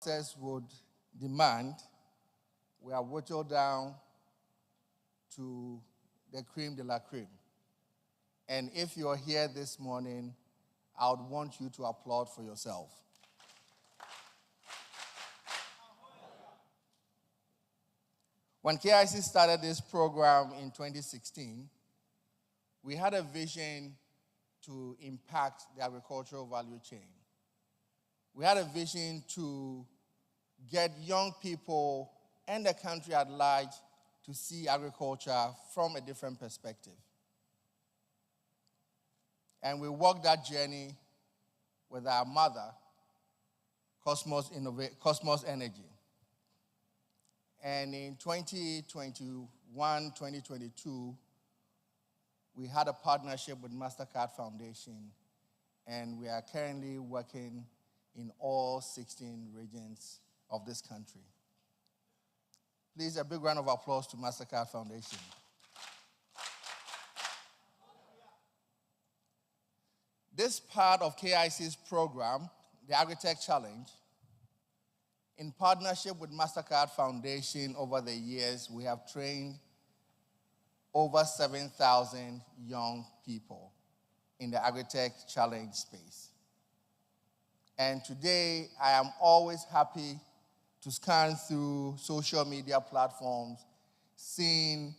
process would demand, we are whittled down to the creme de la creme. And if you're here this morning, I would want you to applaud for yourself. When KIC started this program in 2016, we had a vision to impact the agricultural value chain. We had a vision to get young people and the country at large to see agriculture from a different perspective. And we walked that journey with our mother, Kosmos Energy. And in 2021, 2022, we had a partnership with Mastercard Foundation, and we are currently working in all 16 regions of this country. Please, a big round of applause to Mastercard Foundation. This part of KIC's program, the Agritech Challenge, in partnership with Mastercard Foundation over the years, we have trained over 7,000 young people in the Agritech Challenge space. And today, I am always happy to scan through social media platforms, seeing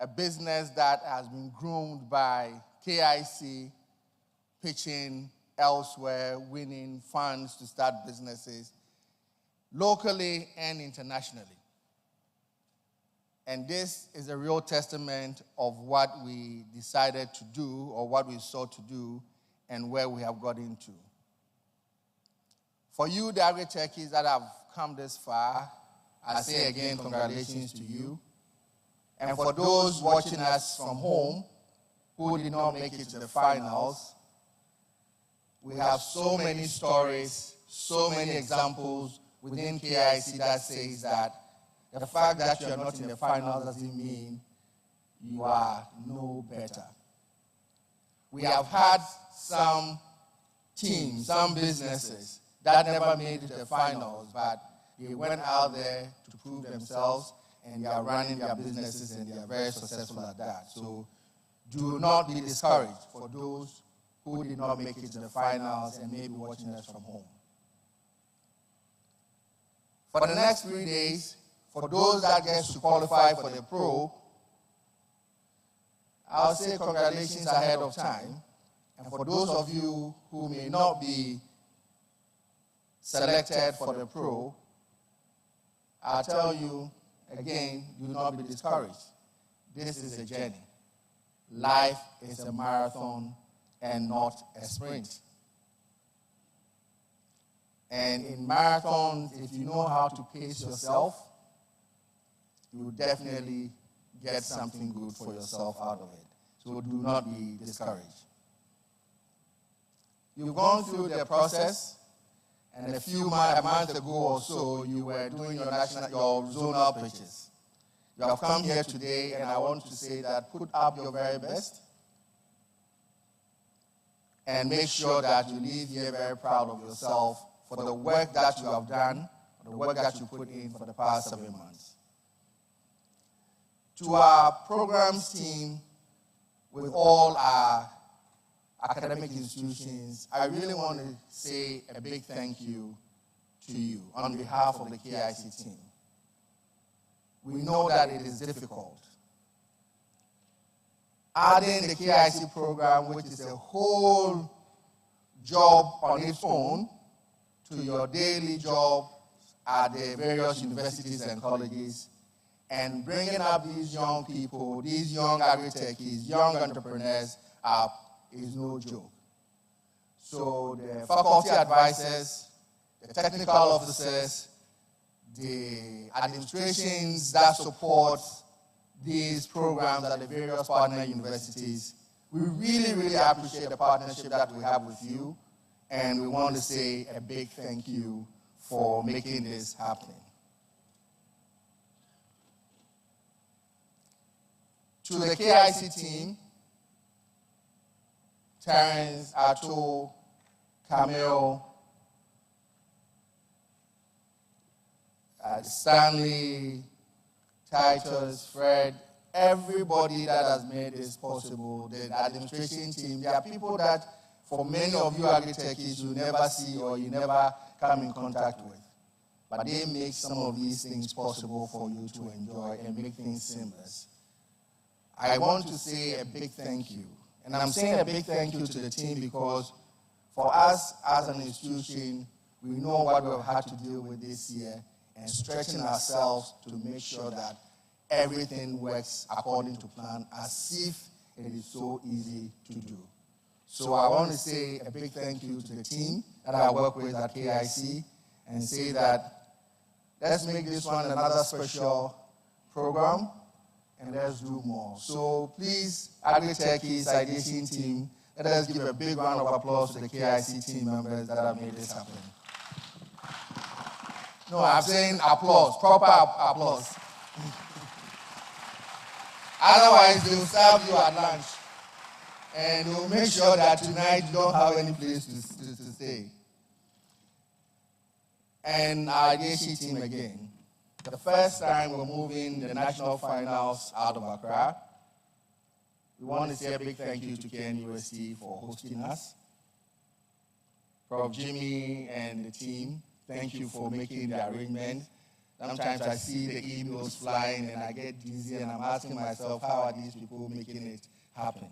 a business that has been groomed by KIC, pitching elsewhere, winning funds to start businesses, locally and internationally. And this is a real testament of what we decided to do, or what we sought to do, and where we have got into. For you, the agri-techies that have come this far, I say again, congratulations to you. And for those watching us from home who did not make it to the finals, we have so many stories, so many examples within KIC that says that the fact that you are not in the finals doesn't mean you are no better. We have had some teams, some businesses that never made it to the finals, but they went out there to prove themselves, and they are running their businesses, and they are very successful at that. So do not be discouraged for those who did not make it to the finals and may be watching us from home. For the next 3 days, for those that get to qualify for the pro, I'll say congratulations ahead of time. And for those of you who may not be selected for the pro, I'll tell you again, do not be discouraged. This is a journey. Life is a marathon and not a sprint. And in marathons, if you know how to pace yourself, you will definitely get something good for yourself out of it. So do not be discouraged. You've gone through the process, and a month ago or so, you were doing your zonal pitches. You have come here today, and I want to say that put up your very best, and make sure that you leave here very proud of yourself for the work that you have done, for the work that you put in for the past 7 months. To our programs team, with all our academic institutions, I really want to say a big thank you to you on behalf of the KIC team. We know that it is difficult. Adding the KIC program, which is a whole job on its own, to your daily job at the various universities and colleges, and bringing up these young people, these young agri-techies, young entrepreneurs up is no joke. So the faculty advisors, the technical officers, the administrations that support these programs at the various partner universities, we really, really appreciate the partnership that we have with you, and we want to say a big thank you for making this happen. To the KIC team, Terence, Ato, Camille, Stanley, Titus, Fred, everybody that has made this possible, the administration team. There are people that, for many of you agri-techies, you never see or you never come in contact with. But they make some of these things possible for you to enjoy and make things seamless. I want to say a big thank you. And I'm saying a big thank you to the team because for us as an institution, we know what we've had to deal with this year and stretching ourselves to make sure that everything works according to plan as if it is so easy to do. So I want to say a big thank you to the team that I work with at KIC and say that let's make this one another special program and let's do more. So please, Agritech's ideation team, let us give a big round of applause to the KIC team members that have made this happen. No, I'm saying applause, proper applause. Otherwise, they will serve you at lunch. And we'll make sure that tonight you don't have any place to stay. And our ideation team again. The first time we're moving the national finals out of Accra. We want to say a big thank you to KNUST for hosting us. Prof. Jimmy and the team, thank you for making the arrangement. Sometimes I see the emails flying and I get dizzy and I'm asking myself, how are these people making it happen?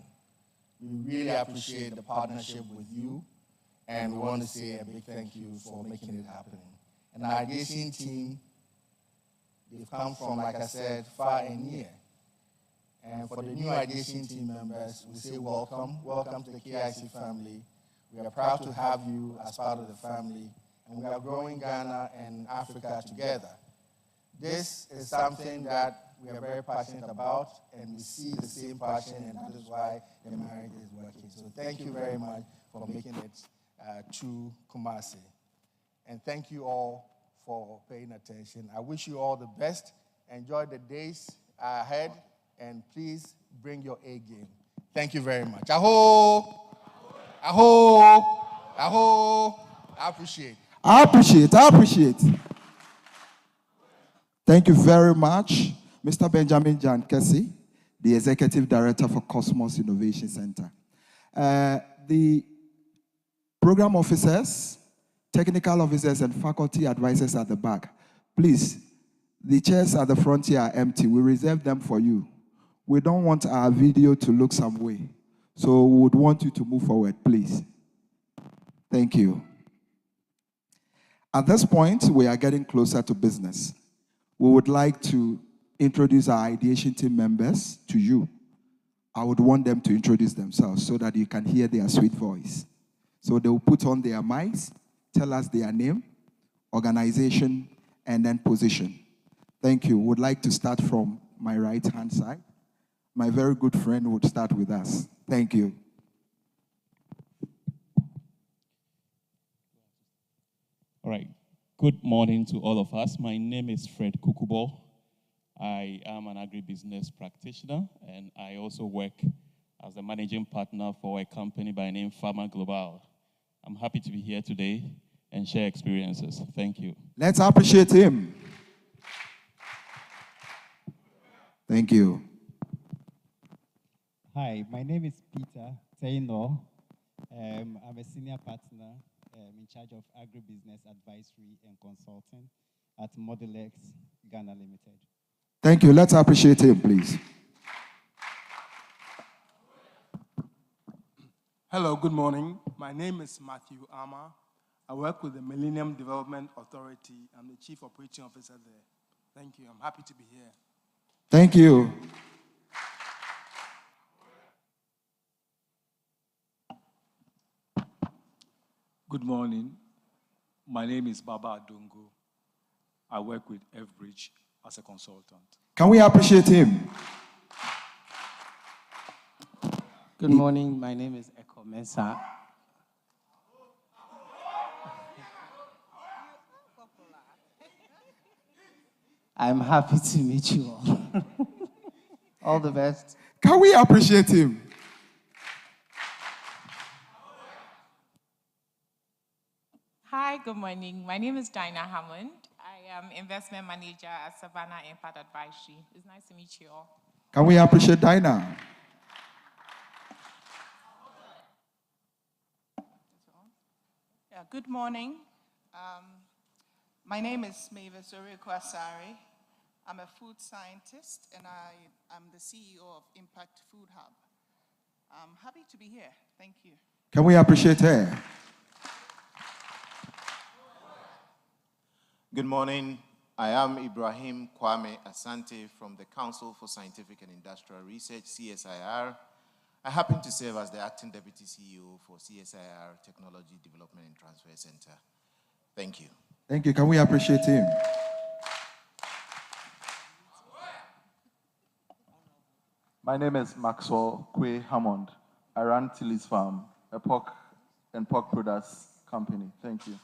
We really appreciate the partnership with you and we want to say a big thank you for making it happen. And our ideation team, they've come from, like I said, far and near. And for the new ideation team members, we say welcome. Welcome to the KIC family. We are proud to have you as part of the family. And we are growing Ghana and Africa together. This is something that we are very passionate about, and we see the same passion, and that is why the marriage is working. So thank you very much for making it to Kumasi. And thank you all for paying attention. I wish you all the best. Enjoy the days ahead, and please bring your A game. Thank you very much. Aho! Aho! Aho! I appreciate. I appreciate. Thank you very much, Mr. Benjamin Jan Kessie, the Executive Director for Kosmos Innovation Center. The program officers, technical officers, and faculty advisors at the back, please, the chairs at the front here are empty. We reserve them for you. We don't want our video to look some way, so we would want you to move forward, please. Thank you. At this point, we are getting closer to business. We would like to introduce our ideation team members to you. I would want them to introduce themselves so that you can hear their sweet voice. So they will put on their mics, tell us their name, organization, and then position. Thank you. Would like to start from my right-hand side. My very good friend would start with us. Thank you. All right. Good morning to all of us. My name is Fred Kukubo. I am an agribusiness practitioner, and I also work as the managing partner for a company by name Pharma Global. I'm happy to be here today and share experiences. Thank you. Let's appreciate him. Thank you. Hi, my name is Peter Taino. I'm a senior partner in charge of agribusiness advisory and consulting at Modelex Ghana Limited. Thank you. Let's appreciate him, please. Hello, good morning. My name is Matthew Ama. I work with the Millennium Development Authority. I'm the Chief Operating Officer there. Thank you. I'm happy to be here. Thank you. Good morning. My name is Baba Adongo. I work with F-Bridge as a consultant. Can we appreciate him? Good morning. My name is Eko Mensah. I'm happy to meet you all. All the best. Can we appreciate him? Hi, good morning. My name is Dinah Hammond. I I am investment manager at Savannah Impact Advisory. It's nice to meet you all. Can we appreciate Dinah? Yeah, good morning. My name is Mavis Orikwasari. I'm a food scientist and I'm the CEO of Impact Food Hub. I'm happy to be here. Thank you. Can we appreciate her? Good morning. I am Ibrahim Kwame Asante from the Council for Scientific and Industrial Research, CSIR. I happen to serve as the Acting Deputy CEO for CSIR Technology Development and Transfer Center. Thank you. Thank you. Can we appreciate him? My name is Maxwell Kwe Hammond. I run Tilly's Farm, a pork and pork products company. Thank you.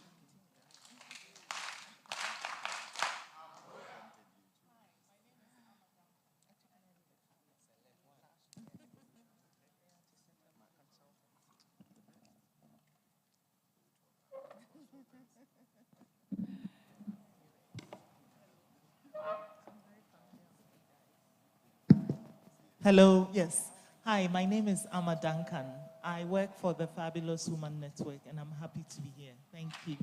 Hello, yes. Hi, my name is Amma Duncan. I work for the Fabulous Woman Network, and I'm happy to be here. Thank you.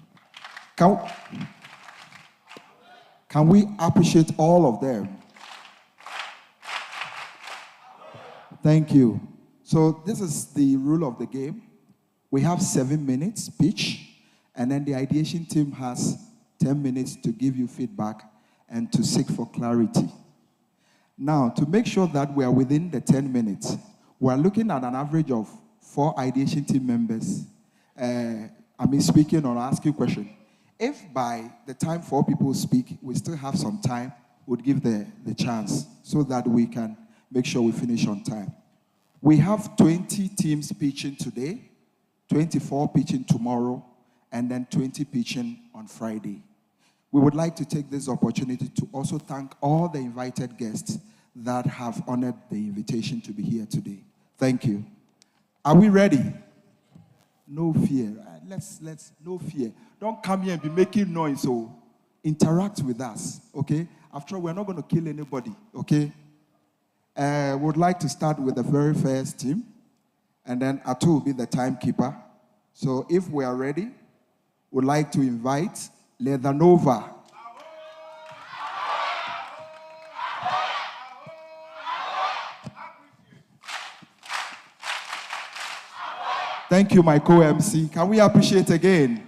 Can we appreciate all of them? Thank you. So this is the rule of the game. We have 7 minutes pitch, and then the ideation team has 10 minutes to give you feedback and to seek for clarity. Now, to make sure that we are within the 10 minutes, we are looking at an average of 4 ideation team members. Speaking or asking questions. If by the time 4 people speak, we still have some time, we'll give the chance so that we can make sure we finish on time. We have 20 teams pitching today, 24 pitching tomorrow, and then 20 pitching on Friday. We would like to take this opportunity to also thank all the invited guests that have honored the invitation to be here today. Thank you. Are we ready? No fear. No fear. Don't come here and be making noise, so interact with us, okay? After all, we're not going to kill anybody, okay? Would like to start with the very first team, and then Atu will be the timekeeper. So if we are ready, would like to invite LeatherNova. Thank you, my co-MC. Can we appreciate again?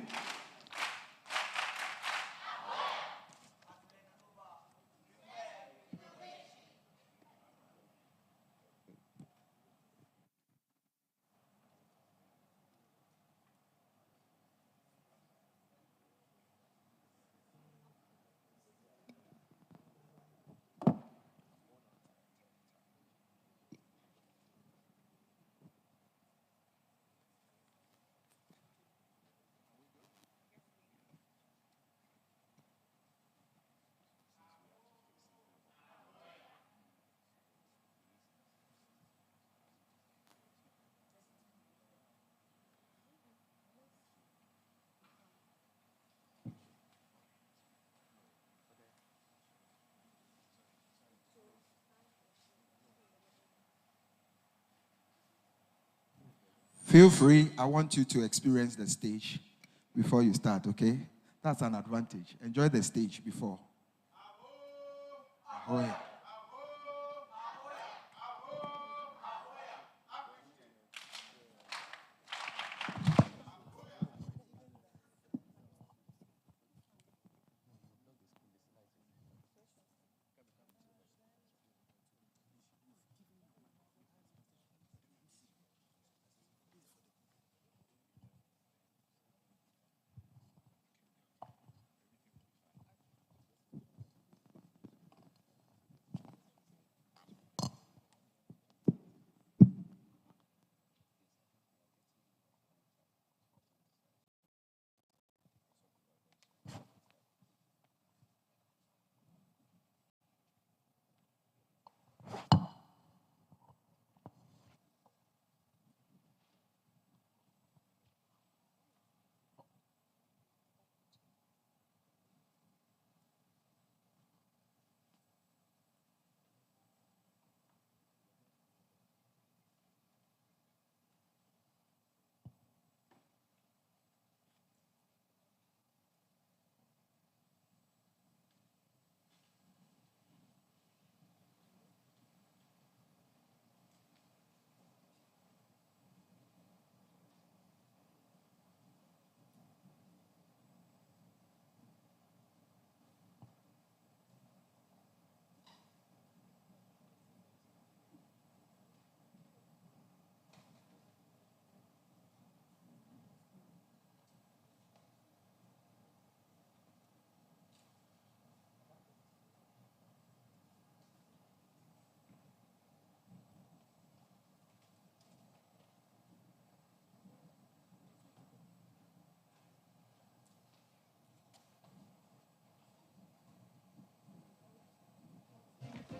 Feel free. I want you to experience the stage before you start, okay? That's an advantage. Enjoy the stage before. Ahoy.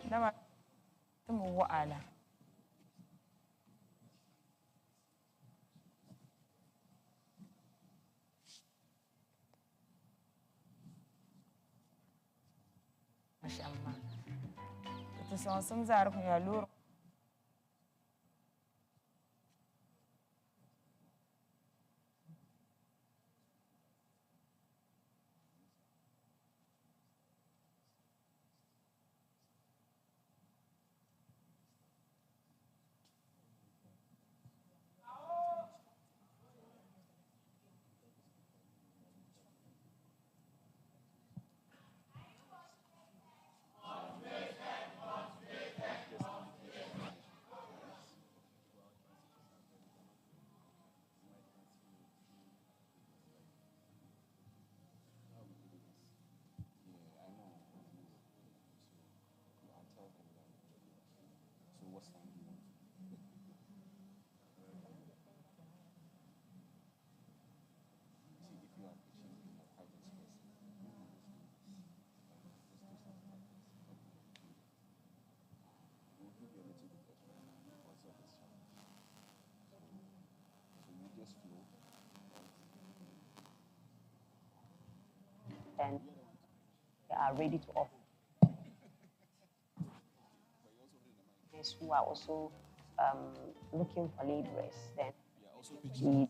Dama tumu wa'ala. Mashallah. Ito sa sunzar ko ya luro. And they are ready to offer. Those who are also looking for laborers, then we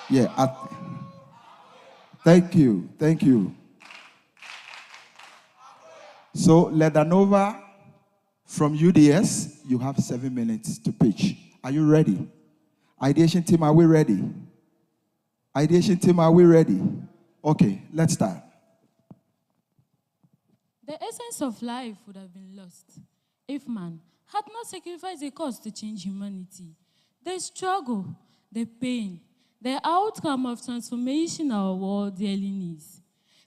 Yeah. Thank you. Thank you. So, LeatherNova from UDS, you have 7 minutes to pitch. Are you ready? Ideation team, are we ready? Ideation team, are we ready? Okay, let's start. The essence of life would have been lost if man had not sacrificed a cause to change humanity. The struggle, the pain, the outcome of transformation our world dearly needs.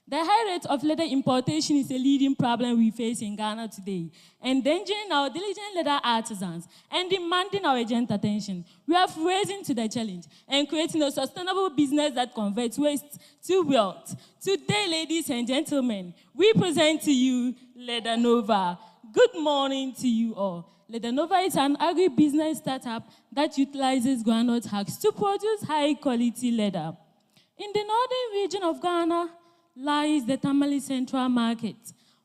The high rate of leather importation is a leading problem we face in Ghana today, endangering our diligent leather artisans and demanding our urgent attention. We have risen to the challenge and creating a sustainable business that converts waste to wealth. Today, ladies and gentlemen, we present to you LeatherNova. Good morning to you all. LeatherNova is an agri-business startup that utilizes groundnut husks to produce high-quality leather. In the northern region of Ghana lies the Tamale Central Market,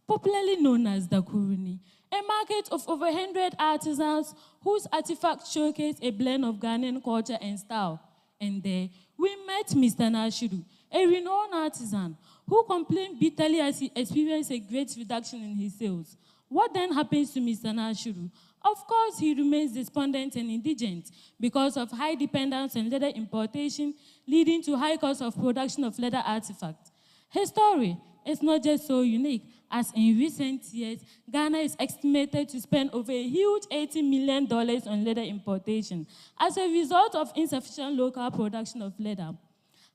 popularly known as the Kuruni, a market of over 100 artisans whose artifacts showcase a blend of Ghanaian culture and style. And there, we met Mr. Nashiru, a renowned artisan who complained bitterly as he experienced a great reduction in his sales. What then happens to Mr. Nashiru? Of course, he remains despondent and indigent because of high dependence on leather importation, leading to high cost of production of leather artifacts. His story is not just so unique, as in recent years, Ghana is estimated to spend over a huge $80 million on leather importation as a result of insufficient local production of leather.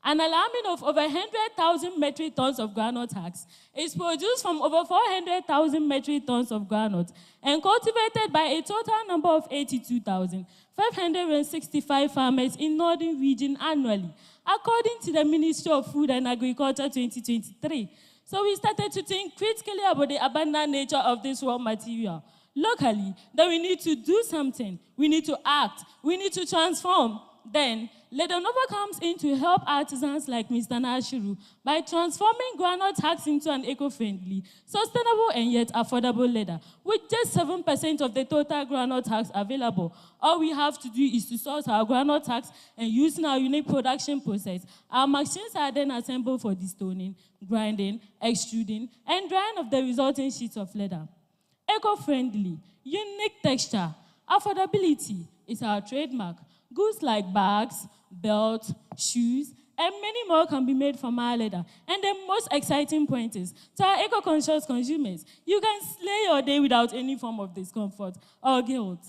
An alarming of over 100,000 metric tons of groundnut husks is produced from over 400,000 metric tons of groundnut and cultivated by a total number of 82,565 farmers in northern region annually, according to the Ministry of Food and Agriculture 2023. So we started to think critically about the abundant nature of this raw material. Locally, that we need to do something, we need to act, we need to transform. Then, LeatherNova comes in to help artisans like Mr. Nashiru by transforming groundnut husks into an eco-friendly, sustainable, and yet affordable leather, with just 7% of the total groundnut husks available. All we have to do is to source our groundnut husks, and using our unique production process, our machines are then assembled for destoning, grinding, extruding, and drying of the resulting sheets of leather. Eco-friendly, unique texture, affordability is our trademark. Goods like bags, belts, shoes, and many more can be made from our leather. And the most exciting point is, to our eco-conscious consumers, you can slay your day without any form of discomfort or guilt.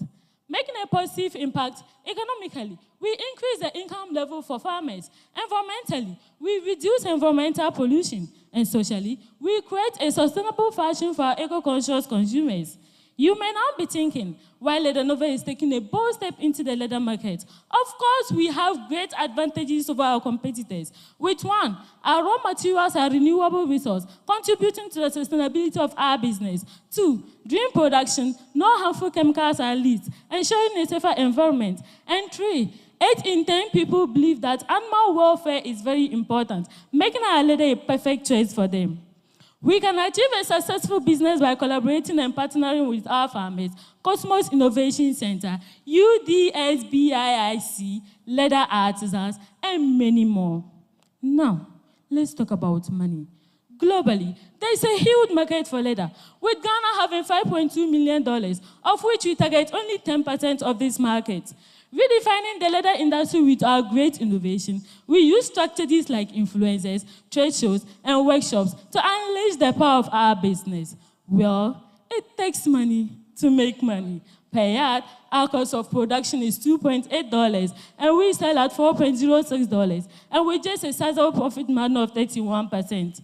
Making a positive impact economically, we increase the income level for farmers. Environmentally, we reduce environmental pollution. And socially, we create a sustainable fashion for our eco-conscious consumers. You may now be thinking, while LeatherNova is taking a bold step into the leather market, of course we have great advantages over our competitors. With one, our raw materials are renewable resource, contributing to the sustainability of our business. Two, during production, no harmful chemicals are released, ensuring a safer environment. And three, 8 in 10 people believe that animal welfare is very important, making our leather a perfect choice for them. We can achieve a successful business by collaborating and partnering with our farmers, Kosmos Innovation Center, UDSBIIC, leather artisans, and many more. Now, let's talk about money. Globally, there is a huge market for leather, with Ghana having $5.2 million, of which we target only 10% of this market. Redefining the leather industry with our great innovation, we use strategies like influencers, trade shows, and workshops to unleash the power of our business. Well, it takes money to make money. Per yard, our cost of production is $2.8, and we sell at $4.06, and with just a sizable profit margin of 31%.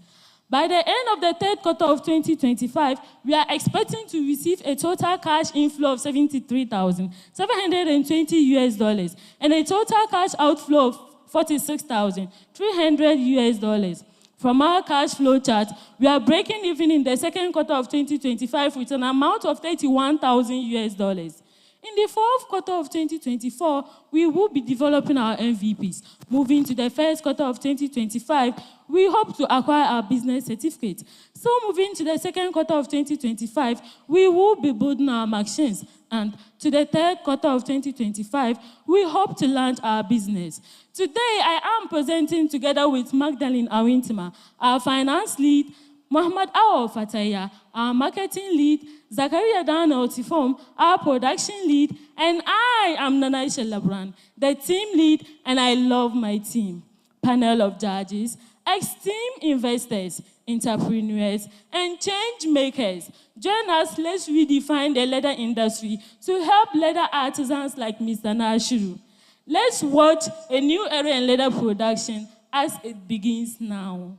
By the end of the third quarter of 2025, we are expecting to receive a total cash inflow of $73,720 and a total cash outflow of $46,300. From our cash flow chart, we are breaking even in the second quarter of 2025 with an amount of $31,000. In the fourth quarter of 2024, we will be developing our MVPs. Moving to the first quarter of 2025, we hope to acquire our business certificate. So moving to the second quarter of 2025, we will be building our machines. And to the third quarter of 2025, we hope to launch our business. Today, I am presenting together with Magdalene Awintima, our finance lead, Muhammad Awa Fataya, our marketing lead, Zakaria Dana Otifom, our production lead, and I am Nanaisha Labran, the team lead, and I love my team. Panel of judges, esteemed investors, entrepreneurs, and change makers. Join us, let's redefine the leather industry to help leather artisans like Mr. Nashiru. Let's watch a new era in leather production as it begins now.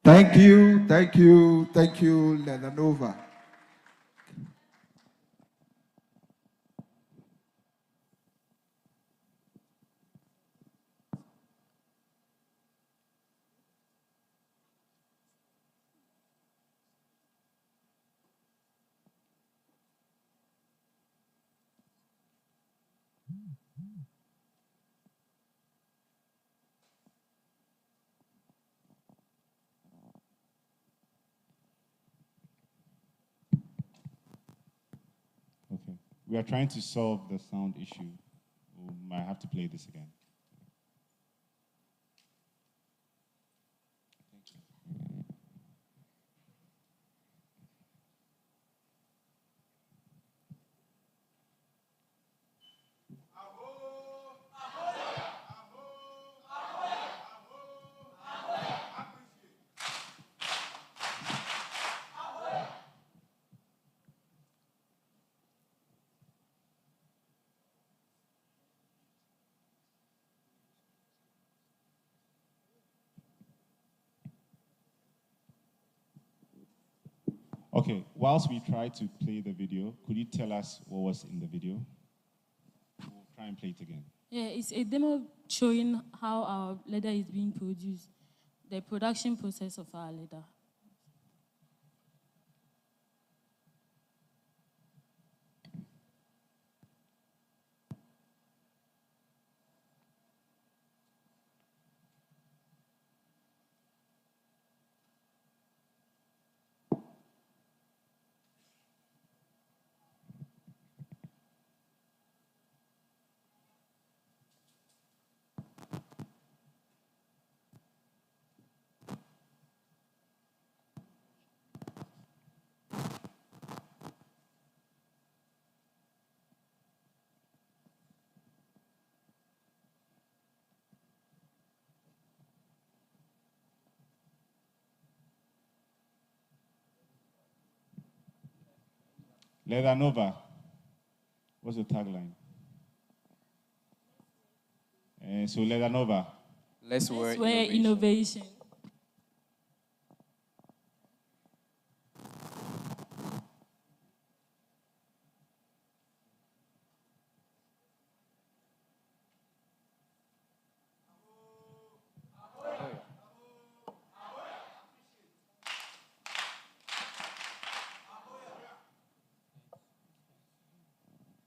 Thank you, LeatherNova. Okay. We are trying to solve the sound issue. We might have to play this again. Okay, whilst we try to play the video, could you tell us what was in the video? We'll try and play it again. Yeah, it's a demo showing how our leather is being produced, the production process of our leather. LeatherNova, what's the tagline? So LeatherNova. Let's wear innovation.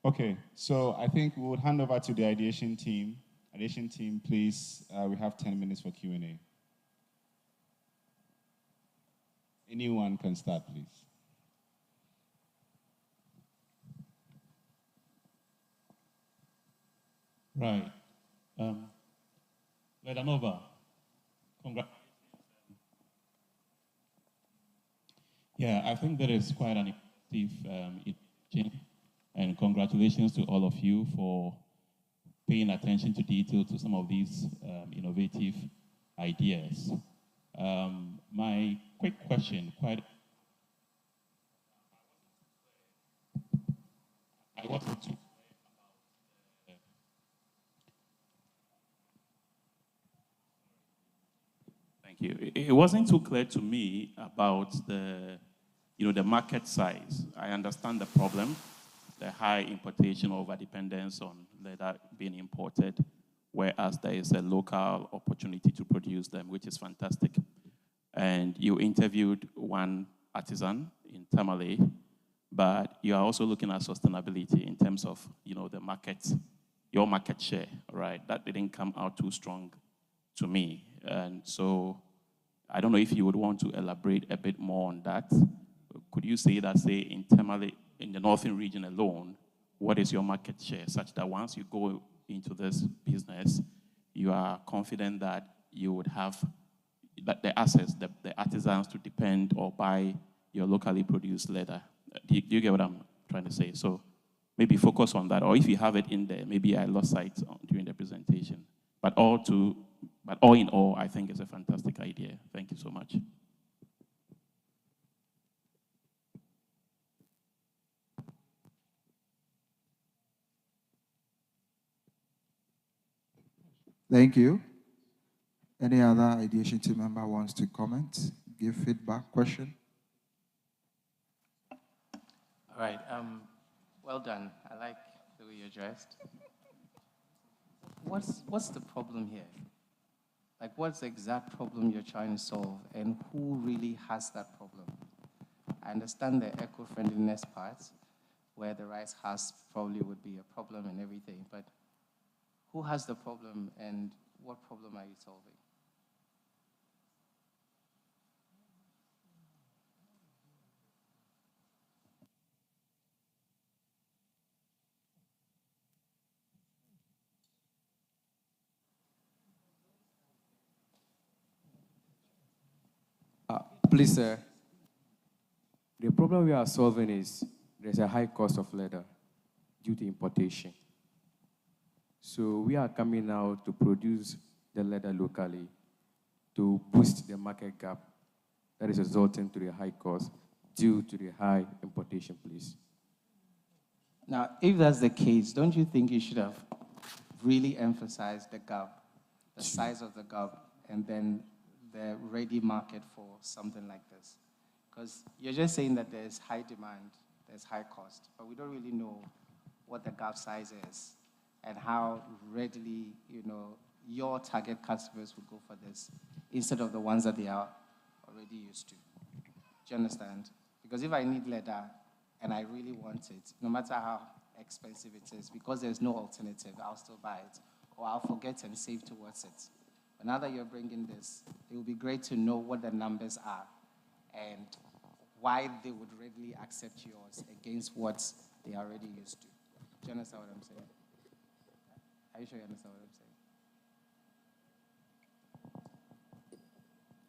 Okay, so I think we would hand over to the ideation team. Ideation team, please, we have 10 minutes for Q&A. Anyone can start, please. Right. LeatherNova, yeah, I think that is quite an effective innovation. And congratulations to all of you for paying attention to detail to some of these innovative ideas. My quick question, I wanted to thank you. It wasn't too clear to me about the market size. I understand the problem, the high importation over-dependence on leather being imported, whereas there is a local opportunity to produce them, which is fantastic. And you interviewed one artisan in Tamale but you are also looking at sustainability in terms of, the market, your market share, right? That didn't come out too strong to me. And so I don't know if you would want to elaborate a bit more on that. Could you say that, say, internally, in the northern region alone, what is your market share, such that once you go into this business, you are confident that you would have the assets, the artisans to depend or buy your locally produced leather? Do you get what I'm trying to say? So maybe focus on that, or if you have it in there, maybe I lost sight during the presentation. But all in all, I think it's a fantastic idea. Thank you so much. Thank you. Any other ideation team member wants to comment, give feedback, question? All right. Well done. I like the way you're dressed. What's the problem here? Like, what's the exact problem you're trying to solve, and who really has that problem? I understand the eco-friendliness part, where the rice husk probably would be a problem and everything, but who has the problem, and what problem are you solving? Please, sir. The problem we are solving is there's a high cost of leather due to importation. So we are coming out to produce the leather locally to boost the market gap that is resulting to the high cost due to the high importation, please. Now, if that's the case, don't you think you should have really emphasized the gap, the size of the gap, and then the ready market for something like this? Because you're just saying that there's high demand, there's high cost, but we don't really know what the gap size is and how readily, your target customers would go for this instead of the ones that they are already used to. Do you understand? Because if I need leather and I really want it, no matter how expensive it is, because there's no alternative, I'll still buy it, or I'll forget and save towards it. But now that you're bringing this, it would be great to know what the numbers are and why they would readily accept yours against what they are already used to. Do you understand what I'm saying? Are you sure you understand what I'm saying?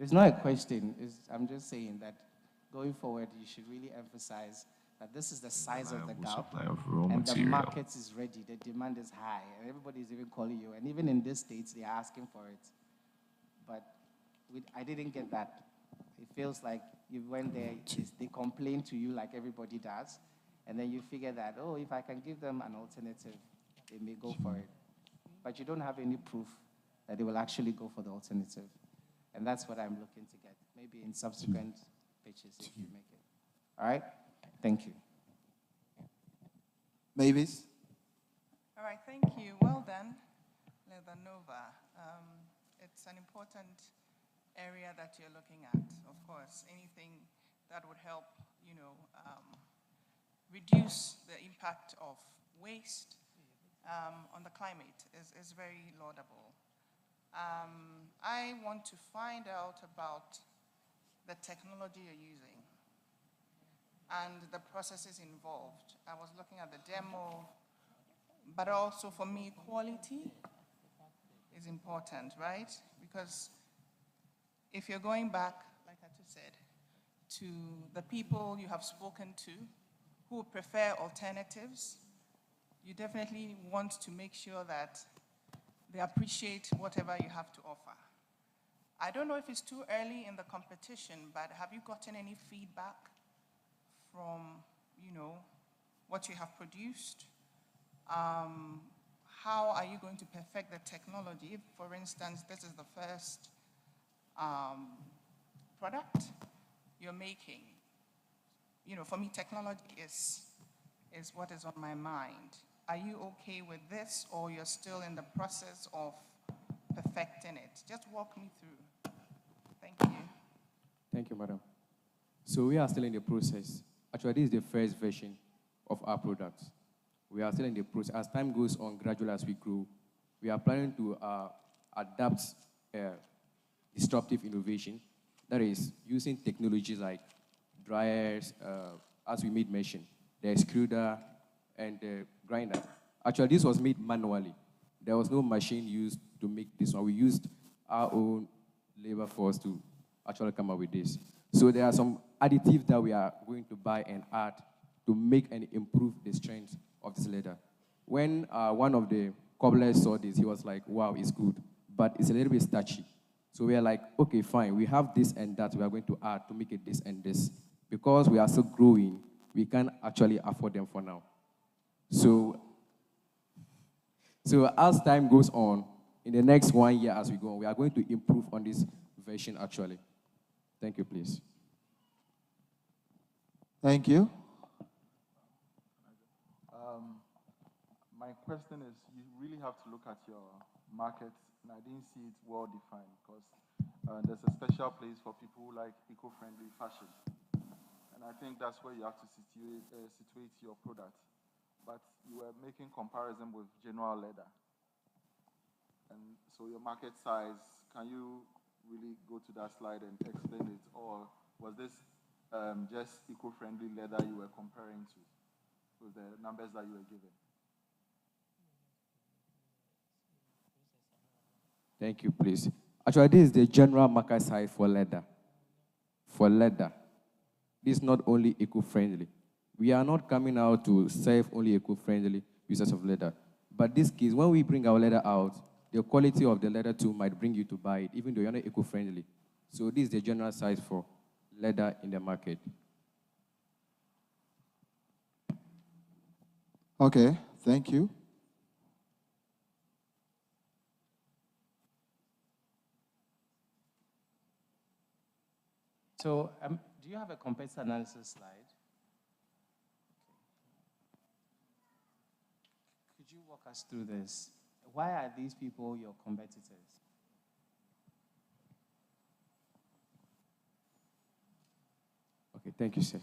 It's not a question. I'm just saying that going forward, you should really emphasize that this is the size of the gap, and the market is ready, the demand is high, and everybody is even calling you. And even in these states, they are asking for it. But I didn't get that. It feels like you went there, they complain to you like everybody does, and then you figure that, oh, if I can give them an alternative, they may go for it. But you don't have any proof that they will actually go for the alternative. And that's what I'm looking to get, maybe in subsequent pitches if you make it. All right? Thank you. Mavis? All right, thank you. Well done, LeatherNova. It's an important area that you're looking at, of course. Anything that would help, reduce the impact of waste on the climate is very laudable. I want to find out about the technology you're using and the processes involved. I was looking at the demo, but also for me, quality is important, right? Because if you're going back, like I just said, to the people you have spoken to who prefer alternatives, you definitely want to make sure that they appreciate whatever you have to offer. I don't know if it's too early in the competition, but have you gotten any feedback from, what you have produced? How are you going to perfect the technology? If, for instance, this is the first product you're making, for me, technology is what is on my mind. Are you okay with this, or you're still in the process of perfecting it? Just walk me through. Thank you. Thank you, madam. So we are still in the process Actually, this is the first version of our products. We are still in the process. As time goes on, gradually as we grow, we are planning to adapt disruptive innovation. That is, using technologies like dryers, as we made mention, the extruder, and the grinder. Actually, this was made manually. There was no machine used to make this one. We used our own labor force to actually come up with this. So there are some additives that we are going to buy and add to make and improve the strength of this leather. When one of the cobblers saw this, he was like, wow, it's good, but it's a little bit starchy. So we are like, okay, fine, we have this and that we are going to add to make it this and this. Because we are still growing, we can't actually afford them for now. So as time goes on, in the next 1 year as we go on, we are going to improve on this version actually. Thank you, please. Thank you. My question is, you really have to look at your market, and I didn't see it well defined because there's a special place for people who like eco-friendly fashion. And I think that's where you have to situate your product. But you were making comparison with general leather. And so your market size, can you really go to that slide and explain it? Or was this just eco-friendly leather you were comparing to with the numbers that you were given? Thank you, please. Actually, this is the general market size for leather. For leather. This is not only eco-friendly. We are not coming out to serve only eco-friendly users of leather. But this case, when we bring our leather out, the quality of the leather too might bring you to buy it, even though you're not eco-friendly. So this is the general size for leather in the market. Okay, thank you. So, do you have a competitor analysis slide? Could you walk us through this? Why are these people your competitors? Okay, thank you, sir.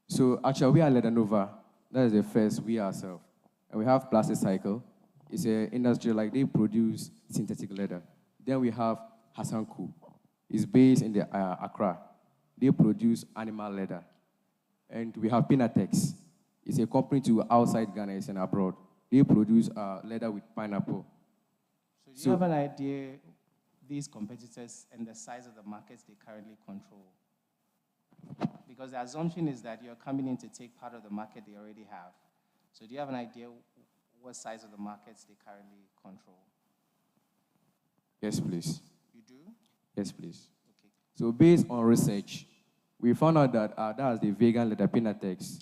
So actually, we are LeatherNova. That is the first, we ourselves. And we have Plastic Cycle. It's an industry like they produce synthetic leather. Then we have Hassanku. It's based in the Accra. They produce animal leather. And we have Pinatex. It's a company to outside Ghana and abroad. They produce leather with pineapple. So do you have an idea, these competitors and the size of the markets they currently control? Because the assumption is that you're coming in to take part of the market they already have. So do you have an idea what size of the markets they currently control? Yes, please. You do? Yes, please. Okay. So based on research, we found out that that's the vegan leather Pinatex.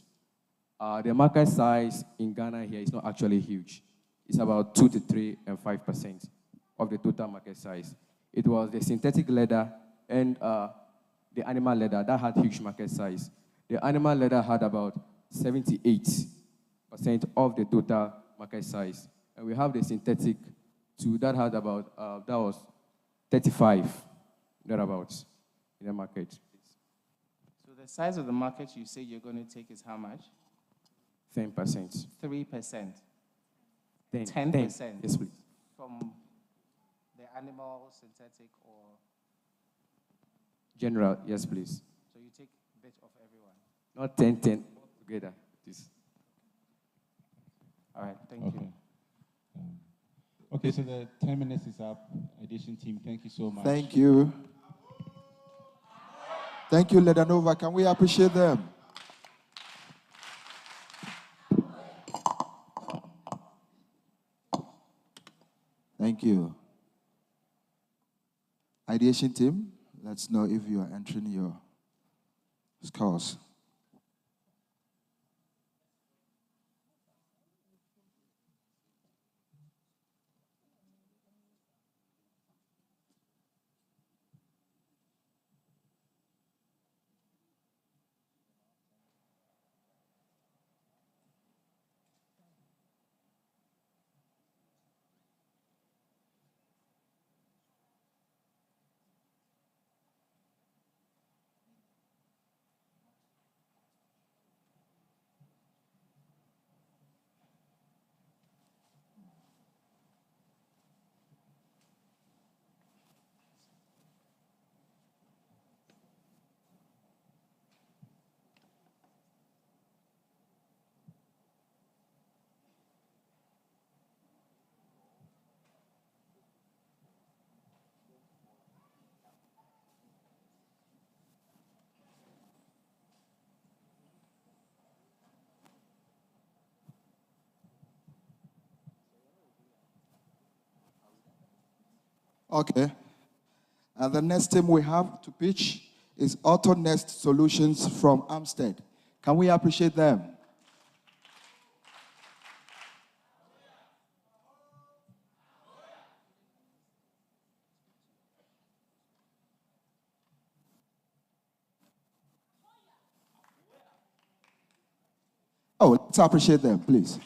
The market size in Ghana here is not actually huge. It's about 2 to 3 and 5% of the total market size. It was the synthetic leather and the animal leather that had huge market size. The animal leather had about 78% of the total market size. And we have the synthetic too, that had about, that was 35, thereabouts, in the market. So the size of the market you say you're going to take is how much? 10%. 3%. 10%. 10%. Yes, please. From the animal, synthetic, or? General, yes, please. So you take a bit of everyone? Not 10, together. This. All right, thank you. Okay, so the 10 minutes is up. Edition team, thank you so much. Thank you. Thank you, LeatherNova. Can we appreciate them? Thank you. Ideation team, let's know if you are entering your scores. Okay. And the next team we have to pitch is AutoNest Solutions from Amstead. Can we appreciate them? Oh, let's appreciate them, please.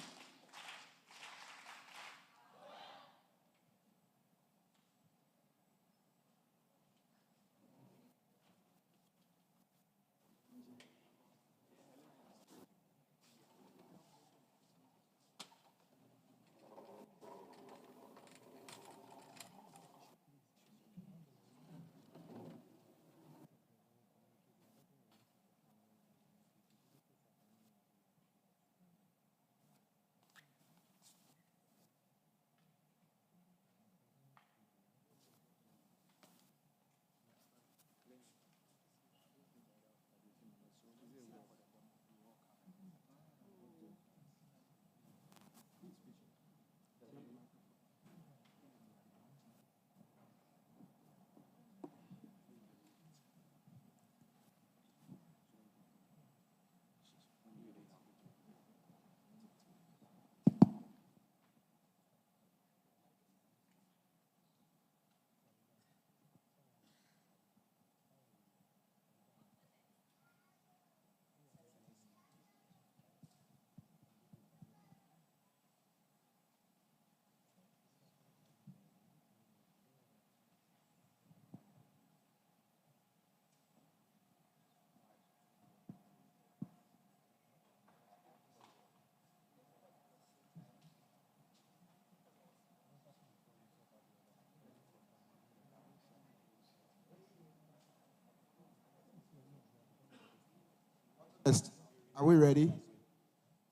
Are we ready?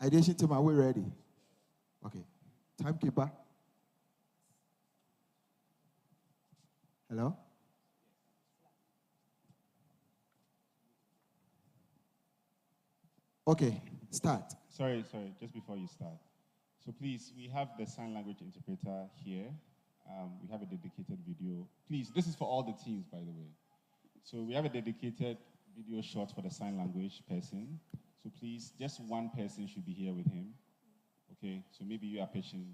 Ideation team, are we ready? Okay. Timekeeper. Hello? Okay, start. Sorry, just before you start. So please, we have the sign language interpreter here. We have a dedicated video. Please, this is for all the teams, by the way. So we have a dedicated video shot for the sign language person. So please, just one person should be here with him. Okay, so maybe you are patient.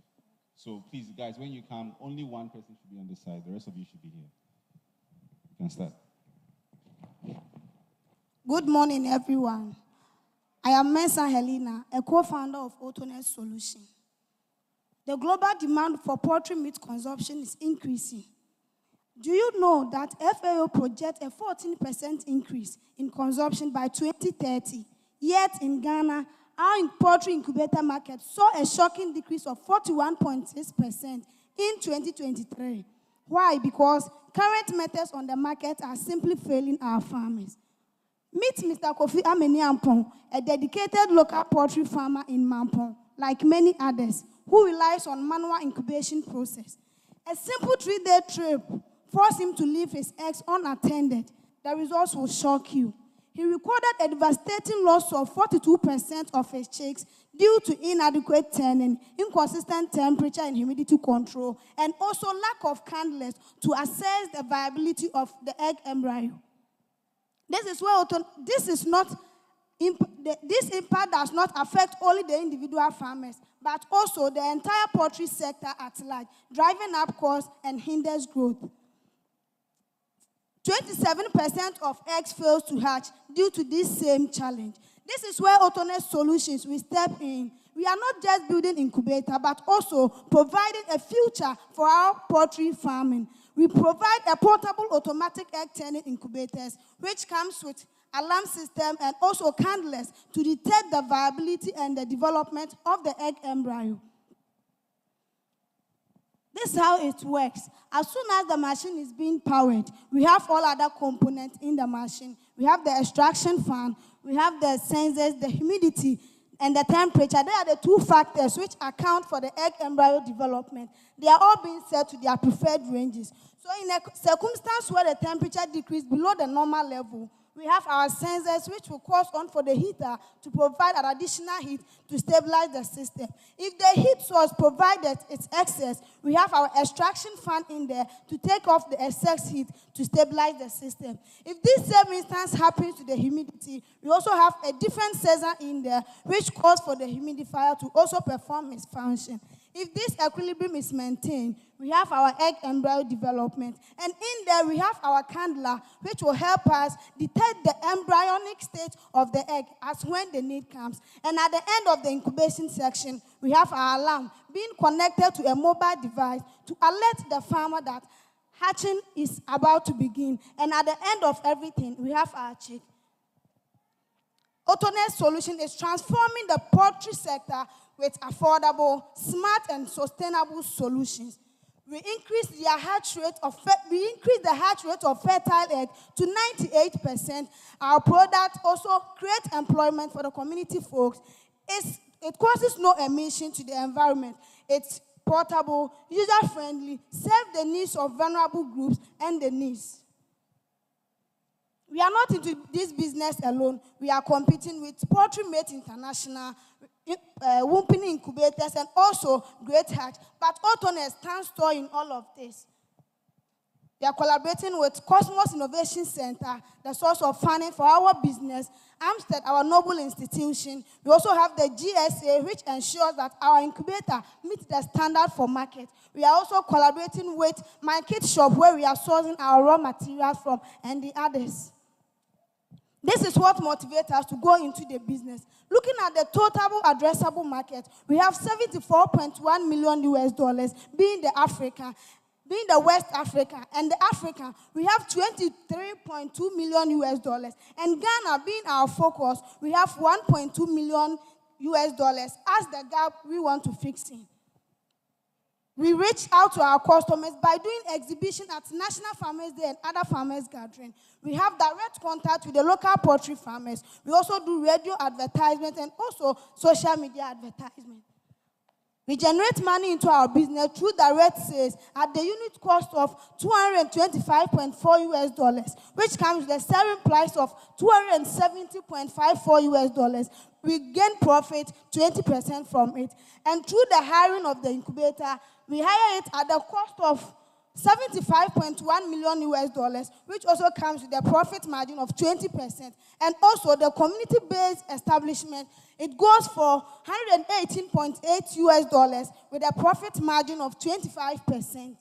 So please, guys, when you come, only one person should be on this side. The rest of you should be here. You can start. Good morning, everyone. I am Mensa Helena, a co-founder of AutoNest Solution. The global demand for poultry meat consumption is increasing. Do you know that FAO projects a 14% increase in consumption by 2030? Yet in Ghana, our poultry incubator market saw a shocking decrease of 41.6% in 2023. Why? Because current methods on the market are simply failing our farmers. Meet Mr. Kofi Ameni-Ampong, a dedicated local poultry farmer in Mampong, like many others, who relies on manual incubation process. A simple 3-day trip forced him to leave his eggs unattended. The results will shock you. He recorded a devastating loss of 42% of his chicks due to inadequate turning, inconsistent temperature and humidity control, and also lack of candlers to assess the viability of the egg embryo. This impact does not affect only the individual farmers, but also the entire poultry sector at large, driving up costs and hinders growth. 27% of eggs fail to hatch due to this same challenge. This is where AutoNest Solutions will step in. We are not just building incubator, but also providing a future for our poultry farming. We provide a portable automatic egg turning incubators, which comes with alarm system and also candlers to detect the viability and the development of the egg embryo. This is how it works. As soon as the machine is being powered, we have all other components in the machine. We have the extraction fan, we have the sensors, the humidity, and the temperature. They are the two factors which account for the egg embryo development. They are all being set to their preferred ranges. So in a circumstance where the temperature decreases below the normal level, we We have our sensors, which will cause on for the heater to provide an additional heat to stabilize the system. If the heat source provided its excess, we have our extraction fan in there to take off the excess heat to stabilize the system. If this same instance happens to the humidity, we also have a different sensor in there, which calls for the humidifier to also perform its function. If this equilibrium is maintained, we have our egg embryo development. And in there, we have our candler, which will help us detect the embryonic state of the egg as when the need comes. And at the end of the incubation section, we have our alarm being connected to a mobile device to alert the farmer that hatching is about to begin. And at the end of everything, we have our chick. AutoNest solution is transforming the poultry sector with affordable, smart, and sustainable solutions. We increase the hatch rate of fertile egg to 98%. Our product also creates employment for the community folks. It causes no emission to the environment. It's portable, user-friendly, serves the needs of vulnerable groups and the needs. We are not into this business alone. We are competing with Poultry Mate International, Wumpini Incubators, and also Great Hatch. But AutoNest stands tall in all of this. We are collaborating with Kosmos Innovation Center, the source of funding for our business, Amstead, our noble institution. We also have the GSA, which ensures that our incubator meets the standard for market. We are also collaborating with My Kit Shop, where we are sourcing our raw materials from, and the others. This is what motivates us to go into the business. Looking at the total addressable market, we have $74.1 million being the West Africa, and the Africa, we have $23.2 million. And Ghana being our focus, we have $1.2 million as the gap we want to fix in. We reach out to our customers by doing exhibition at National Farmers Day and other farmers gathering. We have direct contact with the local poultry farmers. We also do radio advertisement and also social media advertisement. We generate money into our business through direct sales at the unit cost of $225.4, which comes with a selling price of $270.54. We gain profit 20% from it. And through the hiring of the incubator, we hire it at the cost of $75.1 million, which also comes with a profit margin of 20%. And also the community-based establishment, it goes for $118.8 with a profit margin of 25%.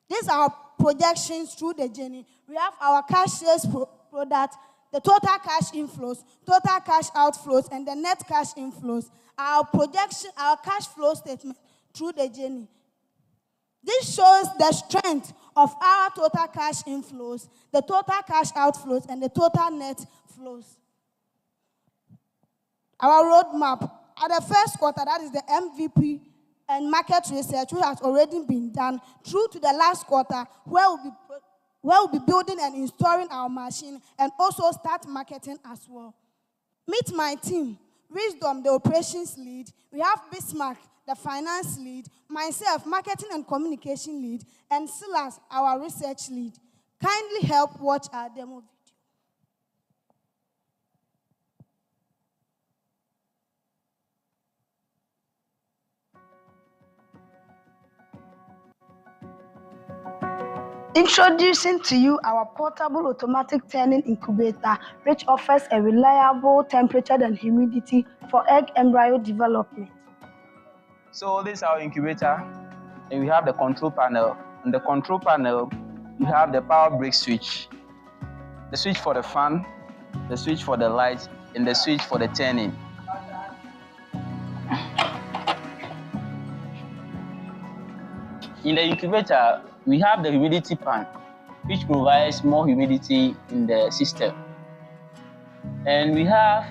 These are our projections through the journey. We have our cash sales product, the total cash inflows, total cash outflows, and the net cash inflows. Our projection, our cash flow statement through the journey. This shows the strength of our total cash inflows, the total cash outflows, and the total net flows. Our roadmap, at the first quarter, that is the MVP and market research, which has already been done, through to the last quarter, where we'll be building and installing our machine and also start marketing as well. Meet my team. Wisdom, the operations lead. We have Bismarck, the finance lead. Myself, marketing and communication lead. And Silas, our research lead. Kindly help watch our demo video. Introducing to you our portable automatic turning incubator, which offers a reliable temperature and humidity for egg embryo development. So this is our incubator, and we have the control panel. On the control panel, we have the power brake switch, the switch for the fan, the switch for the light, and the switch for the turning. In the incubator, we have the humidity pan, which provides more humidity in the system. And we have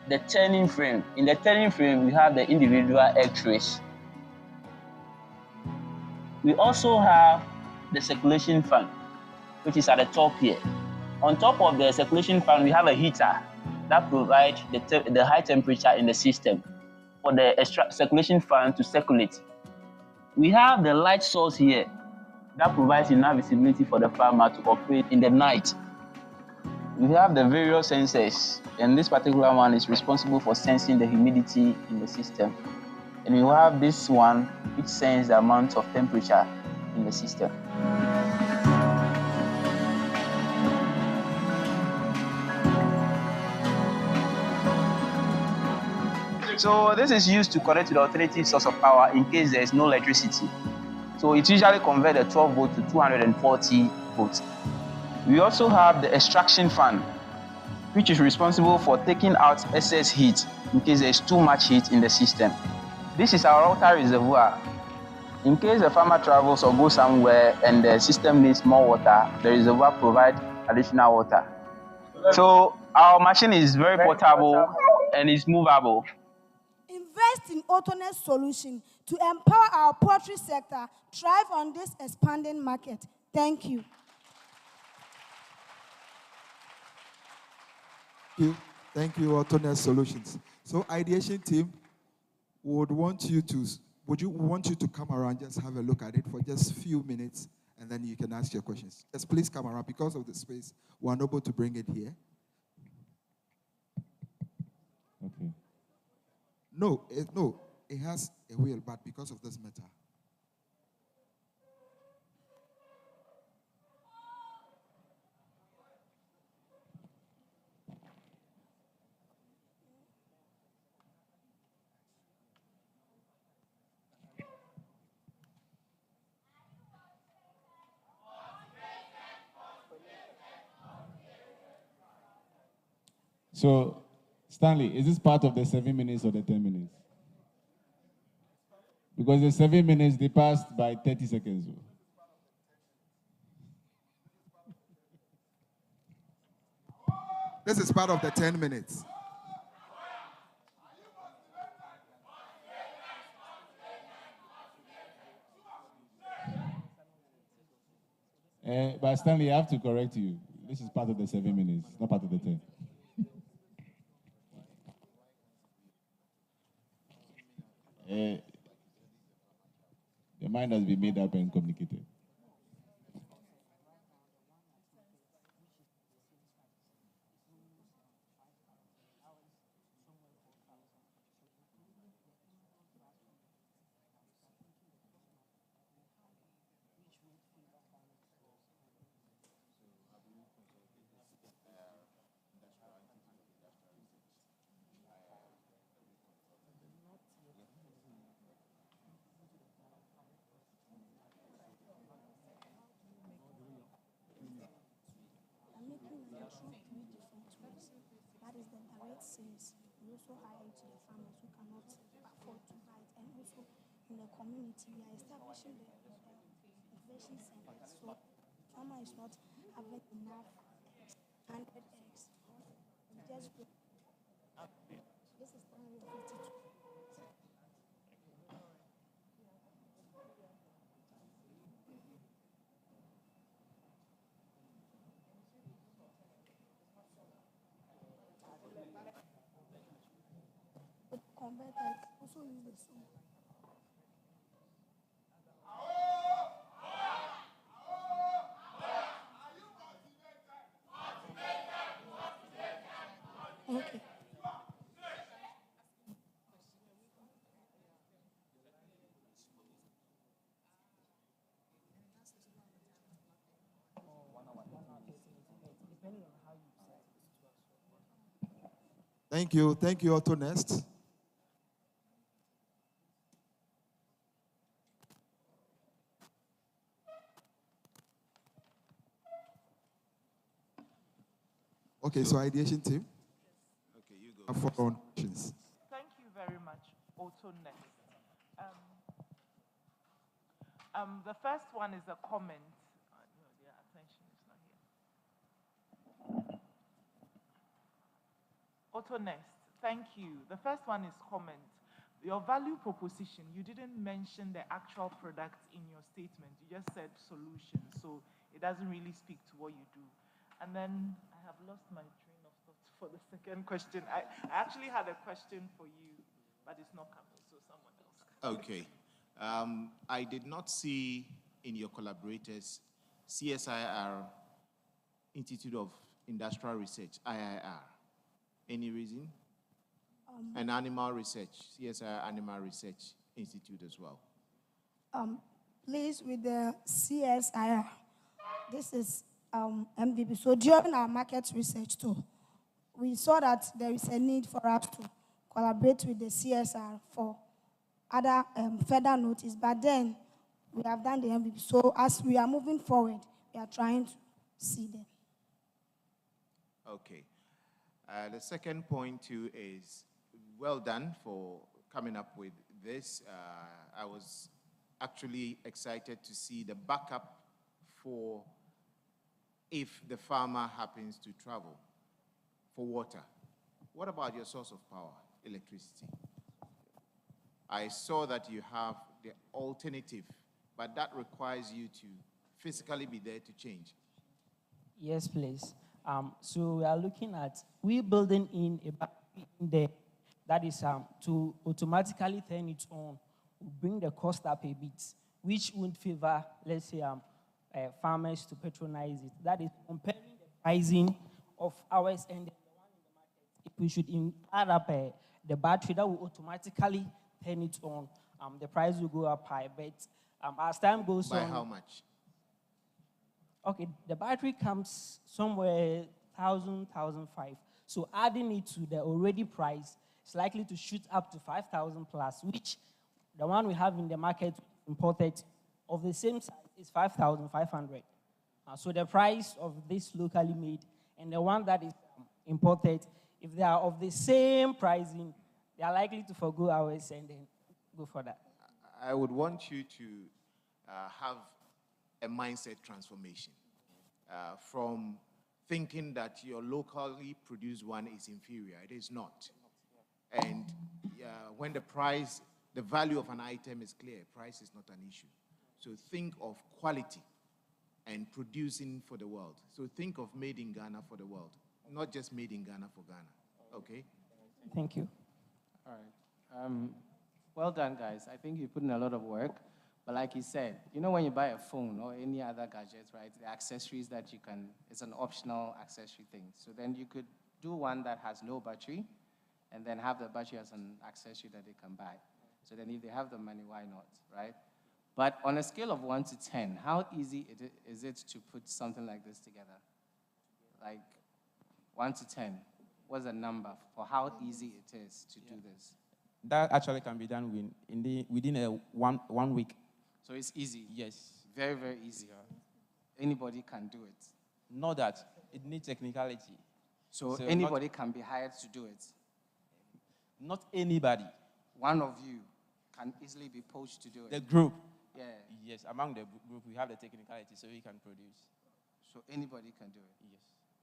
the turning frame. In the turning frame, we have the individual egg trays. We also have the circulation fan, which is at the top here. On top of the circulation fan, we have a heater that provides the high temperature in the system for the extra circulation fan to circulate. We have the light source here that provides enough visibility for the farmer to operate in the night. We have the various sensors, and this particular one is responsible for sensing the humidity in the system. And we have this one, which senses the amount of temperature in the system. So this is used to connect to the alternative source of power in case there is no electricity. So it usually converts the 12 volt to 240 volts. We also have the extraction fan, which is responsible for taking out excess heat in case there is too much heat in the system. This is our water reservoir. In case the farmer travels or goes somewhere and the system needs more water, the reservoir provides additional water. So our machine is very portable and is movable. Invest in AutoNest solution to empower our poultry sector thrive on this expanding market. Thank you. Thank you, AutoNest Solutions. So, ideation team, would want you to come around, just have a look at it for just a few minutes, and then you can ask your questions. Just please come around. Because of the space, we're unable to bring it here. Okay. No, it has a wheel, but because of this metal. So, Stanley, is this part of the 7 minutes or the 10 minutes? Because the 7 minutes, they passed by 30 seconds. This is part of the 10 minutes. But Stanley, I have to correct you. This is part of the 7 minutes, not part of the 10. The mind has been made up and communicated. That is the direct sales. We also hire it to the farmers who cannot afford to buy it. And also in the community, we are establishing the innovation centers. So farmer is not having enough 100 eggs. Just this is 352. Also use the song. Okay. Thank you, AutoNest. Okay, so ideation team. Okay, you go. For questions. Thank you very much, AutoNest. The first one is a comment. No, their attention is not here. AutoNest, thank you. The first one is comment. Your value proposition, you didn't mention the actual product in your statement. You just said solution, so it doesn't really speak to what you do. And then I have lost my train of thought for the second question. I actually had a question for you, but it's not coming, so someone else. Okay. I did not see in your collaborators CSIR Institute of Industrial Research, IIR. Any reason? And Animal Research, CSIR Animal Research Institute as well. Please, with the CSIR, this is MVP. So during our market research too, we saw that there is a need for us to collaborate with the CSR for other further notice, but then we have done the MVP. So as we are moving forward, we are trying to see them. Okay. The second point too is well done for coming up with this. I was actually excited to see the backup for if the farmer happens to travel for water. What about your source of power, electricity? I saw that you have the alternative, but that requires you to physically be there to change. Yes, please. So we are looking at, we building in a battery in there that is to automatically turn it on, will bring the cost up a bit, which would favor, let's say, farmers to patronize it. That is comparing the pricing of ours and the one in the market. If we should add up the battery that will automatically turn it on, the price will go up high. But as time goes on... By how much? Okay, the battery comes somewhere 1,000, 1,500. So adding it to the already price, it's likely to shoot up to 5,000 plus, which the one we have in the market imported of the same size is 5,500. So the price of this locally made and the one that is imported, if they are of the same pricing, they are likely to forgo ours and then go for that. I would want you to have a mindset transformation from thinking that your locally produced one is inferior. It is not. And when the value of an item is clear, price is not an issue. So think of quality and producing for the world. So think of made in Ghana for the world, not just made in Ghana for Ghana. Okay? Thank you. All right. Well done, guys. I think you put in a lot of work. But like you said, you know when you buy a phone or any other gadget, right, the accessories that you can, it's an optional accessory thing. So then you could do one that has no battery and then have the battery as an accessory that they can buy. So then if they have the money, why not, right? But on a scale of 1 to 10, how easy is it to put something like this together? Like 1 to 10, what's the number for how easy it is to do this? That actually can be done within one week. So it's easy? Yes. Very, very easy. Yeah. Anybody can do it? Not that. It needs technicality. So anybody can be hired to do it? Not anybody. One of you can easily be poached to do it? The group. Yeah. Yes, among the group, we have the technicality, so we can produce. So anybody can do it? Yes.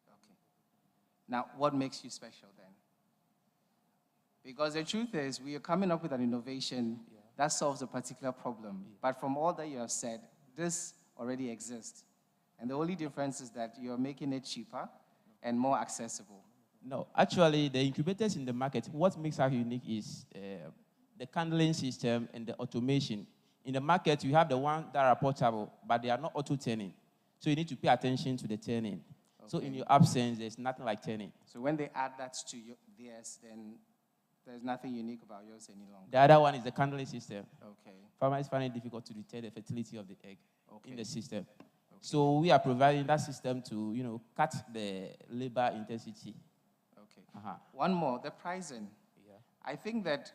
Okay. Now, what makes you special then? Because the truth is, we are coming up with an innovation that solves a particular problem. But from all that you have said, this already exists. And the only difference is that you're making it cheaper and more accessible. No, actually, the incubators in the market, what makes us unique is the handling system and the automation. In the market, you have the ones that are portable, but they are not auto-turning. So you need to pay attention to the turning. Okay. So in your absence, there's nothing like turning. So when they add that to theirs, then there's nothing unique about yours any longer. The other one is the handling system. Okay. Farmers find it difficult to detect the fertility of the egg in the system. Okay. So we are providing that system to, cut the labor intensity. Okay. One more, the pricing. Yeah. I think that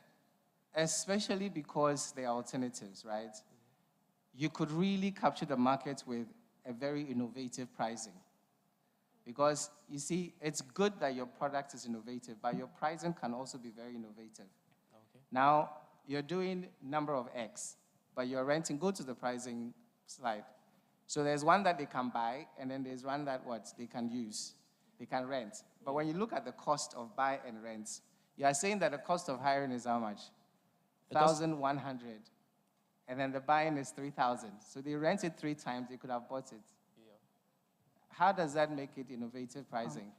especially because they are alternatives, right? You could really capture the market with a very innovative pricing. Because, you see, it's good that your product is innovative, but your pricing can also be very innovative. Okay. Now, you're doing number of X, but you're renting. Go to the pricing slide. So there's one that they can buy, and then there's one that they can use. They can rent. But when you look at the cost of buy and rent, you are saying that the cost of hiring is how much? 1,100. And then the buying is 3,000. So they rent it 3 times, they could have bought it. Yeah. How does that make it innovative pricing?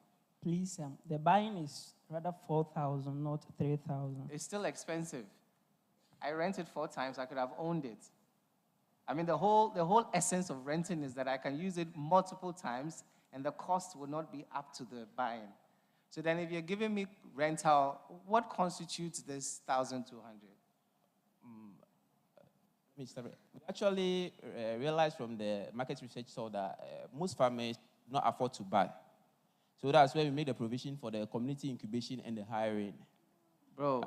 Please, the buying is rather 4,000, not 3,000. It's still expensive. I rented 4 times, I could have owned it. I mean, the whole essence of renting is that I can use it multiple times and the cost will not be up to the buying. So then if you're giving me rental, what constitutes this 1,200? Mr. We actually realized from the market research that most farmers do not afford to buy. So that's where we made the provision for the community incubation and the hiring. Bro,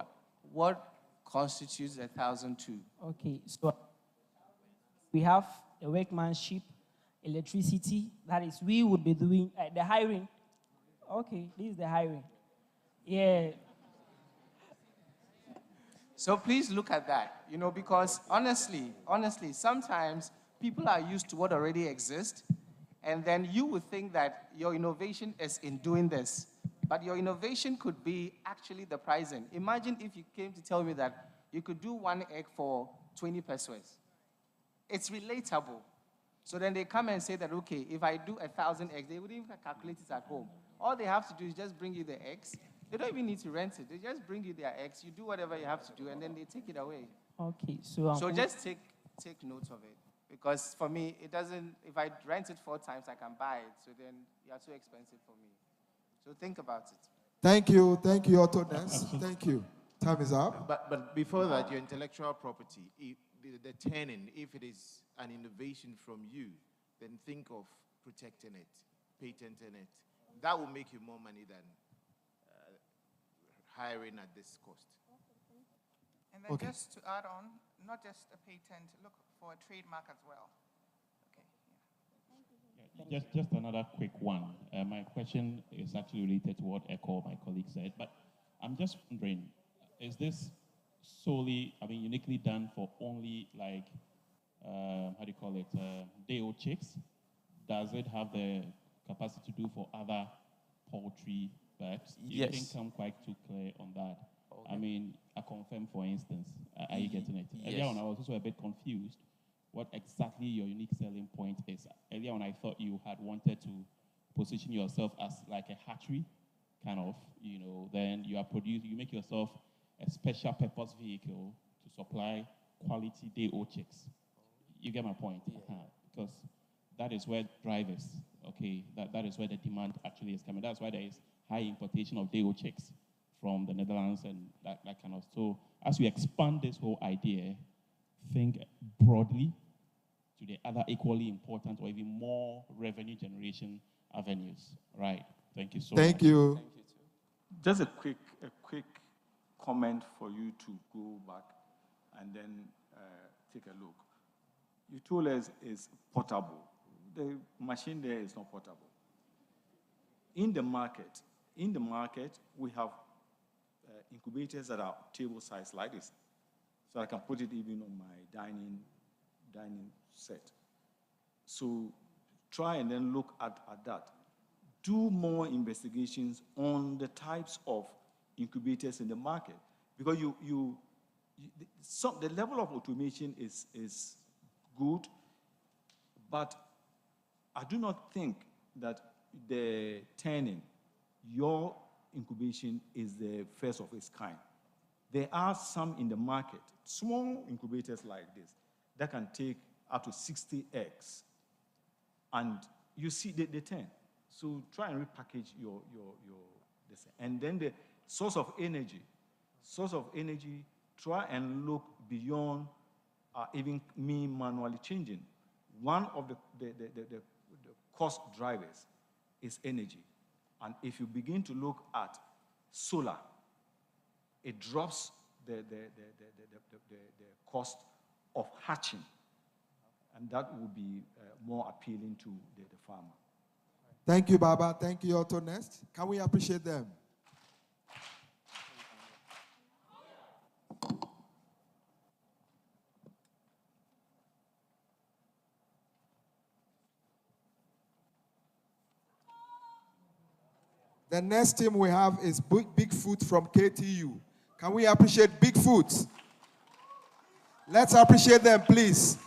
what constitutes 1,002? Okay, so we have the workmanship, electricity, that is, we would be doing the hiring. Okay, this is the hiring. Yeah. So please look at that, because honestly, sometimes people are used to what already exists, and then you would think that your innovation is in doing this, but your innovation could be actually the pricing. Imagine if you came to tell me that you could do one egg for 20 pesos. It's relatable. So then they come and say that, okay, if I do 1,000 eggs, they wouldn't even calculate it at home. All they have to do is just bring you the eggs. They don't even need to rent it. They just bring you their eggs. You do whatever you have to do, and then they take it away. Okay, so... so just take note of it. Because for me, it doesn't... If I rent it 4 times, I can buy it. So then you are too expensive for me. So think about it. Thank you, AutoNest. Thank you. Time is up. But before that, your intellectual property, if the turning, if it is an innovation from you, then think of protecting it, patenting it. That will make you more money than hiring at this cost. And then just to add on, not just a patent, look for a trademark as well. Yeah, just another quick one. My question is actually related to what Echo, my colleague, said, but I'm just wondering, is this solely, uniquely done for only day-old chicks? Does it have the capacity to do for other poultry birds? You didn't come quite too clear on that. Okay. I confirm, for instance, are you getting it? Yes. Earlier on, I was also a bit confused what exactly your unique selling point is. Earlier on, I thought you had wanted to position yourself as like a hatchery, kind of, then you make yourself a special purpose vehicle to supply quality day-old chicks. You get my point? Yeah. Because that is where drivers, that is where the demand actually is coming. That's why there is high importation of day-old chicks from the Netherlands and that kind of. So as we expand this whole idea, think broadly to the other equally important or even more revenue generation avenues. Right. Thank you so much. Thank you. Thank you too. Just a quick comment for you to go back and then take a look. You told us it's portable. The machine there is not portable. In the market, we have incubators that are table size like this. So I can put it even on my dining set. So try and then look at that. Do more investigations on the types of incubators in the market, because the level of automation is good, but I do not think that the turning, your incubation is the first of its kind. There are some in the market, small incubators like this, that can take up to 60 eggs. And you see, they turn. So try and repackage your this. And then the source of energy, try and look beyond even me manually changing. One of the cost drivers is energy. And if you begin to look at solar, it drops the cost of hatching. And that will be more appealing to the farmer. Thank you, Baba. Thank you, AutoNest. Can we appreciate them? The next team we have is BigFoot from KTU. Can we appreciate BigFoot? Let's appreciate them, please.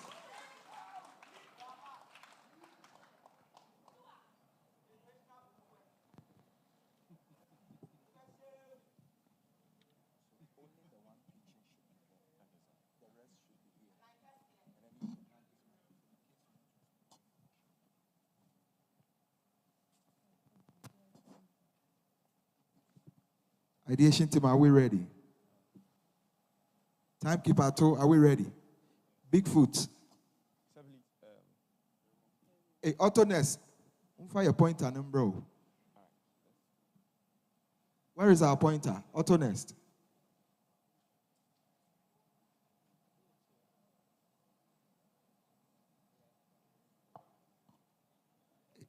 Ideation team, are we ready? Timekeeper 2, are we ready? BigFoot. Hey, AutoNest. Fire pointer, bro. Where is our pointer? AutoNest.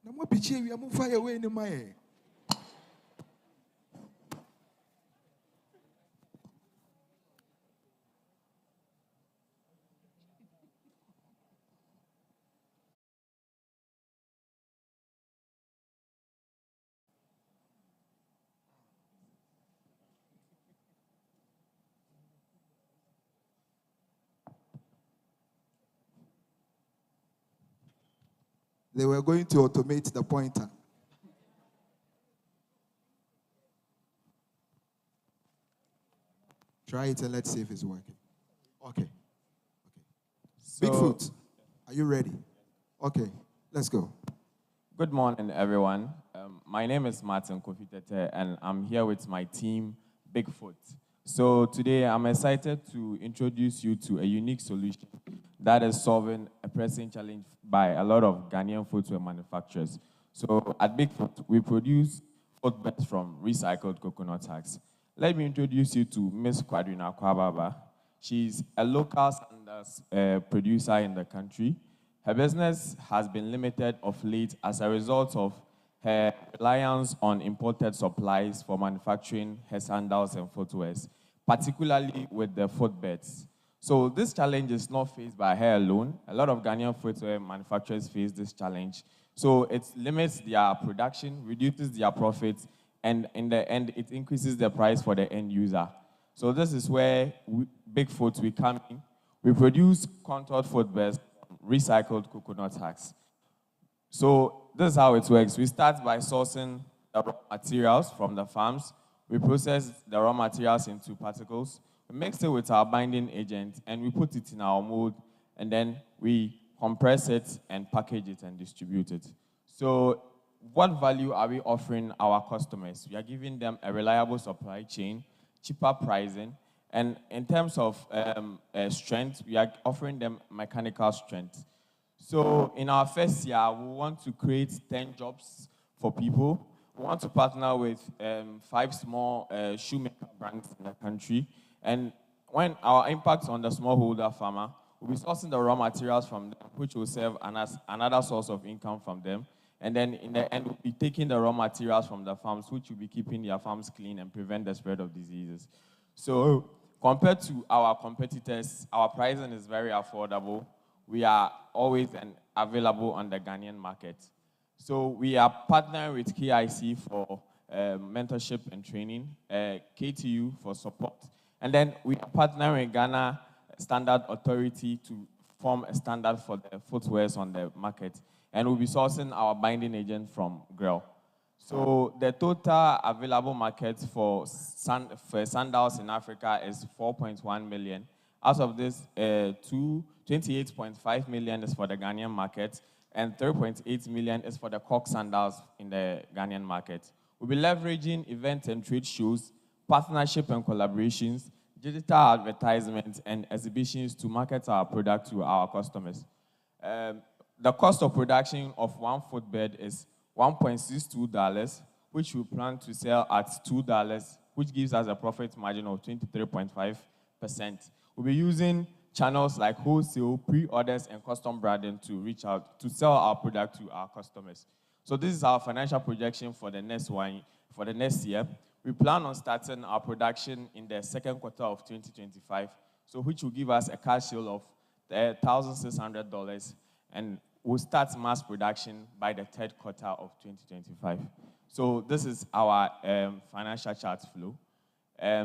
No more picture, we are moving fire away in the mine. They were going to automate the pointer. Try it and let's see if it's working. Okay. BigFoot, are you ready? Okay, let's go. Good morning, everyone. My name is Martin Kofitete, and I'm here with my team, BigFoot. So today, I'm excited to introduce you to a unique solution that is solving a pressing challenge by a lot of Ghanaian footwear manufacturers. So at BigFoot, we produce footwear from recycled coconut husks. Let me introduce you to Miss Quadrina Kwababa. She's a local sandals producer in the country. Her business has been limited of late as a result of her reliance on imported supplies for manufacturing her sandals and footwears, particularly with the footbeds. So this challenge is not faced by her alone. A lot of Ghanaian footwear manufacturers face this challenge. So it limits their production, reduces their profits, and in the end, it increases the price for the end user. So this is where BigFoot, we come in. We produce contoured footwears, recycled coconut husks. So this is how it works. We start by sourcing the raw materials from the farms. We process the raw materials into particles. We mix it with our binding agent, and we put it in our mold, and then we compress it and package it and distribute it. So what value are we offering our customers? We are giving them a reliable supply chain, cheaper pricing, and in terms of strength, we are offering them mechanical strength. So in our first year, we want to create 10 jobs for people. We want to partner with 5 small shoemaker brands in the country. And when our impact on the smallholder farmer, we'll be sourcing the raw materials from them, which will serve as another source of income from them. And then in the end, we'll be taking the raw materials from the farms, which will be keeping their farms clean and prevent the spread of diseases. So compared to our competitors, our pricing is very affordable. We are always available on the Ghanaian market. So we are partnering with KIC for mentorship and training, KTU for support. And then we are partnering with Ghana Standard Authority to form a standard for the footwears on the market. And we'll be sourcing our binding agent from GREL. So the total available market for sandals in Africa is 4.1 million. Out of this, 28.5 million is for the Ghanaian market, and 3.8 million is for the cork sandals in the Ghanaian market. We'll be leveraging events and trade shows, partnership and collaborations, digital advertisements, and exhibitions to market our product to our customers. The cost of production of one footbed is $1.62, which we plan to sell at $2, which gives us a profit margin of 23.5%. We'll be using channels like wholesale, pre-orders, and custom branding to reach out to sell our product to our customers. So this is our financial projection for the next year. We plan on starting our production in the second quarter of 2025, so which will give us a cash sale of $1,600, and we'll start mass production by the third quarter of 2025. So this is our financial chart flow.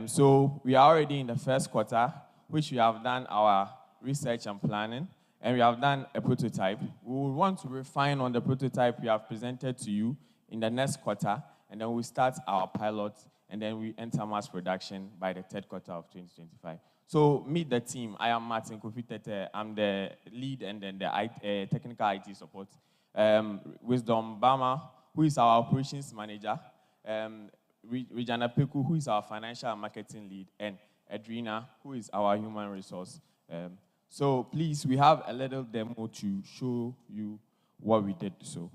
So we are already in the first quarter, which we have done our research and planning, and we have done a prototype. We will want to refine on the prototype we have presented to you in the next quarter, and then we start our pilot, and then we enter mass production by the third quarter of 2025. So meet the team. I am Martin Kofitete. I'm the lead and then the technical IT support. Wisdom Bama, who is our operations manager. Regina Peku, who is our financial and marketing lead, and Edrina, who is our human resource. So please, we have a little demo to show you what we did. So.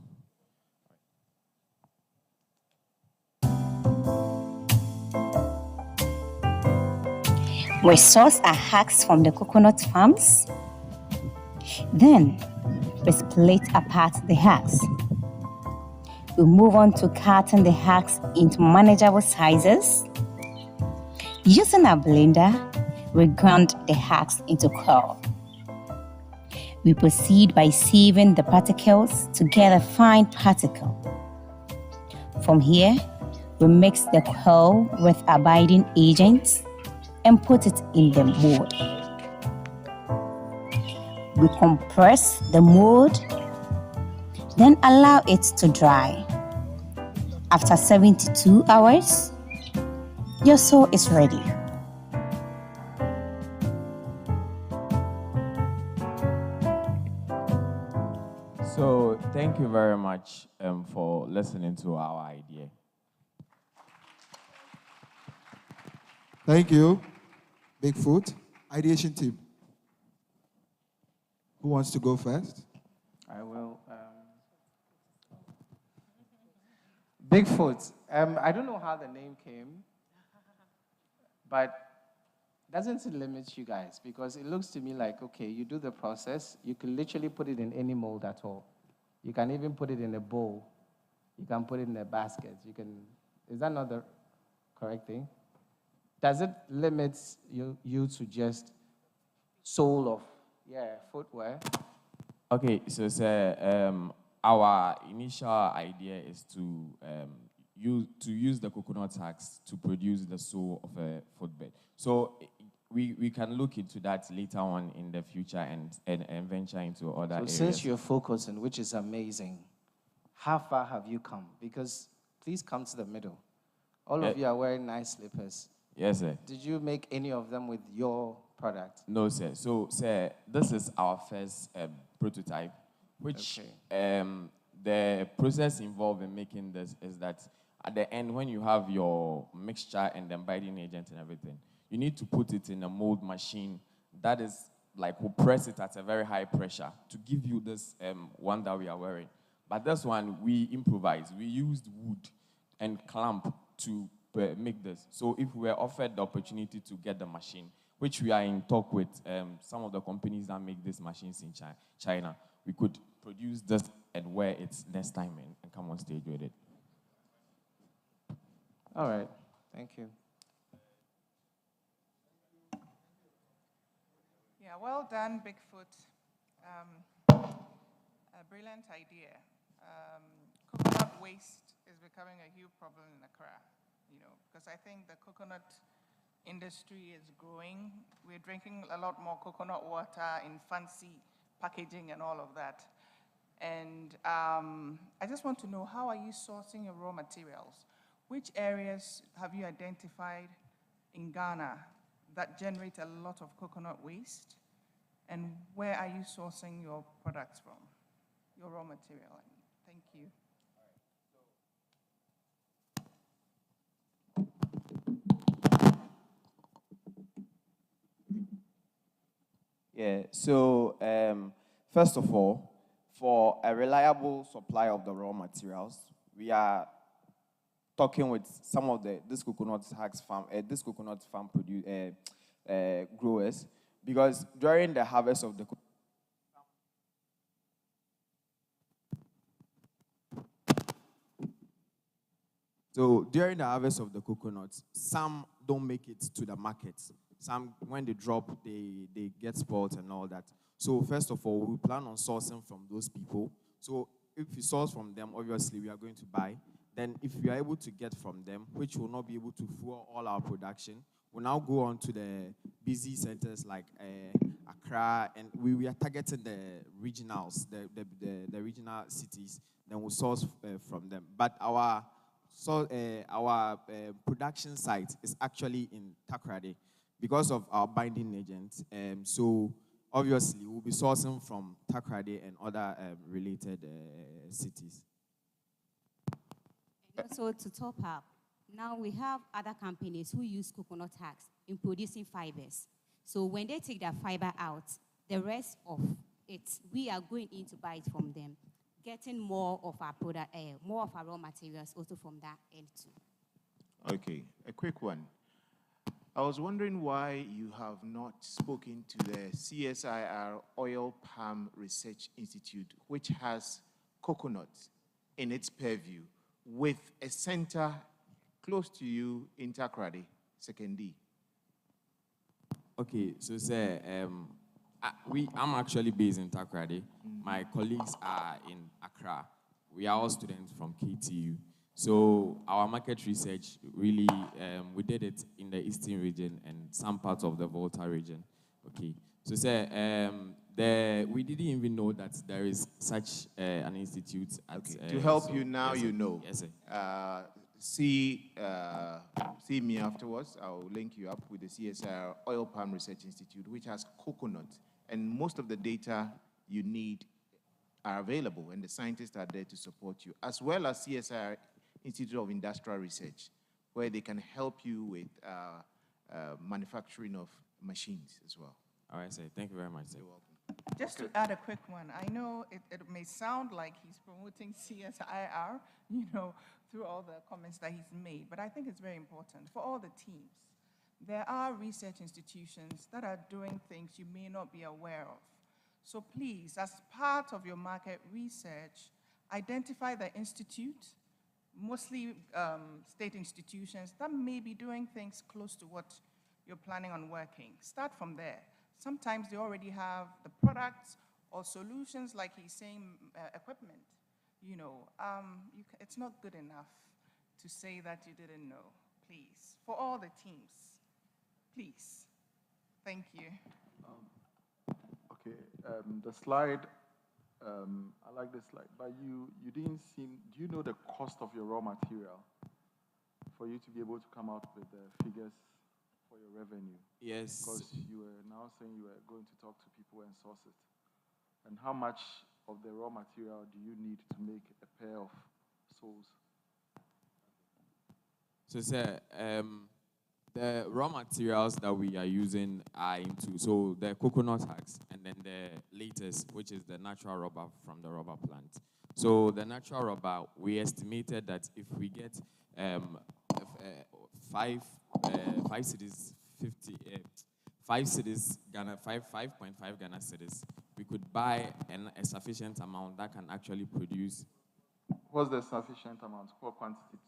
We source our hacks from the coconut farms. Then, we split apart the hacks. We move on to cutting the hacks into manageable sizes. Using a blender, we grind the hacks into coal. We proceed by sieving the particles to get a fine particle. From here, we mix the coal with a binding agent and put it in the mold. We compress the mold, then allow it to dry. After 72 hours, your soil is ready. So thank you very much for listening to our idea. Thank you, BigFoot. Ideation team. Who wants to go first? I will. BigFoot. I don't know how the name came, but doesn't it limit you guys? Because it looks to me like, okay, you do the process, you can literally put it in any mold at all. You can even put it in a bowl. You can put it in a basket. Is that not the correct thing? Does it limit you to just sole of, footwear? Okay, so sir, our initial idea is to use the coconut husks to produce the sole of a footbed. So we can look into that later on in the future and venture into other areas. Since you're focusing, which is amazing, how far have you come? Because please come to the middle. All of you are wearing nice slippers. Yes, sir. Did you make any of them with your product? No, sir. So, sir, this is our first prototype, which the process involved in making this is that at the end, when you have your mixture and the binding agent and everything, you need to put it in a mold machine that is like, will press it at a very high pressure to give you this one that we are wearing. But this one, we improvised. We used wood and clamp to make this. So if we were offered the opportunity to get the machine, which we are in talk with some of the companies that make these machines in China, we could produce this and wear it next time and come on stage with it. All right. Thank you. Yeah, well done, BigFoot. A brilliant idea. Coconut waste is becoming a huge problem in Accra, because I think the coconut industry is growing. We're drinking a lot more coconut water in fancy packaging and all of that. And I just want to know, how are you sourcing your raw materials? Which areas have you identified in Ghana that generate a lot of coconut waste? And where are you sourcing your products from, your raw material? Thank you. Yeah, so first of all, for a reliable supply of the raw materials, we are talking with some of this coconut farm growers, because during the harvest of the coconuts, some don't make it to the market. Some, when they drop, they get spoiled and all that. So first of all, we plan on sourcing from those people. So if we source from them, obviously we are going to buy. Then if we are able to get from them, which will not be able to fuel all our production, we'll now go on to the busy centers like Accra, and we are targeting the regionals, the regional cities. Then we'll source from them. But our production site is actually in Takoradi because of our binding agent. So obviously we'll be sourcing from Takoradi and other related cities. And also to top up, Now we have other companies who use coconut husk in producing fibers. So when they take that fiber out, the rest of it, we are going in to buy it from them, getting more of our product, more of our raw materials also from that end too. Okay, a quick one. I was wondering why you have not spoken to the CSIR Oil Palm Research Institute, which has coconut in its purview, with a center close to you in Takrady, Second D. Okay, so sir, I'm actually based in Takrady. My colleagues are in Accra. We are all students from KTU. So our market research really, we did it in the Eastern region and some parts of the Volta region. Okay, so sir, we didn't even know that there is such an institute at... To help you now, yes, you know. Yes, sir. See me afterwards. I'll link you up with the CSIR Oil Palm Research Institute, which has coconut. And most of the data you need are available, and the scientists are there to support you, as well as CSIR Institute of Industrial Research, where they can help you with manufacturing of machines as well. All right, sir. Thank you very much, sir. You're welcome. Just to add a quick one, I know it may sound like he's promoting CSIR, through all the comments that he's made, but I think it's very important for all the teams. There are research institutions that are doing things you may not be aware of. So please, as part of your market research, identify the institute, mostly state institutions, that may be doing things close to what you're planning on working. Start from there. Sometimes they already have the products or solutions, like he's saying, equipment. It's not good enough to say that you didn't know. Please, for all the teams, please. Thank you. Okay, the slide, I like the slide, but you didn't seem, do you know the cost of your raw material for you to be able to come out with the figures for your revenue? Yes. Because you were now saying you were going to talk to people and source it. And how much of the raw material do you need to make a pair of soles? So, sir, the raw materials that we are using are into, so the coconut husks and then the latest, which is the natural rubber from the rubber plant. So the natural rubber, we estimated that if we get 5 cities, 5 cities, 5.5 Ghana cities, we could buy a sufficient amount that can actually produce. What's the sufficient amount? What quantity?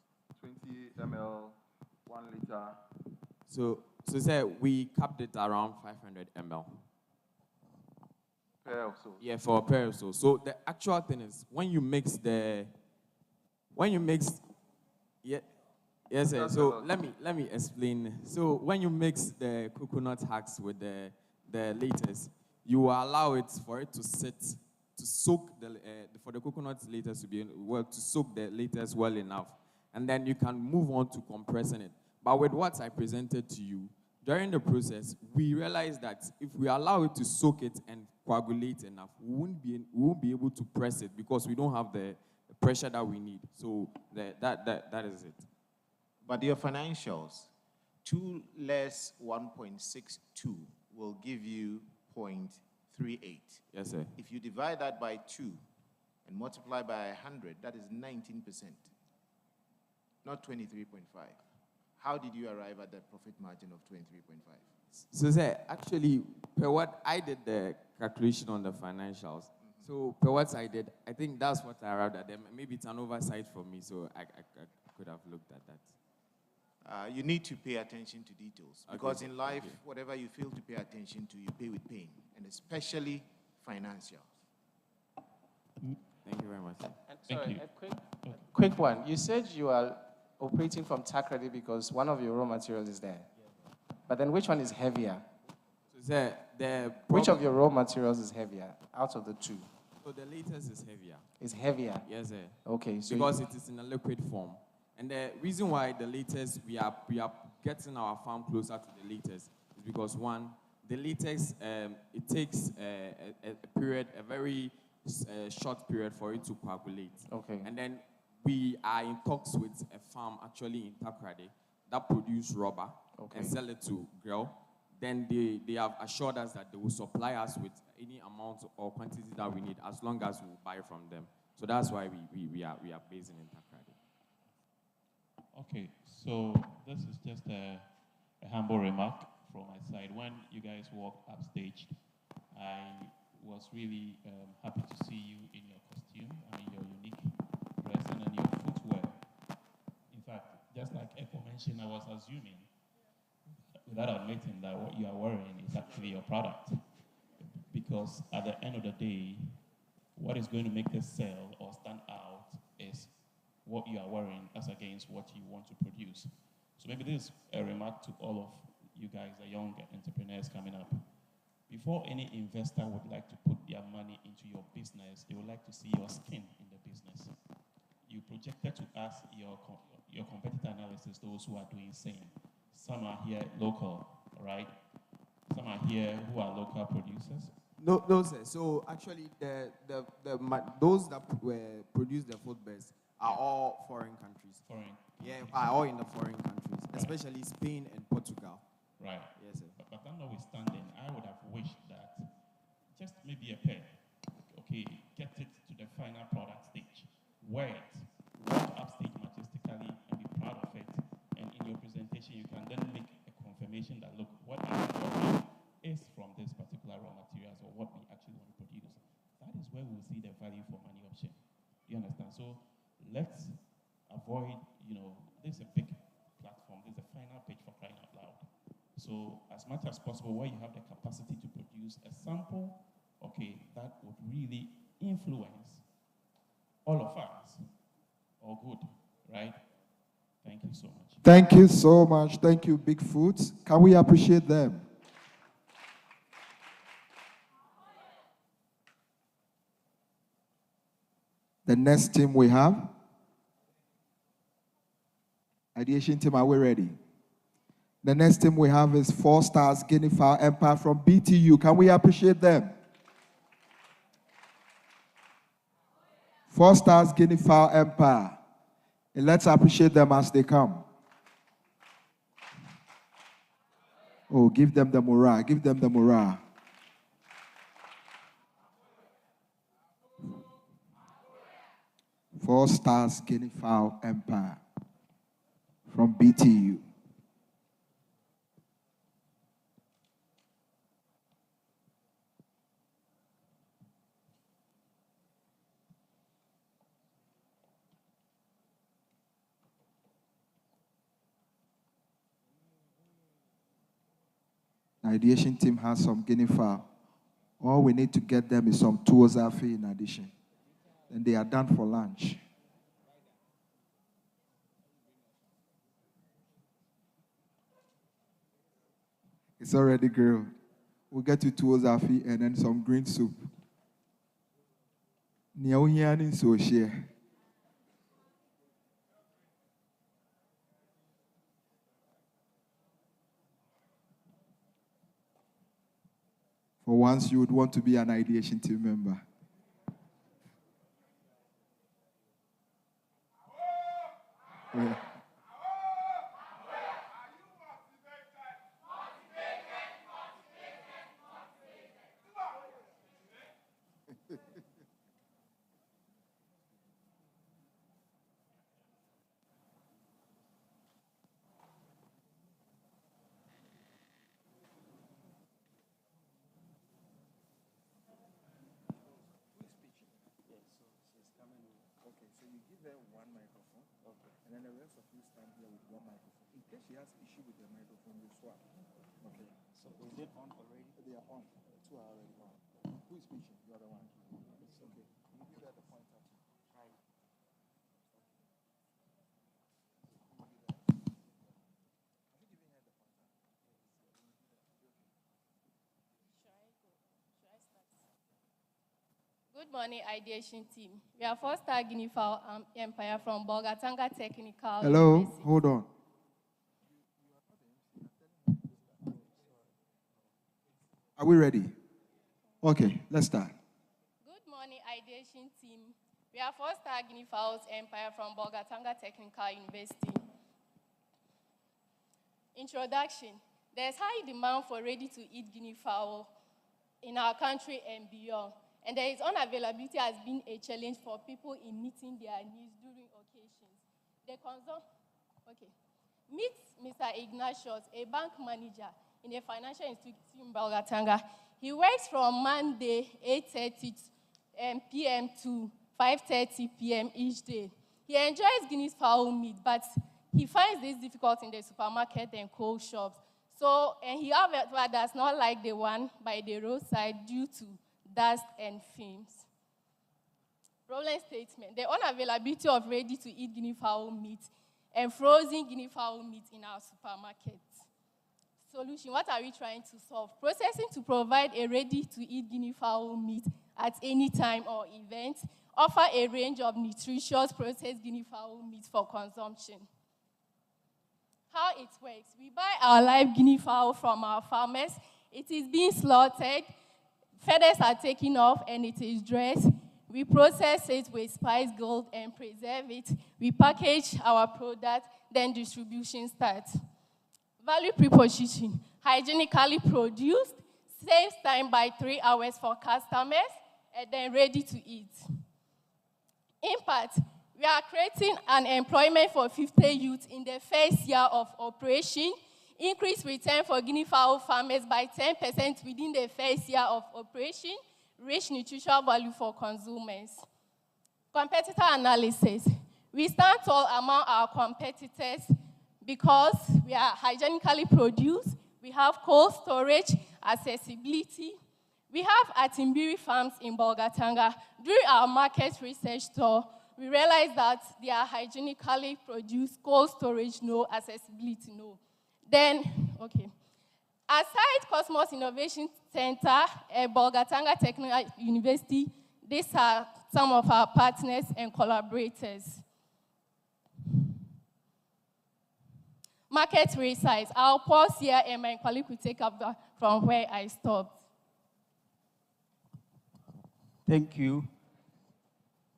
20 ml, 1 liter? So sir, we capped it around 500 ml. Pair of soles? Yeah, for a pair of soles. So the actual thing is, when you mix, yeah, yes, sir. So let me explain. So when you mix the coconut husks with the latest, you allow it for it to sit, to soak for the coconut latest to be to soak the latest well enough, and then you can move on to compressing it. But with what I presented to you, during the process, we realized that if we allow it to soak it and coagulate enough, we won't be able to press it because we don't have the pressure that we need. So that is it. But your financials, 2 less 1.62 will give you 0.38. Yes, sir. If you divide that by 2 and multiply by 100, that is 19%, not 23.5. How did you arrive at the profit margin of 23.5? So, sir, actually, per what I did the calculation on the financials. So, per what I did, I think that's what I arrived at. Maybe it's an oversight for me, so I could have looked at that. You need to pay attention to details, because Okay. in life, whatever you fail to pay attention to, you pay with pain, and especially financial. Thank you very much. And sorry, a quick one. You said you are operating from Takrady because one of your raw materials is there. But then which one is heavier? So, Which of your raw materials is heavier out of the two? So the latest is heavier. It's heavier? Yes, sir. Okay, so because it is in a liquid form. And the reason why the latest, we are getting our farm closer to the latest is because, one, the latest, it takes a very short period for it to coagulate. Okay. And then we are in talks with a farm actually in Takrade that produce rubber and sell it to Grill. Then they have assured us that they will supply us with any amount or quantity that we need as long as we buy from them. So that's why we are based in Takrade. Okay, so this is just a humble remark from my side. When you guys walked upstage, I was really happy to see you in your costume, your unique dressing and your footwear. In fact, just like Echo mentioned, I was assuming, without admitting that what you are wearing is actually your product. Because at the end of the day, what is going to make this sell or stand out is what you are wearing as against what you want to produce. So maybe this is a remark to all of you guys, the young entrepreneurs coming up. Before any investor would like to put their money into your business, they would like to see your skin in the business. You projected to us your competitor analysis, those who are doing same. Some are here local, right? Some are here who are local producers. No, sir. So actually, those that produce the footwears are all foreign countries. Foreign. Yeah, are all in the foreign countries, especially Spain and Portugal. Right. Yes, sir. But that notwithstanding, I would have wished that just maybe a pair, okay, get it to the final product stage, wear it, walk upstage majestically and be proud of it, and in your presentation you can then make a confirmation that, look, what I'm wearing is from this particular raw materials or what we actually want to produce. That is where we'll see the value for money option. You understand? So let's avoid, this is a big platform, this is a final page for crying out loud. So as much as possible, where you have the capacity to produce a sample, okay, that would really influence all of us. All good, right? Thank you so much. Thank you so much. Thank you, BigFoot. Can we appreciate them? The next team we have, Ideation team, are we ready? The next team we have is 4 Stars Guinea Fowl Empire from BTU. Can we appreciate them? 4 Stars Guinea Fowl Empire. And let's appreciate them as they come. Oh, give them the morale. Give them the morale. Four Stars Guinea Fowl Empire from BTU. The ideation team has some guinea fowl. All we need to get them is some tuozafi in addition. Then they are done for lunch. It's already grilled. We'll get you tuozafi and then some green soup. For once, you would want to be an ideation team member. Yeah. And then the rest of you stand here with one microphone. In case she has issue with the microphone, you swap. Okay. So is it on already? They are on. 2 are already on. Who is speaking? The other one. It's okay. You give her the pointer. Right. Good morning, ideation team. We are 4 Star Guinea Fowl Empire from Bolgatanga Technical Hello, University. hold on. Are we ready? Okay, let's start. Good morning, ideation team. We We are four-star guinea fowls empire from Bolgatanga Technical University. Introduction. There's high demand for ready-to-eat guinea fowl in our country and beyond. And there is unavailability has been a challenge for people in meeting their needs during occasions. They consume, okay. Meet Mr. Ignatius, a bank manager in a financial institution in Bolgatanga. He works from Monday, 8:30 p.m. to 5:30 p.m. each day. He enjoys guinea fowl meat, but he finds this difficult in the supermarket and cold shops. So, and he, however, does not like the one by the roadside due to dust and fumes. Problem statement. The unavailability of ready-to-eat guinea fowl meat and frozen guinea fowl meat in our supermarkets. Solution. What are we trying to solve? Processing to provide a ready-to-eat guinea fowl meat at any time or event. Offer a range of nutritious processed guinea fowl meat for consumption. How it works. We buy our live guinea fowl from our farmers. It is being slaughtered. Feathers are taken off and it is dressed. We process it with spice gold and preserve it. We package our product, then distribution starts. Value proposition. Hygienically produced, saves time by 3 hours for customers, and then ready to eat. Impact. We are creating an employment for 50 youth in the first year of operation. Increase return for guinea fowl farmers by 10% within the first year of operation. Rich nutritional value for consumers. Competitor analysis. We stand tall among our competitors because we are hygienically produced. We have cold storage, accessibility. We have Atimbiri farms in Bolgatanga. During our market research tour, we realized that they are hygienically produced, cold storage, no, accessibility, no. Then, okay. Aside Kosmos Innovation Center at Bolgatanga Technical University, these are some of our partners and collaborators. Market research. I'll pause here and my colleague will take up from where I stopped. Thank you.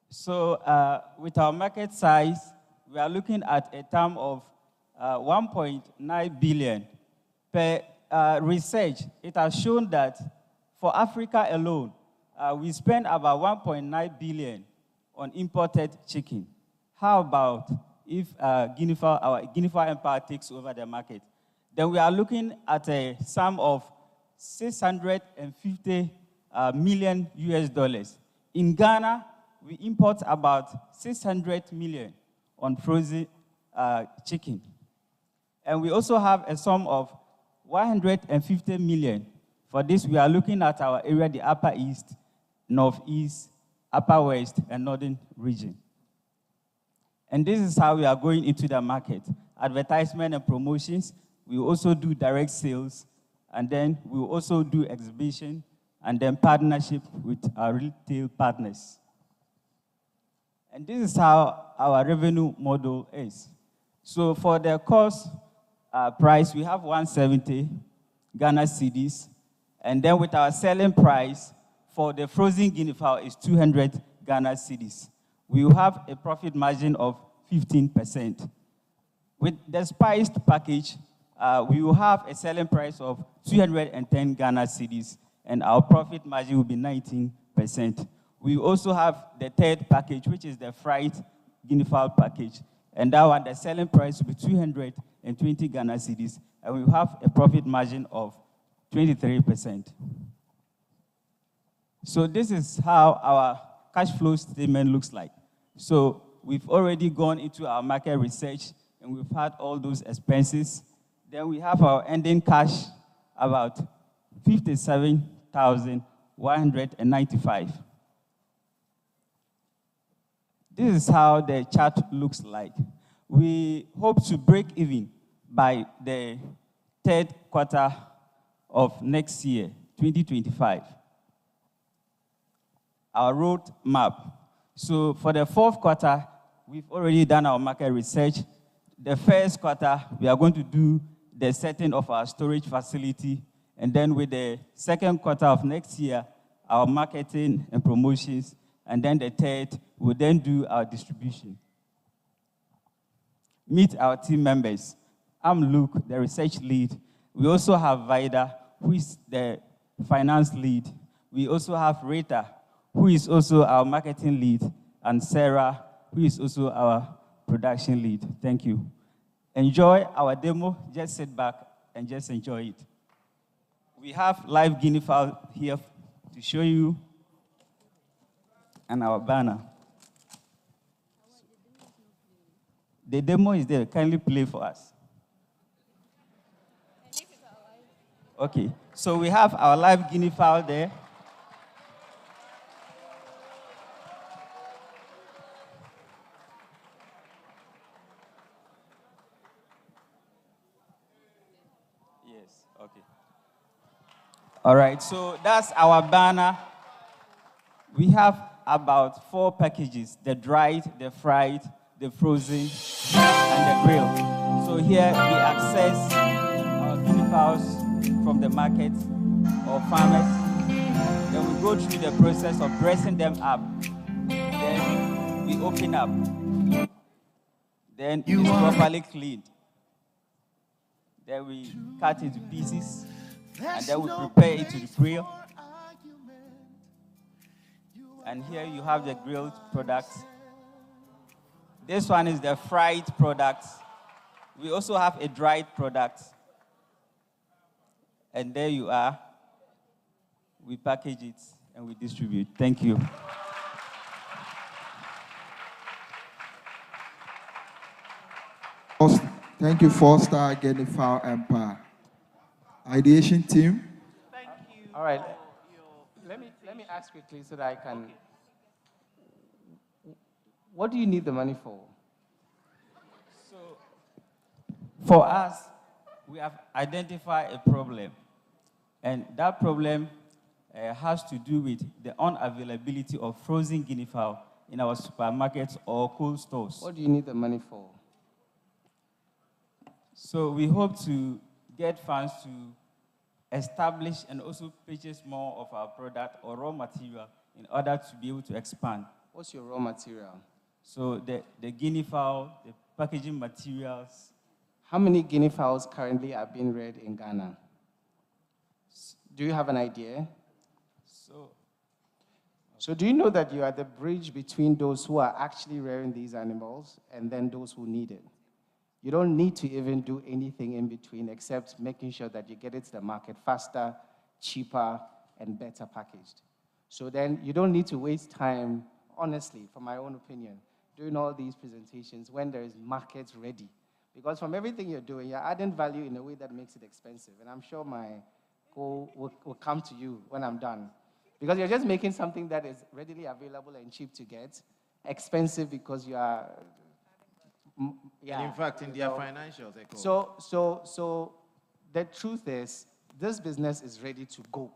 So with our market size, we are looking at a term of 1.9 billion. Per research, it has shown that for Africa alone, we spend about 1.9 billion on imported chicken. How about if our guinea fowl empire takes over the market? Then we are looking at a sum of 650 million US dollars. In Ghana, we import about 600 million on frozen chicken. And we also have a sum of 150 million. For this, we are looking at our area, the Upper East, Northeast, Upper West, and Northern region. And this is how we are going into the market. Advertisement and promotions. We also do direct sales, and then we will also do exhibition, and then partnership with our retail partners. And this is how our revenue model is. So for the cost price, we have 170 Ghana cedis, and then with our selling price for the frozen guinea fowl is 200 Ghana cedis. We will have a profit margin of 15%. With the spiced package, we will have a selling price of 210 Ghana cedis, and our profit margin will be 19%. We also have the third package, which is the fried guinea fowl package. And that one, the selling price will be 220 Ghana cedis, and we will have a profit margin of 23%. So this is how our cash flow statement looks like. So we've already gone into our market research, and we've had all those expenses. Then we have our ending cash, about 57,195. This is how the chart looks like. We hope to break even by the third quarter of next year, 2025. Our road map. So for the fourth quarter, we've already done our market research. The first quarter, we are going to do the setting of our storage facility. And then with the second quarter of next year, our marketing and promotions. and then the third, we'll then do our distribution. Meet our team members. I'm Luke, the research lead. We also have Vida, who is the finance lead. We also have Rita, who is also our marketing lead, and Sarah, who is also our production lead. Thank you. Enjoy our demo. Just sit back and just enjoy it. We have live guinea fowl here to show you, and our banner. The demo is there. Kindly play for us. Okay, so we have our live guinea fowl there. Yes, okay. All right, so that's our banner. We have about 4 packages: the dried, the fried, the frozen, and the grilled. So here we access our guinea fowls from the market or farmers. Then we go through the process of dressing them up. Then we open up. Then it's properly cleaned. Then we cut into pieces, and then we prepare it to the grill. And here you have the grilled products. This one is the fried product. We also have a dried product. And there you are. We package it and we distribute. Thank you. Thank you, 4-star Guinea Fowl Empire. Ideation team. Thank you. All right. Let me ask quickly so that I can. Okay. What do you need the money for? So, for us, we have identified a problem. And that problem has to do with the unavailability of frozen guinea fowl in our supermarkets or cold stores. What do you need the money for? So we hope to get funds to establish and also purchase more of our product or raw material in order to be able to expand. What's your raw material? So the guinea fowl, the packaging materials. How many guinea fowls currently are being reared in Ghana? Do you have an idea? So do you know that you are the bridge between those who are actually rearing these animals and then those who need it? You don't need to even do anything in between except making sure that you get it to the market faster, cheaper, and better packaged. So then you don't need to waste time, honestly, from my own opinion, doing all these presentations when there is markets ready. Because from everything you're doing, you're adding value in a way that makes it expensive. And I'm sure my goal will come to you when I'm done. Because you're just making something that is readily available and cheap to get, expensive because you are... Yeah. And in fact, in their financials, So the truth is, this business is ready to go.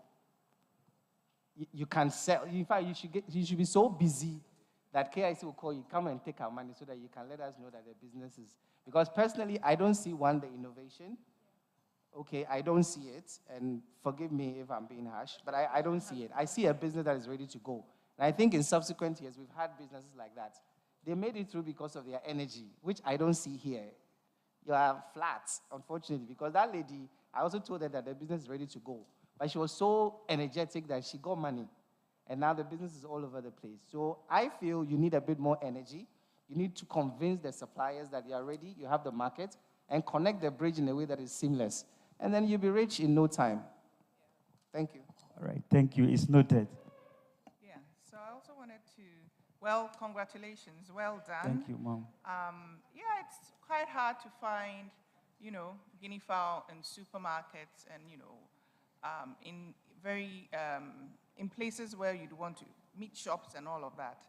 You can sell. In fact, you should be so busy that KIC will call you, come and take our money so that you can let us know that the business is. Because personally, I don't see the innovation. Okay, I don't see it, and forgive me if I'm being harsh, but I don't see it. I see a business that is ready to go. And I think in subsequent years, we've had businesses like that. They made it through because of their energy, which I don't see here. You are flat, unfortunately, because that lady, I also told her that the business is ready to go. But she was so energetic that she got money. And now the business is all over the place. So I feel you need a bit more energy. You need to convince the suppliers that you are ready, you have the market, and connect the bridge in a way that is seamless. And then you'll be rich in no time. Thank you. All right, thank you. It's noted. Yeah, so I also wanted to, well, congratulations. Well done. Thank you, Mom. Yeah, it's quite hard to find, guinea fowl in supermarkets and, in places where you'd want to, meat shops and all of that.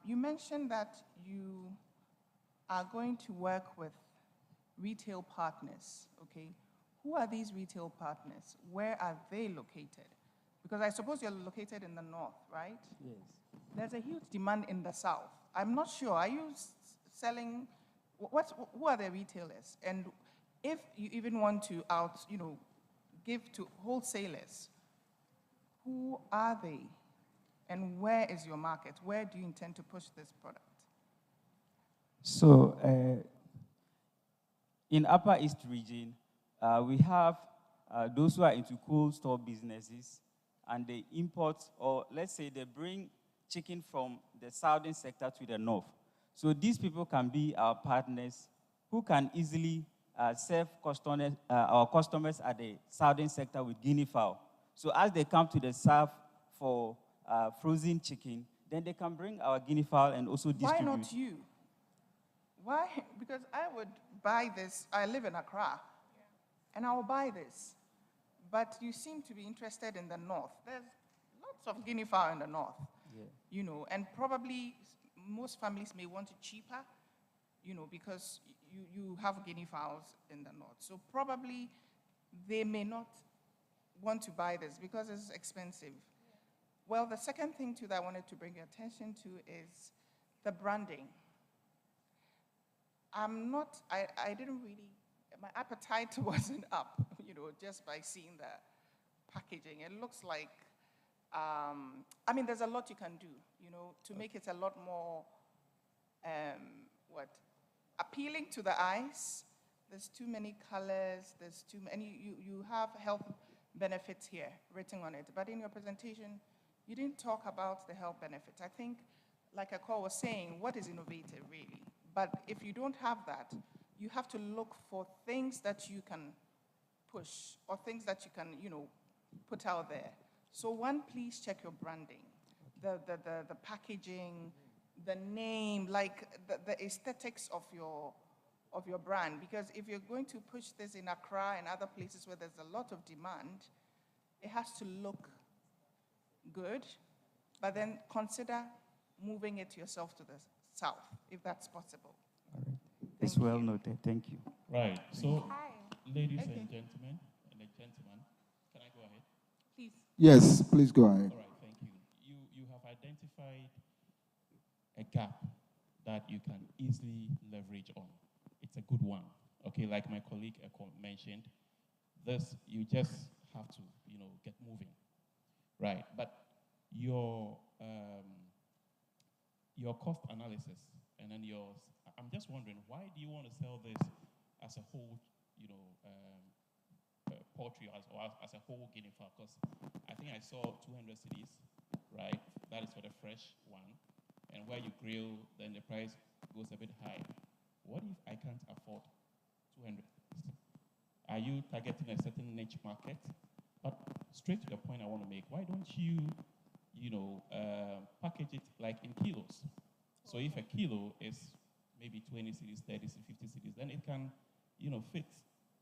You mentioned that you are going to work with retail partners, okay? Who are these retail partners? Where are they located? Because I suppose you're located in the north, right? Yes. There's a huge demand in the south. I'm not sure. Are you selling? Who are the retailers? And if you even want to give to wholesalers, who are they? And where is your market? Where do you intend to push this product? So in Upper East region, we have those who are into cold store businesses, and they import, or let's say they bring chicken from the southern sector to the north. So these people can be our partners who can easily serve our customers at the southern sector with guinea fowl. So as they come to the south for frozen chicken, then they can bring our guinea fowl and also distribute. Why not you? Why? Because I would buy this. I live in Accra, and I will buy this. But you seem to be interested in the north. There's lots of guinea fowl in the north, you know, and probably most families may want it cheaper, you know, because you have guinea fowls in the north. So probably they may not want to buy this because it's expensive. Well, the second thing too that I wanted to bring your attention to is the branding. I didn't really, my appetite wasn't up, you know, just by seeing the packaging. It looks like, I mean, there's a lot you can do, you know, to make it a lot more, appealing to the eyes. There's too many colors, there's too many, you have health benefits here written on it. But in your presentation, you didn't talk about the health benefits. I think, like Akol was saying, what is innovative really? But if you don't have that, you have to look for things that you can push or things that you can, you know, put out there. So one, please check your branding, the packaging, the name, like the aesthetics of your brand. Because if you're going to push this in Accra and other places where there's a lot of demand, it has to look good, but then consider moving it yourself to the south, if that's possible. All right. It's well noted. Thank you. Right. So, ladies Okay. and gentlemen, can I go ahead? Please. Yes, please go ahead. All right, thank you. You have identified a gap that you can easily leverage on. It's a good one. Okay, like my colleague mentioned, this you just have to, you know, get moving. Right. But your cost analysis and then I'm just wondering, why do you want to sell this as a whole, you know, poultry or as a whole guinea fowl? Because I think I saw 200 cedis, right? That is for the fresh one. And where you grill, then the price goes a bit high. What if I can't afford 200 cedis? Are you targeting a certain niche market? But straight to the point I want to make, why don't you, you know, package it like in kilos? So if a kilo is maybe 20 cedis, 30 cedis, 50 cedis, then it can, you know, fit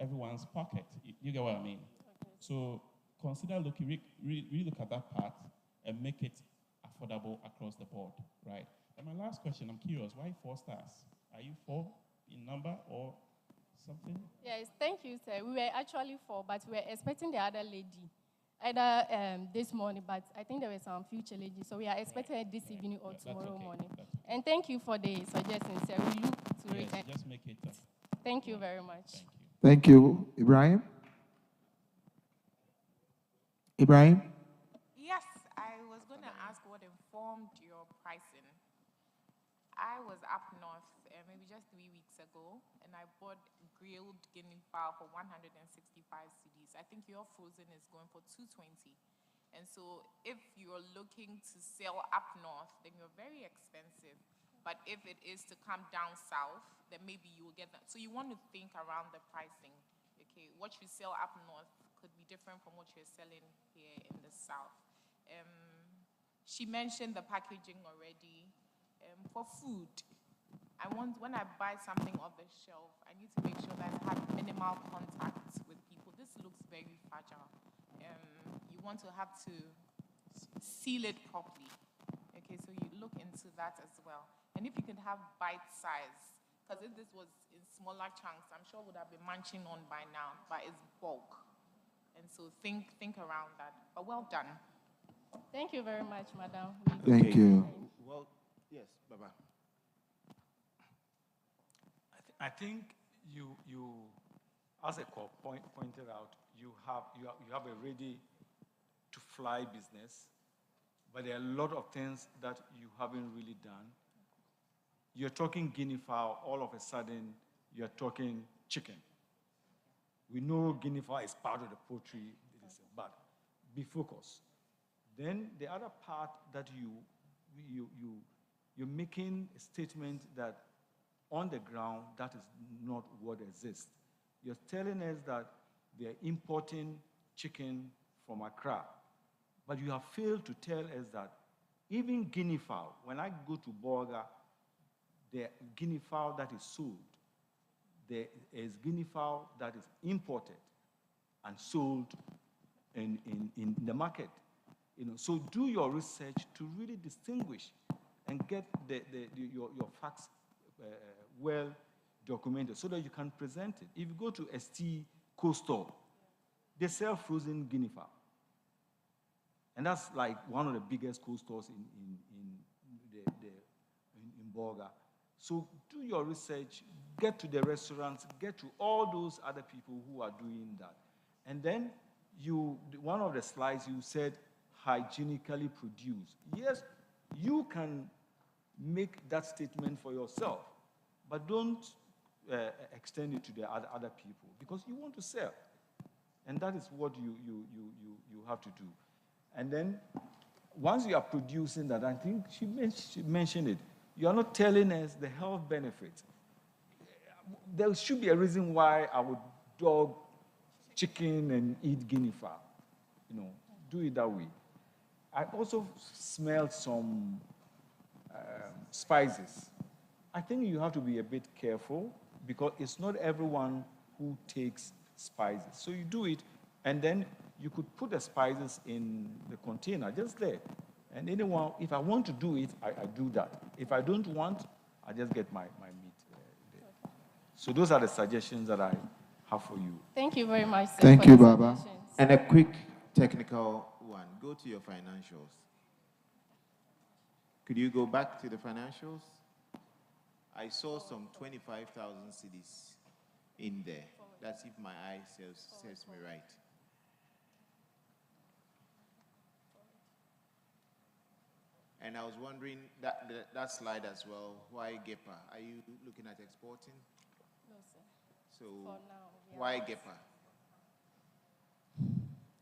everyone's pocket. You get what I mean? Okay. So consider looking, look at that part and make it affordable across the board, right? And my last question, I'm curious, why 4 stars? Are you 4 in number or something? Yes, thank you, sir. We were actually 4, but we were expecting the other lady either this morning, but I think there were some few challenges, so we are expecting her this evening or tomorrow morning. And thank you for the suggestions, sir. We look to return. Just make it. Thank you very much. Thank you. Ibrahim? Ibrahim? Yes, I was going to ask what informed your pricing. I was up north maybe just 3 weeks ago, and I bought grilled guinea fowl for 165 cedis. I think your frozen is going for 220. And so if you're looking to sell up north, then you're very expensive. But if it is to come down south, then maybe you will get that. So you want to think around the pricing. Okay, what you sell up north could be different from what you're selling here in the south. She mentioned the packaging already. For food, when I buy something off the shelf, I need to make sure that I have minimal contact with people. This looks very fragile. You want to have to seal it properly. Okay, so you look into that as well. And if you can have bite size, because if this was in smaller chunks, I'm sure would have been munching on by now, but it's bulk. And so think around that. But well done. Thank you very much, madam. Thank you. Well, yes, Baba. I think you, as a pointed out, you have a ready to fly business, but there are a lot of things that you haven't really done. You're talking guinea fowl, all of a sudden, you're talking chicken. We know guinea fowl is part of the poultry, but be focused. Then the other part that you're making a statement that on the ground, that is not what exists. You're telling us that they're importing chicken from Accra, but you have failed to tell us that even guinea fowl, when I go to Borga, the guinea fowl that is sold, there is guinea fowl that is imported and sold in the market. So do your research to really distinguish and get your facts well documented so that you can present it. If you go to ST Co-store, they sell frozen guinea fowl. And that's like one of the biggest co-stores in Borga. So do your research, get to the restaurants, get to all those other people who are doing that. And then one of the slides you said, hygienically produced. Yes, you can make that statement for yourself, but don't extend it to the other people because you want to sell. And that is what you have to do. And then once you are producing that, I think she mentioned it, you are not telling us the health benefits. There should be a reason why I would dog chicken and eat guinea fowl. Do it that way. I also smelled some spices. I think you have to be a bit careful because it's not everyone who takes spices. So you do it, and then you could put the spices in the container just there. And anyone, if I want to do it, I do that. If I don't want, I just get my meat there. So those are the suggestions that I have for you. Thank you very much, sir. Thank you, Baba. And a quick technical one. Go to your financials. Could you go back to the financials? I saw some 25,000 cedis in there. That's if my eye serves me right. And I was wondering, that slide as well, why GEPA? Are you looking at exporting? No, sir. So for now, why GEPA?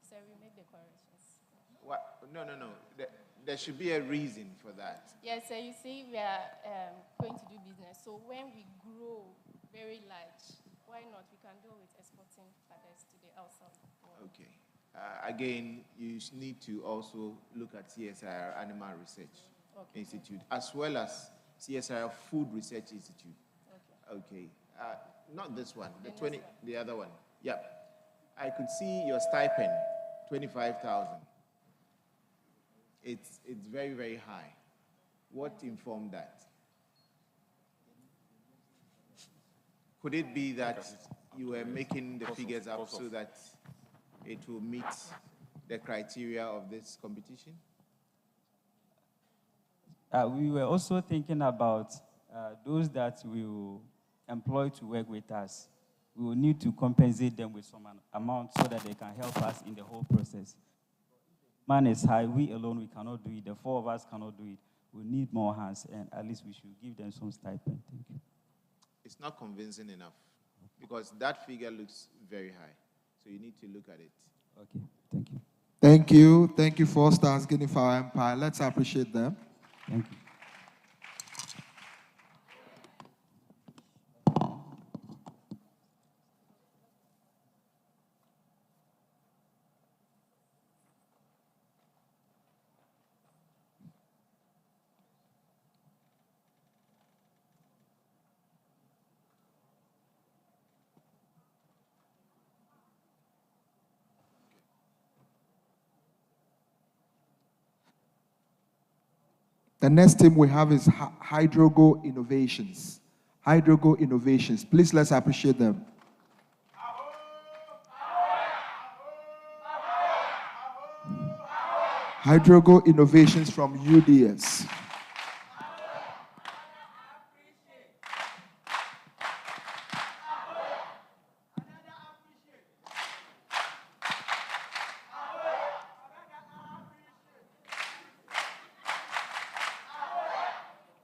Sir, we make the corrections. What? No. There should be a reason for that. Yes, sir. You see, we are going to do business. So when we grow very large, why not? We can do it with exporting products to the outside world. Okay. Again, you need to also look at CSIR Animal Research Institute, as well as CSIR Food Research Institute. Okay. Not this one, the other one. Yeah. I could see your stipend, 25,000. It's very, very high. What informed that? Could it be that you were making the figures up so that it will meet the criteria of this competition? We were also thinking about those that we will employ to work with us. We will need to compensate them with some amount so that they can help us in the whole process. Man is high, we alone, we cannot do it. The four of us cannot do it. We need more hands, and at least we should give them some stipend. Thank you. It's not convincing enough because that figure looks very high. So you need to look at it. Okay, thank you. Thank you. Thank you, 4 Stars Guinea Fowl Empire. Let's appreciate them. Thank you. The next team we have is HydroGo Innovations. HydroGo Innovations. Please, let's appreciate them. HydroGo Innovations from UDS.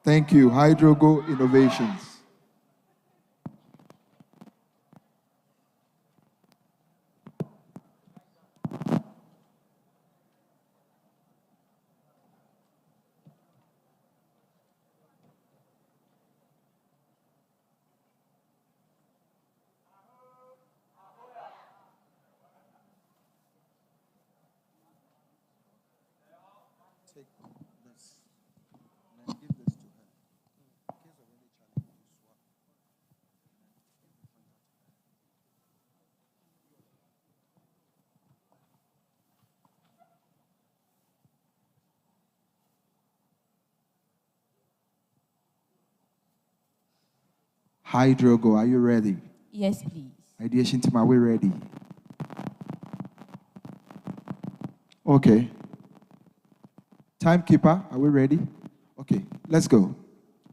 Thank you. HydroGo Innovations. HydroGo, are you ready? Yes, please. Ideation team, are we ready? Okay. Timekeeper, are we ready? Okay, let's go.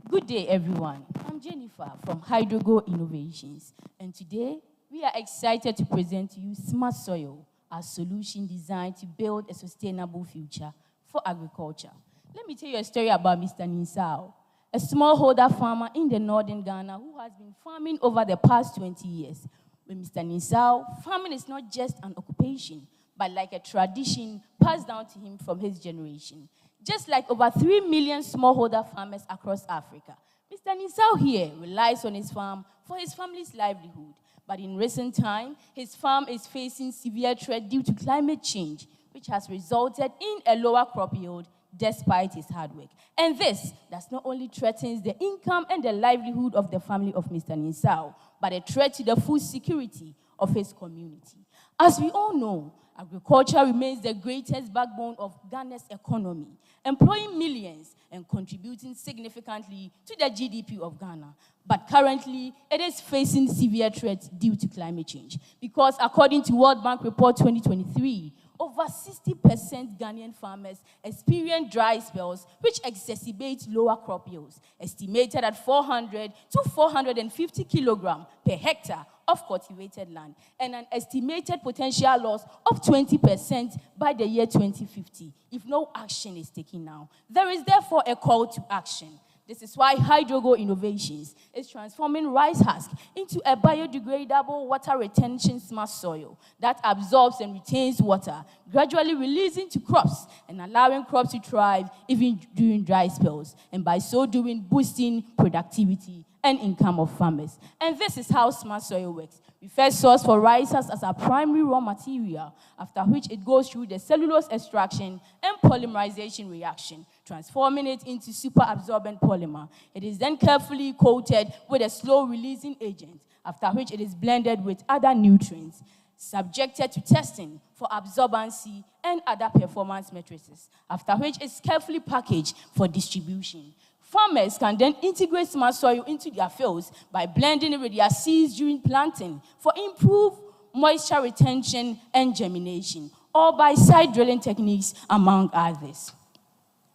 Good day, everyone. I'm Jennifer from HydroGo Innovations, and today we are excited to present to you Smart Soil, our solution designed to build a sustainable future for agriculture. Let me tell you a story about Mr. Ninsao, a smallholder farmer in the northern Ghana who has been farming over the past 20 years. With Mr. Ninsao, farming is not just an occupation, but like a tradition passed down to him from his generation. Just like over 3 million smallholder farmers across Africa, Mr. Ninsao here relies on his farm for his family's livelihood. But in recent time, his farm is facing severe threat due to climate change, which has resulted in a lower crop yield despite his hard work. And this does not only threaten the income and the livelihood of the family of Mr. Ninsao, but a threat to the food security of his community. As we all know, agriculture remains the greatest backbone of Ghana's economy, employing millions and contributing significantly to the GDP of Ghana. But currently, it is facing severe threats due to climate change. Because according to World Bank Report 2023, over 60% Ghanaian farmers experience dry spells, which exacerbate lower crop yields, estimated at 400 to 450 kilograms per hectare of cultivated land, and an estimated potential loss of 20% by the year 2050, if no action is taken now. There is therefore a call to action. This is why HydroGo Innovations is transforming rice husk into a biodegradable water retention smart soil that absorbs and retains water, gradually releasing to crops and allowing crops to thrive even during dry spells, and by so doing boosting productivity and income of farmers. And this is how smart soil works. We first source for rice husk as our primary raw material, after which it goes through the cellulose extraction and polymerization reaction, transforming it into super absorbent polymer. It is then carefully coated with a slow-releasing agent, after which it is blended with other nutrients, subjected to testing for absorbency and other performance matrices, after which it's carefully packaged for distribution. Farmers can then integrate smart soil into their fields by blending it with their seeds during planting for improved moisture retention and germination, or by side drilling techniques, among others.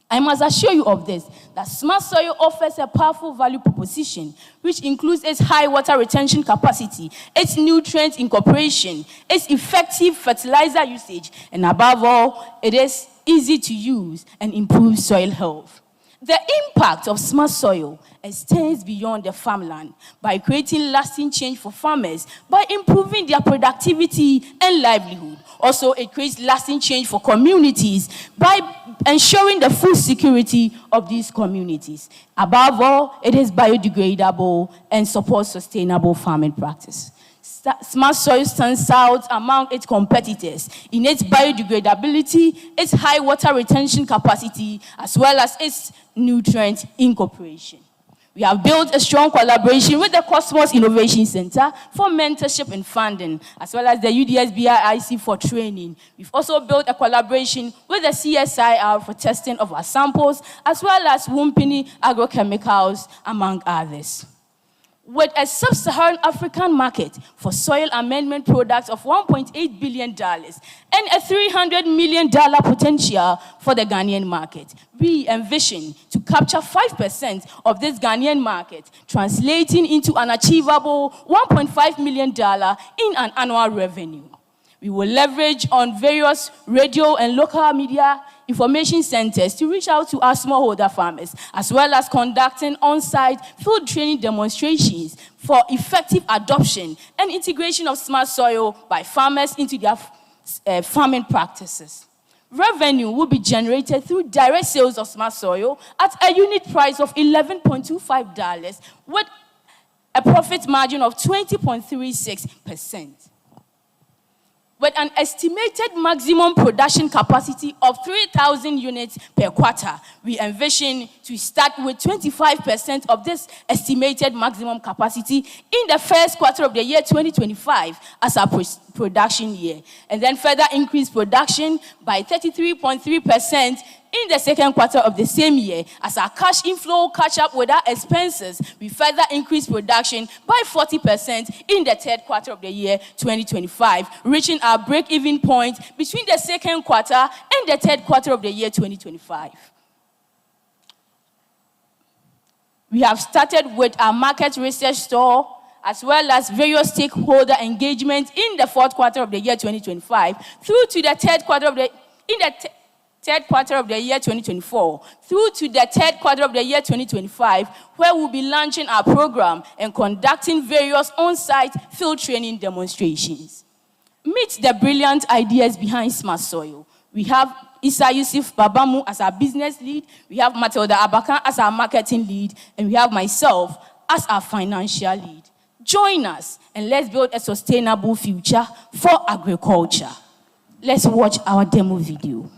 I must assure you of this, that smart soil offers a powerful value proposition, which includes its high water retention capacity, its nutrient incorporation, its effective fertilizer usage, and above all, it is easy to use and improves soil health. The impact of smart soil extends beyond the farmland by creating lasting change for farmers by improving their productivity and livelihood. Also, it creates lasting change for communities by ensuring the food security of these communities. Above all, it is biodegradable and supports sustainable farming practice. Smart soil stands out among its competitors in its biodegradability, its high water retention capacity, as well as its nutrient incorporation. We have built a strong collaboration with the Kosmos Innovation Center for mentorship and funding, as well as the UDSBIIC for training. We've also built a collaboration with the CSIR for testing of our samples, as well as Wumpini Agrochemicals, among others. With a sub-Saharan African market for soil amendment products of $1.8 billion and a $300 million potential for the Ghanaian market, we envision to capture 5% of this Ghanaian market, translating into an achievable $1.5 million in an annual revenue. We will leverage on various radio and local media information centers to reach out to our smallholder farmers, as well as conducting on-site field training demonstrations for effective adoption and integration of smart soil by farmers into their farming practices. Revenue will be generated through direct sales of smart soil at a unit price of $11.25 with a profit margin of 20.36%. With an estimated maximum production capacity of 3,000 units per quarter, we envision to start with 25% of this estimated maximum capacity in the first quarter of the year 2025 as our production year, and then further increase production by 33.3% in the second quarter of the same year. As our cash inflow catch up with our expenses, we further increase production by 40% in the third quarter of the year 2025, reaching our break-even point between the second quarter and the third quarter of the year 2025. We have started with our market research store, as well as various stakeholder engagement in the fourth quarter of the year 2025 through to the third quarter of the third quarter of the year 2024 through to the third quarter of the year 2025, where we'll be launching our program and conducting various on-site field training demonstrations. Meet the brilliant ideas behind Smart Soil. We have Issa Yusuf Babamu as our business lead, we have Matilda Abakan as our marketing lead, and we have myself as our financial lead. Join us and let's build a sustainable future for agriculture. Let's watch our demo video.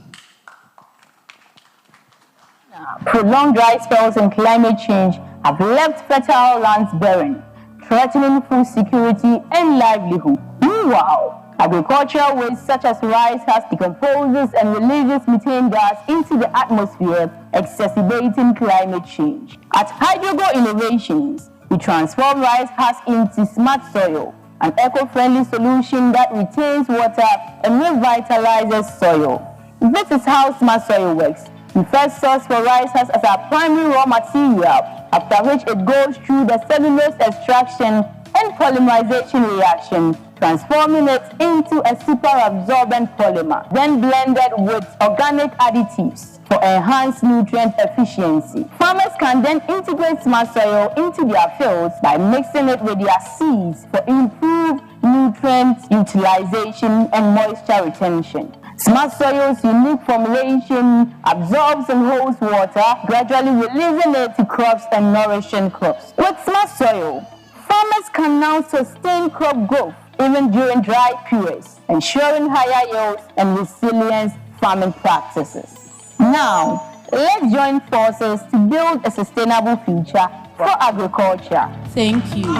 Prolonged dry spells and climate change have left fertile lands barren, threatening food security and livelihood. Meanwhile, agricultural waste such as rice husk decomposes and releases methane gas into the atmosphere, exacerbating climate change. At HydroGo Innovations, we transform rice husk into smart soil, an eco-friendly solution that retains water and revitalizes soil. This is how smart soil works. We first source for rice husk as our primary raw material, after which it goes through the cellulose extraction and polymerization reaction, transforming it into a super-absorbent polymer, then blended with organic additives for enhanced nutrient efficiency. Farmers can then integrate smart soil into their fields by mixing it with their seeds for improved nutrient utilization and moisture retention. Smart soil's unique formulation absorbs and holds water, gradually releasing it to crops and nourishing crops. With smart soil, farmers can now sustain crop growth even during dry periods, ensuring higher yields and resilient farming practices. Now, let's join forces to build a sustainable future for agriculture. Thank you.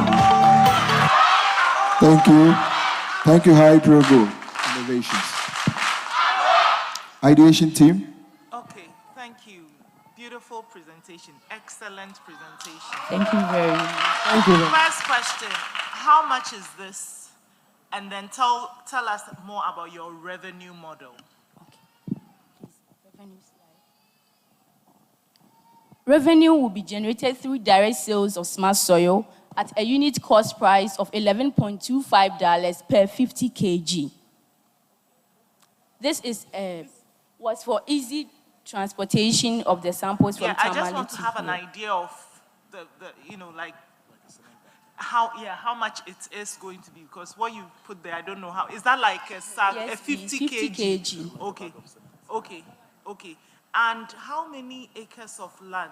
Thank you. Thank you, HydroGo Innovations. Ideation team. Okay, thank you. Beautiful presentation. Excellent presentation. Thank you very much. Thank you. First question, how much is this? And then tell us more about your revenue model. Revenue will be generated through direct sales of smart soil at a unit cost price of $11.25 per 50 kg. This is was for easy transportation of the samples from Tamale. I just want to have an idea of the how much it is going to be, because what you put there, I don't know how. Is that like a sack, yes, a 50 kg? Okay. And how many acres of land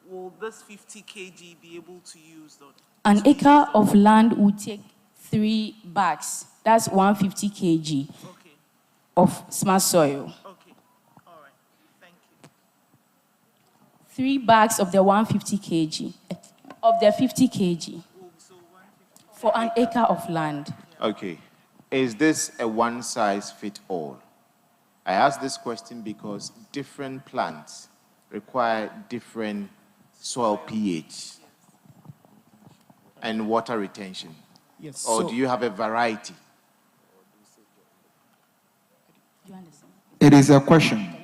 will this 50 kg be able to use, though? An acre of land will take 3 bags. That's 150 kg of smart soil. Okay, all right, thank you. 3 bags of the 150 kg, of the 50 kg for an acre of land. Okay. Is this a one-size-fits-all? I ask this question because different plants require different soil pH and water retention. Yes. Or do you have a variety? Do you understand? It is a question.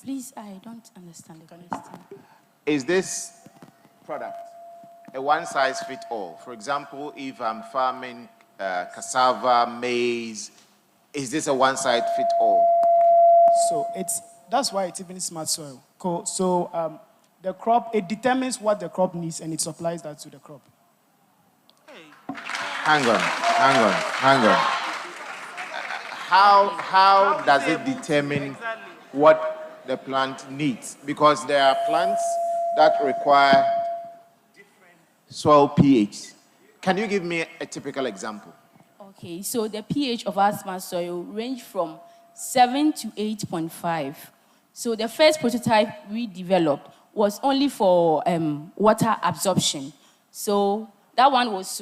Please, I don't understand the question. Is this product a one-size-fits-all? For example, if I'm farming cassava, maize, is this a one-size-fits-all? So that's why it's even smart soil. So the crop, it determines what the crop needs and it supplies that to the crop. Hang on. How does it determine what the plant needs? Because there are plants that require different soil pH. Can you give me a typical example? Okay, so the pH of our smart soil range from 7 to 8.5. So the first prototype we developed was only for water absorption. So that one was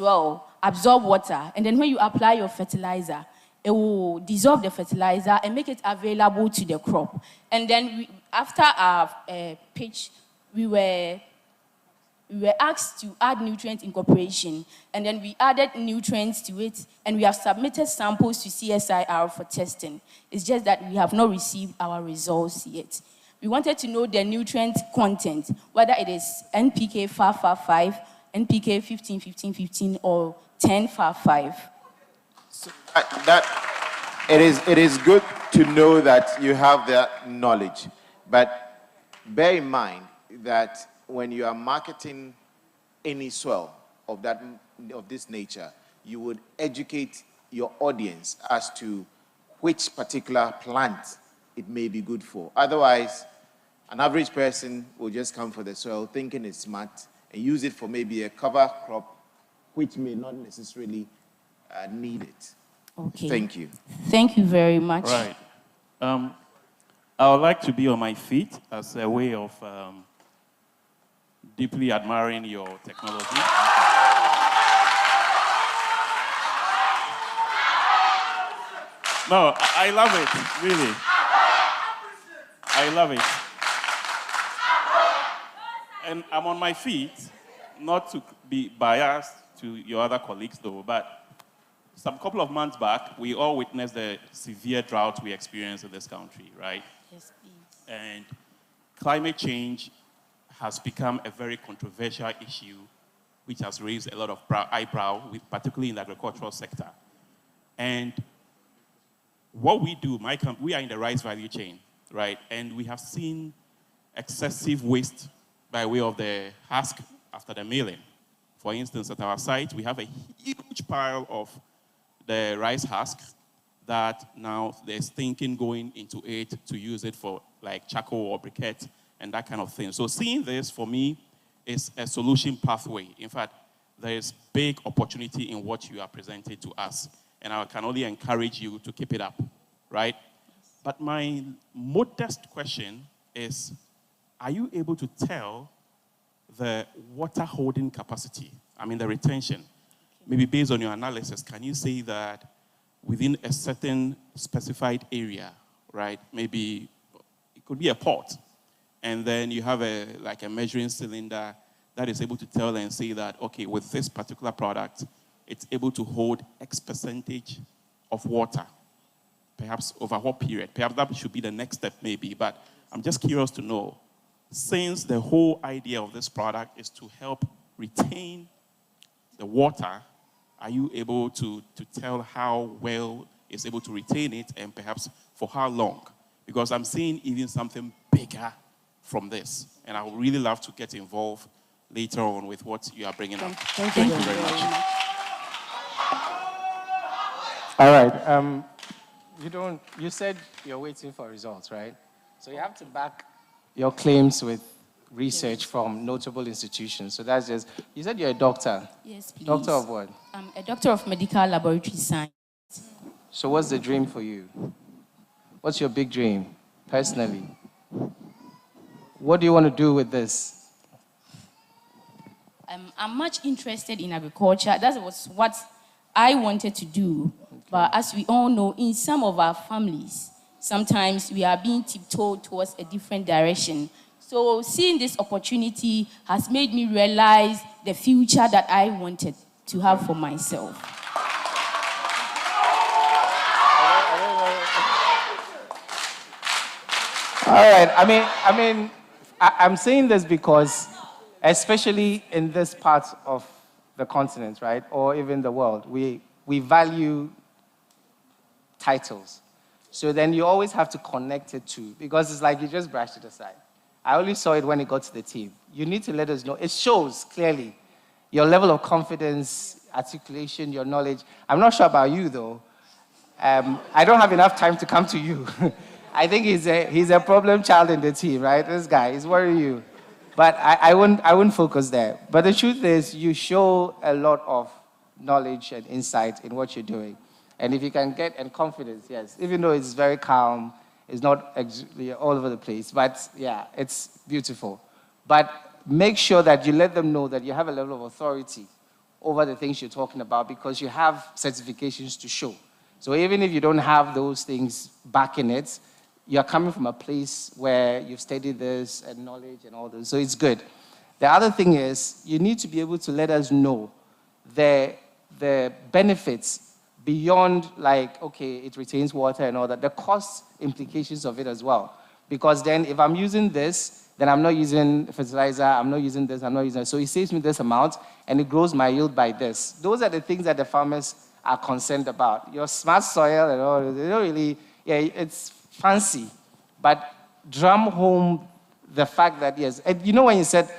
absorb water, and then when you apply your fertilizer, it will dissolve the fertilizer and make it available to the crop. And then after our pitch, we were asked to add nutrient incorporation, and then we added nutrients to it, and we have submitted samples to CSIR for testing. It's just that we have not received our results yet. We wanted to know the nutrient content, whether it is NPK 555, NPK 15-15-15, or 10-5-5. So it is good to know that you have that knowledge, but bear in mind that when you are marketing any soil of this nature, you would educate your audience as to which particular plant it may be good for. Otherwise, an average person will just come for the soil thinking it's smart and use it for maybe a cover crop, which may not necessarily need it. Okay. Thank you. Thank you very much. Right. I would like to be on my feet as a way of deeply admiring your technology. No, I love it, really. I love it. And I'm on my feet, not to be biased to your other colleagues though, but some couple of months back, we all witnessed the severe drought we experienced in this country, right? Yes, please. And climate change has become a very controversial issue, which has raised a lot of eyebrow, particularly in the agricultural sector. And what we do, we are in the rice value chain, right? And we have seen excessive waste by way of the husk after the milling. For instance, at our site, we have a huge pile of the rice husk that now there's thinking going into it to use it for like charcoal or briquette and that kind of thing. So seeing this, for me, is a solution pathway. In fact, there is big opportunity in what you are presenting to us. And I can only encourage you to keep it up, right? But my modest question is, are you able to tell the water holding capacity, the retention? Maybe based on your analysis, can you say that within a certain specified area, right? Maybe it could be a pot, and then you have a measuring cylinder that is able to tell and say that, okay, with this particular product, it's able to hold X percentage of water, perhaps over what period? Perhaps that should be the next step maybe, but I'm just curious to know, since the whole idea of this product is to help retain the water, are you able to tell how well it's able to retain it and perhaps for how long? Because I'm seeing even something bigger from this, and I would really love to get involved later on with what you are bringing up. Thank you very much. All right. You said you're waiting for results, right? So you have to back your claims with research from notable institutions. So that's just, you said you're a doctor. Yes, please. Doctor of what? I'm a doctor of medical laboratory science. So what's the dream for you? What's your big dream, personally? What do you want to do with this? I'm much interested in agriculture. That was what I wanted to do. Okay. But as we all know, in some of our families, sometimes we are being tiptoed towards a different direction. So seeing this opportunity has made me realize the future that I wanted to have for myself. All right. I'm saying this because, especially in this part of the continent, right, or even the world, we value titles. So then you always have to connect it to, because it's like you just brushed it aside. I only saw it when it got to the team. You need to let us know. It shows clearly your level of confidence, articulation, your knowledge. I'm not sure about you, though. I don't have enough time to come to you. I think he's a problem child in the team, right? This guy, he's worrying you. But I wouldn't focus there. But the truth is, you show a lot of knowledge and insight in what you're doing. And if you can get, and confidence, yes, even though it's very calm, it's not all over the place, but yeah, it's beautiful. But make sure that you let them know that you have a level of authority over the things you're talking about, because you have certifications to show. So even if you don't have those things back in it, you're coming from a place where you've studied this and knowledge and all this, so it's good. The other thing is, you need to be able to let us know the benefits beyond, like, okay, it retains water and all that, the cost implications of it as well. Because then if I'm using this, then I'm not using fertilizer, I'm not using this, I'm not using that. So it saves me this amount, and it grows my yield by this. Those are the things that the farmers are concerned about. Your smart soil and all, they don't really, yeah, it's fancy. But drum home the fact that, yes, and you know when you said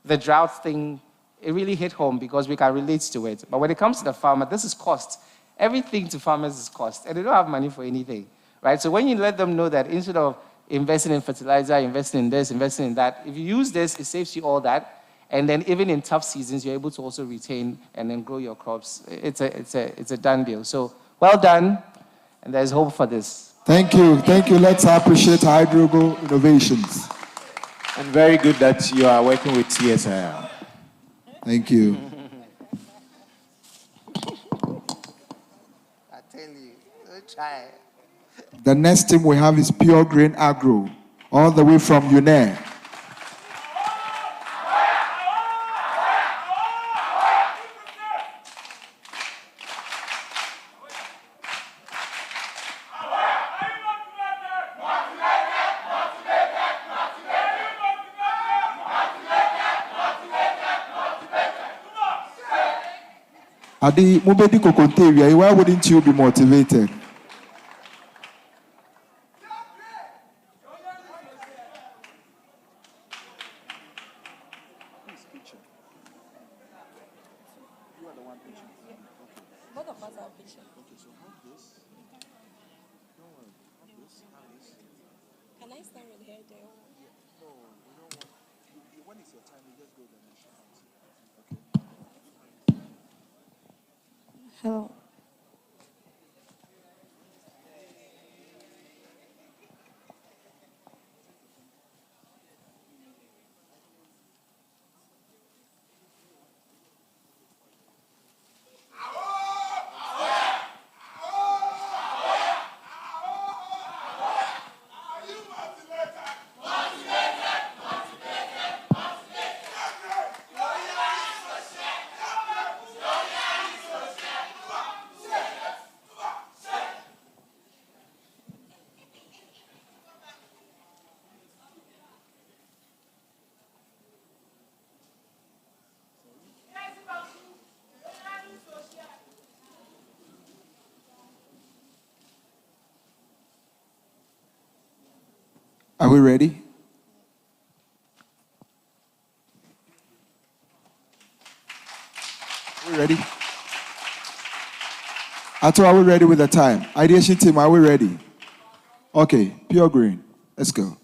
the drought thing, it really hit home because we can relate to it. But when it comes to the farmer, this is cost. Everything to farmers is cost, and they don't have money for anything, right? So when you let them know that instead of investing in fertilizer, investing in this, investing in that, if you use this, it saves you all that, and then even in tough seasons, you're able to also retain and then grow your crops. It's a done deal. So well done, and there's hope for this. Thank you. Let's appreciate HydroGo Innovations. And very good that you are working with CSIR. Thank you. I tell you, try. The next team we have is Pure Grain Agro, all the way from UNAIR. Adi mubedi kokonteria, why wouldn't you be motivated? Can I start with hair there? No, you don't want. When is your time? You just go there. Hello. Are we ready? Are we ready? Ato, are we ready with the time? Ideation team, are we ready? Okay, Pure Grain, let's go.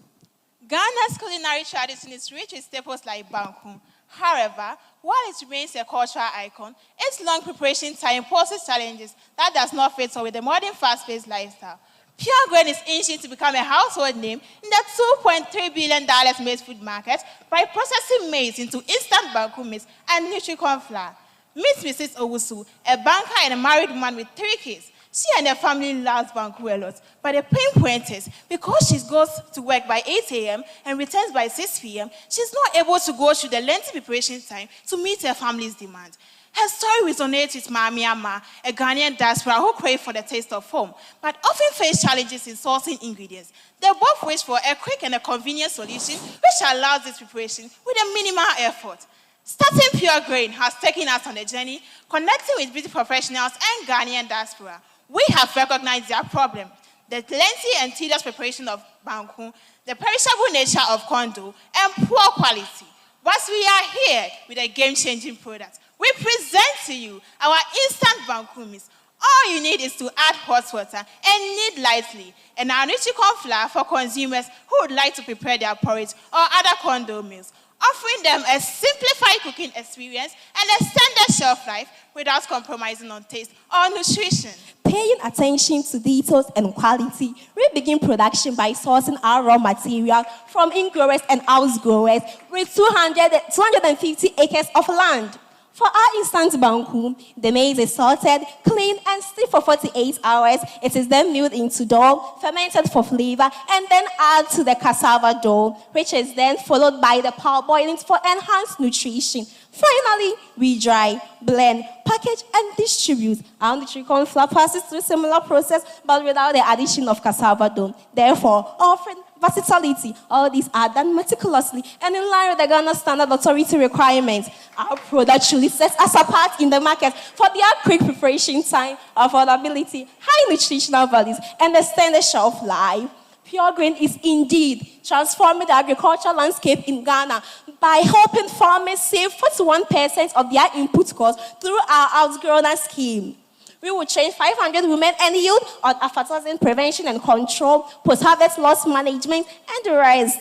Ghana's culinary tradition is rich with staples like banku. However, while it remains a cultural icon, its long preparation time poses challenges that does not fit with the modern fast-paced lifestyle. Pure Grain is inching to become a household name in the $2.3 billion maize food market by processing maize into instant banku maize and Nutri-Corn flour. Meet Mrs. Owusu, a banker and a married woman with 3 kids. She and her family loves banku a lot, but the pain point is because she goes to work by 8 a.m. and returns by 6 p.m., she's not able to go through the lengthy preparation time to meet her family's demand. Her story resonates with Mami Ama, a Ghanaian diaspora who crave for the taste of home, but often face challenges in sourcing ingredients. They both wish for a quick and a convenient solution which allows this preparation with a minimal effort. Starting Pure Grain has taken us on a journey connecting with beauty professionals and Ghanaian diaspora. We have recognized their problem, the lengthy and tedious preparation of banku, the perishable nature of kondo, and poor quality. But we are here with a game-changing product. We present to you our instant banku mix. All you need is to add hot water and knead lightly, and our Nutri-Corn flour for consumers who would like to prepare their porridge or other kondo meals, offering them a simplified cooking experience and extended shelf life without compromising on taste or nutrition. Paying attention to details and quality, we begin production by sourcing our raw material from in-growers and out-growers with 250 acres of land. For our instant banku, the maize is salted, cleaned, and steamed for 48 hours. It is then milled into dough, fermented for flavor, and then added to the cassava dough, which is then followed by the parboiling for enhanced nutrition. Finally, we dry, blend, package, and distribute. Our Nutri-Corn flour passes through a similar process, but without the addition of cassava dough. Therefore, offering versatility, all these are done meticulously and in line with the Ghana Standard Authority requirements. Our product truly sets us apart in the market for their quick preparation time, affordability, high nutritional values, and extended shelf life. Pure Grain is indeed transforming the agricultural landscape in Ghana by helping farmers save 41% of their input costs through our outgrown scheme. We will train 500 women and youth on aflatoxin prevention and control, post-harvest loss management, and the rest.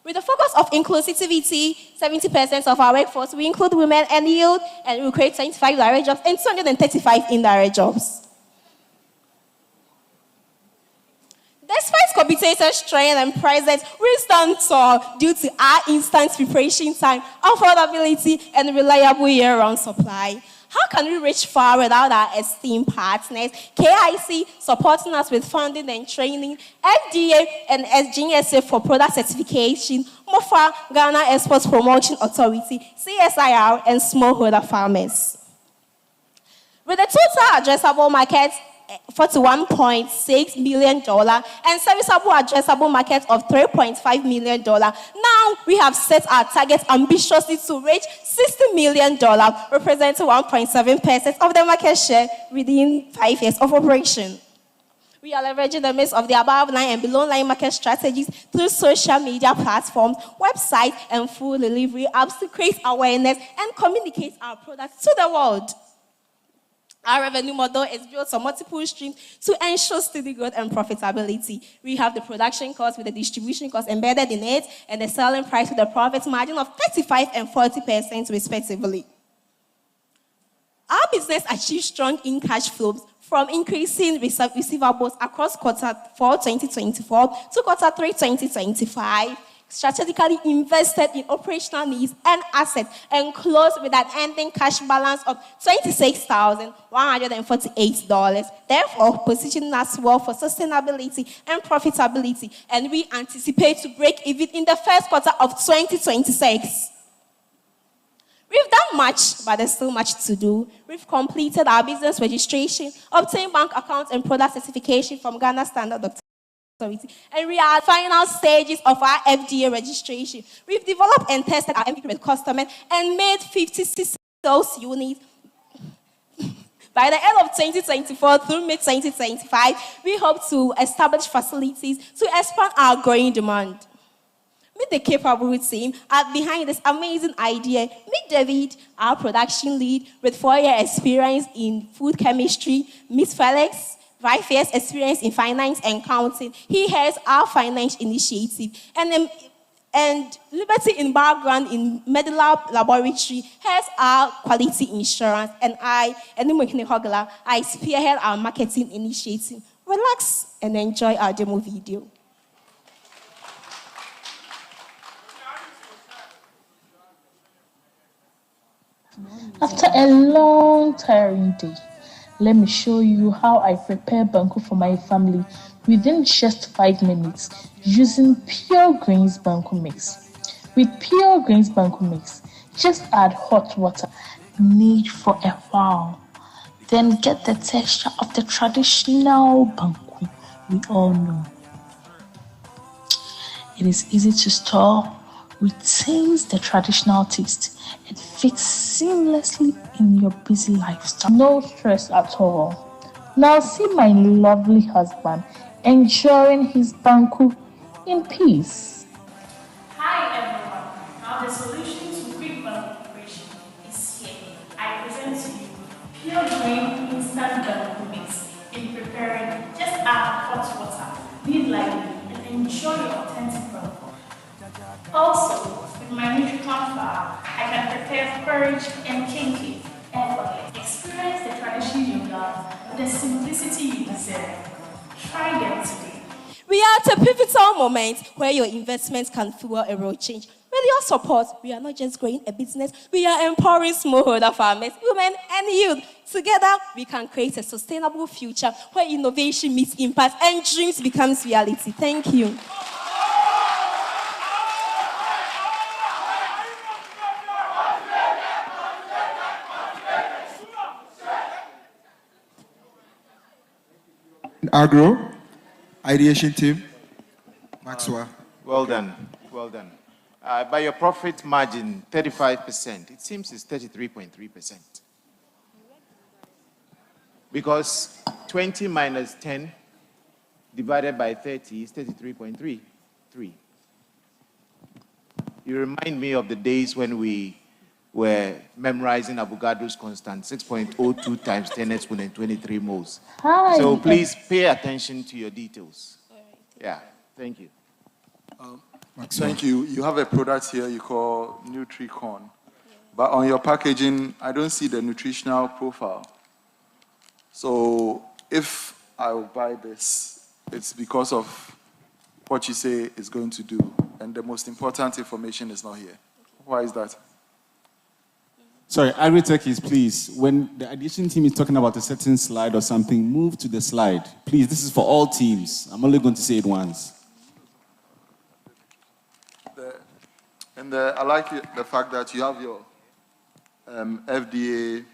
With the focus of inclusivity, 70% of our workforce, we include women and youth, and we will create 25 direct jobs and 235 indirect jobs. Despite competitors' strength and prices, we stand tall due to our instant preparation time, affordability, and reliable year-round supply. How can we reach far without our esteemed partners? KIC supporting us with funding and training, FDA and SGSA for product certification, MOFA, Ghana Exports Promotion Authority, CSIR, and smallholder farmers. With the total addressable market, $41.6 million and serviceable addressable market of $3.5 million. Now we have set our target ambitiously to reach $60 million, representing 1.7% of the market share within 5 years of operation. We are leveraging the mix of the above line and below line market strategies through social media platforms, websites, and food delivery apps to create awareness and communicate our products to the world. Our revenue model is built on multiple streams to ensure steady growth and profitability. We have the production cost with the distribution cost embedded in it and the selling price with a profit margin of 35% and 40% respectively. Our business achieves strong in-cash flows from increasing receivables across quarter 4 2024 to quarter 3 2025. Strategically invested in operational needs and assets and closed with an ending cash balance of $26,148. Therefore, positioning us well for sustainability and profitability, and we anticipate to break even in the first quarter of 2026. We've done much, but there's still much to do. We've completed our business registration, obtained bank accounts and product certification from Ghana Standard Authority. And we are at final stages of our FDA registration. We've developed and tested our MVP with customers and made 56 sales units. By the end of 2024 through mid-2025, we hope to establish facilities to expand our growing demand. Meet the capable team behind this amazing idea. Meet David, our production lead with 4-year experience in food chemistry. Meet Felix, 5 years experience in finance and accounting. He has our finance initiative. And Liberty in background in medical laboratory has our quality insurance. And I spearhead our marketing initiative. Relax and enjoy our demo video. After a long, tiring day, let me show you how I prepare banku for my family within just 5 minutes using Pure Grains Banku Mix. With Pure Grains Banku Mix, just add hot water, knead for a while, then get the texture of the traditional banku we all know. It is easy to store, retains the traditional taste, it fits seamlessly in your busy lifestyle. No stress at all. Now see my lovely husband enjoying his banku in peace. Hi everyone. Now the solution to quick banku preparation is here. I present to you pure grain instant banku mix. In preparing, just add hot water, knead lightly, and enjoy your authentic banku. Also, with my nutrient flour, I can prepare porridge and cake effortlessly. Experience the tradition you love with the simplicity you deserve. Try them today. We are at a pivotal moment where your investments can fuel a real change. With your support, we are not just growing a business, we are empowering smallholder farmers, women, and youth. Together, we can create a sustainable future where innovation meets impact and dreams becomes reality. Thank you. Agro, ideation team, Maxwell. Well done, well done. By your profit margin, 35%. It seems it's 33.3%. Because 20 minus 10 divided by 30 is 33.3. You remind me of the days when we were memorizing Avogadro's constant, 6.02 times 10 exponent 23 moles. Hi. So please pay attention to your details. Yeah, thank you. Thank you. You have a product here you call Nutri-Corn. But on your packaging, I don't see the nutritional profile. So if I will buy this, it's because of what you say it's going to do. And the most important information is not here. Why is that? Sorry, Agritech is please, when the addition team is talking about a certain slide or something, move to the slide. Please, this is for all teams. I'm only going to say it once. I like the fact that you have your FDA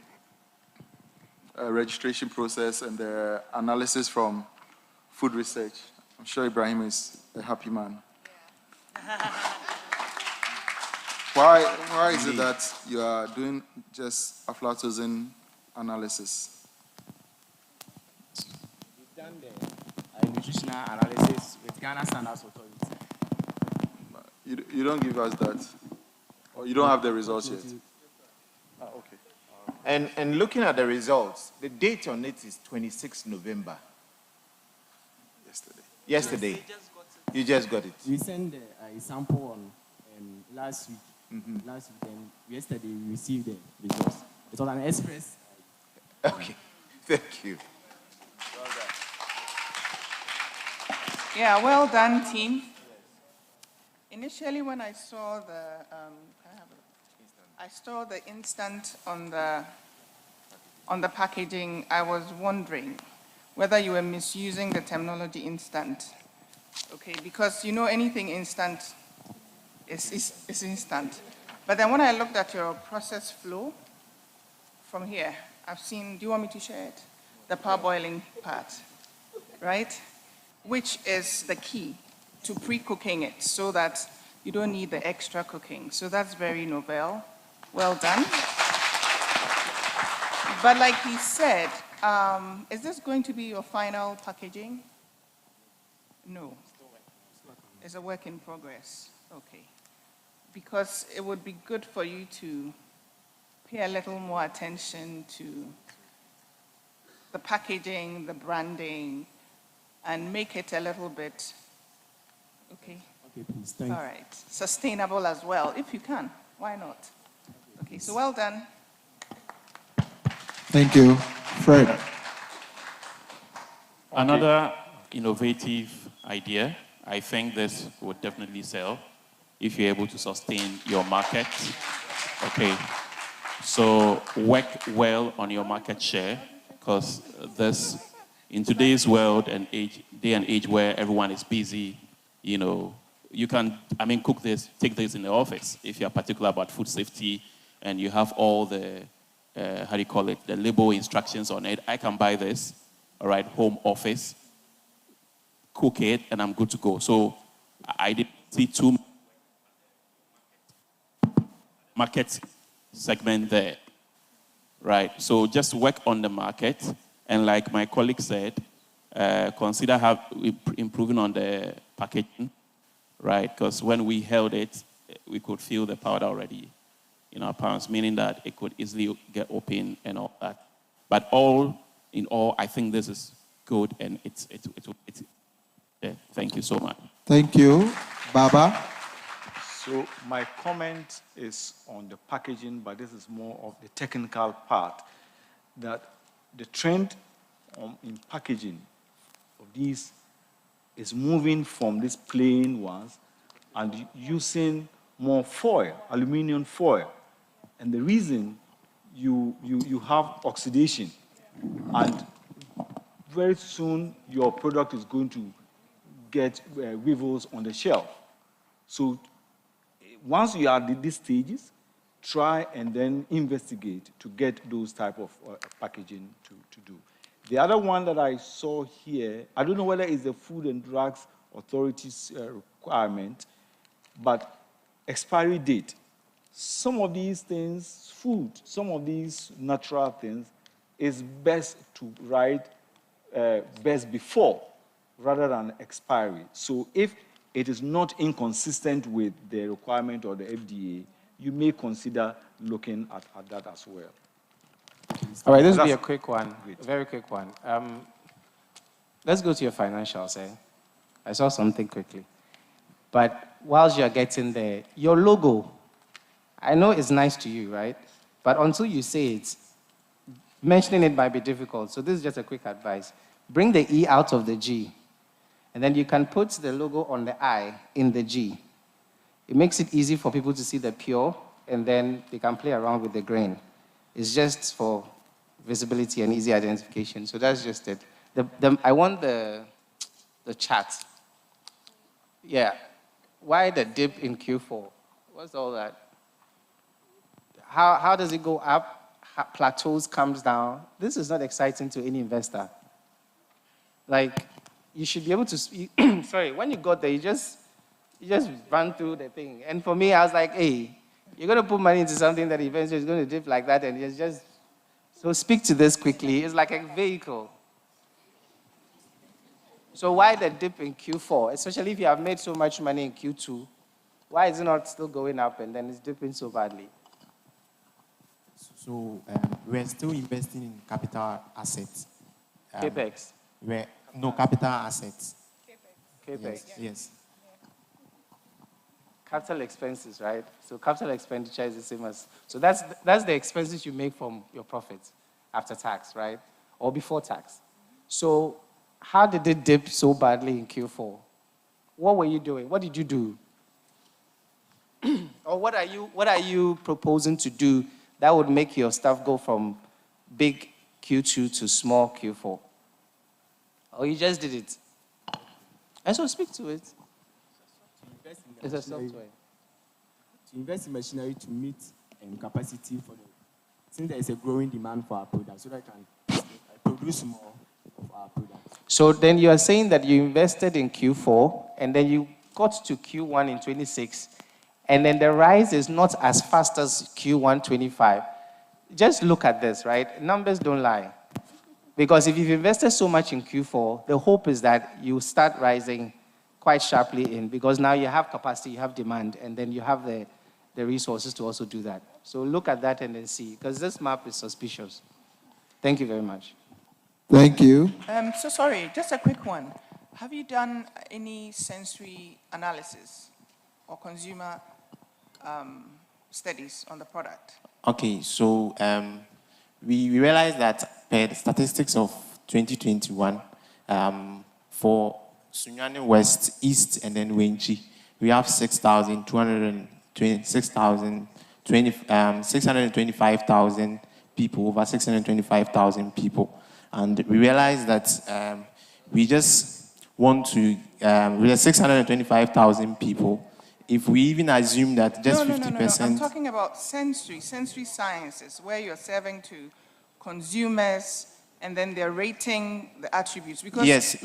registration process and the analysis from food research. I'm sure Ibrahim is a happy man. Why is it that you are doing just aflatoxin analysis? We've done the nutritional analysis with Ghana Standards Authority. You don't give us that, or you don't have the results yet? Okay. And looking at the results, the date on it is 26 November. Yesterday. You just got it. We sent a sample on last week. Last week, and yesterday we received the results. It was an express. Okay, thank you. Yeah, well done, team. Initially, when I saw the instant on the packaging, I was wondering whether you were misusing the terminology instant. Okay, because you know anything instant is instant. But then when I looked at your process flow from here, I've seen, do you want me to share it? The parboiling part, right? Which is the key to pre-cooking it so that you don't need the extra cooking. So that's very novel. Well done. But like he said, is this going to be your final packaging? No. It's a work in progress. Okay. Because it would be good for you to pay a little more attention to the packaging, the branding, and make it a little bit, okay? Okay, please, thank you. All right. Sustainable as well, if you can. Why not? Okay, so well done. Thank you. Fred. Another innovative idea, I think this would definitely sell if you're able to sustain your market. Okay, so work well on your market share, because this, in today's world and day and age where everyone is busy, you know, you can, cook this, take this in the office if you're particular about food safety and you have all the, the label instructions on it. I can buy this, all right, home office, cook it, and I'm good to go. So I didn't see too market segment there, right? So just work on the market, and like my colleague said, consider improving on the packaging, right? Because when we held it, we could feel the powder already in our palms, meaning that it could easily get open and all that. But all in all, I think this is good, and it's yeah, thank you so much. Thank you. Baba? So my comment is on the packaging, but this is more of the technical part, that the trend in packaging of these is moving from these plain ones and using more foil, aluminum foil. And the reason you have oxidation, and very soon your product is going to get weevils on the shelf. So once you are at these stages, try and then investigate to get those type of packaging to do. The other one that I saw here, I don't know whether it's the Food and Drugs Authority's requirement, but expiry date. Some of these things, food, some of these natural things, is best to write best before rather than expiry. So if it is not inconsistent with the requirement of the FDA, you may consider looking at that as well. All right, this will be a quick one, a very quick one. Let's go to your financials, eh? I saw something quickly. But whilst you're getting there, your logo, I know it's nice to you, right? But until you say it, mentioning it might be difficult. So this is just a quick advice. Bring the E out of the G. And then you can put the logo on the I in the G. It makes it easy for people to see the pure, and then they can play around with the grain. It's just for visibility and easy identification. So that's just it. I want the chart. Yeah. Why the dip in Q4? What's all that? How does it go up? How plateaus, comes down? This is not exciting to any investor. Like, you should be able to speak. Sorry, when you got there, you just run through the thing. And for me, I was like, hey, you're going to put money into something that eventually is going to dip like that, and it's just, so speak to this quickly. It's like a vehicle. So why the dip in Q4? Especially if you have made so much money in Q2, why is it not still going up and then it's dipping so badly? So we're still investing in capital assets. CapEx? No, capital assets. CapEx? Yes. Capital expenses, right? So capital expenditure is the same as, so that's the expenses you make from your profits after tax, right? Or before tax. So how did it dip so badly in Q4? What were you doing? What did you do? Or what are you proposing to do that would make your stuff go from big Q2 to small Q4? Or you just did it? And so speak to it. It's a software. To invest in machinery to meet capacity for since there is a growing demand for our products, so that I can produce more of our products. So then you are saying that you invested in Q4, and then you got to Q1 in 26, and then the rise is not as fast as Q1 25. Just look at this, right? Numbers don't lie. Because if you've invested so much in Q4, the hope is that you start rising quite sharply in, because now you have capacity, you have demand, and then you have the resources to also do that. So look at that and then see, because this map is suspicious. Thank you very much. Thank you. So sorry, just a quick one. Have you done any sensory analysis or consumer studies on the product? Okay, so we realized that per the statistics of 2021, for Sunyani West, East, and then Wenchi, we have 625,000 people, over 625,000 people. And we realized that we just want to, with 625,000 people, if we even assume that just 50%... No. I'm talking about sensory sciences, where you're serving to consumers and then they're rating the attributes. Because yes,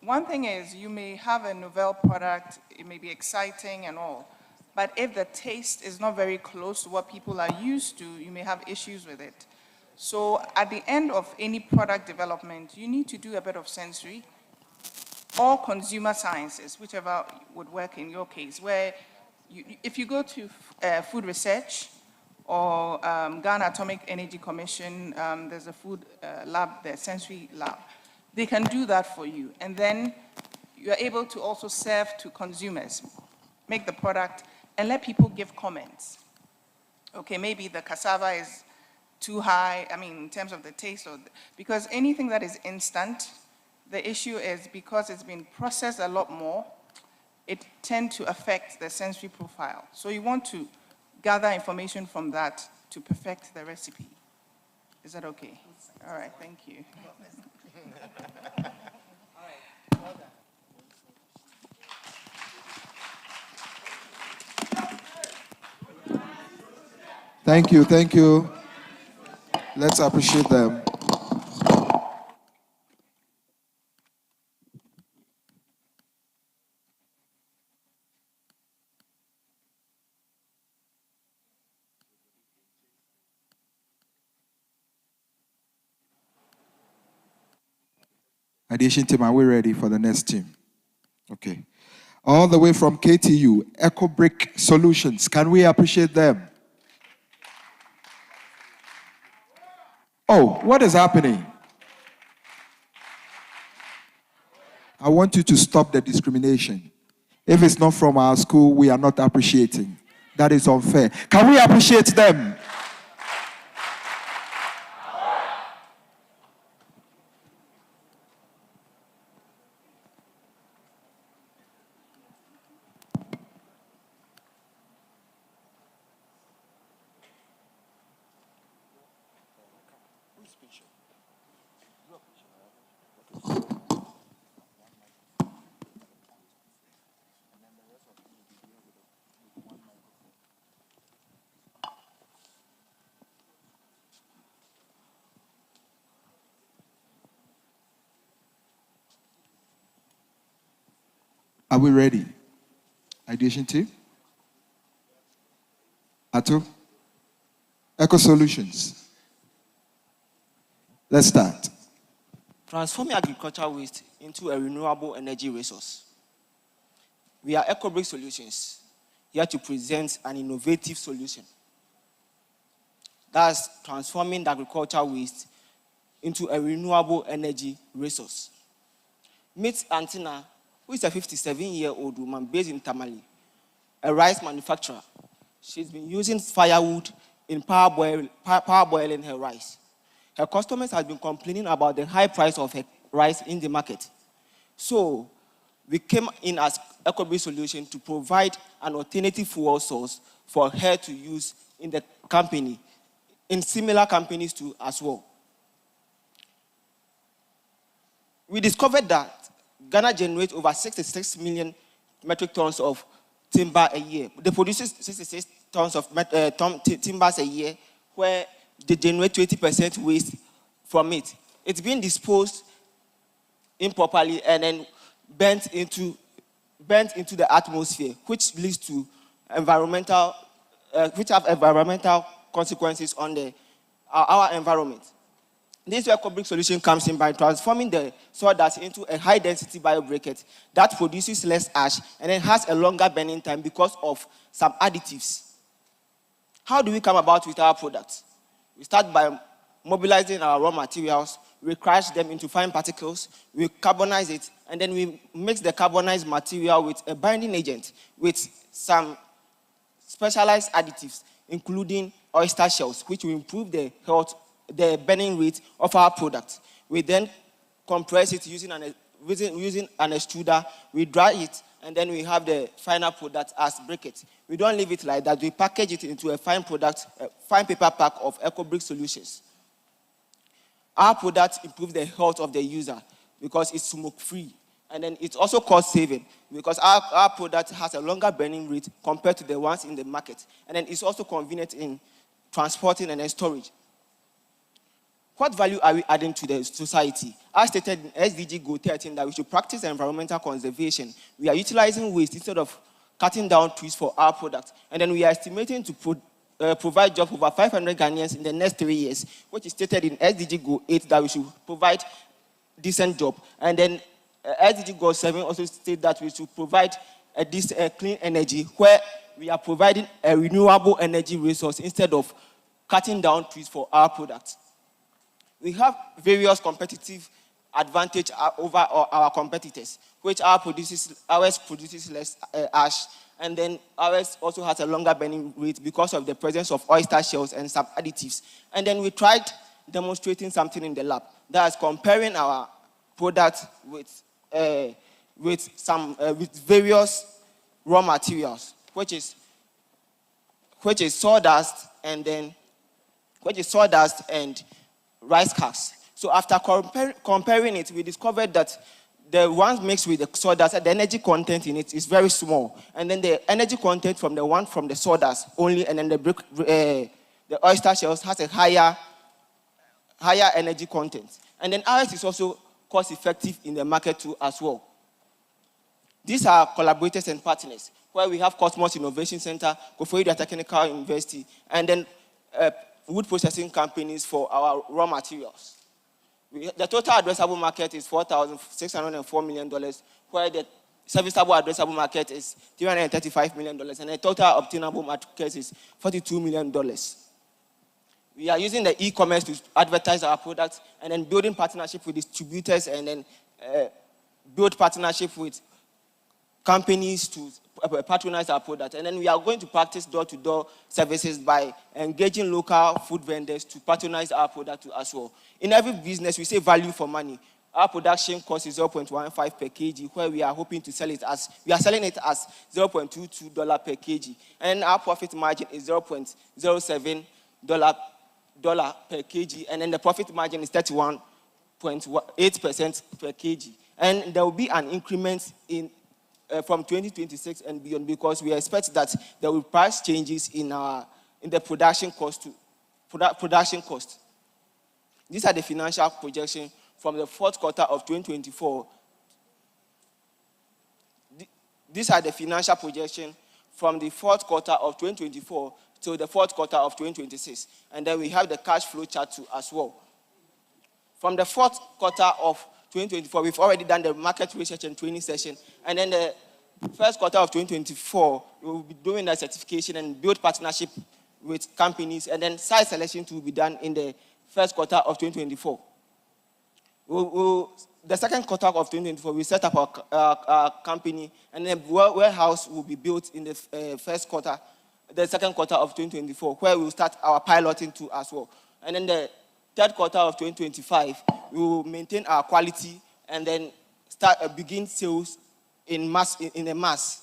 one thing is, you may have a novel product, it may be exciting and all, but if the taste is not very close to what people are used to, you may have issues with it. So at the end of any product development, you need to do a bit of sensory or consumer sciences, whichever would work in your case, where if you go to food research or Ghana Atomic Energy Commission, there's a food lab, the sensory lab. They can do that for you. And then you're able to also serve to consumers, make the product, and let people give comments. Okay, maybe the cassava is too high, I mean, in terms of the taste, because anything that is instant, the issue is because it's been processed a lot more, it tends to affect the sensory profile. So you want to gather information from that to perfect the recipe. Is that okay? All right, thank you. Thank you, thank you. Let's appreciate them. Addition team, are we ready for the next team? Okay. All the way from KTU, EcoBrick Solutions. Can we appreciate them? Oh, what is happening? I want you to stop the discrimination. If it's not from our school, we are not appreciating. That is unfair. Can we appreciate them? Are we ready? Ideation team? Ato? Eco Solutions. Let's start. Transforming agricultural waste into a renewable energy resource. We are EcoBrick Solutions, here to present an innovative solution. That's transforming the agricultural waste into a renewable energy resource. Meet Antina, who is a 57-year-old woman based in Tamale, a rice manufacturer. She's been using firewood in parboiling her rice. Her customers have been complaining about the high price of her rice in the market. So we came in as EcoBrick Solution to provide an alternative fuel source for her to use in the company, in similar companies too as well. We discovered that Ghana generates over 66 million metric tons of timber a year. They produce 66 tons of timbers a year, where they generate 20% waste from it. It's being disposed improperly and then burnt into the atmosphere, which leads to environmental consequences on our environment. This EcoBrick solution comes in by transforming the sawdust into a high-density biobriquette that produces less ash and then has a longer burning time because of some additives. How do we come about with our products? We start by mobilizing our raw materials, we crush them into fine particles, we carbonize it, and then we mix the carbonized material with a binding agent with some specialized additives, including oyster shells, which will improve the burning rate of our product. We then compress it using an extruder, we dry it, and then we have the final product as briquette. We don't leave it like that. We package it into a fine product, a fine paper pack of EcoBrick solutions. Our product improves the health of the user because it's smoke-free. And then it's also cost-saving because our product has a longer burning rate compared to the ones in the market. And then it's also convenient in transporting and storage. What value are we adding to the society? As stated in SDG Goal 13 that we should practice environmental conservation. We are utilizing waste instead of cutting down trees for our product. And then we are estimating to provide jobs for over 500 Ghanaians in the next 3 years, which is stated in SDG Goal 8 that we should provide decent job. And then SDG Goal 7 also states that we should provide a clean energy where we are providing a renewable energy resource instead of cutting down trees for our products. We have various competitive advantage over our competitors, which ours produces less ash, and then ours also has a longer burning rate because of the presence of oyster shells and some additives. And then we tried demonstrating something in the lab. That's comparing our product with various raw materials, which is sawdust and rice husks. So after comparing it, we discovered that the ones mixed with the sawdust, the energy content in it is very small. And then the energy content from the one from the sawdust only, and then the oyster shells has a higher energy content. And then ours is also cost effective in the market too as well. These are collaborators and partners, where we have Kosmos Innovation Center, Aukavia Technical University, and then wood processing companies for our raw materials. The total addressable market is $4,604 million, where the serviceable addressable market is $335 million, and the total obtainable market is $42 million. We are using the e-commerce to advertise our products, and then building partnership with distributors, and then build partnership with companies to patronize our product. And then we are going to practice door-to-door services by engaging local food vendors to patronize our product as well. In every business, we say value for money. Our production cost is 0.15 per kg, where we are hoping to sell it as, we are selling it as $0.22 per kg. And our profit margin is $0.07 per kg. And then the profit margin is 31.8% per kg. And there will be an increment in from 2026 and beyond, because we expect that there will be price changes in the production cost. These are the financial projections from the fourth quarter of 2024. These are the financial projections from the fourth quarter of 2024 to the fourth quarter of 2026. And then we have the cash flow chart too as well. From the fourth quarter of 2024, we've already done the market research and training session. And then the first quarter of 2024, we will be doing the certification and build partnership with companies. And then site selection will be done in the first quarter of 2024. The second quarter of 2024, we set up our company, and the warehouse will be built in the second quarter of 2024, where we will start our piloting too as well. And then the third quarter of 2025, we will maintain our quality and then begin sales in a mass.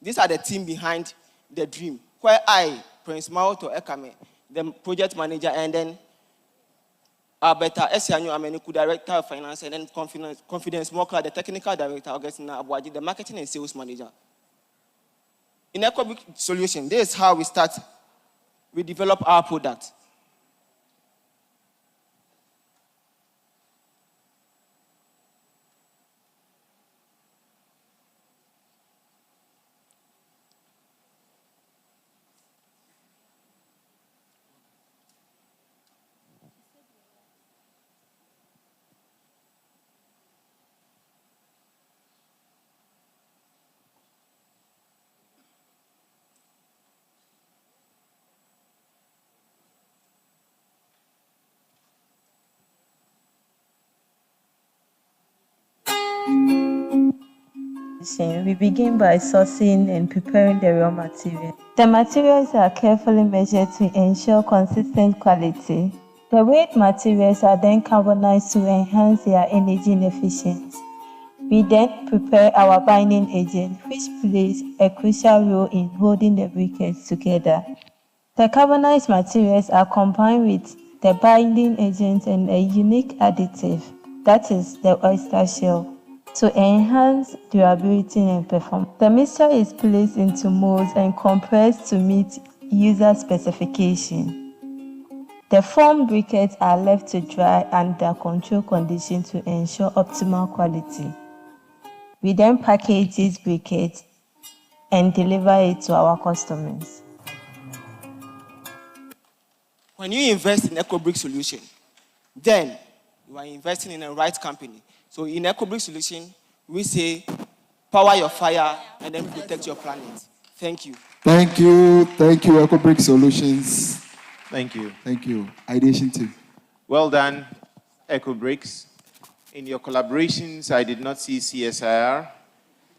These are the team behind the dream, where I, Prince Maoto Ekame, the project manager, and then Alberta Esianyo Ameniku, director of finance, and then Confidence Moka, the technical director, Augustina Abuaji, the marketing and sales manager. In EcoBrick solution, this is how we develop our product. We begin by sourcing and preparing the raw material. The materials are carefully measured to ensure consistent quality. The weighed materials are then carbonized to enhance their energy efficiency. We then prepare our binding agent, which plays a crucial role in holding the briquettes together. The carbonized materials are combined with the binding agent and a unique additive, that is the oyster shell, to enhance durability and performance. The mixture is placed into molds and compressed to meet user specification. The foam briquettes are left to dry under controlled conditions to ensure optimal quality. We then package these briquettes and deliver it to our customers. When you invest in EcoBrick solution, then you are investing in the right company. So in EcoBrick solution, we say power your fire and then protect your planet. Thank you. Thank you. Thank you, EcoBrick Solutions. Thank you. Thank you. Ideation team. Well done, EcoBricks. In your collaborations, I did not see CSIR.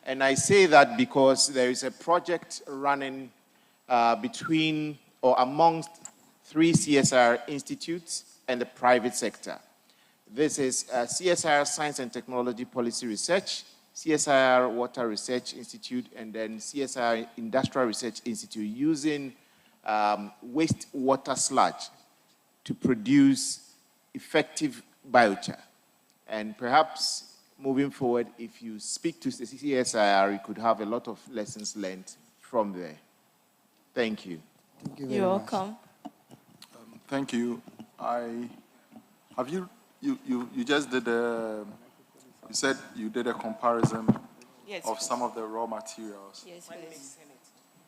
And I say that because there is a project running between or amongst 3 CSIR institutes and the private sector. This is CSIR Science and Technology Policy Research, CSIR Water Research Institute, and then CSIR Industrial Research Institute using wastewater sludge to produce effective biochar. And perhaps moving forward, if you speak to the CSIR, you could have a lot of lessons learned from there. Thank you. Thank you You're welcome. Thank you. You just did you said you did a comparison of some of the raw materials. Yes, please.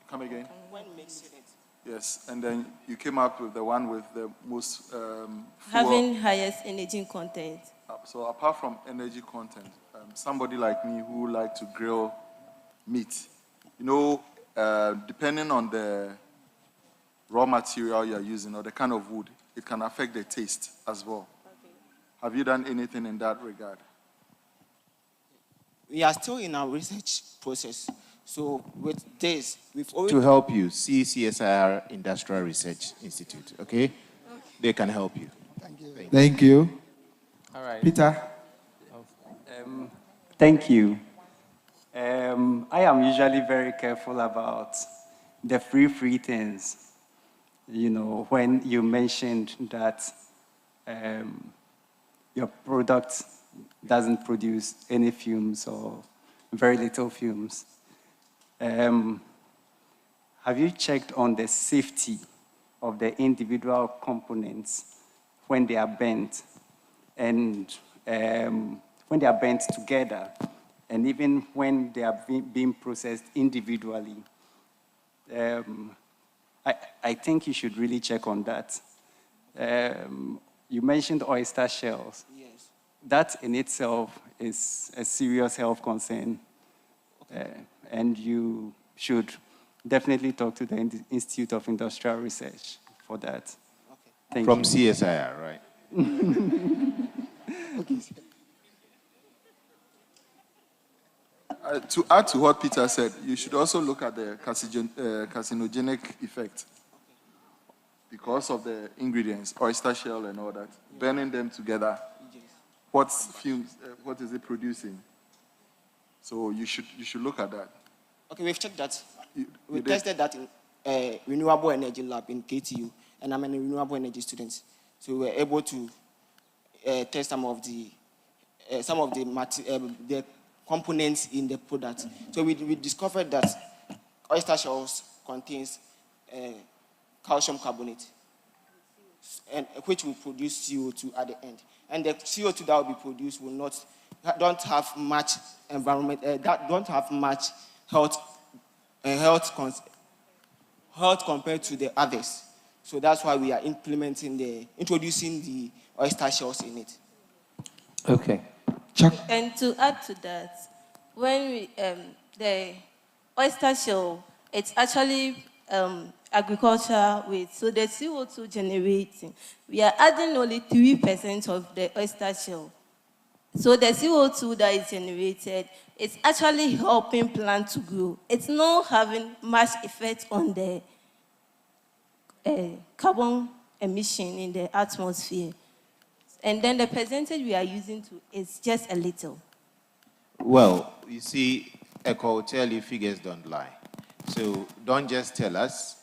Come again? When mixing it. Yes, and then you came up with the one with the most Having highest energy content. So apart from energy content, somebody like me who like to grill meat, depending on the raw material you're using or the kind of wood, it can affect the taste as well. Okay. Have you done anything in that regard? We are still in our research process. So with this, we've already... To help you, see CSIR Industrial Research Institute, okay? They can help you. Thank you. Thank you. All right. Peter. Thank you. I am usually very careful about the free things. When you mentioned that your product doesn't produce any fumes or very little fumes. Have you checked on the safety of the individual components when they are bent? And when they are bent together, and even when they are being processed individually, I think you should really check on that. You mentioned oyster shells. Yes. That in itself is a serious health concern. Okay. And you should definitely talk to the Institute of Industrial Research for that. Okay. Thank From you. CSIR, right? Okay. To add to what Peter said, you should also look at the carcinogenic effect because of the ingredients, oyster shell and all that. Yeah. Burning them together, yes. What is it producing? So you should look at that. Okay, we've checked that. We tested that in renewable energy lab in KTU, and I'm a renewable energy student. So we were able to test some of the components in the product. So we discovered that oyster shells contains calcium carbonate, and which will produce CO2 at the end. And the CO2 that will be produced don't have much don't have much health compared to the others. So that's why we are introducing the oyster shells in it. Okay. And to add to that, when the oyster shell, it's actually agriculture waste. So the CO2 generating, we are adding only 3% of the oyster shell. So the CO2 that is generated, it's actually helping plants to grow. It's not having much effect on the carbon emission in the atmosphere. And then the percentage we are using is just a little. Well, you see, Echo will tell you figures don't lie. So don't just tell us.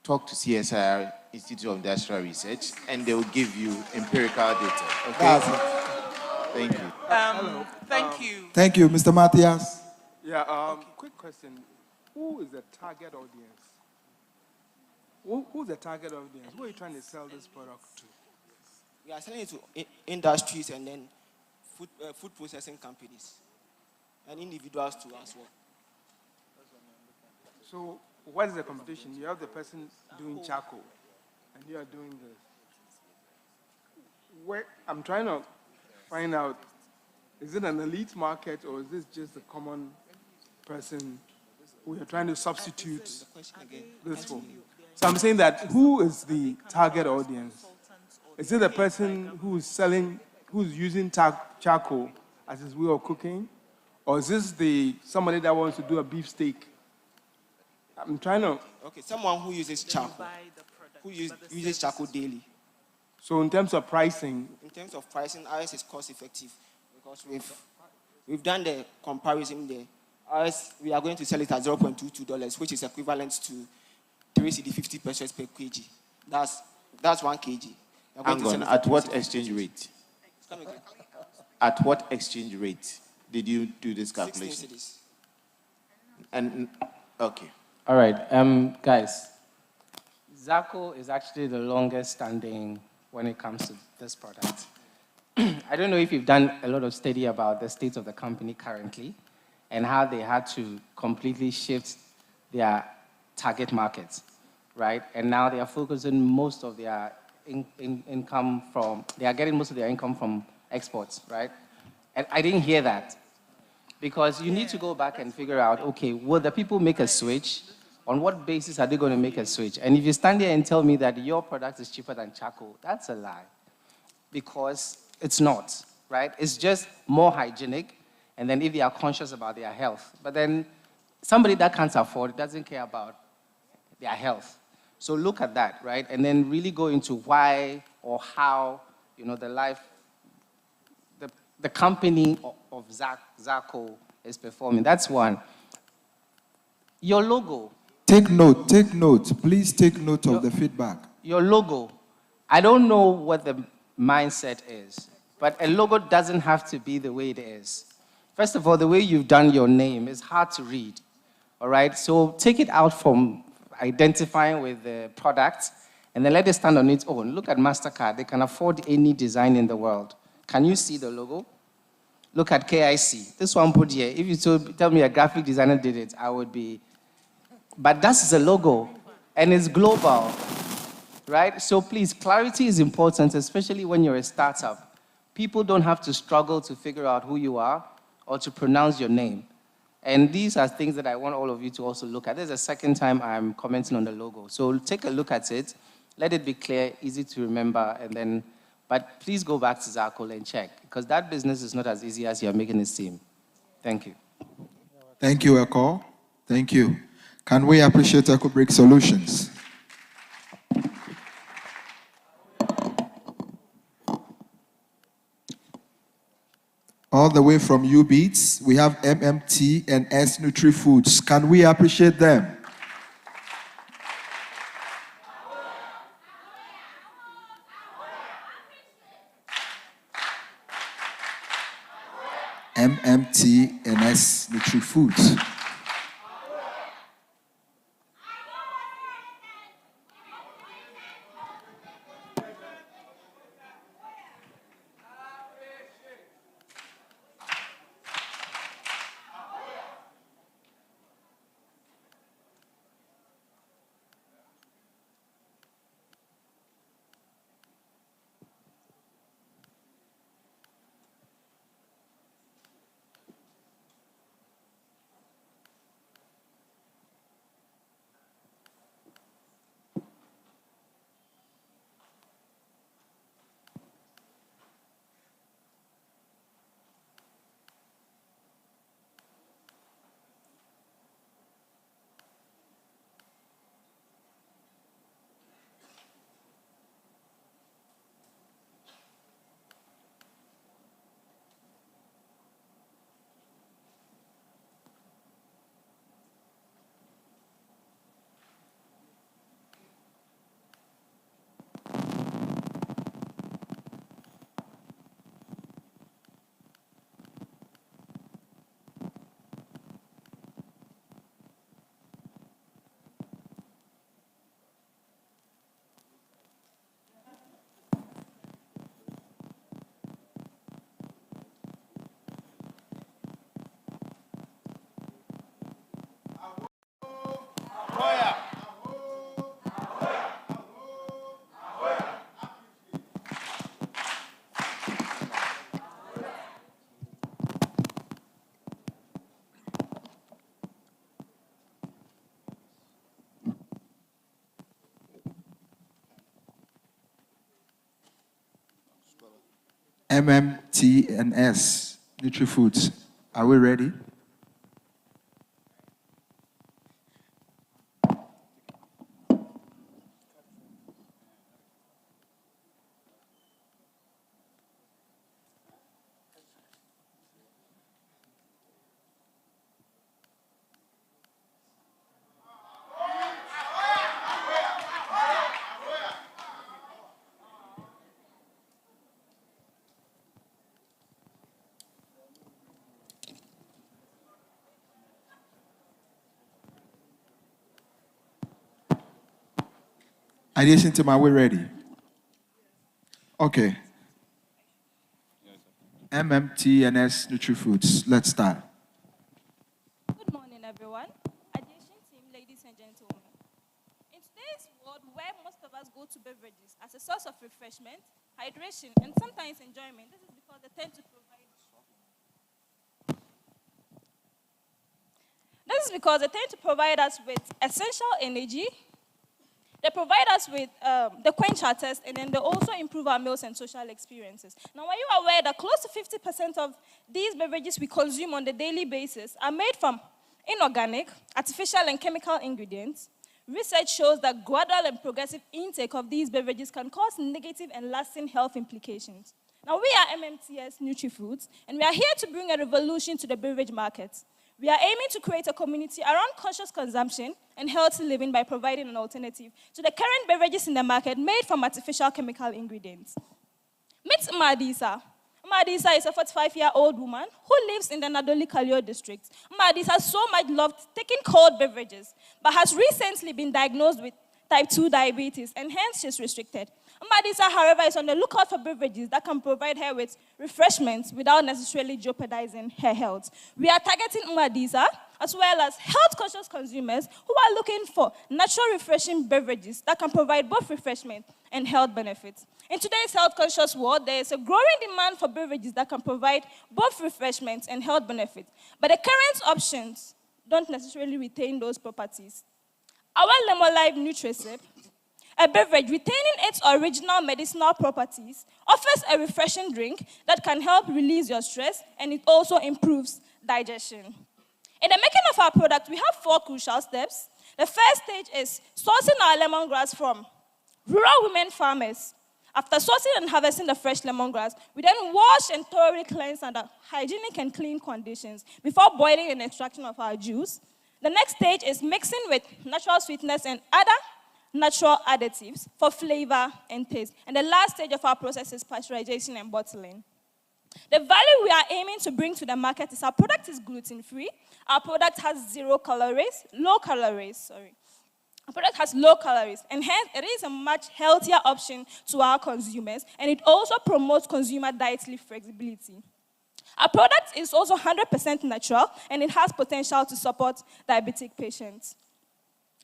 Talk to CSIR, Institute of Industrial Research, and they will give you empirical data. Okay? Thank you. Thank you. Thank you, Mr. Matthias. Yeah, quick question. Who is the target audience? Who's the target audience? Who are you trying to sell this product to? We are selling it to industries and then food processing companies and individuals too as well. So what is the competition? You have the person doing charcoal, and and you are doing this. I'm trying to find out, is it an elite market or is this just a common person who you're trying to substitute this for? So I'm saying that who is the target audience? Is it the person who's using charcoal as his way of cooking? Or is this somebody that wants to do a beef steak? I'm trying to... Okay, someone who uses charcoal, uses charcoal daily. So in terms of pricing? In terms of pricing, ours is cost effective because we've done the comparison there. Ours, we are going to sell it at $0.22, which is equivalent to 350 pesos per kg. That's 1 kg. Hang on, at what exchange rate? At what exchange rate did you do this calculation? And, okay. All right, guys, Zaco is actually the longest standing when it comes to this product. I don't know if you've done a lot of study about the state of the company currently and how they had to completely shift their target markets, right? And now they are focusing most of their income from, they are getting most of their income from exports, right? And I didn't hear that because you need to go back and figure out, okay, will the people make a switch? On what basis are they going to make a switch? And if you stand there and tell me that your product is cheaper than charcoal, that's a lie. Because it's not, right? It's just more hygienic, and then if they are conscious about their health. But then somebody that can't afford it doesn't care about their health. So look at that, right? And then really go into why or how, the company of Zaco is performing. That's one. Your logo. Take note, please take note of the feedback. Your logo, I don't know what the mindset is, but a logo doesn't have to be the way it is. First of all, the way you've done your name is hard to read, all right? So take it out from identifying with the product and then let it stand on its own. Look at Mastercard, they can afford any design in the world. Can you see the logo? Look at KIC, this one put here. If you tell me a graphic designer did it, I would be, but that's the logo, and it's global, right? So please, clarity is important, especially when you're a startup. People don't have to struggle to figure out who you are or to pronounce your name. And these are things that I want all of you to also look at. This is the second time I'm commenting on the logo. So take a look at it, let it be clear, easy to remember, and then, but please go back to Zaco and check, because that business is not as easy as you're making it seem. Thank you. Thank you, Eko. Thank you. Can we appreciate EcoBrick Solutions? All the way from UBeats, we have MMTS Nutri Foods. Can we appreciate them? MMTS Nutri Foods. MMTS Nutri Foods. Are we ready? Ideation team, are we ready? Okay. MMTNS Nutri Foods. Let's start. Good morning, everyone. Ideation team, ladies and gentlemen. In today's world, where most of us go to beverages as a source of refreshment, hydration, and sometimes enjoyment, this is because they tend to provide us with essential energy. They provide us with the quench our thirst, and then they also improve our meals and social experiences. Now, are you aware that close to 50% of these beverages we consume on a daily basis are made from inorganic, artificial, and chemical ingredients? Research shows that gradual and progressive intake of these beverages can cause negative and lasting health implications. Now, we are MMTS Nutri Foods, and we are here to bring a revolution to the beverage market. We are aiming to create a community around conscious consumption and healthy living by providing an alternative to the current beverages in the market made from artificial chemical ingredients. Meet Madisa. Madisa is a 45-year-old woman who lives in the Nadoli Kalio district. Madisa so much loved taking cold beverages, but has recently been diagnosed with type 2 diabetes, and hence she's restricted. Madisa, however, is on the lookout for beverages that can provide her with refreshments without necessarily jeopardizing her health. We are targeting Madisa as well as health-conscious consumers who are looking for natural refreshing beverages that can provide both refreshment and health benefits. In today's health-conscious world, there is a growing demand for beverages that can provide both refreshment and health benefits, but the current options don't necessarily retain those properties. Our Lemon Life Nutrisip, a beverage retaining its original medicinal properties, offers a refreshing drink that can help release your stress, and it also improves digestion. In the making of our product, we have 4 crucial steps. The first stage is sourcing our lemongrass from rural women farmers. After sourcing and harvesting the fresh lemongrass, we then wash and thoroughly cleanse under hygienic and clean conditions before boiling and extraction of our juice. The next stage is mixing with natural sweetness and other natural additives for flavor and taste. And the last stage of our process is pasteurization and bottling. The value we are aiming to bring to the market is our product is gluten-free. Our product has low calories. Our product has low calories, and hence it is a much healthier option to our consumers, and it also promotes consumer dietary flexibility. Our product is also 100% natural, and it has potential to support diabetic patients.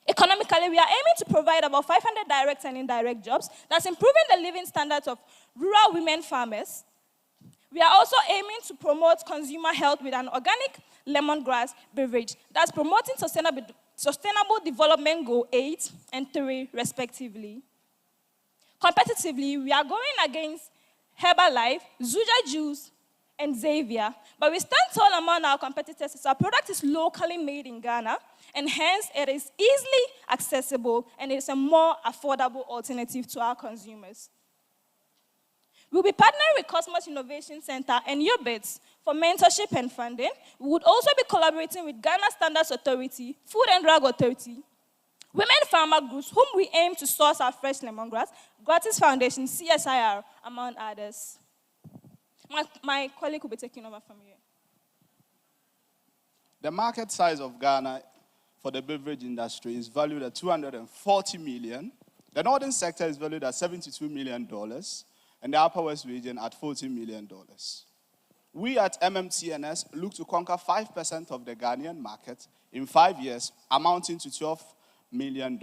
Economically, we are aiming to provide about 500 direct and indirect jobs. That's improving the living standards of rural women farmers. We are also aiming to promote consumer health with an organic lemongrass beverage that's promoting sustainable development goal 8 and 3, respectively. Competitively, we are going against Herbalife, Zuja Juice, and Xavier, but we stand tall among our competitors as our product is locally made in Ghana, and hence it is easily accessible and it is a more affordable alternative to our consumers. We'll be partnering with Kosmos Innovation Center and UBITS for mentorship and funding. We would also be collaborating with Ghana Standards Authority, Food and Drug Authority, women farmer groups whom we aim to source our fresh lemongrass, Gratis Foundation, CSIR, among others. My colleague will be taking over from here. The market size of Ghana for the beverage industry is valued at $240 million. The northern sector is valued at $72 million, and the upper west region at $40 million. We at MMTNS look to conquer 5% of the Ghanaian market in 5 years, amounting to $12 million.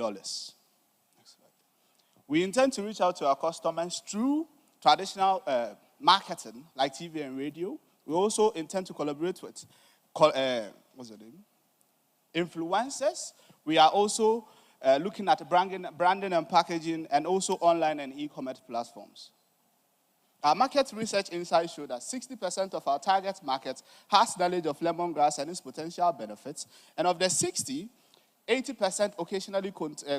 We intend to reach out to our customers through traditional marketing, like TV and radio. We also intend to collaborate with influencers. We are also looking at branding and packaging, and also online and e-commerce platforms. Our market research insights show that 60% of our target market has knowledge of lemongrass and its potential benefits. And of the 60, 80% occasionally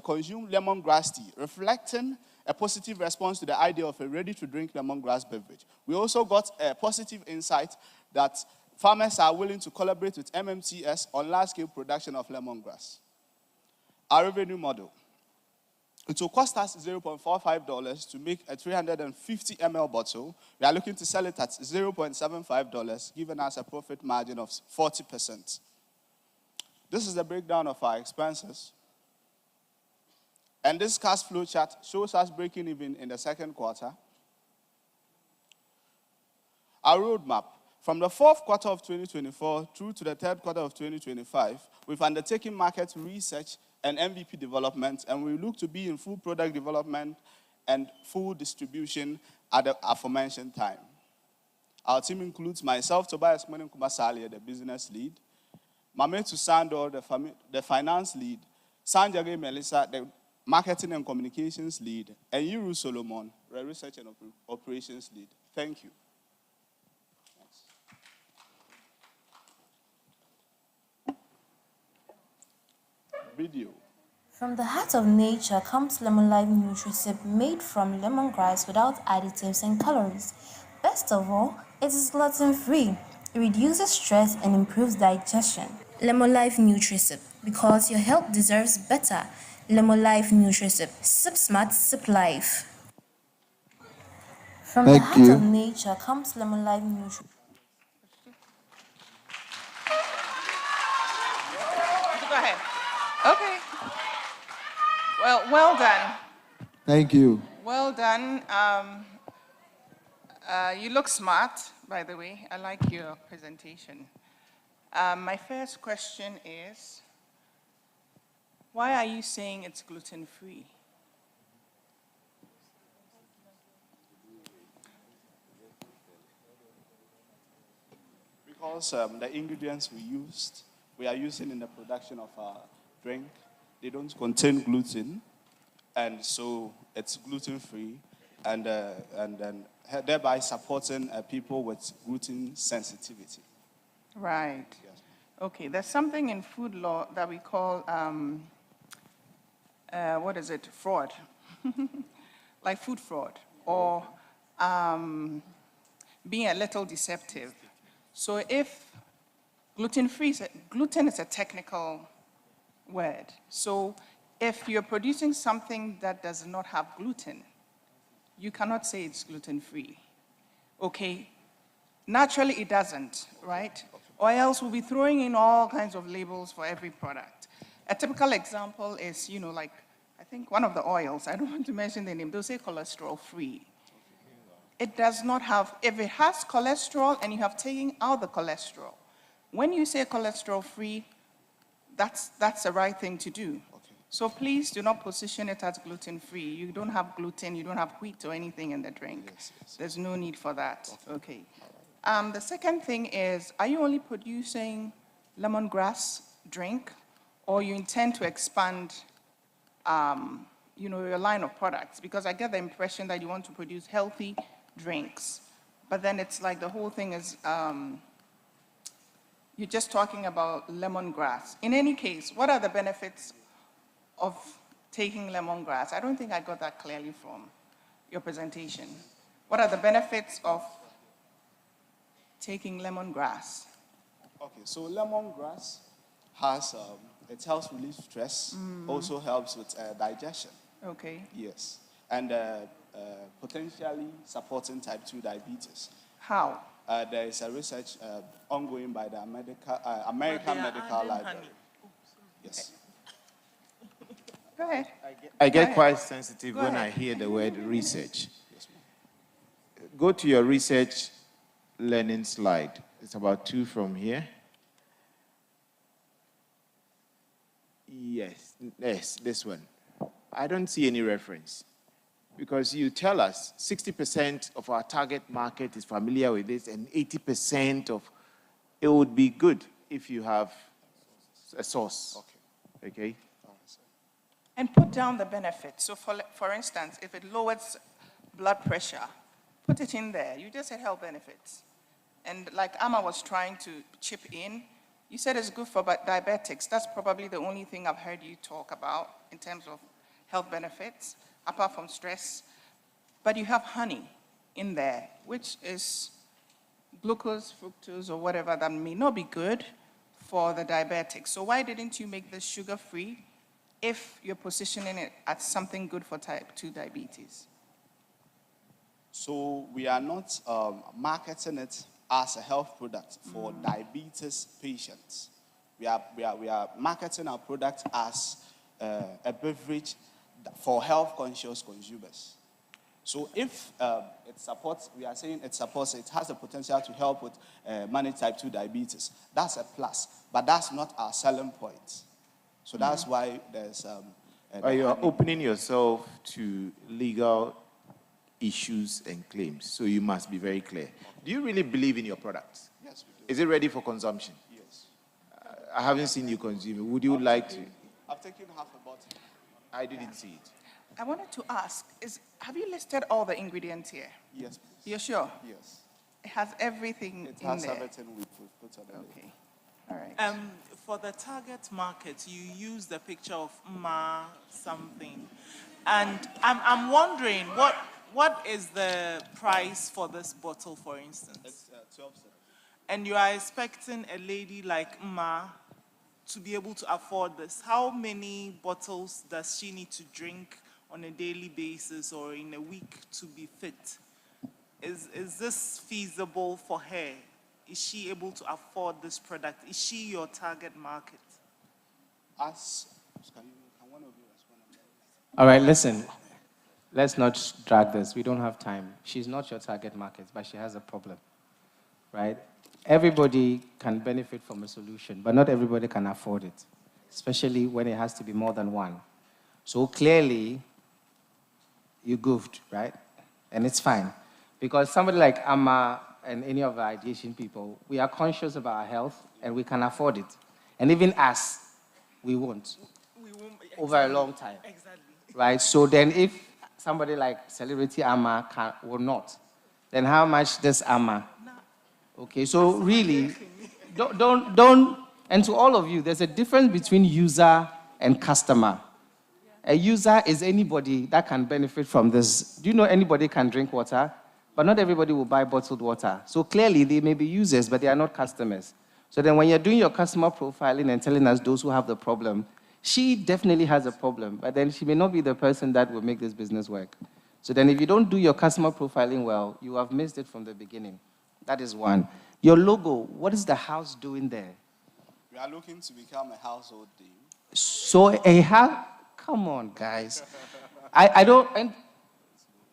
consume lemongrass tea, reflecting a positive response to the idea of a ready-to-drink lemongrass beverage. We also got a positive insight that farmers are willing to collaborate with MMTS on large-scale production of lemongrass. Our revenue model. It will cost us $0.45 to make a 350 ml bottle. We are looking to sell it at $0.75, giving us a profit margin of 40%. This is the breakdown of our expenses. And this cash flow chart shows us breaking even in the second quarter. Our roadmap. From the fourth quarter of 2024 through to the third quarter of 2025, we've undertaken market research and MVP development, and we look to be in full product development and full distribution at the aforementioned time. Our team includes myself, Tobias Kumasali, the business lead, Mametu Sandor, the finance lead, Sanjage Melissa, the marketing and communications lead, and Yuru Solomon, the research and operations lead. Thank you. Video. From the heart of nature comes Lemon Life Nutri made from lemongrass without additives and calories. Best of all, it is gluten-free. It reduces stress and improves digestion. Lemon Life Nutri because your health deserves better. Lemon Life Nutri Sip smart, sip life. From the heart of nature comes Lemon Life Nutri. Go ahead. Okay. Well done. Thank you. Well done. You look smart, by the way. I like your presentation. My first question is, why are you saying it's gluten-free? Because the ingredients we are using in the production of our drink, they don't contain gluten, and so it's gluten-free, and thereby supporting people with gluten sensitivity. Right. Yes. Okay, there's something in food law that we call, fraud. Like food fraud, or being a little deceptive. So if gluten is a technical word. So if you're producing something that does not have gluten, you cannot say it's gluten-free. Okay, naturally it doesn't, right? Or else we'll be throwing in all kinds of labels for every product. A typical example is, like, I think one of the oils, I don't want to mention the name, they'll say cholesterol-free. It does not have, if it has cholesterol and you have taken out the cholesterol, when you say cholesterol-free, that's the right thing to do. Okay. So please do not position it as gluten-free. You don't have gluten, you don't have wheat or anything in the drink. Yes. There's no need for that. Okay. The second thing is, are you only producing lemongrass drink, or you intend to expand your line of products? Because I get the impression that you want to produce healthy drinks, but then it's like the whole thing is you're just talking about lemongrass. In any case, what are the benefits of taking lemongrass? I don't think I got that clearly from your presentation. What are the benefits of taking lemongrass? Okay, so lemongrass has, it helps relieve stress, also helps with digestion. Okay. Yes, and potentially supporting type 2 diabetes. How? There is a research ongoing by the American Medical Library. Yes. Go ahead. I get quite sensitive when I hear the word research. Yes, go to your research learning slide. It's about 2 from here. Yes, this one. I don't see any reference. Because you tell us 60% of our target market is familiar with this, and 80% of it would be good if you have a source. Okay? And put down the benefits. So for instance, if it lowers blood pressure, put it in there. You just said health benefits. And like Amma was trying to chip in, you said it's good for diabetics. That's probably the only thing I've heard you talk about in terms of health benefits, apart from stress. But you have honey in there, which is glucose, fructose, or whatever that may not be good for the diabetics. So why didn't you make this sugar-free if you're positioning it as something good for type 2 diabetes? So we are not marketing it as a health product for diabetes patients. We are marketing our product as a beverage for health-conscious consumers. So if it supports, we are saying it supports, it has the potential to help with manage type 2 diabetes. That's a plus, but that's not our selling point. So that's why there's... you are opening yourself to legal issues and claims, so you must be very clear. Do you really believe in your product? Yes, we do. Is it ready for consumption? Yes. I haven't seen you consume it. Would you like to? I've taken half a bottle. I didn't see it. I wanted to ask, have you listed all the ingredients here? Yes, please. You're sure? Yes. It has everything It in has there? everything we put on it. Okay. All right. For the target market, you use the picture of Ma something. And I'm wondering, what is the price for this bottle, for instance? It's 12 cents. And you are expecting a lady like Ma to be able to afford this. How many bottles does she need to drink on a daily basis or in a week to be fit? Is this feasible for her? Is she able to afford this product? Is she your target market? Can one of you respond on that? All right, listen. Let's not drag this. We don't have time. She's not your target market, but she has a problem, right? Everybody can benefit from a solution, but not everybody can afford it, especially when it has to be more than one. So clearly, you goofed, right? And it's fine. Because somebody like Amma and any of our ideation people, we are conscious about our health and we can afford it. And even us, we won't. Over a long time. Exactly. Right? So then if somebody like Celebrity Amma will not, then how much does Amma? Okay, so really, don't, and to all of you, there's a difference between user and customer. A user is anybody that can benefit from this. Do you know anybody can drink water? But not everybody will buy bottled water. So clearly, they may be users, but they are not customers. So then when you're doing your customer profiling and telling us those who have the problem, she definitely has a problem, but then she may not be the person that will make this business work. So then if you don't do your customer profiling well, you have missed it from the beginning. That is one. Your logo, what is the house doing there? We are looking to become a household name. So a house, come on, guys. I don't,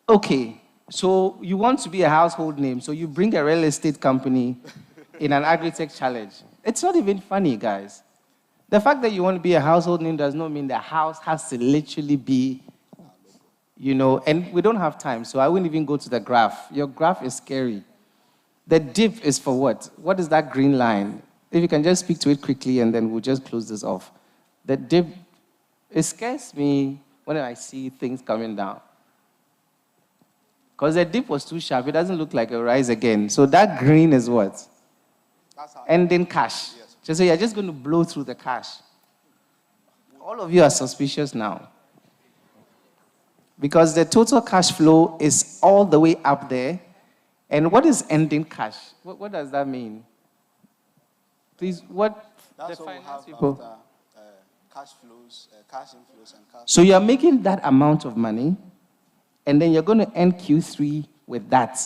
okay. So you want to be a household name, so you bring a real estate company in an Agritech challenge. It's not even funny, guys. The fact that you want to be a household name does not mean the house has to literally be, and we don't have time, so I wouldn't even go to the graph. Your graph is scary. The dip is for what? What is that green line? If you can just speak to it quickly and then we'll just close this off. The dip, it scares me when I see things coming down. Because the dip was too sharp, it doesn't look like a rise again. So that green is what? Ending cash. Yes. So you're just going to blow through the cash. All of you are suspicious now. Because the total cash flow is all the way up there. And what is ending cash? What does that mean? Please, what That's the what we finance have people... after cash flows, cash inflows, and cash... So you're making that amount of money, and then you're going to end Q3 with that.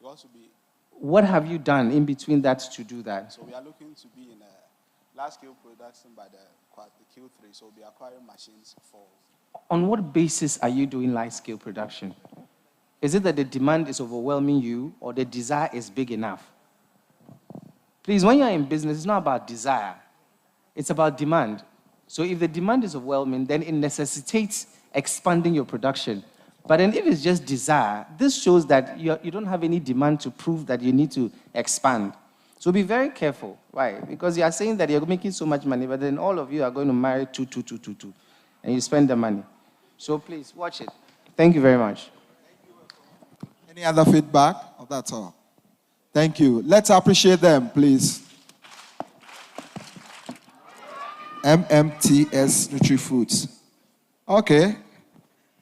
We also be... What have you done in between that to do that? So we are looking to be in a large-scale production by the Q3, so we'll be acquiring machines for... On what basis are you doing large-scale production? Is it that the demand is overwhelming you, or the desire is big enough? Please, when you're in business, it's not about desire. It's about demand. So if the demand is overwhelming, then it necessitates expanding your production. But then if it's just desire, this shows that you don't have any demand to prove that you need to expand. So be very careful. Why? Because you are saying that you're making so much money, but then all of you are going to marry 2, and you spend the money. So please, watch it. Thank you very much. Any other feedback? Oh, that's all. Thank you. Let's appreciate them, please. MMTS Nutri Foods. Okay.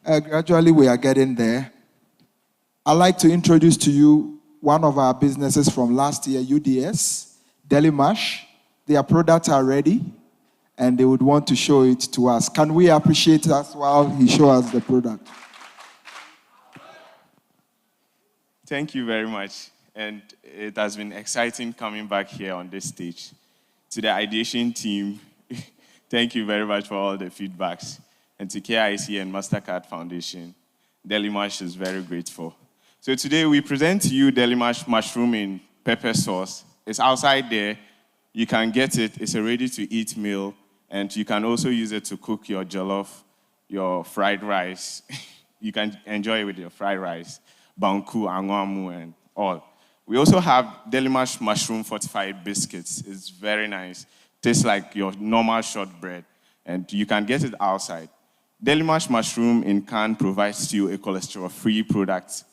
Gradually, we are getting there. I'd like to introduce to you one of our businesses from last year, UDS, Deli Mash. Their products are ready, and they would want to show it to us. Can we appreciate us while he shows us the product? Thank you very much. And it has been exciting coming back here on this stage. To the ideation team, thank you very much for all the feedbacks. And to KIC and Mastercard Foundation, Deli Mash is very grateful. So today we present to you Deli Mash mushroom in pepper sauce. It's outside there. You can get it. It's a ready-to-eat meal. And you can also use it to cook your jollof, your fried rice. You can enjoy it with your fried rice, banku, angwamu, and all. We also have Deli Mash mushroom fortified biscuits. It's very nice. Tastes like your normal shortbread. And you can get it outside. Deli Mash mushroom in can provides you a cholesterol-free product.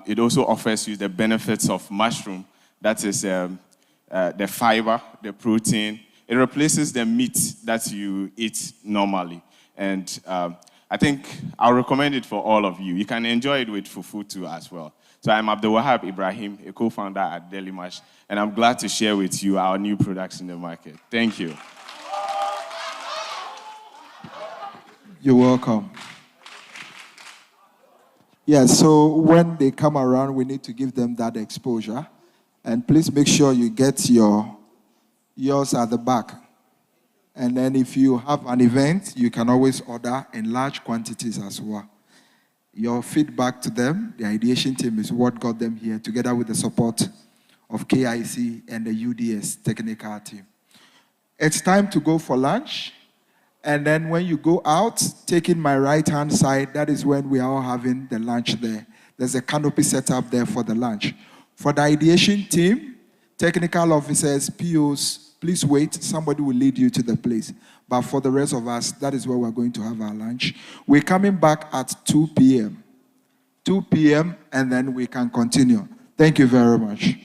It also offers you the benefits of mushroom. That is the fiber, the protein. It replaces the meat that you eat normally. And I think I'll recommend it for all of you. You can enjoy it with fufu too as well. So I'm Abdul Wahab Ibrahim, a co-founder at Deli Mash, and I'm glad to share with you our new products in the market. Thank you. You're welcome. Yes, so when they come around, we need to give them that exposure. And please make sure you get yours at the back. And then if you have an event, you can always order in large quantities as well. Your feedback to them, the ideation team, is what got them here, together with the support of KIC and the UDS technical team. It's time to go for lunch. And then when you go out, taking my right-hand side, that is when we are all having the lunch there. There's a canopy set up there for the lunch. For the ideation team, technical officers, POs, please wait. Somebody will lead you to the place. But for the rest of us, that is where we're going to have our lunch. We're coming back at 2 p.m. 2 p.m., and then we can continue. Thank you very much.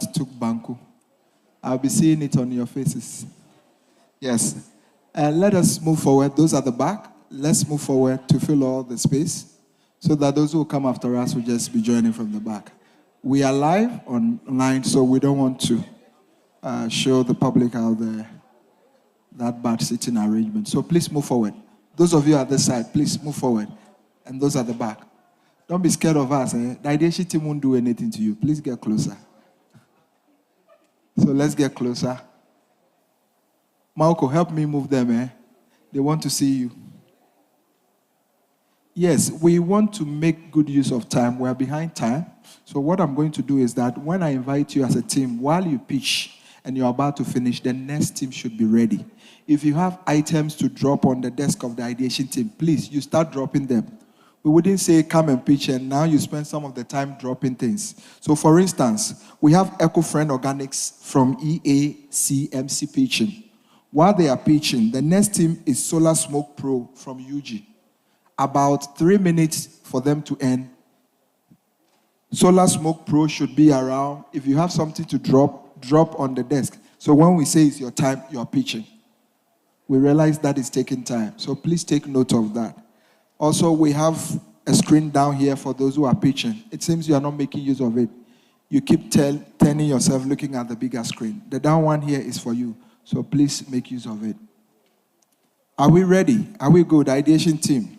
took Banku. I'll be seeing it on your faces. Yes. Let us move forward. Those at the back, let's move forward to fill all the space so that those who come after us will just be joining from the back. We are live online, so we don't want to show the public out there that bad sitting arrangement. So please move forward. Those of you at this side, please move forward. And those at the back. Don't be scared of us. The ideation team won't do anything to you. Please get closer. So let's get closer. Malco, help me move them. They want to see you. Yes, we want to make good use of time. We're behind time. So what I'm going to do is that when I invite you as a team, while you pitch and you're about to finish, the next team should be ready. If you have items to drop on the desk of the ideation team, please, you start dropping them. We wouldn't say come and pitch and now you spend some of the time dropping things. So for instance, we have EcoFriend Organics from EACMC pitching. While they are pitching, the next team is Solar Smoke Pro from UG. About 3 minutes for them to end. Solar Smoke Pro should be around. If you have something to drop on the desk. So when we say it's your time, you're pitching. We realize that is taking time. So please take note of that. Also, we have a screen down here for those who are pitching. It seems you are not making use of it. You keep turning yourself looking at the bigger screen. The down one here is for you. So please make use of it. Are we ready? Are we good? Ideation team.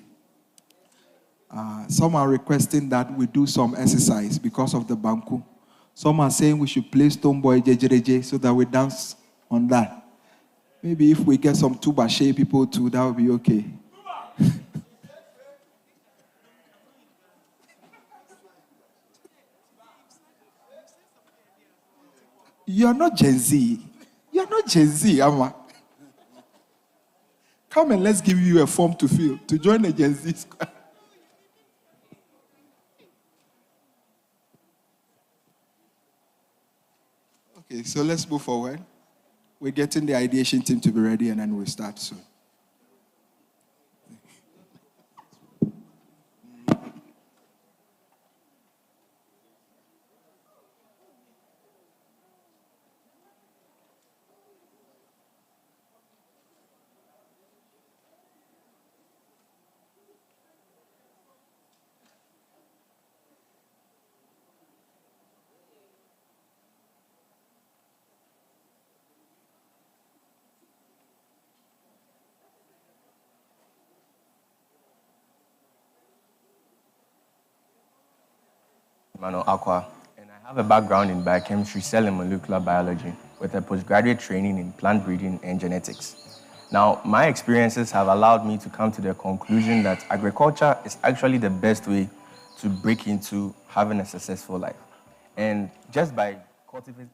Some are requesting that we do some exercise because of the Banku. Some are saying we should play Stoneboy JJJ so that we dance on that. Maybe if we get some Tubashe people too, that would be okay. You're not Gen Z. You're not Gen Z, Amma. Come and let's give you a form to fill to join the Gen Z squad. Okay, so let's move forward. We're getting the ideation team to be ready and then we'll start soon. Mano Aqua, and I have a background in biochemistry, cell and molecular biology, with a postgraduate training in plant breeding and genetics. Now, my experiences have allowed me to come to the conclusion that agriculture is actually the best way to break into having a successful life. And just by cultivating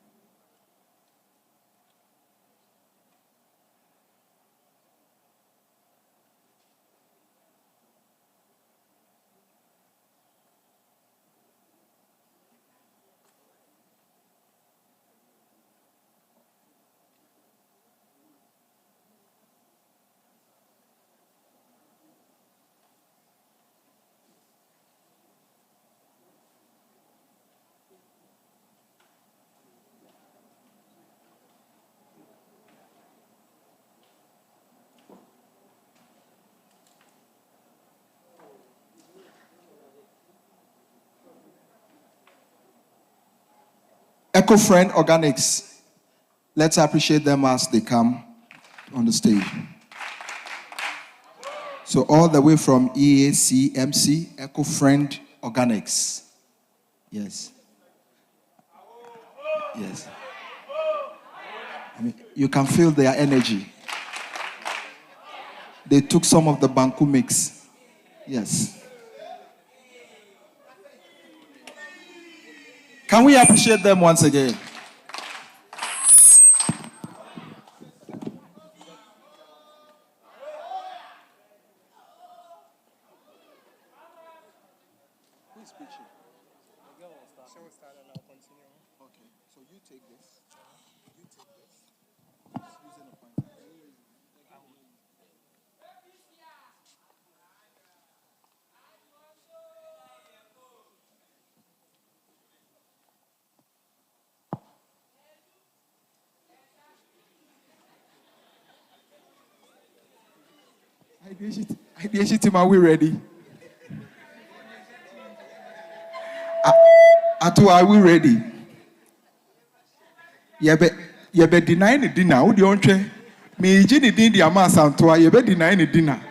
EcoFriend Organics. Let's appreciate them as they come on the stage. So all the way from EACMC, EcoFriend Organics. Yes. Yes. I mean, you can feel their energy. They took some of the Banku mix. Yes. Can we appreciate them once again? Who is preaching? The girl will start. She will start and I'll continue. Okay, so you take this. You take this. Just using a pointer. Are we ready? Atu, are we ready? Yebe deny the dinner. Who do you want? Me jini din di ama santua. Yebe deny the dinner.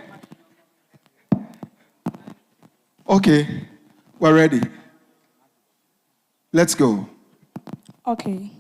Okay, we're ready. Let's go. Okay.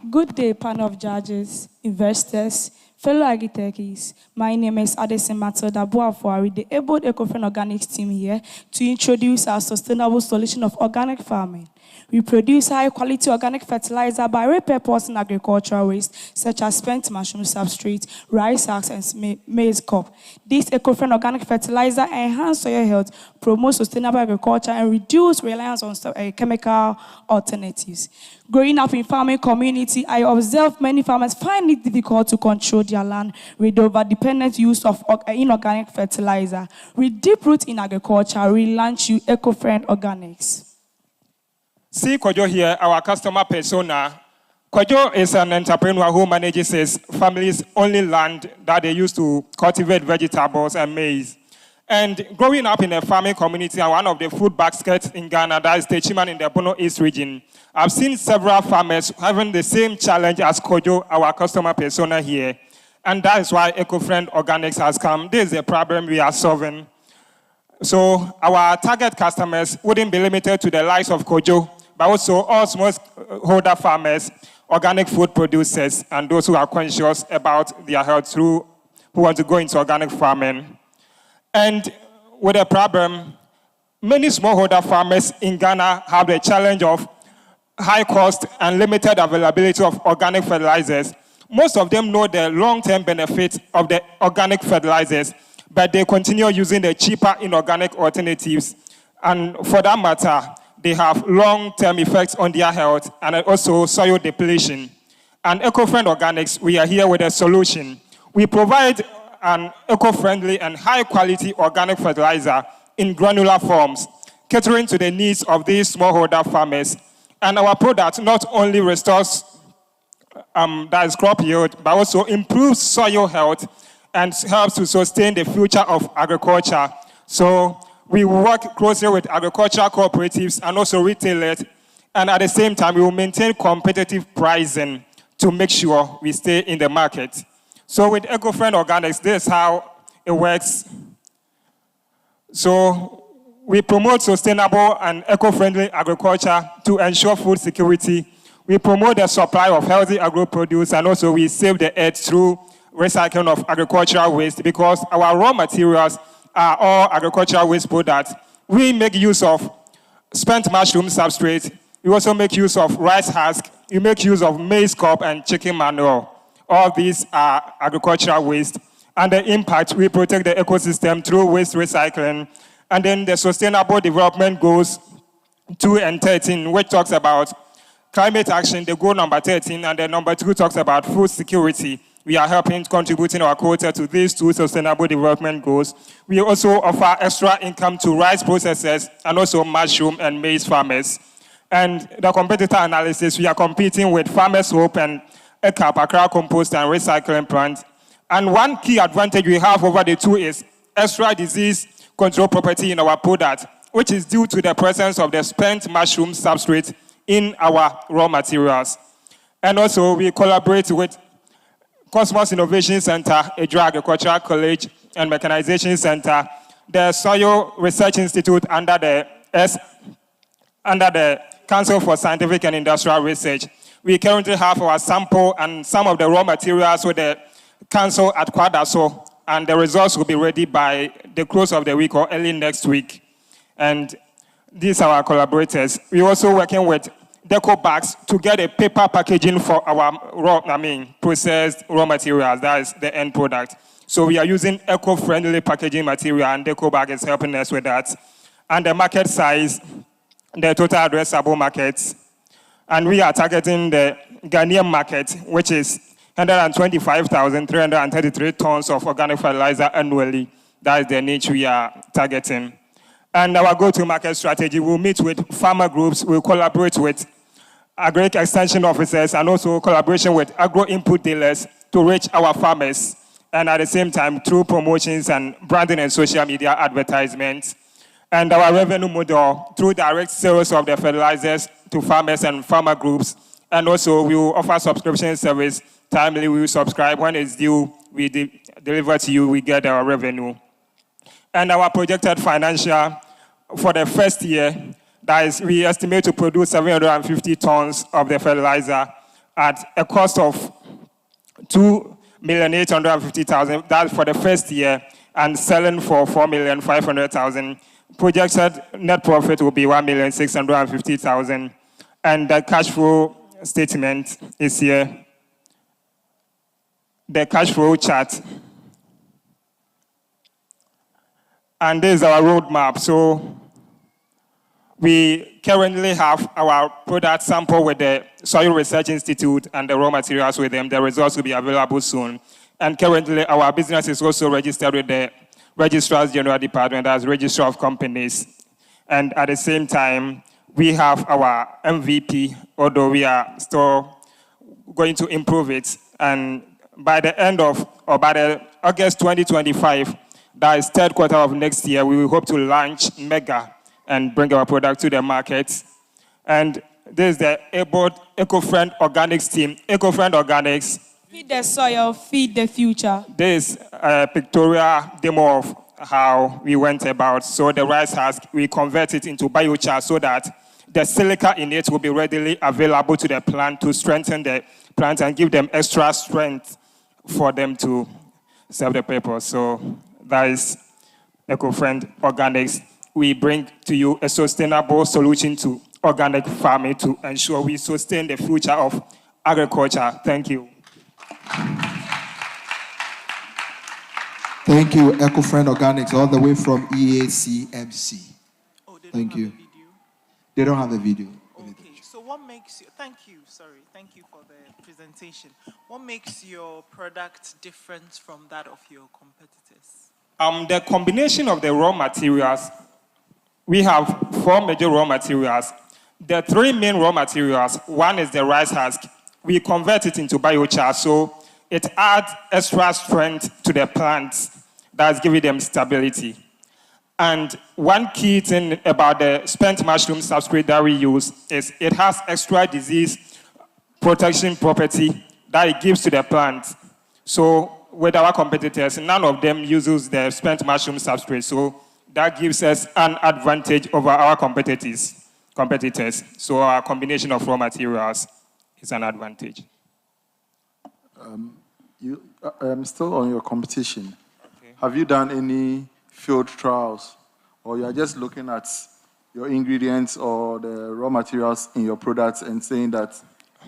Good day, panel of judges, investors, fellow Agritechs. My name is Adesin Matilda Boafuari, the able EcoFriend Organics team here to introduce our sustainable solution of organic farming. We produce high-quality organic fertilizer by repurposing agricultural waste, such as spent mushroom substrate, rice husks, and maize cob. This EcoFriend organic fertilizer enhances soil health, promotes sustainable agriculture, and reduces reliance on chemical alternatives. Growing up in farming community, I observed many farmers find it difficult to control their land with the over-dependent use of inorganic fertilizer. With deep roots in agriculture, we launch you EcoFriend Organics. See Kojo here, our customer persona. Kojo is an entrepreneur who manages his family's only land that they use to cultivate vegetables and maize. And growing up in a farming community and one of the food baskets in Ghana, that is Techiman in the Bono East region, I've seen several farmers having the same challenge as Kojo, our customer persona here. And that is why EcoFriend Organics has come. This is a problem we are solving. So our target customers wouldn't be limited to the likes of Kojo, but also all smallholder farmers, organic food producers, and those who are conscious about their health who want to go into organic farming. And with a problem, many smallholder farmers in Ghana have the challenge of high cost and limited availability of organic fertilizers. Most of them know the long-term benefits of the organic fertilizers, but they continue using the cheaper inorganic alternatives. And for that matter, they have long-term effects on their health and also soil depletion. And EcoFriend Organics, we are here with a solution. We provide an eco-friendly and high-quality organic fertilizer in granular forms, catering to the needs of these smallholder farmers. And our product not only restores that is crop yield, but also improves soil health and helps to sustain the future of agriculture. So we work closely with agricultural cooperatives and also retailers, and at the same time, we will maintain competitive pricing to make sure we stay in the market. So with EcoFriend Organics, this is how it works. So we promote sustainable and eco-friendly agriculture to ensure food security. We promote the supply of healthy agro-produce, and also we save the earth through recycling of agricultural waste, because our raw materials are all agricultural waste products. We make use of spent mushroom substrate. We also make use of rice husk. We make use of maize cob and chicken manure. All these are agricultural waste. And the impact, we protect the ecosystem through waste recycling. And then the Sustainable Development Goals 2 and 13, which talks about climate action, the goal number 13, and then number 2 talks about food security. We are contributing our quota to these 2 sustainable development goals. We also offer extra income to rice processors and also mushroom and maize farmers. And the competitor analysis, we are competing with Farmers Hope and ECAP, Accra Compost and Recycling Plant. And one key advantage we have over the 2 is extra disease control property in our product, which is due to the presence of the spent mushroom substrate in our raw materials. And also we collaborate with Kosmos Innovation Center, Edra Agricultural College and Mechanization Center, the Soil Research Institute under the Council for Scientific and Industrial Research. We currently have our sample and some of the raw materials with the council at Kwadaso, and the results will be ready by the close of the week or early next week. And these are our collaborators. We're also working with Deco Bags to get a paper packaging for our processed raw materials. That is the end product. So we are using eco-friendly packaging material, and Deco Bag is helping us with that. And the market size, the total addressable markets. And we are targeting the Ghanaian market, which is 125,333 tons of organic fertilizer annually. That is the niche we are targeting. And our go-to-market strategy, we'll meet with farmer groups, we'll collaborate with Agritech extension officers, and also collaboration with agro-input dealers to reach our farmers. and at the same time through promotions and branding and social media advertisements. And our revenue model through direct sales of the fertilizers to farmers and farmer groups. And also we will offer subscription service. Timely, we will subscribe. When it's due, we deliver to you, we get our revenue. And our projected financial for the first year, that is, we estimate to produce 750 tons of the fertilizer at a cost of 2,850,000. That's for the first year, and selling for 4,500,000. Projected net profit will be 1,650,000. And the cash flow statement is here. The cash flow chart. And this is our roadmap. So we currently have our product sample with the Soil Research Institute and the raw materials with them. The results will be available soon. And currently, our business is also registered with the Registrar's General Department as Registrar of Companies. And at the same time, we have our MVP, although we are still going to improve it. And by the end of, or by the August 2025, that is third quarter of next year, we will hope to launch Mega and bring our product to the market. And this is the EcoFriend Organics team. EcoFriend Organics. Feed the soil, feed the future. This is a pictorial demo of how we went about. So the rice husk, we convert it into biochar so that the silica in it will be readily available to the plant to strengthen the plant and give them extra strength for them to serve the purpose. So that is EcoFriend Organics. We bring to you a sustainable solution to organic farming to ensure we sustain the future of agriculture. Thank you. Thank you, EcoFriend Organics, all the way from EACMC. Thank you. They don't have a video. Okay, so what makes you, thank you for the presentation. What makes your product different from that of your competitors? The combination of the raw materials, we have 4 major raw materials. The 3 main raw materials, one is the rice husk. We convert it into biochar, so it adds extra strength to the plants that's giving them stability. And one key thing about the spent mushroom substrate that we use is it has extra disease protection property that it gives to the plant. So with our competitors, none of them uses the spent mushroom substrate. So that gives us an advantage over our competitors. So our combination of raw materials is an advantage. Still on your competition, okay. Have you done any field trials, or you are just looking at your ingredients or the raw materials in your products and saying that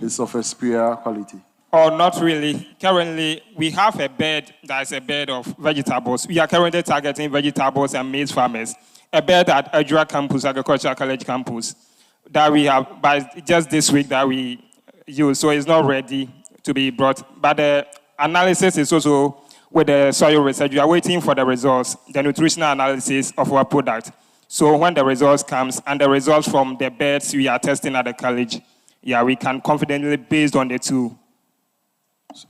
it's of a superior quality? Oh, not really. Currently, we have a bed that is a bed of vegetables. We are currently targeting vegetables and maize farmers. A bed at Agritech campus, Agricultural College campus, that we have by just this week that we use. So it's not ready to be brought. But the analysis is also with the soil research. We are waiting for the results, the nutritional analysis of our product. So when the results comes and the results from the beds we are testing at the college, yeah, we can confidently, based on the two.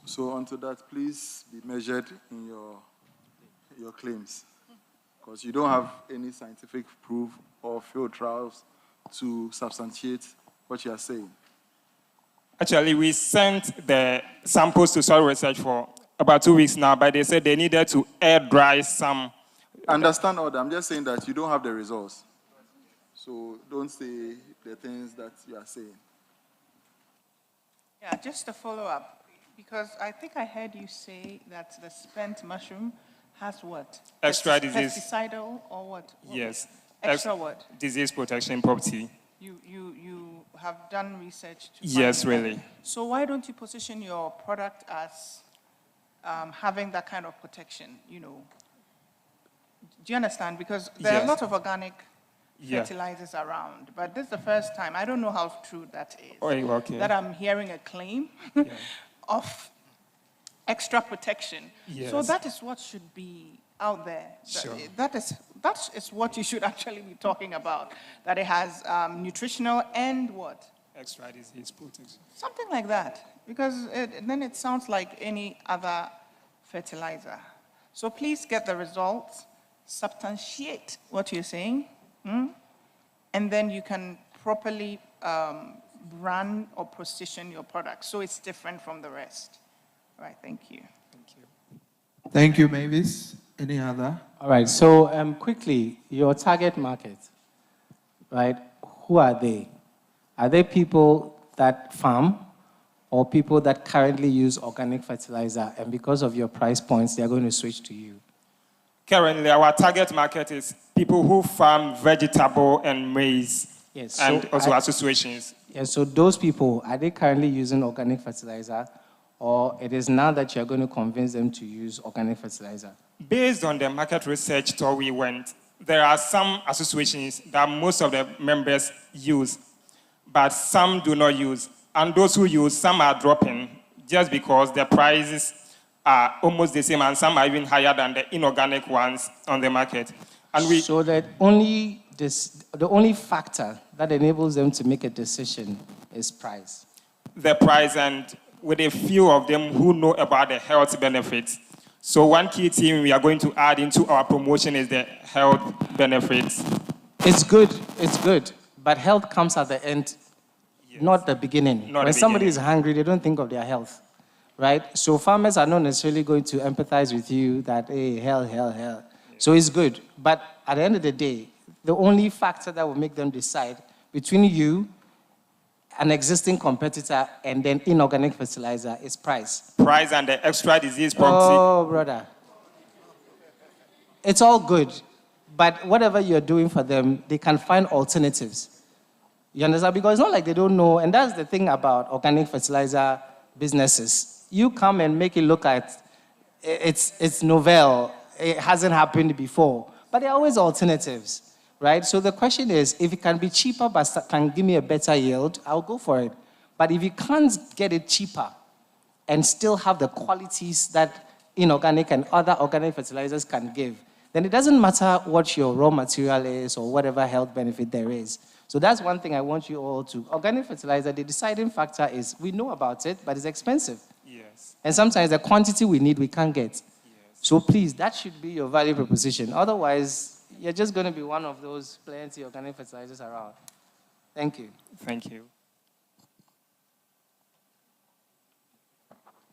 So onto that, please be measured in your claims, because you don't have any scientific proof or field trials to substantiate what you are saying. Actually, we sent the samples to soil research for about 2 weeks now, but they said they needed to air dry some. I understand all that. I'm just saying that you don't have the results. So don't say the things that you are saying. Yeah, just a follow-up. Because I think I heard you say that the spent mushroom has what? Extra disease. Pesticidal or what? Yes. Extra what? Disease protection property. You have done research to Yes, find really. that. So why don't you position your product as having that kind of protection, you know? Do you understand? Because there are a lot of organic fertilizers around, but this is the first time, I don't know how true that is, that I'm hearing a claim of extra protection. Yes. So that is what should be out there. Sure. That is what you should actually be talking about, that it has nutritional and what? Extra disease protection. Something like that, because then it sounds like any other fertilizer. So please get the results, substantiate what you're saying, and then you can properly brand or position your product so it's different from the rest. All right, thank you. Thank you, Mavis. Any other? All right, so quickly, your target market, right? Who are they? Are they people that farm or people that currently use organic fertilizer, and because of your price points, they're going to switch to you? Currently, our target market is people who farm vegetable and maize, yes, and so also associations. Yes, so those people, are they currently using organic fertilizer, or it is now that you're going to convince them to use organic fertilizer? Based on the market research tour we went, there are some associations that most of the members use, but some do not use. And those who use, some are dropping just because the prices are almost the same, and some are even higher than the inorganic ones on the market. And so that the only factor that enables them to make a decision is price. The price, and with a few of them who know about the health benefits. So one key thing we are going to add into our promotion is the health benefits. It's good, but health comes at the end, not the beginning. When somebody is hungry, they don't think of their health, right? So farmers are not necessarily going to empathize with you that, hey, hell. So it's good, but at the end of the day, the only factor that will make them decide between you, an existing competitor, and then inorganic fertilizer is price. Price and the extra disease proxy. Oh, brother. It's all good, but whatever you're doing for them, they can find alternatives. You understand? Because it's not like they don't know, and that's the thing about organic fertilizer businesses. You come and make it look at it's novel, it hasn't happened before, but there are always alternatives. Right? So the question is, if it can be cheaper but can give me a better yield, I'll go for it. But if you can't get it cheaper and still have the qualities that inorganic and other organic fertilizers can give, then it doesn't matter what your raw material is or whatever health benefit there is. So that's one thing I want you all to. Organic fertilizer, the deciding factor is we know about it, but it's expensive. Yes. And sometimes the quantity we need, we can't get. Yes. So please, that should be your value proposition. Otherwise, you're just going to be one of those plenty organic fertilizers around. Thank you. Thank you.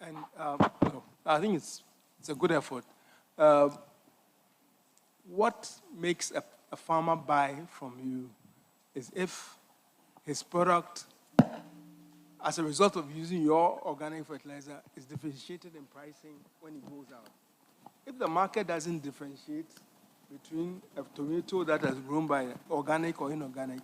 And I think it's a good effort. What makes a farmer buy from you is if his product, as a result of using your organic fertilizer, is differentiated in pricing when it goes out. If the market doesn't differentiate between a tomato that has grown by organic or inorganic,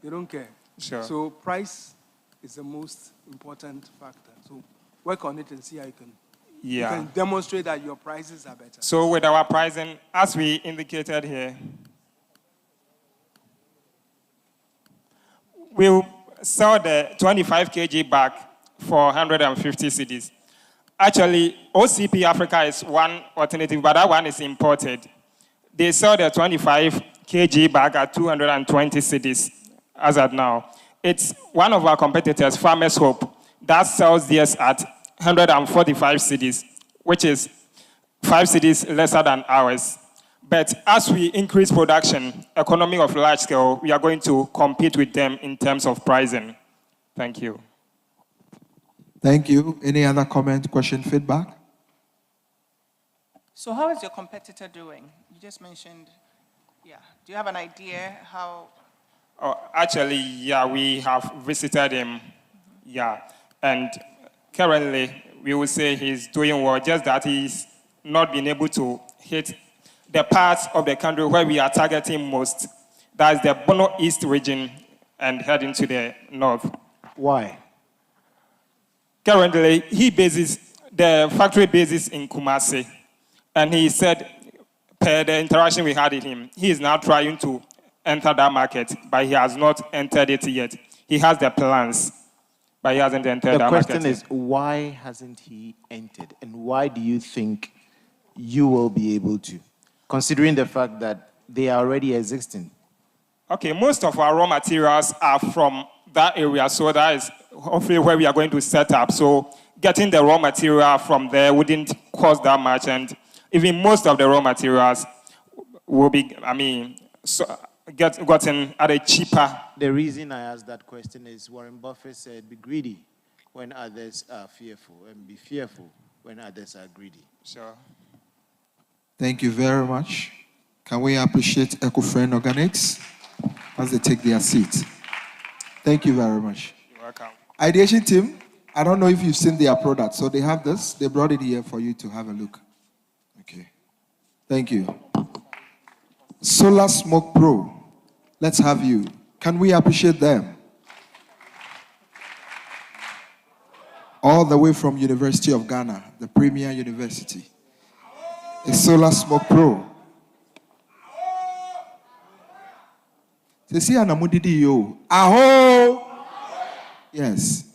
they don't care. Sure. So price is the most important factor. So work on it and see how you can demonstrate that your prices are better. So with our pricing, as we indicated here, we'll sell the 25 kg bag for 150 cedis. Actually, OCP Africa is one alternative, but that one is imported. They sell the 25 kg bag at 220 cedis as at now. It's one of our competitors, Farmers Hope, that sells theirs at 145 cedis, which is 5 cedis lesser than ours. But as we increase production, economy of large scale, we are going to compete with them in terms of pricing. Thank you. Thank you. Any other comment, question, feedback? So how is your competitor doing? You just mentioned, do you have an idea how? Oh, actually, we have visited him, and currently we will say he's doing well, just that he's not been able to hit the parts of the country where we are targeting most. That's the Bono East region and heading to the north. Why? Currently, the factory bases in Kumasi. And he said, per the interaction we had with him, he is now trying to enter that market, but he has not entered it yet. He has the plans, but he hasn't entered that market. The question is, why hasn't he entered? And why do you think you will be able to, considering the fact that they are already existing? Okay, most of our raw materials are from that area, so that is hopefully where we are going to set up. So getting the raw material from there wouldn't cost that much, and even most of the raw materials will be, gotten at a cheaper. The reason I asked that question is Warren Buffett said, be greedy when others are fearful, and be fearful when others are greedy. Sure. Thank you very much. Can we appreciate EcoFriend Organics as they take their seat? Thank you very much. You're welcome. Ideation team, I don't know if you've seen their product. So they have this. They brought it here for you to have a look. Okay. Thank you. Solar Smoke Pro. Let's have you. Can we appreciate them? All the way from University of Ghana, the premier university. A Solar Smoke Pro. See, Anamudidi yo. Aho! Yes.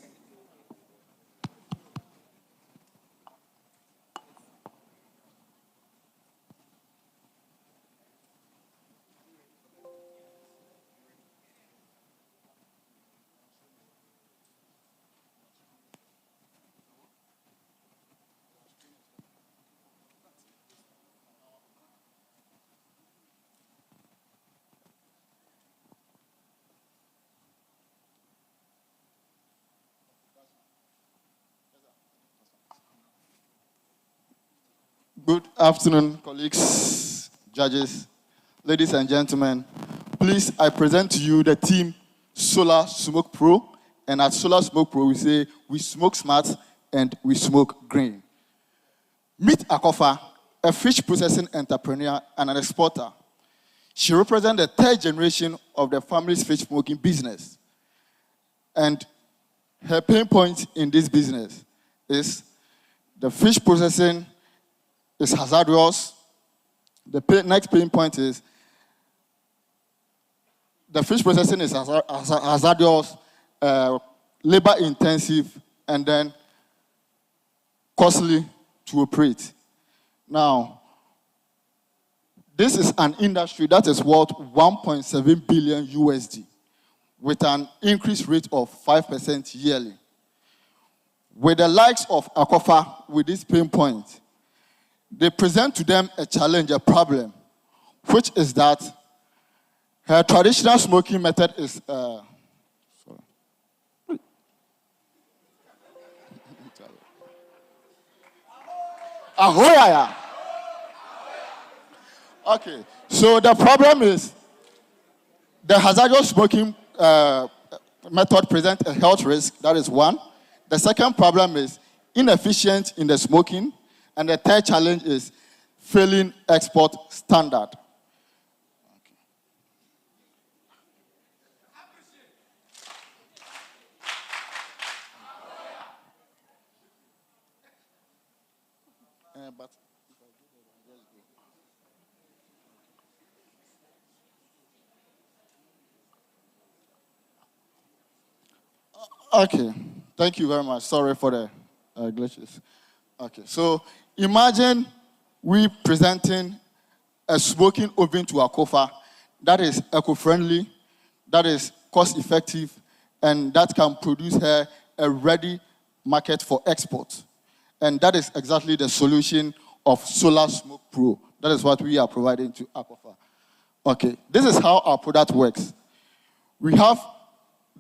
Good afternoon, colleagues, judges, ladies and gentlemen. Please, I present to you the team Solar Smoke Pro. And at Solar Smoke Pro, we say we smoke smart and we smoke green. Meet Aukavia, a fish processing entrepreneur and an exporter. She represents the third generation of the family's fish smoking business. And her pain point in this business is the fish processing is hazardous. The next pain point is the fish processing is hazardous, labor intensive, and then costly to operate. Now, this is an industry that is worth 1.7 billion USD with an increase rate of 5% yearly. With the likes of Aukavia with this pain point, they present to them a challenge, a problem, which is that her traditional smoking method is Ahoya. Okay, so the problem is the hazardous smoking method presents a health risk. That is one. The second problem is inefficient in the smoking. And the third challenge is failing export standard. Okay, thank you very much. Sorry for the glitches. Okay, so imagine we presenting a smoking oven to Aukavia that is eco-friendly, that is cost-effective, and that can produce her a ready market for export. And that is exactly the solution of Solar Smoke Pro. That is what we are providing to Aukavia. Okay, this is how our product works. We have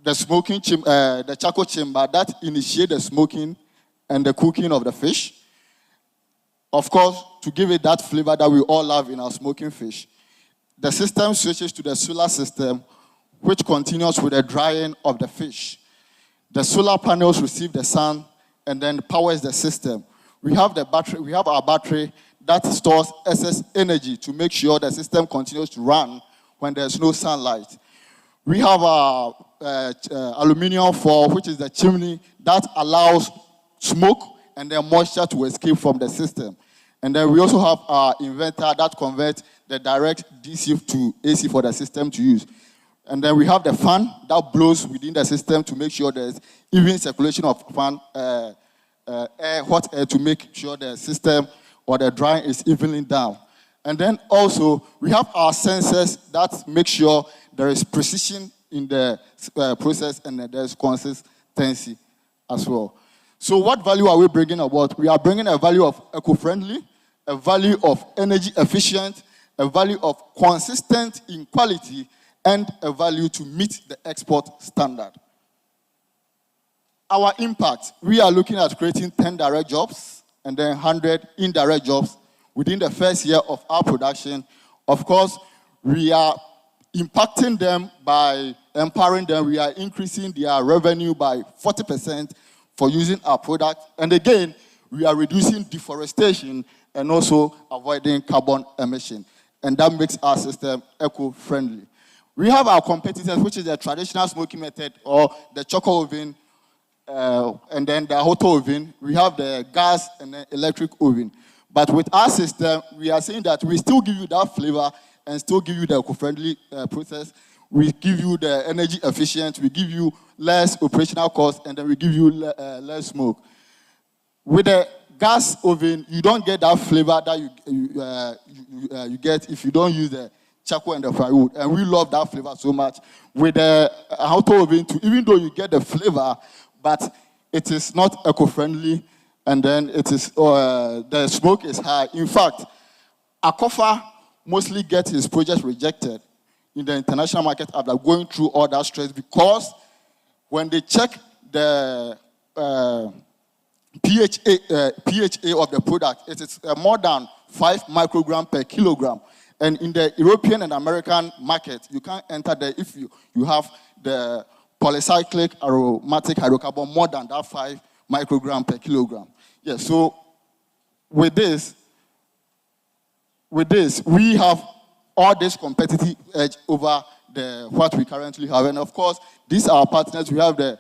the smoking the charcoal chamber that initiates the smoking and the cooking of the fish. Of course, to give it that flavor that we all love in our smoking fish. The system switches to the solar system, which continues with the drying of the fish. The solar panels receive the sun and then powers the system. We have the battery. We have our battery that stores excess energy to make sure the system continues to run when there's no sunlight. We have our aluminum foil, which is the chimney that allows smoke and then moisture to escape from the system. And then we also have our inverter that converts the direct DC to AC for the system to use. And then we have the fan that blows within the system to make sure there's even circulation of fan, hot air to make sure the system or the drying is evenly down. And then also we have our sensors that make sure there is precision in the process and there's consistency as well. So what value are we bringing about? We are bringing a value of eco-friendly, a value of energy efficient, a value of consistent in quality, and a value to meet the export standard. Our impact, we are looking at creating 10 direct jobs and then 100 indirect jobs within the first year of our production. Of course, we are impacting them by empowering them. We are increasing their revenue by 40% for using our product. And again, we are reducing deforestation and also avoiding carbon emission. And that makes our system eco-friendly. We have our competitors, which is the traditional smoking method or the charcoal oven, and then the hot oven. We have the gas and the electric oven. But with our system, we are saying that we still give you that flavor and still give you the eco-friendly process. We give you the energy efficient, we give you less operational cost, and then we give you less smoke. With the gas oven, you don't get that flavor that you get if you don't use the charcoal and the firewood. And we love that flavor so much. With the auto oven, even though you get the flavor, but it is not eco-friendly, and then it is the smoke is high. In fact, Aukavia mostly gets his projects rejected in the international market after going through all that stress, because when they check the PHA of the product, it is more than 5 micrograms per kilogram. And in the European and American market, you can't enter there if you have the polycyclic aromatic hydrocarbon more than that 5 micrograms per kilogram. Yes, so with this, we have all this competitive edge over what we currently have. And of course, these are our partners. We have the,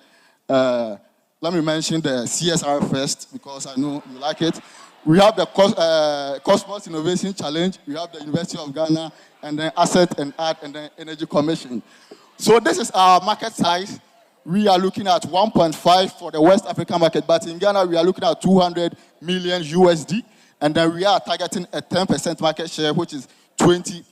let me mention the CSR first, because I know you like it. We have the Kosmos Innovation Challenge. We have the University of Ghana, and then Asset and Art, and then Energy Commission. So this is our market size. We are looking at 1.5 for the West African market, but in Ghana, we are looking at 200 million USD, and then we are targeting a 10% market share, which is 20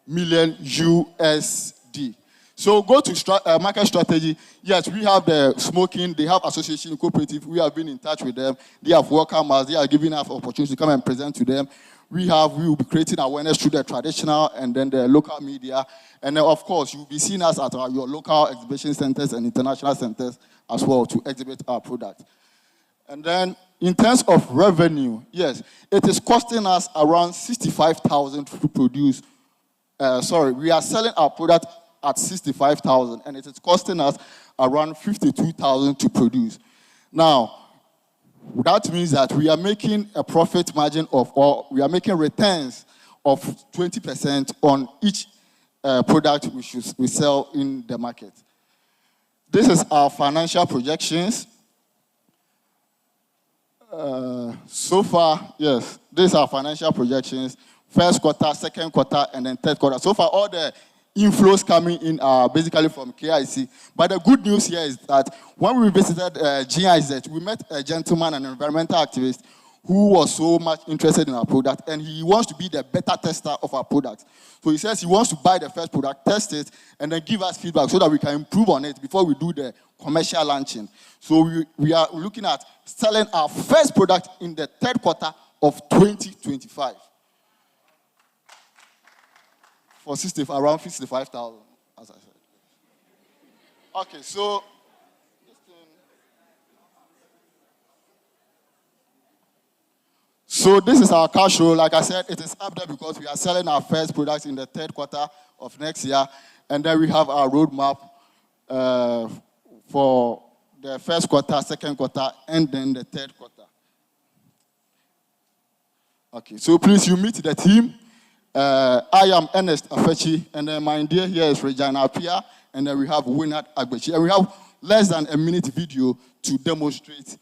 million USD. So go to market strategy. Yes, we have the smoking. They have association cooperative. We have been in touch with them. They have welcomed us. They are giving us opportunity to come and present to them. We will be creating awareness through the traditional and then the local media. And then, of course, you'll be seeing us at your local exhibition centers and international centers as well to exhibit our product. And then, in terms of revenue, yes, it is costing us around 65,000 to produce. We are selling our product at 65,000, and it is costing us around 52,000 to produce. Now, that means that we are making a profit margin we are making returns of 20% on each product we sell in the market. This is our financial projections. So far, yes, these are financial projections. First quarter, second quarter, and then third quarter. So far, all the inflows coming in are basically from KIC. But the good news here is that when we visited GIZ, we met a gentleman, an environmental activist, who was so much interested in our product, and he wants to be the beta tester of our product. So he says he wants to buy the first product, test it, and then give us feedback so that we can improve on it before we do the commercial launching. So we are looking at selling our first product in the third quarter of 2025. For around 65,000, as I said. Okay, so this is our cash flow. Like I said, it is up there because we are selling our first products in the third quarter of next year, and then we have our roadmap for the first quarter, second quarter, and then the third quarter. Okay, so please, you meet the team. I am Ernest Afechi, and then my dear here is Regina Apia, and then we have Winard Agbechi. And we have less than a minute video to demonstrate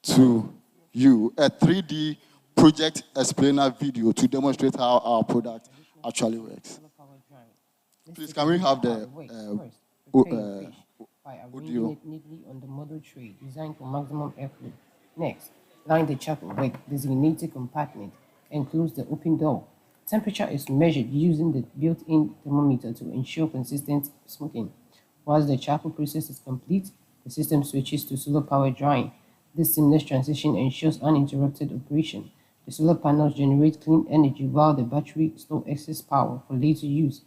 to you a 3D project explainer video to demonstrate how our product actually works. Please, can we have the by arranging it neatly on the model tray designed for maximum airflow. Next, line the charcoal wick designated compartment and close the open door. Temperature is measured using the built-in thermometer to ensure consistent smoking. Once the charcoal process is complete, the system switches to solar power drying. This seamless transition ensures uninterrupted operation. The solar panels generate clean energy while the battery store excess power for later use.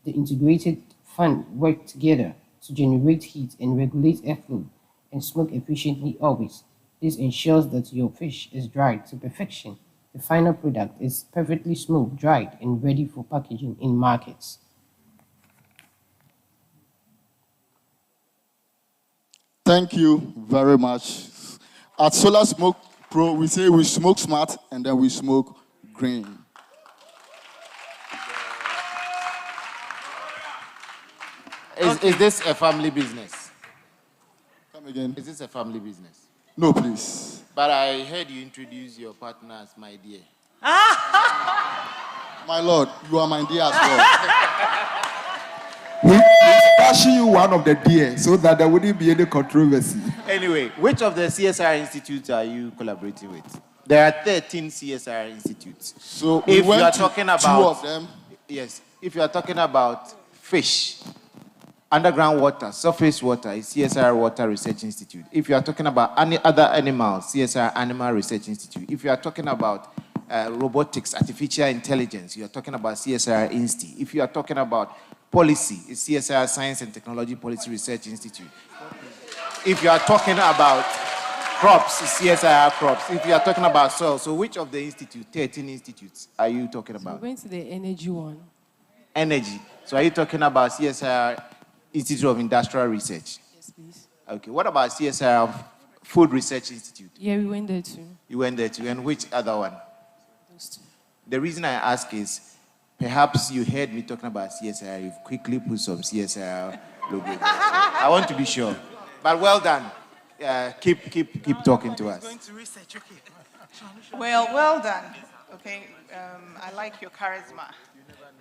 The integrated fan work together to generate heat and regulate airflow and smoke efficiently always. This ensures that your fish is dried to perfection. The final product is perfectly smoked, dried, and ready for packaging in markets. Thank you very much. At Solar Smoke Pro, we say we smoke smart and then we smoke green. Is this a family business? Come again. Is this a family business? No, please. But I heard you introduce your partner as my dear. My lord, you are my dear as well. He's bashing you one of the dear so that there wouldn't be any controversy. Anyway, which of the CSR institutes are you collaborating with? There are 13 CSR institutes. So if we went you are to talking about 2 of them. Yes, if you are talking about fish, underground water, surface water is CSR Water Research Institute. If you are talking about any other animals, CSR Animal Research Institute. If you are talking about robotics, artificial intelligence, you are talking about CSR INSTI. If you are talking about policy, it's CSR Science and Technology Policy Research Institute. If you are talking about crops, it's CSR Crops. If you are talking about soil, so which of the institutes, 13 institutes, are you talking about? We're going to the energy one. Energy. So are you talking about CSR Institute of Industrial Research? Yes, please. Okay. What about CSR Food Research Institute? Yeah, we went there too. You went there too. And which other one? Those two. The reason I ask is, perhaps you heard me talking about CSR. You've quickly put some CSR logo. I want to be sure. But well done. Keep talking to us. Going to research, okay. Well done. Okay, I like your charisma.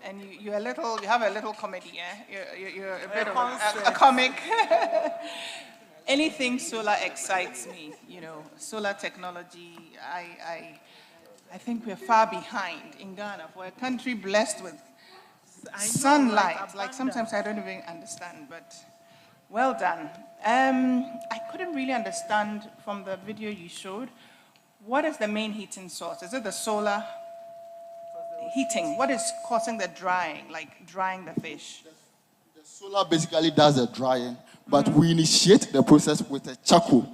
And you have a little comedy, yeah? You're a bit of a comic. Anything solar excites me, solar technology. I think we're far behind in Ghana. For a country blessed with sunlight, like sometimes I don't even understand, but well done. I couldn't really understand from the video you showed, what is the main heating source? Is it the solar heating? What is causing the drying, like drying the fish? The solar basically does the drying, but we initiate the process with a charcoal.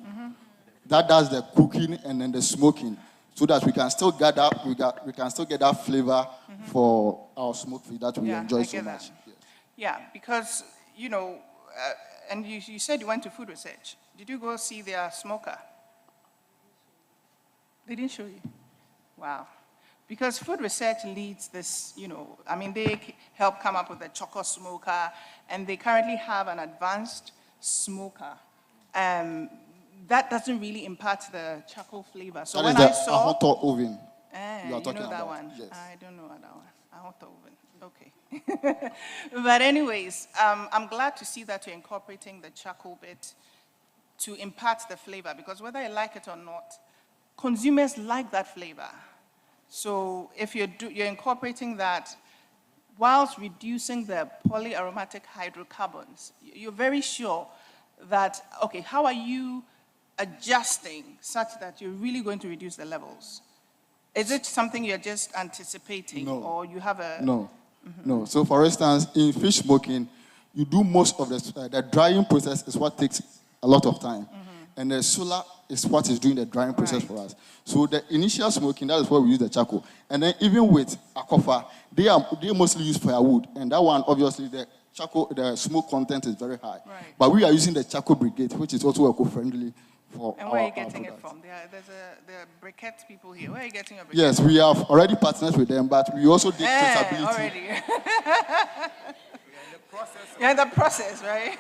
That does the cooking and then the smoking, so that we can still get that flavor for our smoked fish that we enjoy so much. Yes. Yeah, because and you said you went to food research. Did you go see their smoker? They didn't show you. Wow. Because food research leads this, they help come up with the choco smoker, and they currently have an advanced smoker. That doesn't really impart the charcoal flavor. So when I saw hot oven, you are talking know that about. One? Yes. I don't know that one. A hot oven. Okay. But anyways, I'm glad to see that you're incorporating the charcoal bit to impart the flavor, because whether you like it or not, consumers like that flavor. So if you're incorporating that, whilst reducing the polyaromatic hydrocarbons, you're very sure that, okay, how are you adjusting such that you're really going to reduce the levels? Is it something you're just anticipating, or you have a... No. So for instance, in fish smoking, you do most of the drying process is what takes a lot of time. And the solar is what is doing the drying process for us. So the initial smoking, that is where we use the charcoal. And then even with Aukavia, they mostly use firewood. And that one, obviously, the smoke content is very high. Right. But we are using the charcoal brigade, which is also eco-friendly for And where are you getting it from? There are briquette people here. Where are you getting your briquette? Yes, we have already partnered with them, but we also did traceability. Already. You're in the process, right?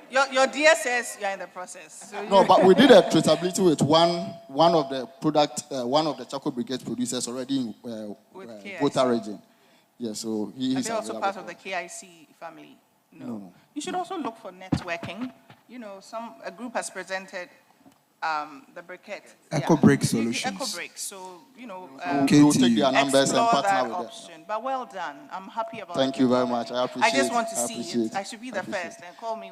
Your dear says you're in the process. So No, but we did a traceability with one of the charcoal brigade producers already in Volta region. Yeah, so he Are is they also part available. of the KIC family? No. You should also look for networking. A group has presented the briquette. EcoBrick solutions. EcoBrick. So, we will take their numbers and explore partner that with them. option. But well done. I'm happy about it. Thank you very much. I appreciate I just want to I see appreciate it. I should be the I appreciate first, and call me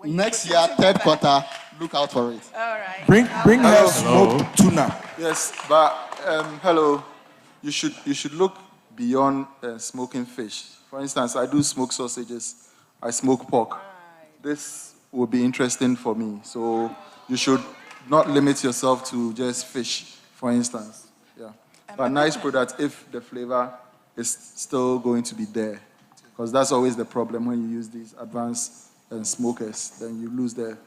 Next year, third quarter, look out for it. All right. Bring her Hello. smoked tuna. Yes, but hello. You should look beyond smoking fish. For instance, I do smoke sausages. I smoke pork. This will be interesting for me. So you should not limit yourself to just fish, for instance. Yeah. But nice product if the flavor is still going to be there. Because that's always the problem when you use these advanced smokers. Then you lose the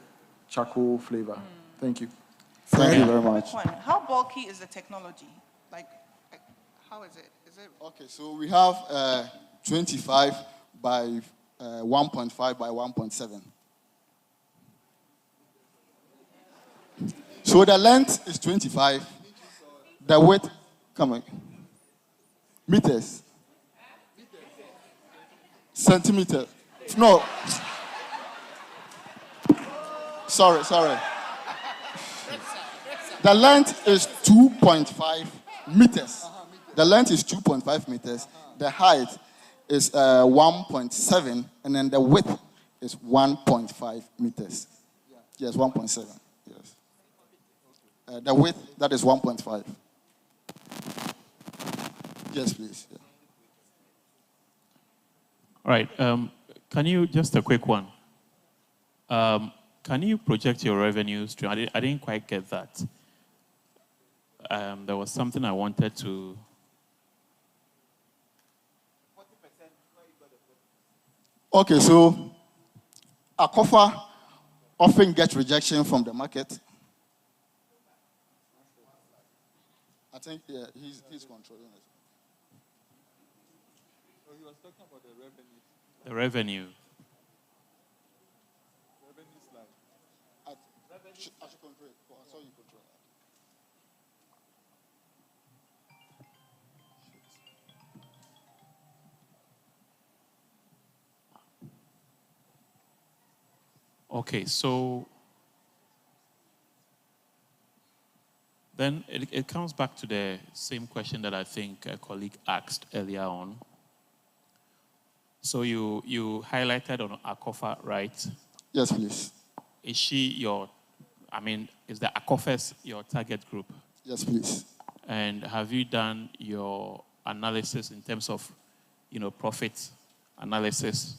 charcoal flavor. Thank you. Thank you very much. How bulky is the technology? Like, how is it? Okay, so we have 25 by 1.5 by 1.7. So the length is 25. The width, come on, meters. Centimeter. No. Sorry. The length is 2.5 meters. The length is 2.5 meters. The height is 1.7, and then the width is 1.5 meters. Yes, 1.7. Yes. The width, that is 1.5. Yes, please. Yeah. All right. Can you, just a quick one. Can you project your revenue stream? I didn't quite get that. There was something I wanted to... Okay, so Aukavia often gets rejection from the market. I think, yeah, he's controlling it. So he was talking about the revenue. The revenue. Revenue slide. I should control it. I saw you control it. Okay, so then it comes back to the same question that I think a colleague asked earlier on. So you highlighted on Aukavia, right? Yes, please. Is she is the Aukavia your target group? Yes, please. And have you done your analysis in terms of, profit analysis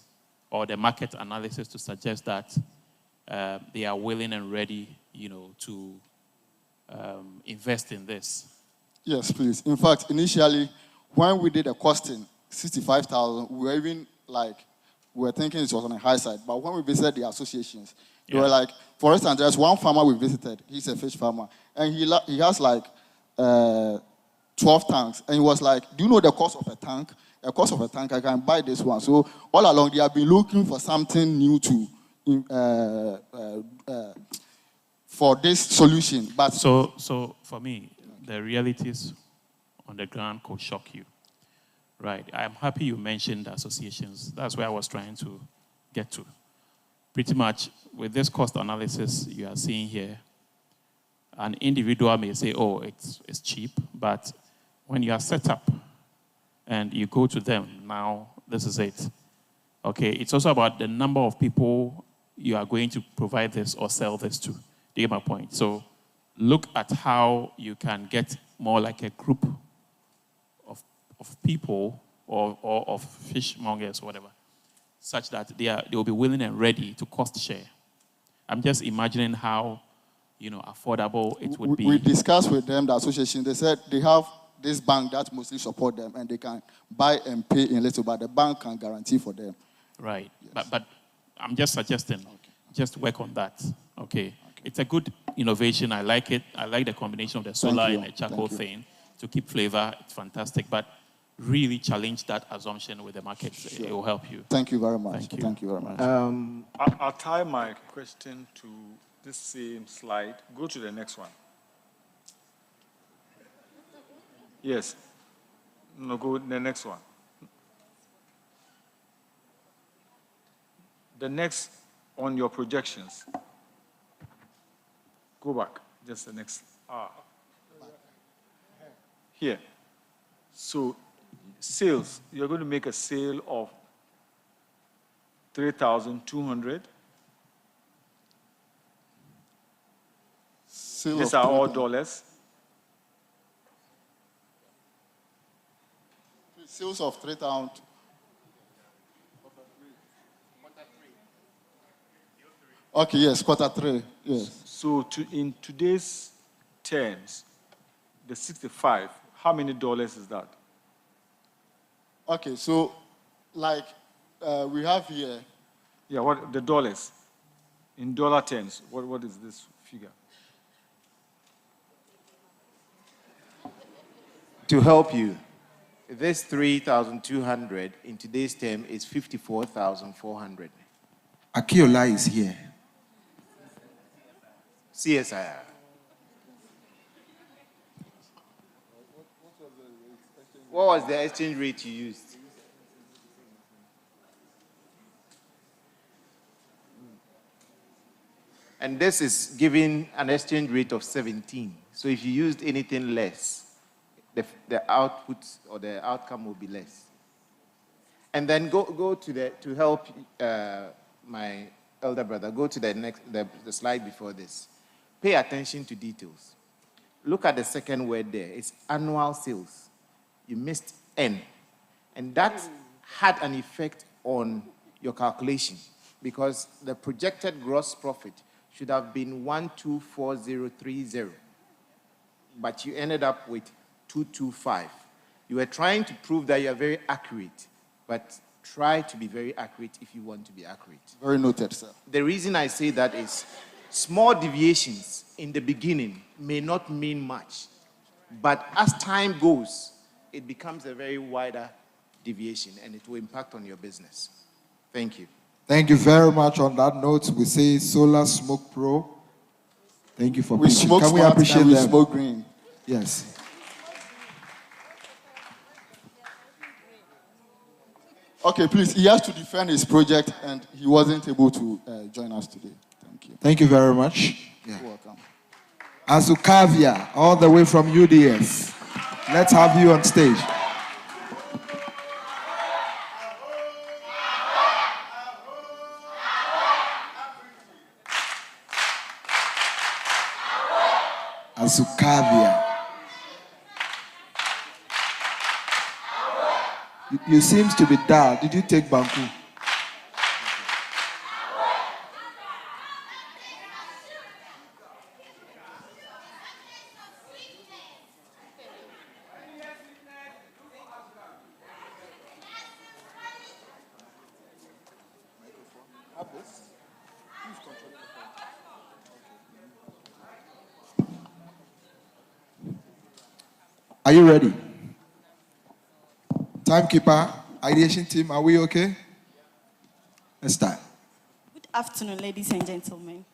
or the market analysis to suggest that they are willing and ready, to invest in this? Yes, please. In fact, initially, when we did a costing, 65,000, we were thinking it was on the high side. But when we visited the associations, they were like, for instance, there's one farmer we visited. He's a fish farmer. And he has 12 tanks. And he was like, do you know the cost of a tank? The cost of a tank, I can buy this one. So all along, they have been looking for something new for this solution. But so for me, the realities on the ground could shock you. Right. I'm happy you mentioned the associations. That's where I was trying to get to. Pretty much with this cost analysis you are seeing here, an individual may say, oh, it's cheap, but when you are set up and you go to them, now this is it. Okay, it's also about the number of people you are going to provide this or sell this to. Do you get my point? So look at how you can get more like a group of people or of fishmongers or whatever, such that they will be willing and ready to cost share. I'm just imagining how, affordable it would be. We discussed with them, the association. They said they have this bank that mostly support them, and they can buy and pay in little, but the bank can guarantee for them. Right. Yes. But I'm just suggesting, just work on that. Okay. It's a good innovation. I like it. I like the combination of the solar and the charcoal thing to keep flavor. It's fantastic. But really challenge that assumption with the market. Sure. It will help you. Thank you very much. Thank you very much. I'll tie my question to this same slide. Go to the next one. Yes. No, go to the next one. The next on your projections. Go back. Just the next. Here. So sales, you're going to make a sale of 3,200. These are all dollars. Sales of 3,000. Okay, yes, Q3, yes. So in today's terms, the 65, how many dollars is that? Okay, so like we have here. Yeah, what the dollars? In dollar terms, what is this figure? To help you, this 3,200 in today's term is 54,400. Akiola is here. CSIR. What was the exchange rate you used? And this is giving an exchange rate of 17. So if you used anything less, the output or the outcome will be less. And then go to help my elder brother, go to the slide before this. Pay attention to details. Look at the second word there. It's annual sales. You missed N. And that had an effect on your calculation because the projected gross profit should have been 124030. But you ended up with 225. You were trying to prove that you are very accurate, but try to be very accurate if you want to be accurate. Very noted, sir. The reason I say that is small deviations in the beginning may not mean much, but as time goes, it becomes a very wider deviation and it will impact on your business. Thank you. Thank you very much. On that note, we say Solar Smoke Pro. Thank you for We pitching. smoke Can we smart appreciate and we them? smoke green. Yes. Okay, please, he has to defend his project and he wasn't able to join us today. Thank you. Thank you very much. You're welcome. Aukavia, all the way from UDS. Let's have you on stage. Aukavia. You seems to be dull. Did you take Banku? Are you ready? Timekeeper, ideation team, are we okay? Let's start. Good afternoon, ladies and gentlemen.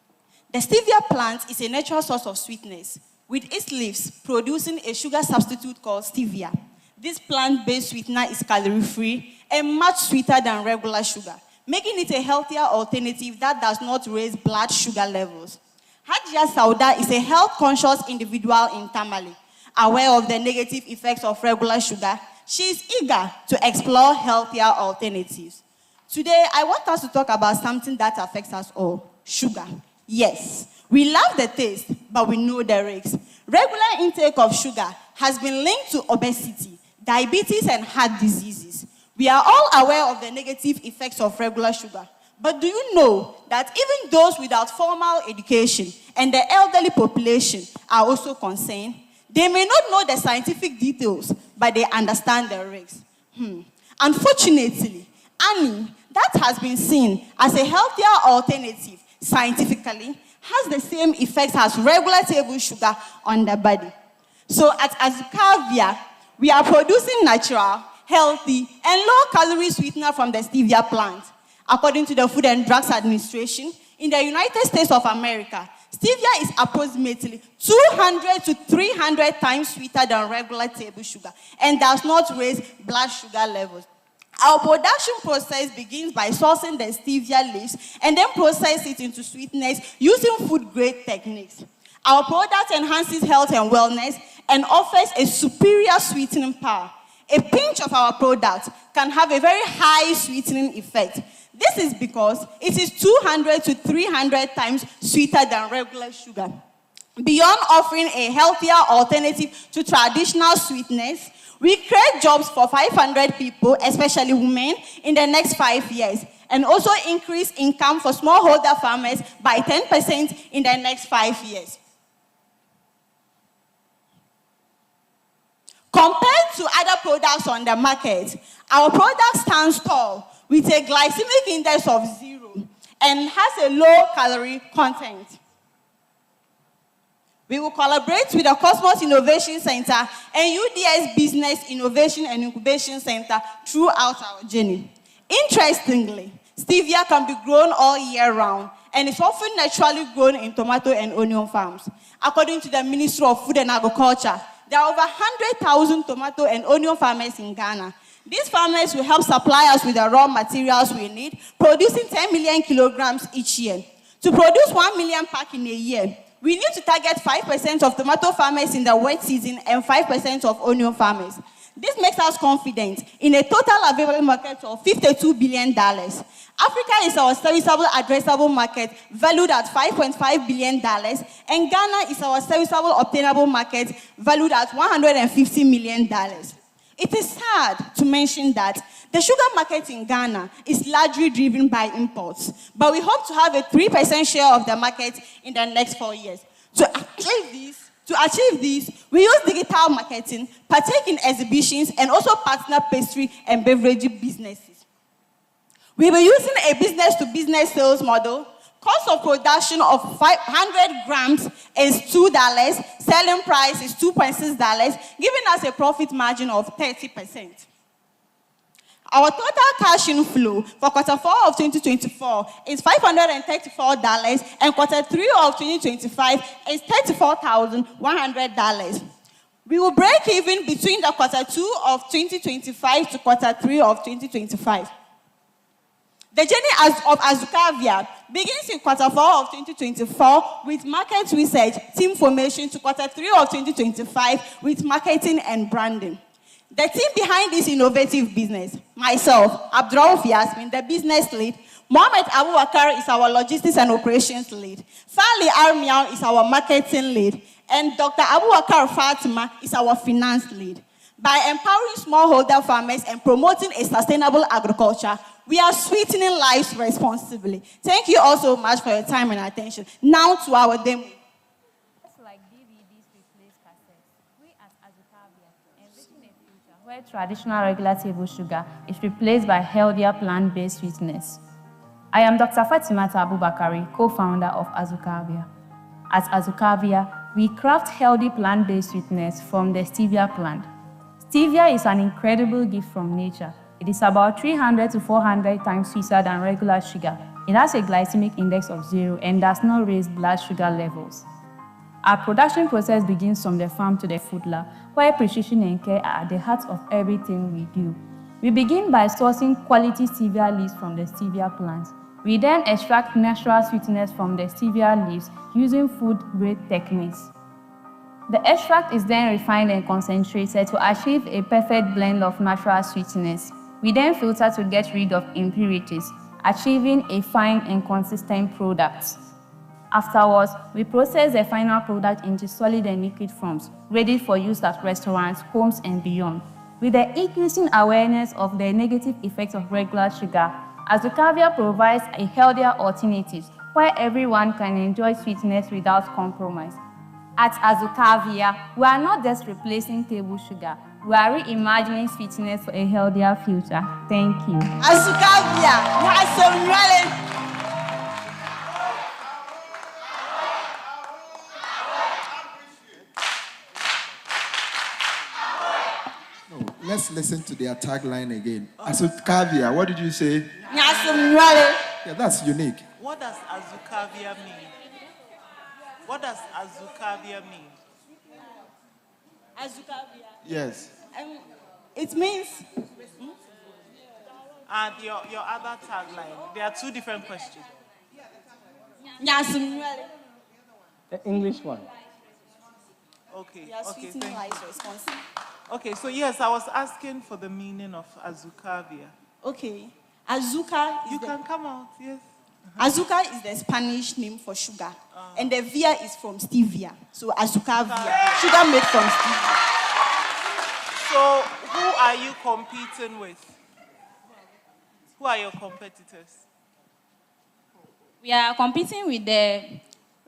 The stevia plant is a natural source of sweetness, with its leaves producing a sugar substitute called stevia. This plant-based sweetener is calorie-free and much sweeter than regular sugar, making it a healthier alternative that does not raise blood sugar levels. Hajia Sauda is a health-conscious individual in Tamale. Aware of the negative effects of regular sugar, she is eager to explore healthier alternatives. Today, I want us to talk about something that affects us all, sugar. Yes, we love the taste, but we know the risks. Regular intake of sugar has been linked to obesity, diabetes, and heart diseases. We are all aware of the negative effects of regular sugar. But do you know that even those without formal education and the elderly population are also concerned? They may not know the scientific details, but they understand the risks. Unfortunately, honey, that has been seen as a healthier alternative scientifically, has the same effects as regular table sugar on the body. So at Aukavia, we are producing natural, healthy, and low-calorie sweetener from the stevia plant. According to the Food and Drugs Administration, in the United States of America, stevia is approximately 200 to 300 times sweeter than regular table sugar and does not raise blood sugar levels. Our production process begins by sourcing the stevia leaves and then process it into sweeteners using food-grade techniques. Our product enhances health and wellness and offers a superior sweetening power. A pinch of our product can have a very high sweetening effect. This is because it is 200 to 300 times sweeter than regular sugar. Beyond offering a healthier alternative to traditional sweeteners, we create jobs for 500 people, especially women, in the next 5 years, and also increase income for smallholder farmers by 10% in the next 5 years. Compared to other products on the market, our product stands tall with a glycemic index of 0 and has a low calorie content. We will collaborate with the Kosmos Innovation Center and UDS Business Innovation and Incubation Center throughout our journey. Interestingly, stevia can be grown all year round and is often naturally grown in tomato and onion farms. According to the Ministry of Food and Agriculture, there are over 100,000 tomato and onion farmers in Ghana. These farmers will help supply us with the raw materials we need, producing 10 million kilograms each year. To produce 1 million packs in a year, we need to target 5% of tomato farmers in the wet season and 5% of onion farmers. This makes us confident in a total available market of $52 billion. Africa is our serviceable addressable market valued at $5.5 billion, and Ghana is our serviceable obtainable market valued at $150 million. It is sad to mention that the sugar market in Ghana is largely driven by imports, but we hope to have a 3% share of the market in the next 4 years. To achieve this, we use digital marketing, partake in exhibitions, and also partner pastry and beverage businesses. We will be using a business-to-business sales model. Cost of production of 500 grams is $2. Selling price is $2.6, giving us a profit margin of 30%. Our total cash inflow for quarter 4 of 2024 is $534, and quarter 3 of 2025 is $34,100. We will break even between the quarter 2 of 2025 to quarter 3 of 2025. The journey of Aukavia begins in quarter 4 of 2024 with market research, team formation to quarter 3 of 2025 with marketing and branding. The team behind this innovative business, myself, Abdurrauf Yasmin, the business lead, Mohamed Abubakar is our logistics and operations lead, Fali Armiao is our marketing lead, and Dr. Abubakar Fatima is our finance lead. By empowering smallholder farmers and promoting a sustainable agriculture, we are sweetening lives responsibly. Thank you all so much for your time and attention. Now to our demo. Just like DVDs replace cassettes, we at Aukavia envision a future where traditional regular table sugar is replaced by healthier plant-based sweeteners. I am Dr. Fatima Abubakari, co-founder of Aukavia. At Aukavia, we craft healthy plant-based sweeteners from the stevia plant. Stevia is an incredible gift from nature. It is about 300 to 400 times sweeter than regular sugar. It has a glycemic index of 0 and does not raise blood sugar levels. Our production process begins from the farm to the food lab, where precision and care are at the heart of everything we do. We begin by sourcing quality stevia leaves from the stevia plant. We then extract natural sweeteners from the stevia leaves using food-grade techniques. The extract is then refined and concentrated to achieve a perfect blend of natural sweeteners. We then filter to get rid of impurities, achieving a fine and consistent product. Afterwards, we process the final product into solid and liquid forms, ready for use at restaurants, homes, and beyond. With the increasing awareness of the negative effects of regular sugar, Aukavia provides a healthier alternative where everyone can enjoy sweetness without compromise. At Aukavia, we are not just replacing table sugar, we are reimagining sweetness for a healthier future. Thank you. Aukavia, Let's listen to their tagline again. Aukavia, what did you say? Yeah, that's unique. What does Aukavia mean? What does Aukavia mean? Aukavia. Yes. It means. And your other tagline. There are two different questions. The English one. Okay. Okay, so yes, I was asking for the meaning of Aukavia. Okay. Azuka. You can come out, yes. Azuca is the Spanish name for sugar. And the via is from stevia. So Aukavia, sugar made from stevia. So who are you competing with? Who are your competitors? We are competing with the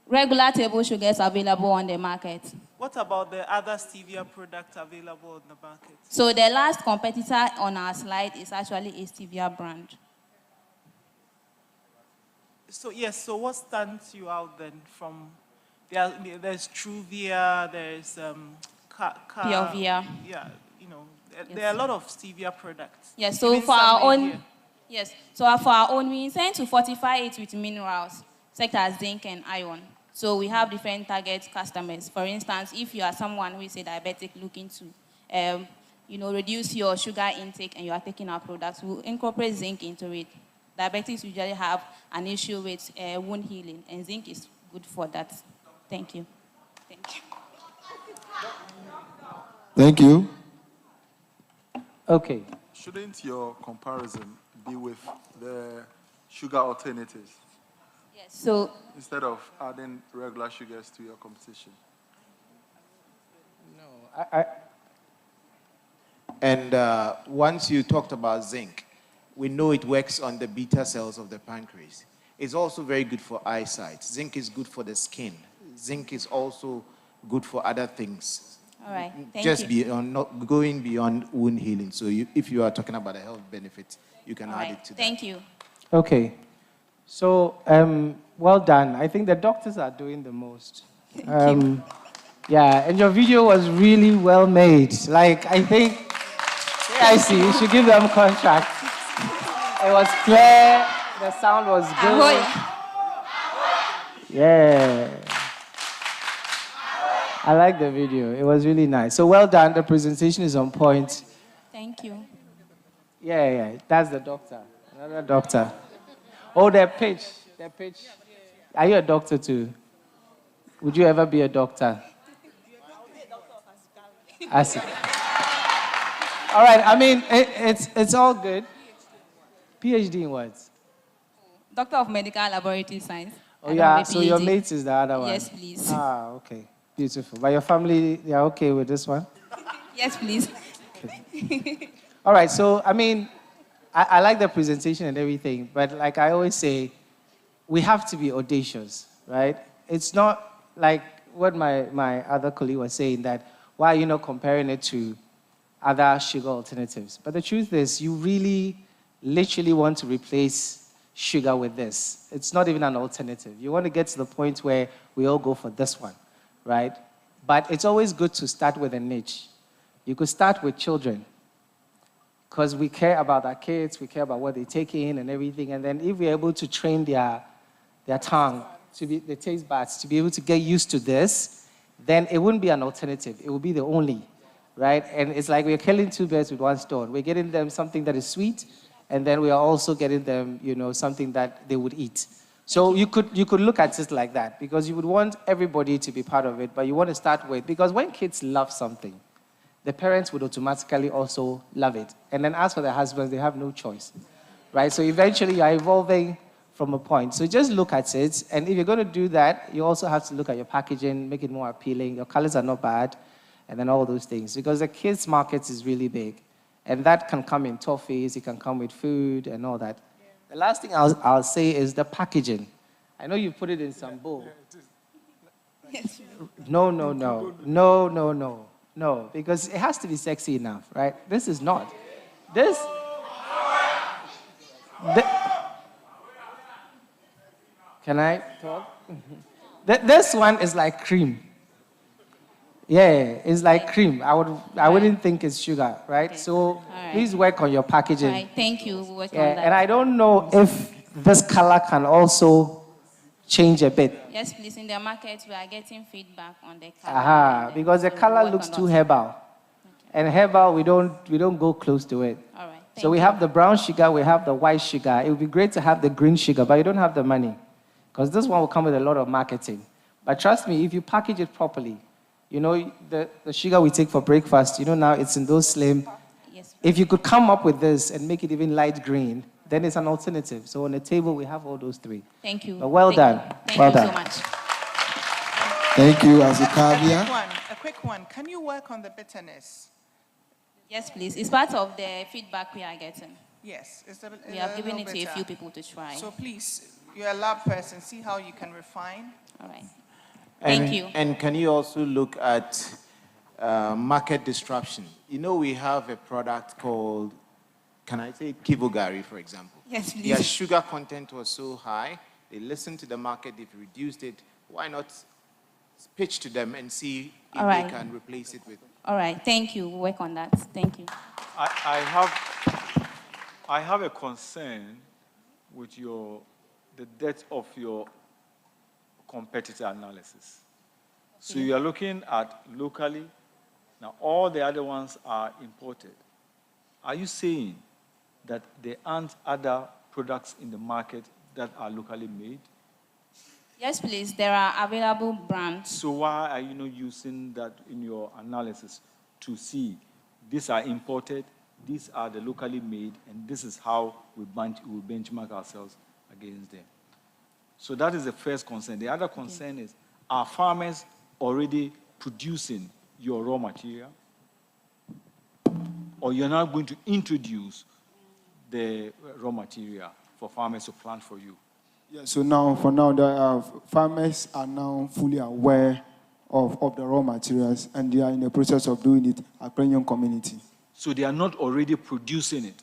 regular table sugars available on the market. What about the other stevia products available on the market? So the last competitor on our slide is actually a stevia brand. So yes, so what stands you out then from, there's Truvia, there's Piovia. Yeah, you know, there are a lot of stevia products. Yes, so Even for our some own, here. yes, so for our own, we intend to fortify it with minerals, such as zinc and iron. So we have different target customers. For instance, if you are someone who is a diabetic looking to, reduce your sugar intake and you are taking our products, we'll incorporate zinc into it. Diabetics usually have an issue with wound healing, and zinc is good for that. Thank you. Thank you. Thank you. Okay. Shouldn't your comparison be with the sugar alternatives? Yes. So instead of adding regular sugars to your competition? No. And once you talked about zinc, we know it works on the beta cells of the pancreas. It's also very good for eyesight. Zinc is good for the skin. Zinc is also good for other things. All right, thank Just you. beyond, not going beyond wound healing. So if you are talking about a health benefit, you can add it to that. Thank you. Okay. So, well done. I think the doctors are doing the most. Yeah, and your video was really well made. Like, I think, I see, you should give them contracts. It was clear, the sound was good. Yeah. I like the video. It was really nice. So well done. The presentation is on point. Thank you. Yeah. That's the doctor. Another doctor. Oh, the pitch. The pitch. Are you a doctor too? Would you ever be a doctor? I see. All right. I mean, it's all good. PhD in what? Doctor of Medical Laboratory Science. Oh, yeah. So your mate is the other one? Yes, please. Ah, okay. Beautiful. But your family, they are okay with this one? Yes, please. Okay. All right. So, I mean, I like the presentation and everything, but like I always say, we have to be audacious, right? It's not like what my other colleague was saying, that why are you not comparing it to other sugar alternatives? But the truth is, you really literally want to replace sugar with this. It's not even an alternative. You want to get to the point where we all go for this one, right? But it's always good to start with a niche. You could start with children, because we care about our kids, we care about what they take in and everything, and then if we're able to train their tongue, the taste buds, to be able to get used to this, then it wouldn't be an alternative. It would be the only, right? And it's like we're killing two birds with one stone. We're getting them something that is sweet, and then we are also getting them, something that they would eat. So you could look at it like that, because you would want everybody to be part of it, but you want to start with, because when kids love something, the parents would automatically also love it. And then as for the husbands, they have no choice, right? So eventually you're evolving from a point. So just look at it, and if you're going to do that, you also have to look at your packaging, make it more appealing. Your colors are not bad, and then all those things, because the kids' market is really big. And that can come in toffees, it can come with food and all that. Yeah. The last thing I'll say is the packaging. I know you put it in some bowl. Yes. No, because it has to be sexy enough, right? This is not. This can I talk? This one is like cream. Yeah, it's like cream. I wouldn't think it's sugar, right? Okay. So please work on your packaging. Right. Thank you. We'll work on that. And I don't know if this color can also change a bit. Yes, please. In the market, we are getting feedback on the color. Because the color looks too herbal. Okay. And herbal, we don't go close to it. All right. So we have the brown sugar, we have the white sugar. It would be great to have the green sugar, but you don't have the money, because this one will come with a lot of marketing. But trust me, if you package it properly, the sugar we take for breakfast, now it's in those slim. Yes. If you could come up with this and make it even light green, then it's an alternative. So on the table, we have all those three. Thank you. But well done. Thank well you done. so much. Thank you, Aukavia. A quick one. Can you work on the bitterness? Yes, please. It's part of the feedback we are getting. Yes. We have given it to a few people to try. So please, you're a lab person, see how you can refine. All right. And, Thank you. And can you also look at market disruption? You know, we have a product called, can I say Kivogari, for example? Yes, please. Their sugar content was so high, they listened to the market, they've reduced it. Why not pitch to them and see if All right. they can replace it with? All right. Thank you. We'll work on that. Thank you. I have a concern with the depth of your competitor analysis. So you are looking at locally. Now, all the other ones are imported. Are you saying that there aren't other products in the market that are locally made? Yes, please. There are available brands. So why are you not using that in your analysis to see these are imported, these are the locally made, and this is how we benchmark ourselves against them? So that is the first concern. The other concern is, are farmers already producing your raw material? Or you're not going to introduce the raw material for farmers to plant for you? Yeah, so now, for now, the farmers are now fully aware of the raw materials, and they are in the process of doing it at premium community. So they are not already producing it?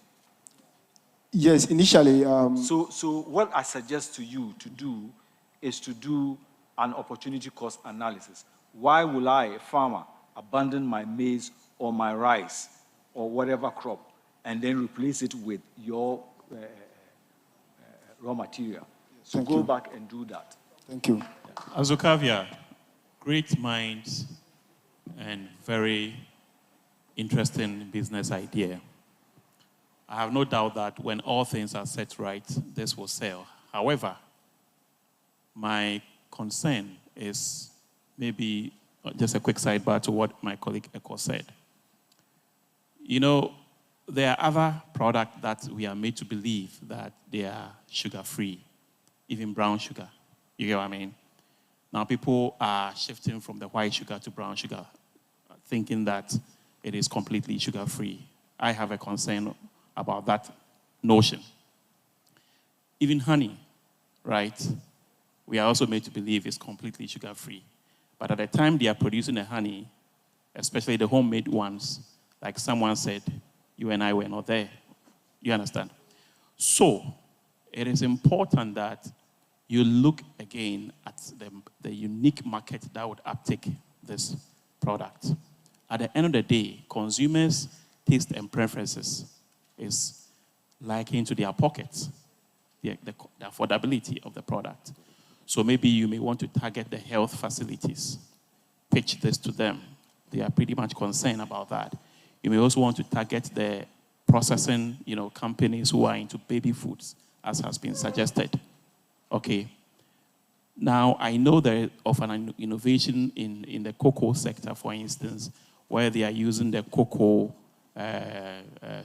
Yes, initially. So what I suggest to you to do is to do an opportunity cost analysis. Why will I, a farmer, abandon my maize or my rice or whatever crop and then replace it with your raw material? So Thank go you. back and do that. Thank you. Aukavia, great minds and very interesting business idea. I have no doubt that when all things are set right, this will sell. However, my concern is maybe just a quick sidebar to what my colleague Eko said. You know, there are other products that we are made to believe that they are sugar-free, even brown sugar. You get what I mean? Now people are shifting from the white sugar to brown sugar, thinking that it is completely sugar-free. I have a concern about that notion. Even honey, right? We are also made to believe it's completely sugar-free. But at the time they are producing the honey, especially the homemade ones, like someone said, you and I were not there. You understand? So it is important that you look again at the unique market that would uptake this product. At the end of the day, consumers' taste and preferences is likened to their pockets, the affordability of the product. So maybe you may want to target the health facilities, pitch this to them. They are pretty much concerned about that. You may also want to target the processing, companies who are into baby foods, as has been suggested. Okay. Now, I know there of an innovation in the cocoa sector, for instance, where they are using the cocoa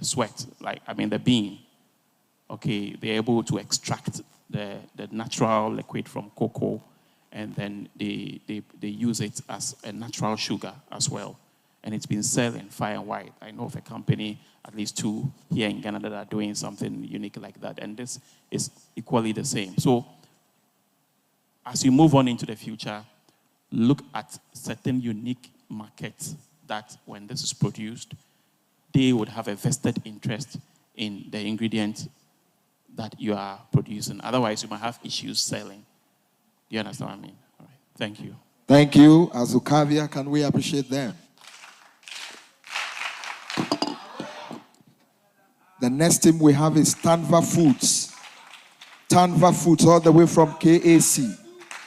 sweat, the bean. Okay, they're able to extract the natural liquid from cocoa, and then they use it as a natural sugar as well. And it's been selling far and wide. I know of a company, at least 2 here in Ghana, that are doing something unique like that. And this is equally the same. So as you move on into the future, look at certain unique markets that when this is produced, they would have a vested interest in the ingredient that you are producing. Otherwise, you might have issues selling. Do you understand what I mean? All right. Thank you. Thank you. Aukavia, can we appreciate them? The next team we have is Tanv Foods. Tanv Foods, all the way from KAC.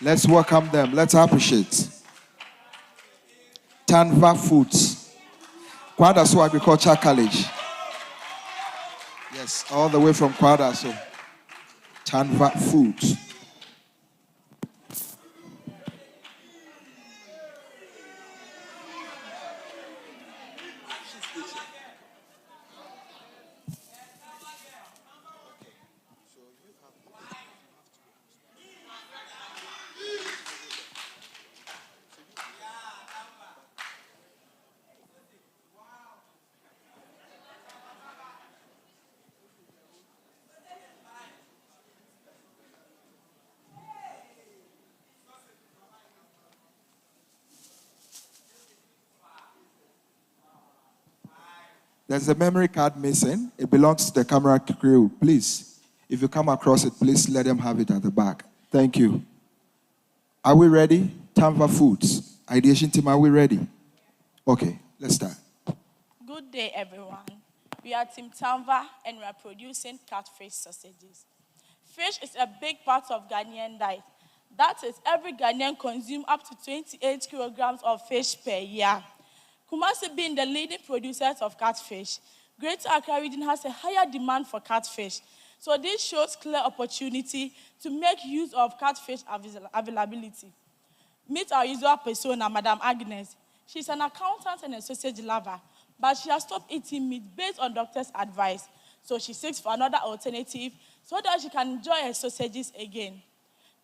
Let's welcome them. Let's appreciate. Tanv Foods. Kwadaso Agriculture College. Yes, all the way from Kwadaso. Tanv Foods. There's a memory card missing. It belongs to the camera crew. Please, if you come across it, please let them have it at the back. Thank you. Are we ready? Tanv Foods. Ideation team, are we ready? Okay, let's start. Good day, everyone. We are Team Tanv and we are producing catfish sausages. Fish is a big part of Ghanaian diet. That is, every Ghanaian consumes up to 28 kilograms of fish per year. Kumasi being the leading producers of catfish, Greater Accra region has a higher demand for catfish. So this shows clear opportunity to make use of catfish availability. Meet our usual persona, Madam Agnes. She's an accountant and a sausage lover, but she has stopped eating meat based on doctor's advice. So she seeks for another alternative so that she can enjoy her sausages again.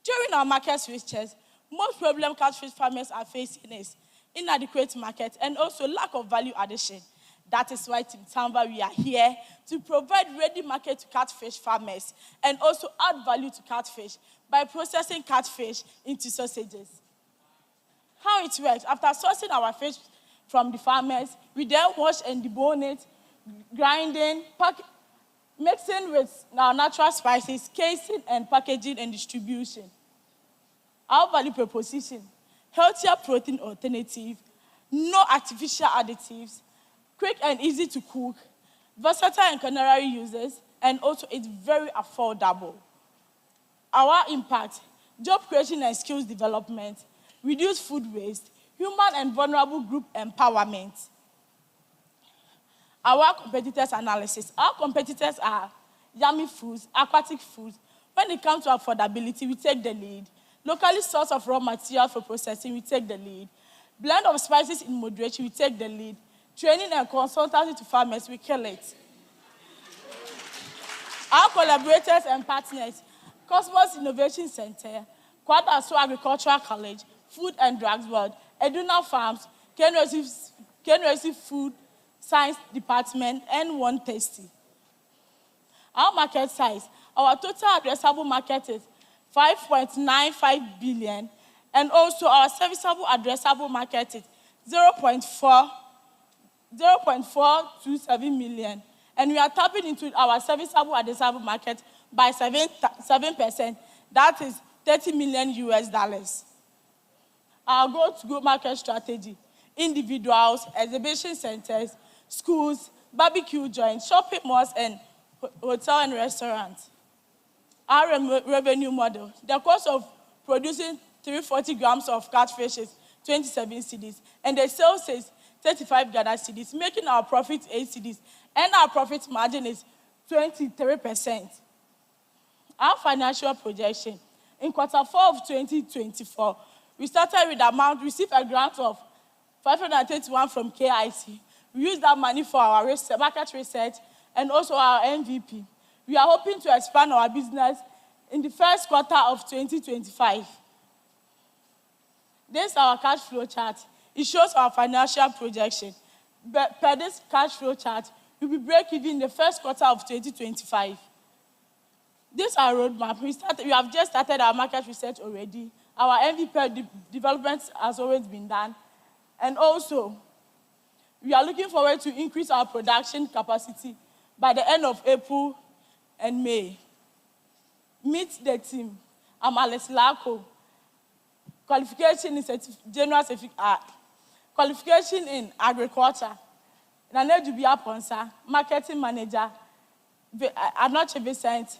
During our market research, most problem catfish farmers are facing is inadequate market and also lack of value addition. That is why Team Tanv, we are here to provide ready market to catfish farmers and also add value to catfish by processing catfish into sausages. How it works, after sourcing our fish from the farmers, we then wash and debone it, grinding, mixing with our natural spices, casing and packaging and distribution. Our value proposition: healthier protein alternative, no artificial additives, quick and easy to cook, versatile and culinary uses, and also it's very affordable. Our impact: job creation and skills development, reduce food waste, human and vulnerable group empowerment. Our competitors analysis: our competitors are Yummy Foods, Aquatic Foods. When it comes to affordability, we take the lead. Locally sourced of raw material for processing, we take the lead. Blend of spices in moderation, we take the lead. Training and consultancy to farmers, we kill it. Our collaborators and partners: Kosmos Innovation Center, Kwadaso Agricultural College, Food and Drugs World, Eduna Farms, Kenresi Food Science Department, and One Tasty. Our market size: our total addressable market is 5.95 billion, and also our serviceable addressable market is 0.427 million. And we are tapping into our serviceable addressable market by 7%. That is $30 million. Our go-to-go market strategy: individuals, exhibition centers, schools, barbecue joints, shopping malls, and hotel and restaurants. Our revenue model: the cost of producing 340 grams of catfish is 27 cedis, and the sales is 35 Ghana cedis, making our profit 8 cedis, and our profit margin is 23%. Our financial projection: in quarter 4 of 2024, we started with the amount, received a grant of 531 from KIC. We used that money for our market research and also our MVP. We are hoping to expand our business in the first quarter of 2025. This is our cash flow chart. It shows our financial projection. Per this cash flow chart, we will break even in the first quarter of 2025. This is our roadmap. We have just started our market research already. Our MVP development has always been done. And also, we are looking forward to increase our production capacity by the end of April and May. Meet the team. I'm Alice Lako. Qualification in general qualification in agriculture. Nane Dubia Ponsa, marketing manager. Anoche Vicent,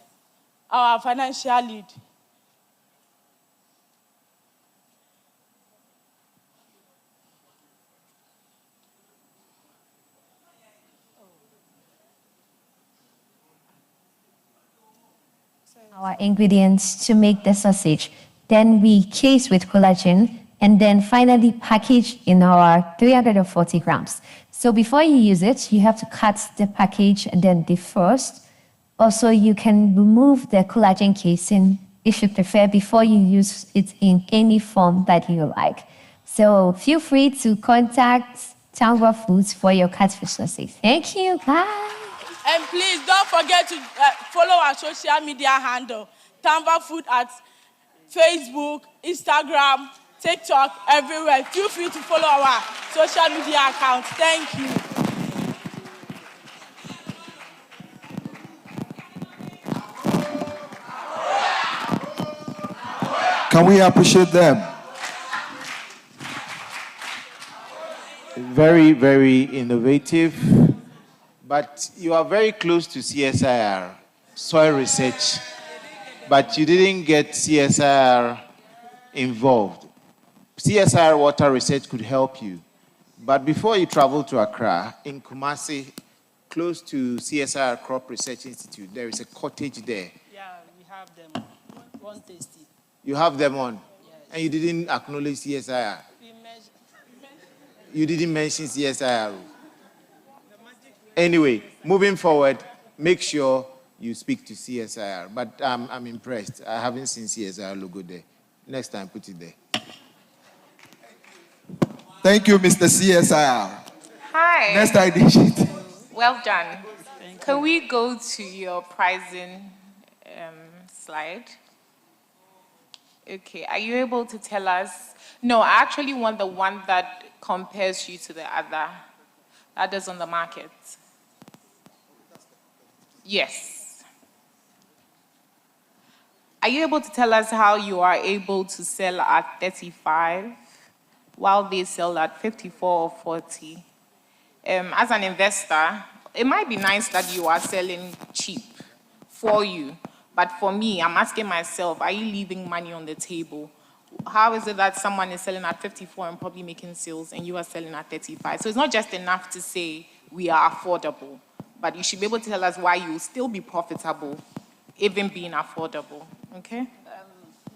our financial lead. Our ingredients to make the sausage. Then we case with collagen and then finally package in our 340 grams. So before you use it, you have to cut the package and then defrost. Also, you can remove the collagen casing if you prefer before you use it in any form that you like. So feel free to contact Tanv Foods for your catfish sausage. Thank you. Bye. And please don't forget to follow our social media handle, Tanv Food at Facebook, Instagram, TikTok, everywhere. Feel free to follow our social media accounts. Thank you. Can we appreciate them? Very, very innovative. But you are very close to CSIR, soil research, but you didn't get CSIR involved. CSIR water research could help you. But before you travel to Accra, in Kumasi, close to CSIR Crop Research Institute, there is a cottage there. Yeah, we have them. One tasty. You have them on, and you didn't acknowledge CSIR. You didn't mention CSIR. Anyway, moving forward, make sure you speak to CSIR. But I'm impressed. I haven't seen CSIR logo there. Next time, put it there. Thank you, Mr. CSIR. Hi. Next edition. Well done. Can we go to your pricing slide? Okay, are you able to tell us? No, I actually want the one that compares you to the others on the market. Yes. Are you able to tell us how you are able to sell at 35 while they sell at 54 or 40? As an investor, it might be nice that you are selling cheap for you, but for me, I'm asking myself, are you leaving money on the table? How is it that someone is selling at 54 and probably making sales and you are selling at 35? So it's not just enough to say we are affordable, but you should be able to tell us why you will still be profitable, even being affordable, okay?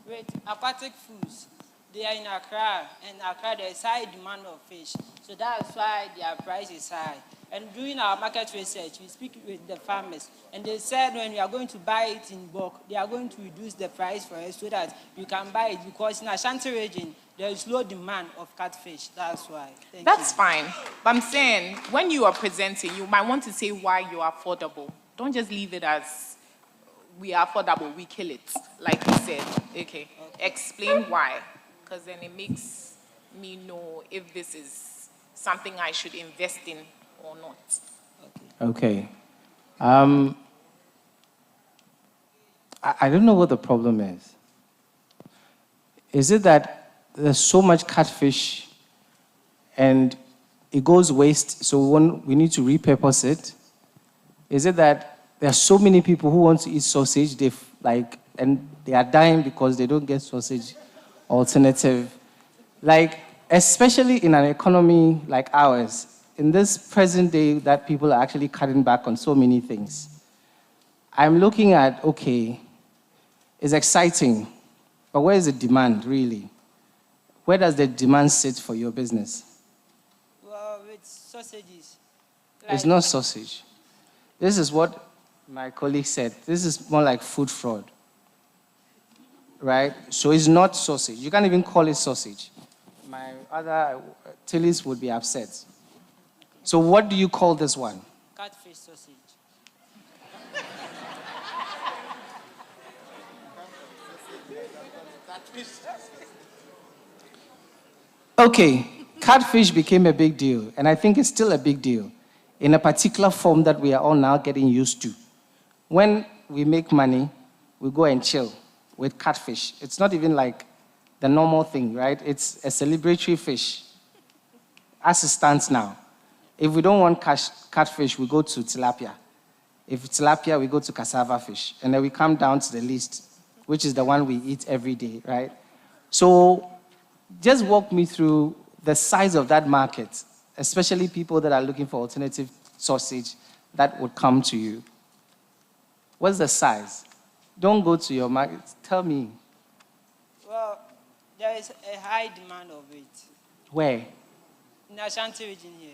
With aquatic foods, they are in Accra, and Accra there is high demand of fish. So that's why their price is high. And during our market research, we speak with the farmers, and they said when we are going to buy it in bulk, they are going to reduce the price for us so that you can buy it, because in Ashanti region, there is low demand of catfish. That's why. That's fine. But I'm saying, when you are presenting, you might want to say why you are affordable. Don't just leave it as we are affordable, we kill it, like you said. Okay. Explain why, because then it makes me know if this is something I should invest in or not. Okay. I don't know what the problem is. Is it that there's so much catfish and it goes waste, so we need to repurpose it? Is it that there are so many people who want to eat sausage, and they are dying because they don't get sausage alternative? Especially in an economy like ours, in this present day that people are actually cutting back on so many things, I'm looking at, okay, it's exciting, but where is the demand, really? Where does the demand sit for your business? Well, with sausages. It's not sausage. This is what my colleague said. This is more like food fraud, right? So it's not sausage. You can't even call it sausage. My other Tillies would be upset. So what do you call this one? Catfish sausage. Okay, catfish became a big deal, and I think it's still a big deal in a particular form that we are all now getting used to. When we make money, we go and chill with catfish. It's not even like the normal thing, right? It's a celebratory fish, as it stands now. If we don't want catfish, we go to tilapia. If it's tilapia, we go to cassava fish. And then we come down to the least, which is the one we eat every day, right? So just walk me through the size of that market, especially people that are looking for alternative sausage that would come to you. What's the size? Don't go to your market. Tell me. Well, there is a high demand of it. Where? In Ashanti region here.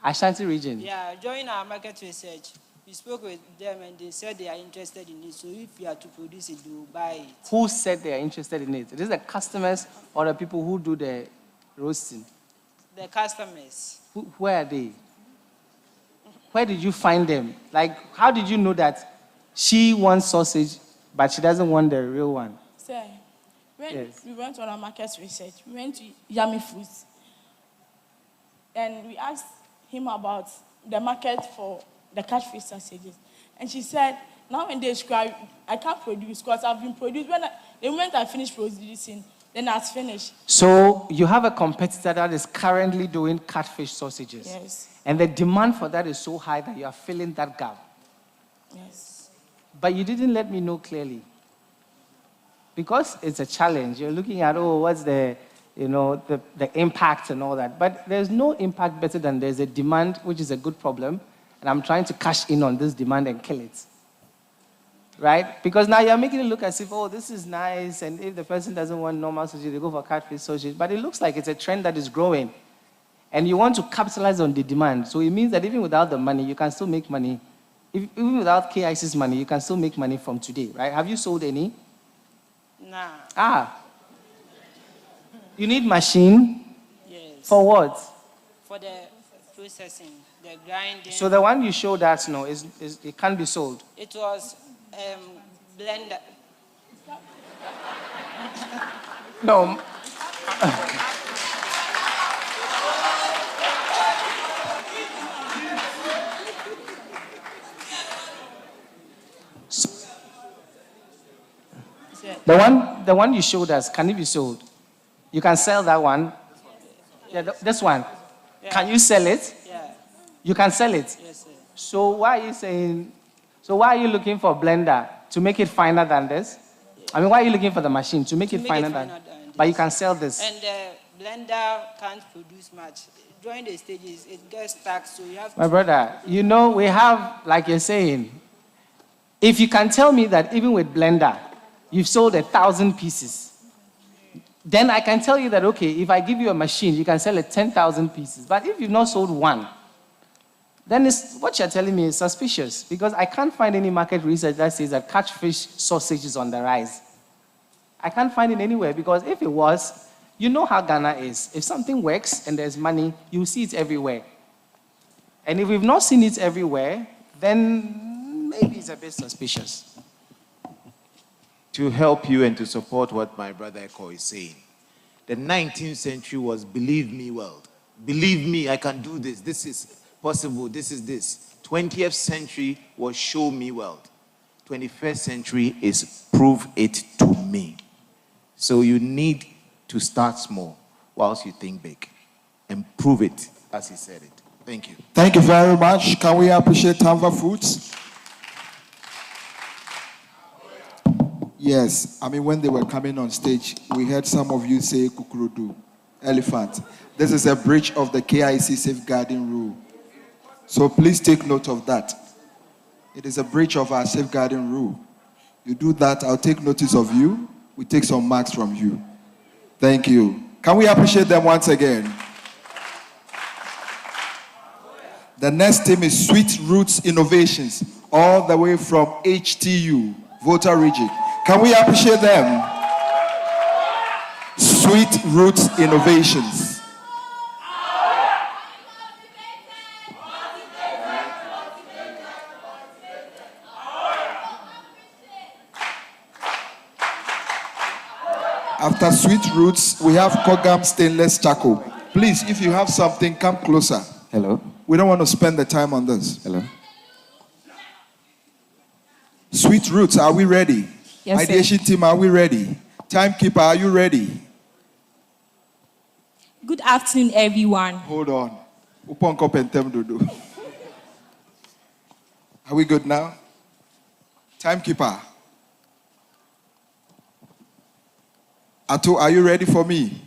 Ashanti region? Yeah, during our market research, we spoke with them and they said they are interested in it. So if you are to produce it, they will buy it. Who said they are interested in it? Is it the customers or the people who do the roasting? The customers. Where are they? Where did you find them? How did you know that she wants sausage, but she doesn't want the real one? Sir, when we went on our market research, we went to Yummy Foods, and we asked him about the market for the catfish sausages. And she said, now when they describe, I can't produce because I've been produced. The moment I finish producing, Then that's finished. So you have a competitor that is currently doing catfish sausages. Yes. And the demand for that is so high that you are filling that gap. Yes. But you didn't let me know clearly. Because it's a challenge. You're looking at, what's the impact and all that. But there's no impact better than there's a demand, which is a good problem. And I'm trying to cash in on this demand and kill it. Right? Because now you're making it look as if, this is nice, and if the person doesn't want normal sausage, they go for catfish sausage. But it looks like it's a trend that is growing. And you want to capitalize on the demand. So it means that even without the money, you can still make money. Even without KIC's money, you can still make money from today, right? Have you sold any? Nah. You need machine? Yes. For what? For the processing, the grinding. So the one you showed us, it can't be sold? It was blender. No. The one you showed us, can it be sold? You can sell that one? Yeah, this one. Yeah. Can you sell it? Yeah. You can sell it? Yes, sir. So why are you looking for a blender? To make it finer than this? I mean, why are you looking for the machine? To make it finer than this? But you can sell this. And the blender can't produce much. During the stages, it gets stuck, so you have to... My brother, we have, like you're saying, if you can tell me that even with blender, you've sold 1,000 pieces, then I can tell you that, okay, if I give you a machine, you can sell 10,000 pieces. But if you've not sold one, then what you're telling me is suspicious, because I can't find any market research that says that catfish sausage is on the rise. I can't find it anywhere, because if it was, you know how Ghana is. If something works and there's money, you see it everywhere. And if we've not seen it everywhere, then maybe it's a bit suspicious. To help you and to support what my brother Eko is saying, the 19th century was believe me world. Believe me, I can do this. This is possible. This is this. 20th century was show me world. 21st century is prove it to me. So you need to start small whilst you think big and prove it as he said it. Thank you. Thank you very much. Can we appreciate Tanv Foods? Yes, I mean, when they were coming on stage, we heard some of you say kukurudu, elephant. This is a breach of the KIC safeguarding rule. So please take note of that. It is a breach of our safeguarding rule. You do that, I'll take notice of you. We take some marks from you. Thank you. Can we appreciate them once again? The next team is Sweet Roots Innovations, all the way from HTU, Volta Region. Can we appreciate them? Sweet Roots Innovations. After Sweet Roots, we have Kogam Stainless Charcoal. Please, if you have something, come closer. Hello. We don't want to spend the time on this. Hello. Sweet Roots, are we ready? Yes, Ideation sir. team, are we ready? Timekeeper, are you ready? Good afternoon, everyone. Hold on. Are we good now? Timekeeper. Ato, are you ready for me?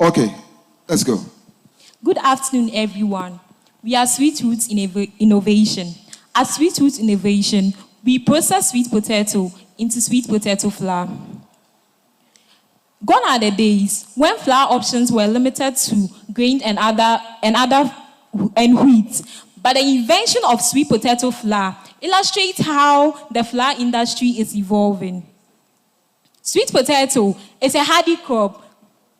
Okay, let's go. Good afternoon, everyone. We are Sweet Roots Innovation. At Sweet Roots Innovation, we process sweet potato into sweet potato flour. Gone are the days when flour options were limited to grain and wheat, but the invention of sweet potato flour illustrates how the flour industry is evolving. Sweet potato is a hardy crop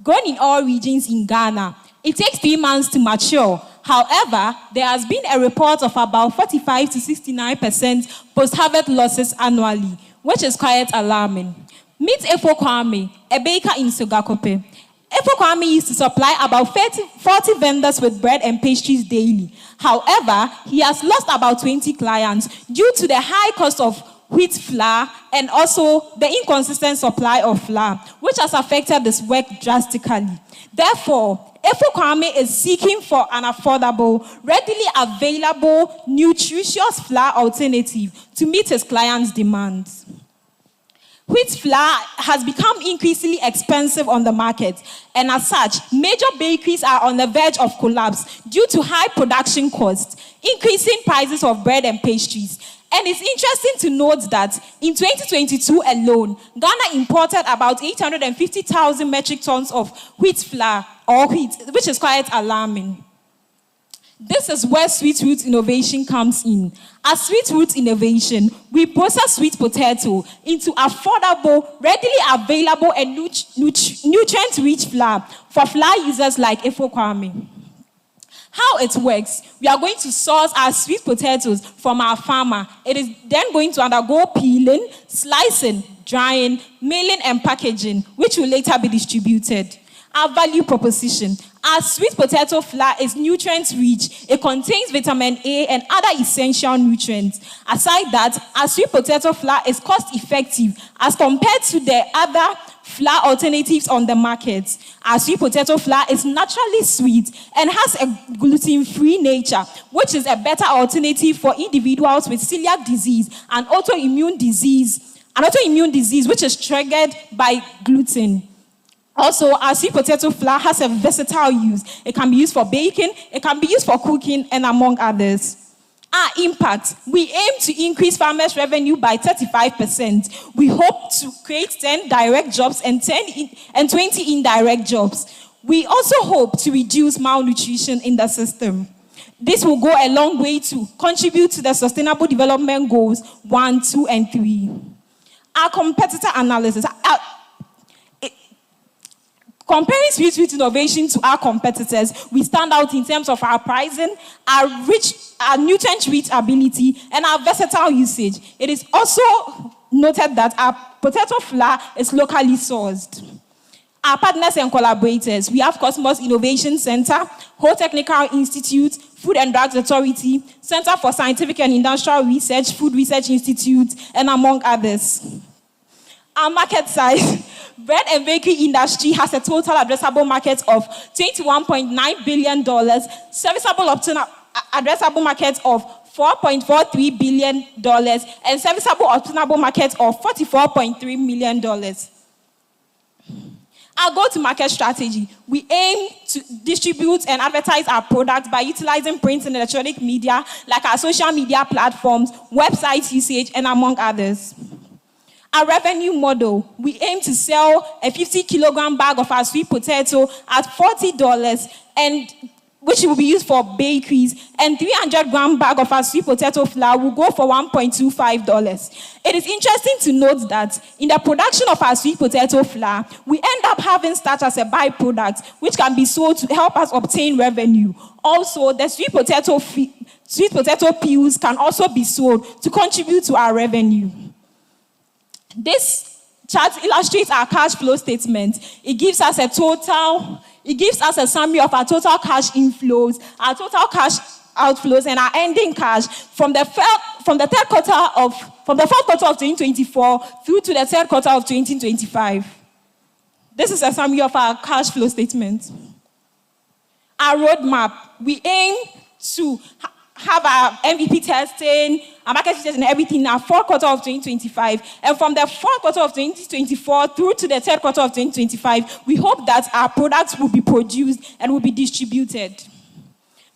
grown in all regions in Ghana. It takes 3 months to mature. However, there has been a report of about 45 to 69% post-harvest losses annually, which is quite alarming. Meet Efo Kwame, a baker in Sogakope. Efo Kwame used to supply about 40 vendors with bread and pastries daily. However, he has lost about 20 clients due to the high cost of wheat flour, and also the inconsistent supply of flour, which has affected this work drastically. Therefore, EcoKwame is seeking for an affordable, readily available, nutritious flour alternative to meet its clients' demands. Wheat flour has become increasingly expensive on the market, and as such, major bakeries are on the verge of collapse due to high production costs, increasing prices of bread and pastries. And it's interesting to note that in 2022 alone, Ghana imported about 850,000 metric tons of wheat flour or wheat, which is quite alarming. This is where Sweet Root Innovation comes in. As Sweet Root Innovation, we process sweet potato into affordable, readily available, and nutrient-rich flour for flour users like EcoKwame. How it works, we are going to source our sweet potatoes from our farmer. It is then going to undergo peeling, slicing, drying, milling, and packaging, which will later be distributed. Our value proposition. Our sweet potato flour is nutrient-rich. It contains vitamin A and other essential nutrients. Aside that, our sweet potato flour is cost-effective as compared to the other flour alternatives on the market. Our sweet potato flour is naturally sweet and has a gluten-free nature, which is a better alternative for individuals with celiac disease and autoimmune disease, which is triggered by gluten. Also, our sweet potato flour has a versatile use. It can be used for baking, it can be used for cooking, and among others. Our impact, we aim to increase farmers' revenue by 35%. We hope to create 10 direct jobs and 20 indirect jobs. We also hope to reduce malnutrition in the system. This will go a long way to contribute to the Sustainable Development Goals 1, 2, and 3. Our competitor analysis. Comparing Sweet Root Innovation to our competitors, we stand out in terms of our pricing, our nutrient-rich ability, and our versatile usage. It is also noted that our potato flour is locally sourced. Our partners and collaborators, we have Kosmos Innovation Center, Whole Technical Institute, Food and Drugs Authority, Center for Scientific and Industrial Research, Food Research Institute, and among others. Our market size. Bread and bakery industry has a total addressable market of $21.9 billion, serviceable addressable market of $4.43 billion, and serviceable obtainable market of $44.3 million. Our go-to-market strategy. We aim to distribute and advertise our products by utilizing print and electronic media, like our social media platforms, website usage, and among others. Our revenue model, we aim to sell a 50-kilogram bag of our sweet potato at $40, and which will be used for bakeries, and 300-gram bag of our sweet potato flour will go for $1.25. It is interesting to note that in the production of our sweet potato flour, we end up having starch as a byproduct, which can be sold to help us obtain revenue. Also, the sweet potato peels can also be sold to contribute to our revenue. This chart illustrates our cash flow statement. It gives us a summary of our total cash inflows, our total cash outflows, and our ending cash from the fourth quarter of 2024 through to the third quarter of 2025. This is a summary of our cash flow statement. Our roadmap. We aim to have our MVP testing, our market testing, and everything in our fourth quarter of 2025. And from the fourth quarter of 2024 through to the third quarter of 2025, we hope that our products will be produced and will be distributed.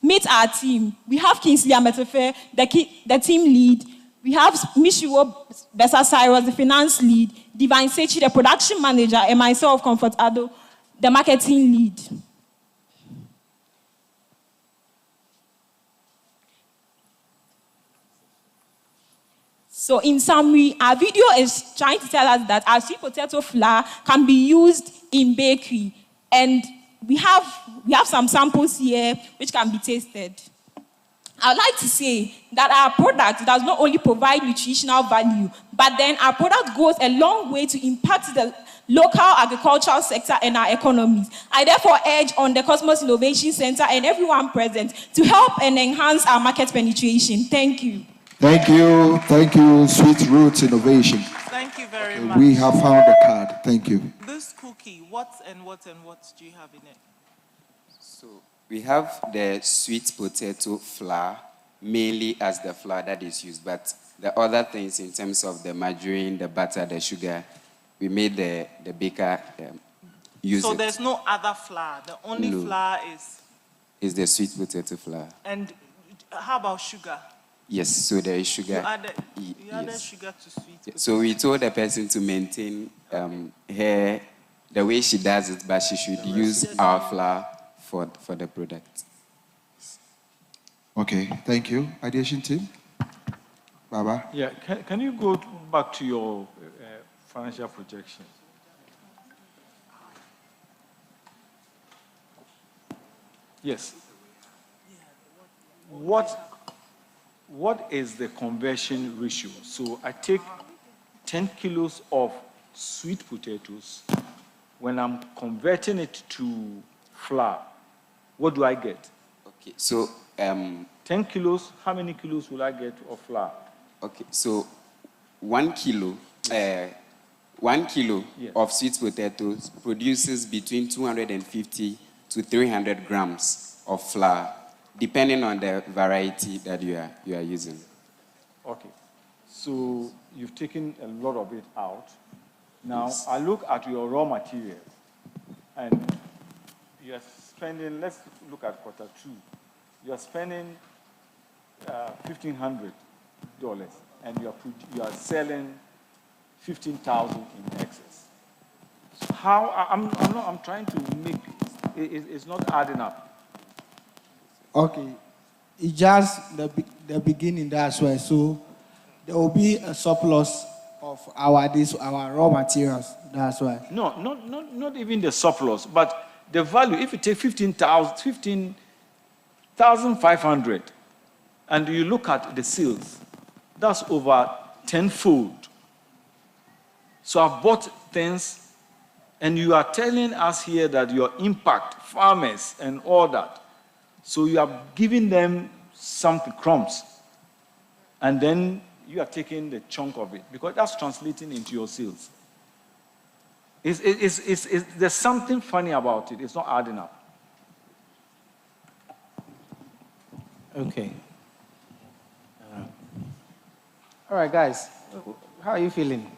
Meet our team. We have Kingsley Ametefe, the team lead. We have Mishiwo Besa Cyrus, the finance lead, Divine Sechi, the production manager, and myself, Comfort Ado, the marketing lead. So in summary, our video is trying to tell us that our sweet potato flour can be used in bakery. And we have some samples here which can be tasted. I would like to say that our product does not only provide nutritional value, but then our product goes a long way to impact the local agricultural sector and our economies. I therefore urge on the Kosmos Innovation Center and everyone present to help and enhance our market penetration. Thank you. Thank you, Sweet Roots Innovation. Thank you very Okay, much. we have found the card. Thank you. This cookie, what do you have in it? So we have the sweet potato flour, mainly as the flour that is used, but the other things in terms of the margarine, the butter, the sugar, we made the baker use So it. there's no other flour. The only No. flour Is the sweet potato flour. and how about sugar? Yes, so there is sugar. You added sugar to sweet potato. So we told the person to maintain her the way she does it, but she should use our flour for the product. Okay, thank you. Ideation team? Baba? Yeah, can you go back to your financial projections? Yes. What is the conversion ratio? So I take 10 kilos of sweet potatoes. When I'm converting it to flour, what do I get? Okay, so 10 kilos, how many kilos will I get of flour? Okay, so 1 kilo, 1 kilo Yes. of sweet potatoes produces between 250 to 300 grams of flour, depending on the variety that you are using. Okay, so you've taken a lot of it out. Now, Yes. I look at your raw material, and you're spending, let's look at Q2. You're spending $1,500, and you are selling 15,000 in excess. So how, I'm trying to make, it's not adding up. Okay, it's just the beginning, that's why. So there will be a surplus of our raw materials, that's why. No, not even the surplus, but the value. If you take 15,500, and you look at the sales, that's over tenfold. So I've bought things, and you are telling us here that your impact, farmers and all that. So you are giving them something, crumbs, and then you are taking the chunk of it, because that's translating into your sales. There's something funny about it. It's not adding up. Okay. All right, guys. How are you feeling?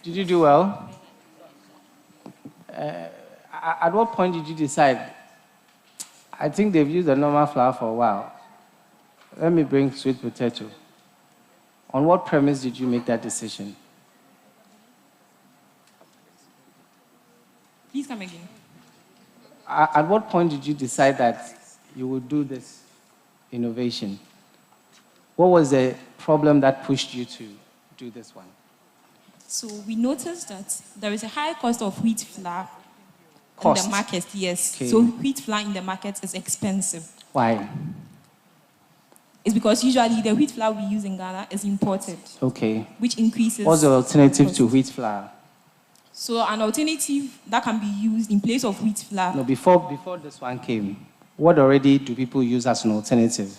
Did you do well? At what point did you decide? I think they've used the normal flour for a while. Let me bring sweet potato. On what premise did you make that decision? Please come again. At what point did you decide that you would do this innovation? What was the problem that pushed you to do this one? So we noticed that there is a high cost of wheat flour in the market, yes. Okay. So wheat flour in the market is expensive. Why? It's because usually the wheat flour we use in Ghana is imported, Okay. which increases. What's the alternative to wheat flour? So an alternative that can be used in place of wheat flour, No, before this one came, what already do people use as an alternative?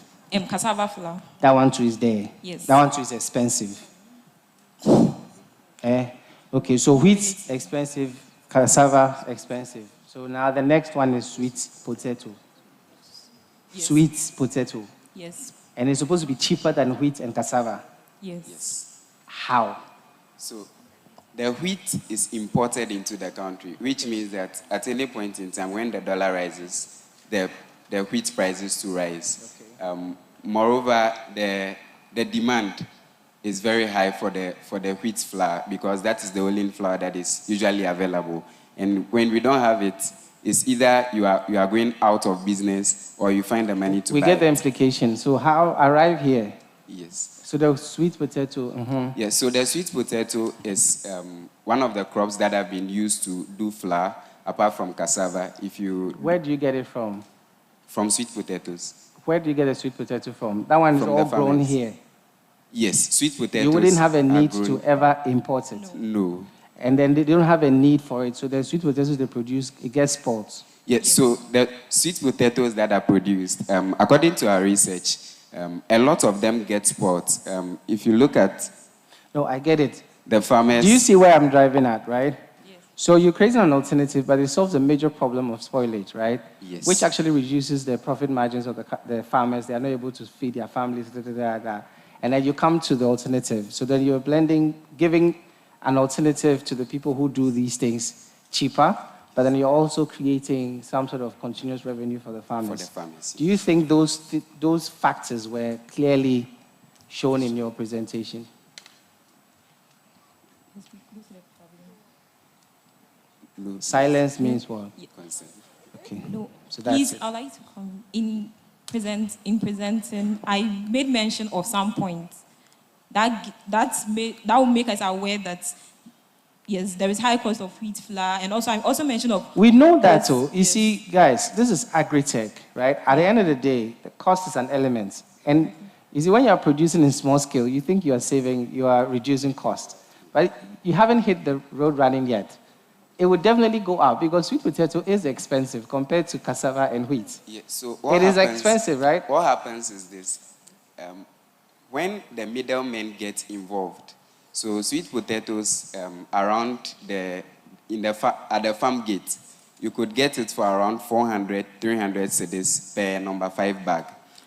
cassava flour. That one too is there. Yes. That one too is expensive. Okay, so wheat expensive, cassava expensive. So now the next one is sweet potato. Yes. Sweet potato. Yes. And it's supposed to be cheaper than wheat and cassava. Yes. How? So the wheat is imported into the country, which means that at any point in time when the dollar rises, the wheat prices to rise. Okay. Moreover, the demand is very high for the wheat flour, because that is the only flour that is usually available. And when we don't have it, it's either you are going out of business or you find the money to buy We get the it. implication. So how arrive here? Yes. So the sweet potato. Yes, so the sweet potato is one of the crops that have been used to do flour, apart from cassava. Where do you get it from? From sweet potatoes. Where do you get the sweet potato from? That one is From all the grown farmers. here. Yes, sweet potatoes. You wouldn't have a are need grown. to ever import it. No. And then they don't have a need for it. So the sweet potatoes they produce, it gets spoiled. Yes, so the sweet potatoes that are produced, according to our research, a lot of them get spoiled. If you look at No, I get it. the farmers... Do you see where I'm driving at, right? Yes. So you're creating an alternative, but it solves a major problem of spoilage, right? Yes. Which actually reduces the profit margins of the farmers. They are not able to feed their families, And then you come to the alternative. So then you're giving an alternative to the people who do these things cheaper, but then you're also creating some sort of continuous revenue for the farmers. For the farmers. Do you think those factors were clearly shown in your presentation? Silence means what? Okay. No, So that's please, it. I'd like to come in presenting. I made mention of some points that will make us aware that yes, there is high cost of wheat flour, and also I also mentioned of. We know that, too. You see, guys, this is Agritech, right? At the end of the day, the cost is an element, and you see, when you are producing in small scale, you think you are saving, you are reducing cost, but you haven't hit the road running yet. It would definitely go up because sweet potato is expensive compared to cassava and wheat. Yeah, so It is expensive, right? What happens is this. When the middlemen get involved, so sweet potatoes around at the farm gate, you could get it for around 400, 300 cedis per number 5 bag.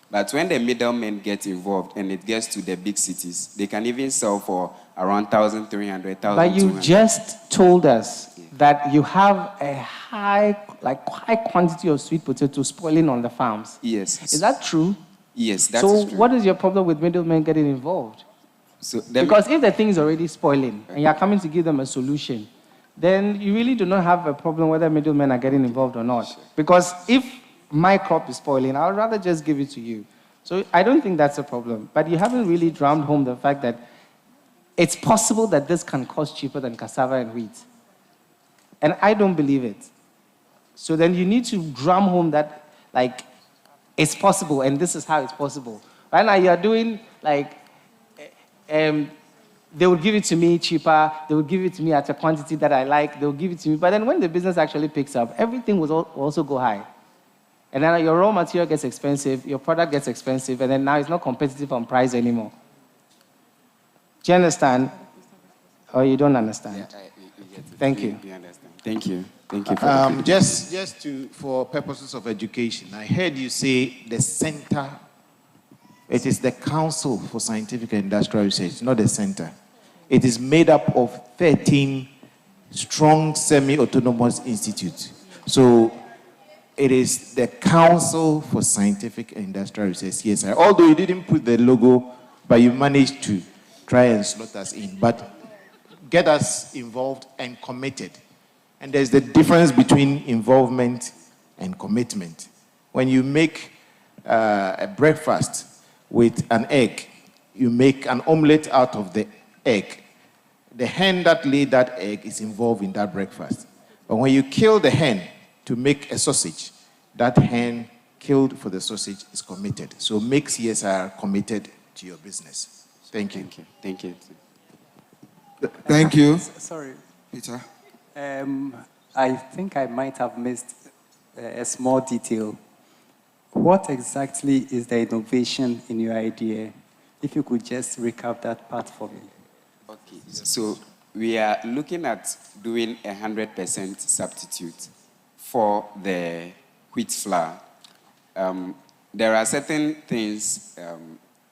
But when the middlemen get involved and it gets to the big cities, they can even sell for around 1,300, 1,200. But you just told us that you have a high quantity of sweet potato spoiling on the farms. Yes. Is that true? Yes, that's so true. what is your problem with middlemen getting involved? Because if the thing is already spoiling and you're coming to give them a solution, then you really do not have a problem whether middlemen are getting involved or not. Because if my crop is spoiling, I'd rather just give it to you. So I don't think that's a problem. But you haven't really drummed home the fact that it's possible that this can cost cheaper than cassava and wheat. And I don't believe it. So then you need to drum home that, it's possible, and this is how it's possible. Right now, you're doing, they will give it to me cheaper, they will give it to me at a quantity that I like, they will give it to me. But then when the business actually picks up, everything will also go high. And then your raw material gets expensive, your product gets expensive, and then now it's not competitive on price anymore. Do you understand? Or you don't understand? Yeah, we get it. Thank you. We understand. Thank you. Thank you for the just for purposes of education, I heard you say the center. It is the Council for Scientific and Industrial Research, not the center. It is made up of 13 strong semi-autonomous institutes. So it is the Council for Scientific and Industrial Research, CSI. Although you didn't put the logo, but you managed to try and slot us in. But get us involved and committed. And there's the difference between involvement and commitment. When you make a breakfast with an egg, you make an omelette out of the egg. The hen that laid that egg is involved in that breakfast. But when you kill the hen to make a sausage, that hen killed for the sausage is committed. So make CSR committed to your business. Thank you. Thank you. Thank you. Sorry. Peter. I think I might have missed a small detail. What exactly is the innovation in your idea? If you could just recap that part for me. Okay, so we are looking at doing 100% substitute for the wheat flour. There are certain things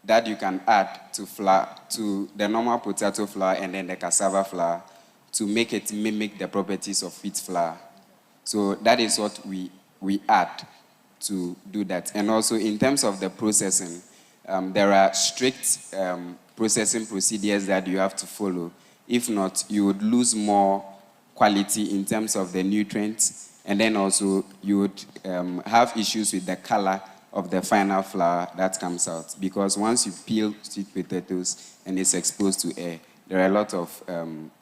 that you can add to flour, to the normal potato flour and then the cassava flour to make it mimic the properties of wheat flour. So that is what we add to do that. And also in terms of the processing, there are strict processing procedures that you have to follow. If not, you would lose more quality in terms of the nutrients, and then also you would have issues with the color of the final flour that comes out. Because once you peel sweet potatoes and it's exposed to air, there are a lot of,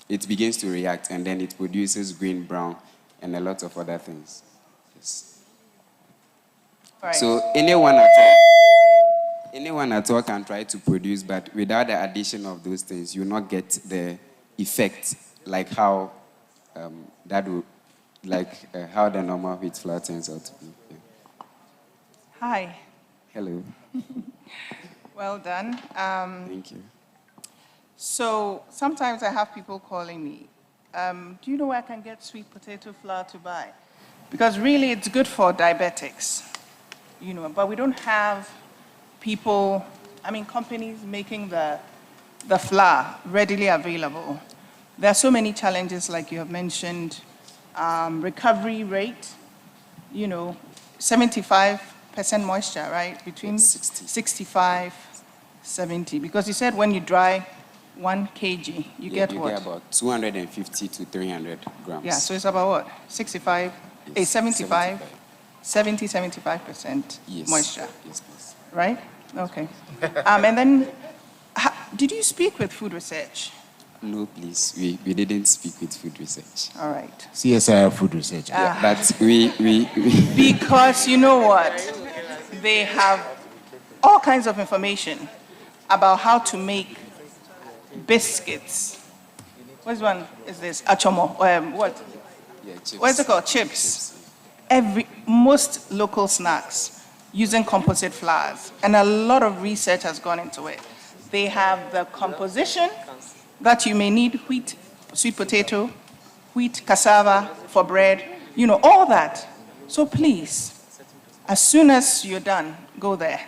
it begins to react, and then it produces green, brown, and a lot of other things. Yes. Right. So anyone at all can try to produce, but without the addition of those things, you will not get the effect like how how the normal wheat flour turns out to be. Yeah. Hi. Hello. Well done. Thank you. So sometimes I have people calling me, do you know where I can get sweet potato flour to buy? Because really it's good for diabetics, but we don't have people, companies making the flour readily available. There are so many challenges like you have mentioned, recovery rate, 75% moisture, right? Between 65, 70. Because you said when you dry 1 kg, you get what? You get about 250 to 300 grams. Yeah, so it's about what? 75, 75, 70, 75% moisture. Yes, please. Right? Okay. And then, did you speak with food research? No, please. We didn't speak with food research. All right. CSIR food research. Yeah, but we Because you know what? They have all kinds of information about how to make biscuits. Which one is this? Achomo. What? Yeah, chips. What is it called? Chips. Most local snacks using composite flours, and a lot of research has gone into it. They have the composition that you may need: wheat, sweet potato, wheat, cassava for bread, all that. So please, as soon as you're done, go there.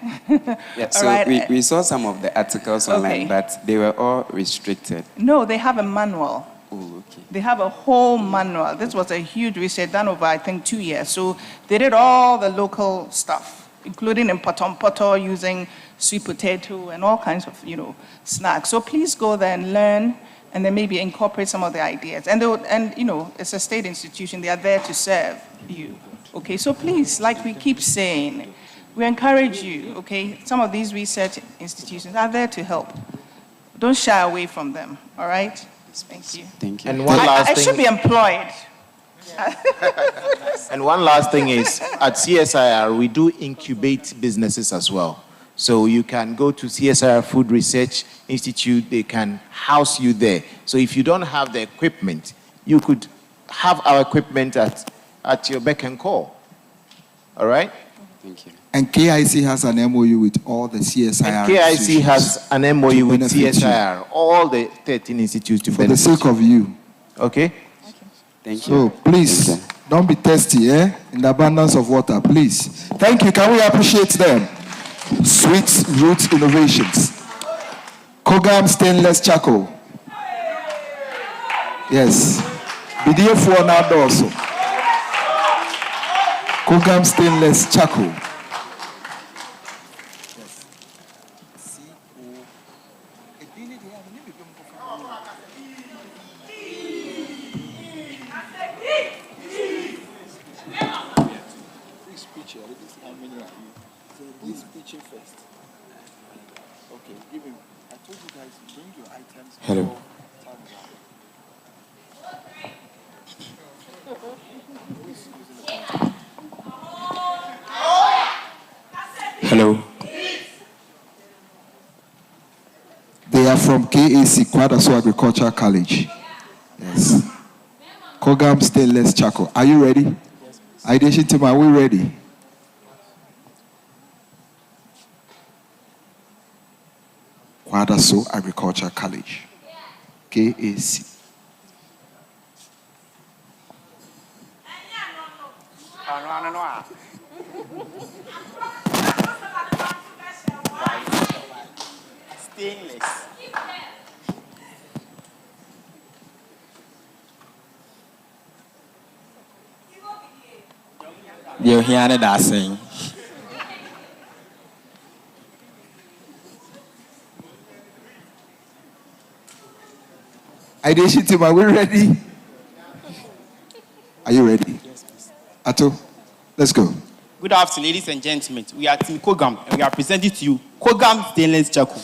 Yeah, so right. we saw some of the articles online, but they were all restricted. No, they have a manual. Oh, okay. They have a whole manual. This was a huge research done over, I think, 2 years. So they did all the local stuff, including in Potom using sweet potato and all kinds of, snacks. So please go there and learn, and then maybe incorporate some of the ideas. And it's a state institution. They are there to serve you. Okay, so please, like we keep saying, we encourage you, okay? Some of these research institutions are there to help. Don't shy away from them, all right? Thank you. Thank you. And one last thing. I should be employed. And one last thing is, at CSIR, we do incubate businesses as well. So you can go to CSIR Food Research Institute. They can house you there. So if you don't have the equipment, you could have our equipment at your beck and call. All right? Thank you. And KIC has an MOU with all the CSIR. And KIC has an MOU with CSIR, all the 13 institutes to benefit. For the sake of you. Okay? Thank you. So please, don't be thirsty, in the abundance of water, please. Thank you. Can we appreciate them? Sweet Root Innovations. Kogam Stainless Charcoal. Yes. BDF now also. Kogam Stainless Charcoal. Hello. Hello. They are from KAC, Kwadaso Agricultural College. Yes. Kogam Stainless Charcoal. Are you ready? Yes, Ideation team, are we ready? Kwadaso Agricultural College. KAC. Stainless. You're hearing that saying. Ideation team, are we ready? Are you ready? Yes, please. Ato, let's go. Good afternoon, ladies and gentlemen. We are Team Kogam, and we are presenting to you Kogam Stainless Charcoal.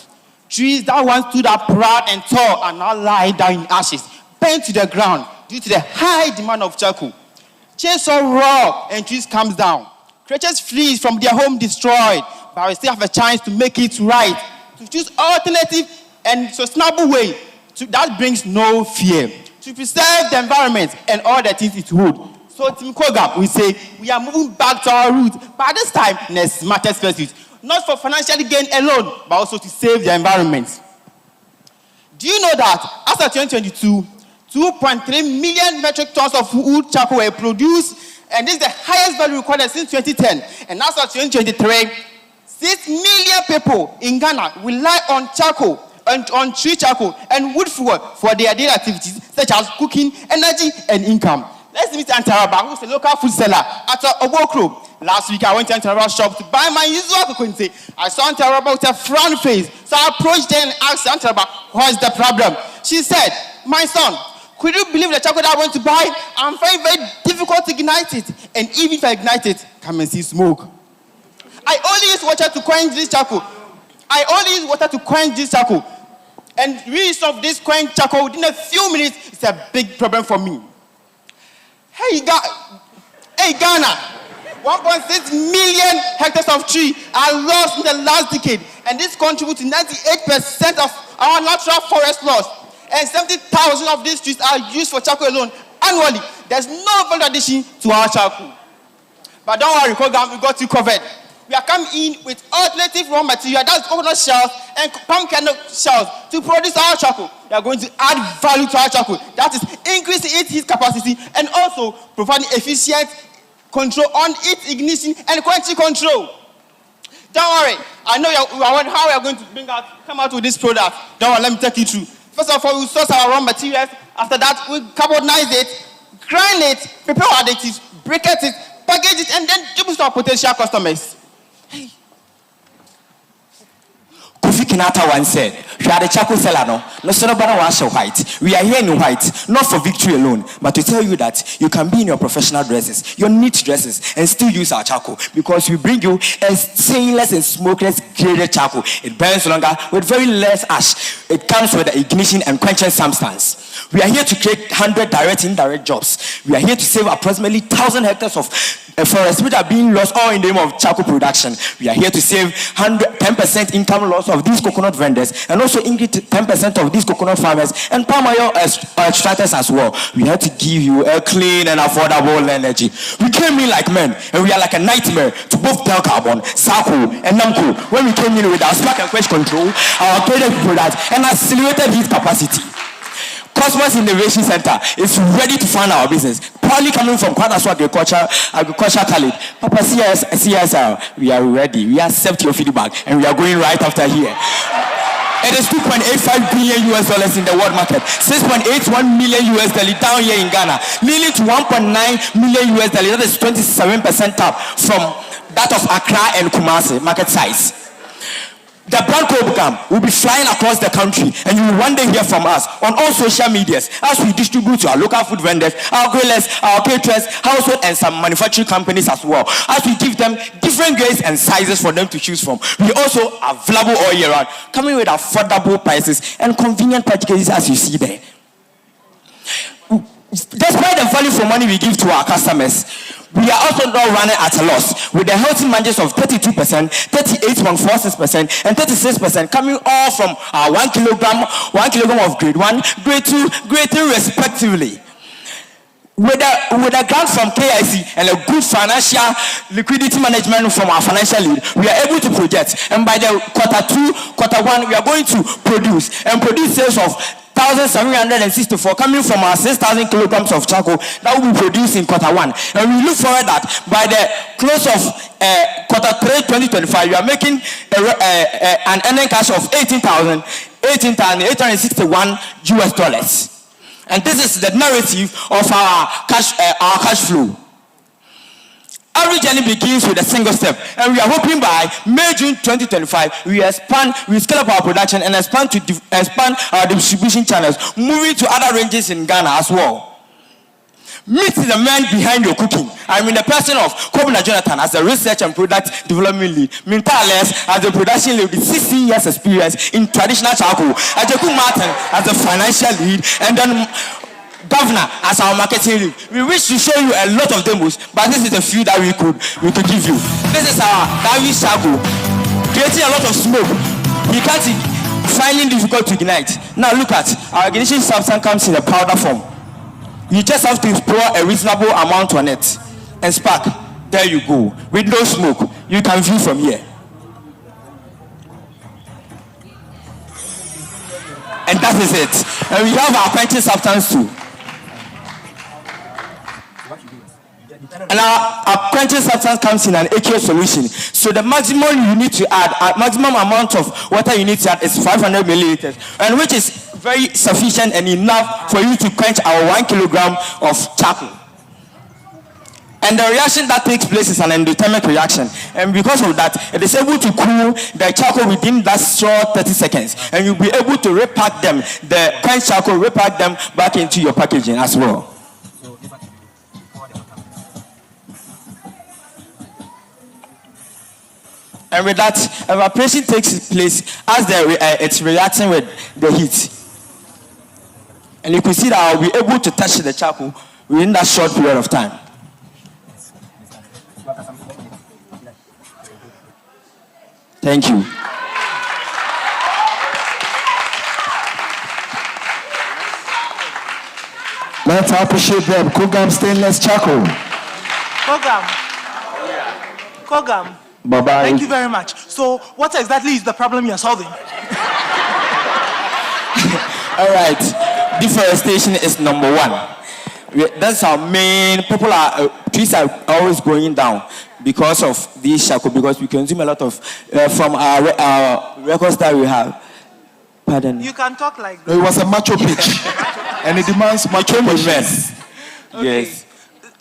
Trees that once stood up proud and tall are now lying down in ashes, bent to the ground due to the high demand of charcoal. Chains are raw and trees comes down. Creatures flee from their home destroyed, but we still have a chance to make it right, to choose alternative and sustainable way that brings no fear, to preserve the environment and all the things it would. So Team Kogam, we say we are moving back to our roots, but this time in a smartest pursuit. not for financial gain alone, but also to save the environment. Do you know that as of 2022, 2.3 million metric tons of wood charcoal were produced, and this is the highest value recorded since 2010. And as of 2023, 6 million people in Ghana rely on charcoal, on tree charcoal, and wood fuel for their daily activities, such as cooking, energy, and income. Let's meet Antaraba, who's a local food seller at Obokro. Last week, I went to Antaraba's shop to buy my usual coconut. I saw Antaraba with a frown face, so I approached her and asked Antaraba, what's the problem? She said, my son, could you believe the charcoal that I went to buy? I'm very, very difficult to ignite it. And even if I ignite it, come and see smoke. I only use water to quench this charcoal. And use of this quench charcoal within a few minutes is a big problem for me. Hey, Ghana, 1.6 million hectares of trees are lost in the last decade. And this contributes to 98% of our natural forest loss. And 70,000 of these trees are used for charcoal alone annually. There's no value addition to our charcoal. But don't worry, Kogam, we got you covered. We are coming in with alternative raw material, that's coconut shells and palm kernel shells, to produce our charcoal. We are going to add value to our charcoal. That is increasing its heat capacity and also providing efficient control on its ignition and quality control. Don't worry, I know you are wondering how we are going to come out with this product. Don't worry, let me take you through. First of all, we source our raw materials. After that, we carbonize it, grind it, prepare our additives, briquette it, package it, and then distribute to our potential customers. Kofi Kinata once said, "We are the charcoal seller, no sooner than wash white. We are here in white, not for victory alone, but to tell you that you can be in your professional dresses, your neat dresses, and still use our charcoal because we bring you a stainless and smokeless graded charcoal. It burns longer with very less ash. It comes with the ignition and quenching substance. We are here to create 100 direct and indirect jobs. We are here to save approximately 1,000 hectares of forests which are being lost all in the name of charcoal production. We are here to save 10% income loss of these coconut vendors and also increase 10% of these coconut farmers and palm oil extractors as well. We are here to give you a clean and affordable energy. We came in like men and we are like a nightmare to both Del Carbon, Sako, and Namco when we came in with our spark and quench control, our traded products, and accelerated heat capacity. Kosmos Innovation Center is ready to fund our business. Probably coming from Kwadaso Agriculture College. Papa CSR, we are ready. We accept your feedback and we are going right after here. It is $2.85 billion in the world market, $6.81 million down here in Ghana, nearly to $1.9 million. That is 27% up from that of Accra and Kumasi market size. The brand Kogam will be flying across the country, and you will one day hear from us on all social medias as we distribute to our local food vendors, our grillers, our caterers, household, and some manufacturing companies as well, as we give them different grades and sizes for them to choose from. We also are available all year round, coming with affordable prices and convenient packages as you see there. Despite the value for money we give to our customers, we are also not running at a loss, with the healthy margins of 32%, 38.46%, and 36% coming all from our 1 kilogram of grade 1, grade 2, grade 3 respectively. With a grant from KIC and a good financial liquidity management from our financial lead, we are able to project, and by the quarter 1, we are going to produce sales of 1,764 coming from our 6,000 kilograms of charcoal that will be produced in quarter 1. And we look forward that by the close of quarter 3 2025, we are making an earning cash of $18,861. And this is the narrative of our cash flow. Every journey begins with a single step, and we are hoping by May, June 2025, we scale up our production and expand our distribution channels, moving to other ranges in Ghana as well. Meet the man behind your cooking. I'm in the person of Kobina Jonathan as the research and product development lead, Mintales as the production lead with 16 years experience in traditional charcoal, Ajeku Martin as the financial lead, and then Governor as our marketing lead. We wish to show you a lot of demos, but this is a few that we could give you. This is our Tavi charcoal, creating a lot of smoke. You can't finding difficult to ignite. Now look at our ignition substance comes in a powder form. You just have to pour a reasonable amount on it and spark. There you go. With no smoke, you can view from here. And that is it. And we have our quenching substance too. And our quenching substance comes in an aqueous solution. So the maximum you need to add, maximum amount of water you need to add is 500 milliliters, and which is very sufficient and enough for you to quench our 1 kilogram of charcoal. And the reaction that takes place is an endothermic reaction. And because of that, it is able to cool the charcoal within that short 30 seconds. And you'll be able to repack them, the quenched charcoal, repack them back into your packaging as well. And with that, evaporation takes place as it's reacting with the heat. And you can see that I'll be able to touch the charcoal within that short period of time. Thank you. Let's appreciate them. Kogam stainless charcoal. Kogam. Bye-bye. Thank you very much. So what exactly is the problem you're solving? All right. Deforestation is number one. That's our main. Trees are always going down because of this charcoal, because we consume a lot of from our records that we have. Pardon. You can talk like this. It was a macho pitch. And it demands macho patience. Okay. Yes.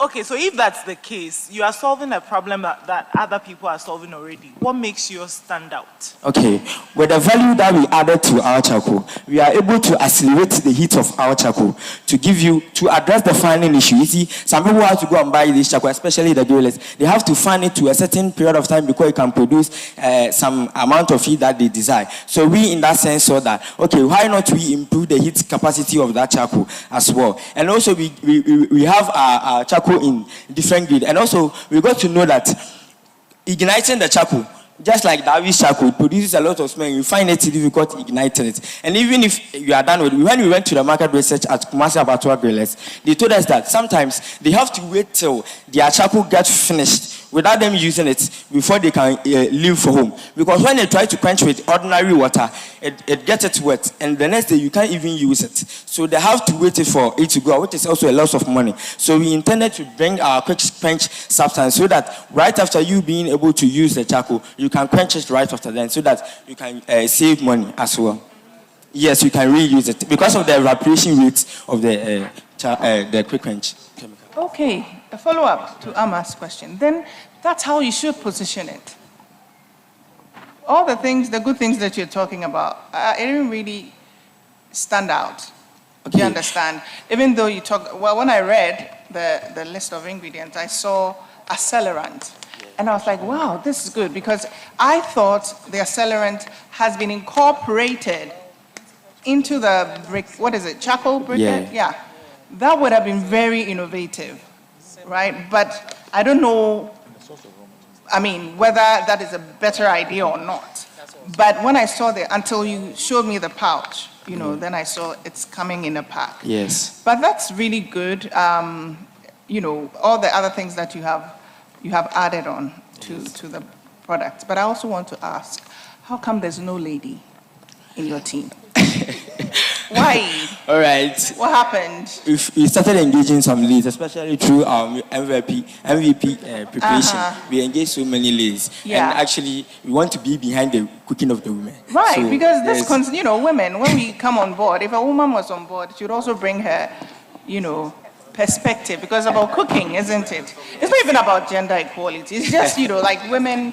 Okay, so if that's the case, you are solving a problem that other people are solving already. What makes yours stand out? Okay, with the value that we added to our charcoal, we are able to accelerate the heat of our charcoal to address the fanning issue. You see, some people have to go and buy this charcoal, especially the growers. They have to fan it to a certain period of time before it can produce some amount of heat that they desire. So we, in that sense, saw that, okay, why not we improve the heat capacity of that charcoal as well? And also we have our charcoal in different grade. And also, we got to know that igniting the charcoal, just like Davi's charcoal, it produces a lot of smoke. You find it difficult igniting it. And even if you are done with it, when we went to the market research at Kumasi Abattoir Grillers, they told us that sometimes they have to wait till their charcoal gets finished without them using it before they can leave for home. Because when they try to quench with ordinary water, it gets it wet, and the next day you can't even use it. So they have to wait for it to go, which is also a loss of money. So we intended to bring our quick quench substance so that right after you being able to use the charcoal, you can quench it right after then, so that you can save money as well. Yes, you can reuse it because of the evaporation rate of the quick quench chemical. Okay, a follow-up to Ama's question. Then that's how you should position it. All the things, the good things that you're talking about, it didn't really stand out. Okay. You understand? Even though you talk, well, when I read the list of ingredients, I saw accelerant. And I was like, wow, this is good, because I thought the accelerant has been incorporated into the brick, what is it, charcoal briquette? Yeah. That would have been very innovative, right? But I don't know, I mean, whether that is a better idea or not. But when I saw until you showed me the pouch, you know, then I saw it's coming in a pack. Yes. But that's really good. You know, all the other things that you have added on to the product. But I also want to ask, how come there's no lady in your team? Why? All right. What happened? We started engaging some leads, especially through our MVP preparation. We engaged so many leads. Yeah. And actually, we want to be behind the cooking of the women. Right, so, because this, you know, women, when we come on board, if a woman was on board, she would also bring her, you know, perspective, because about cooking, isn't it? It's not even about gender equality. It's just, you know, like women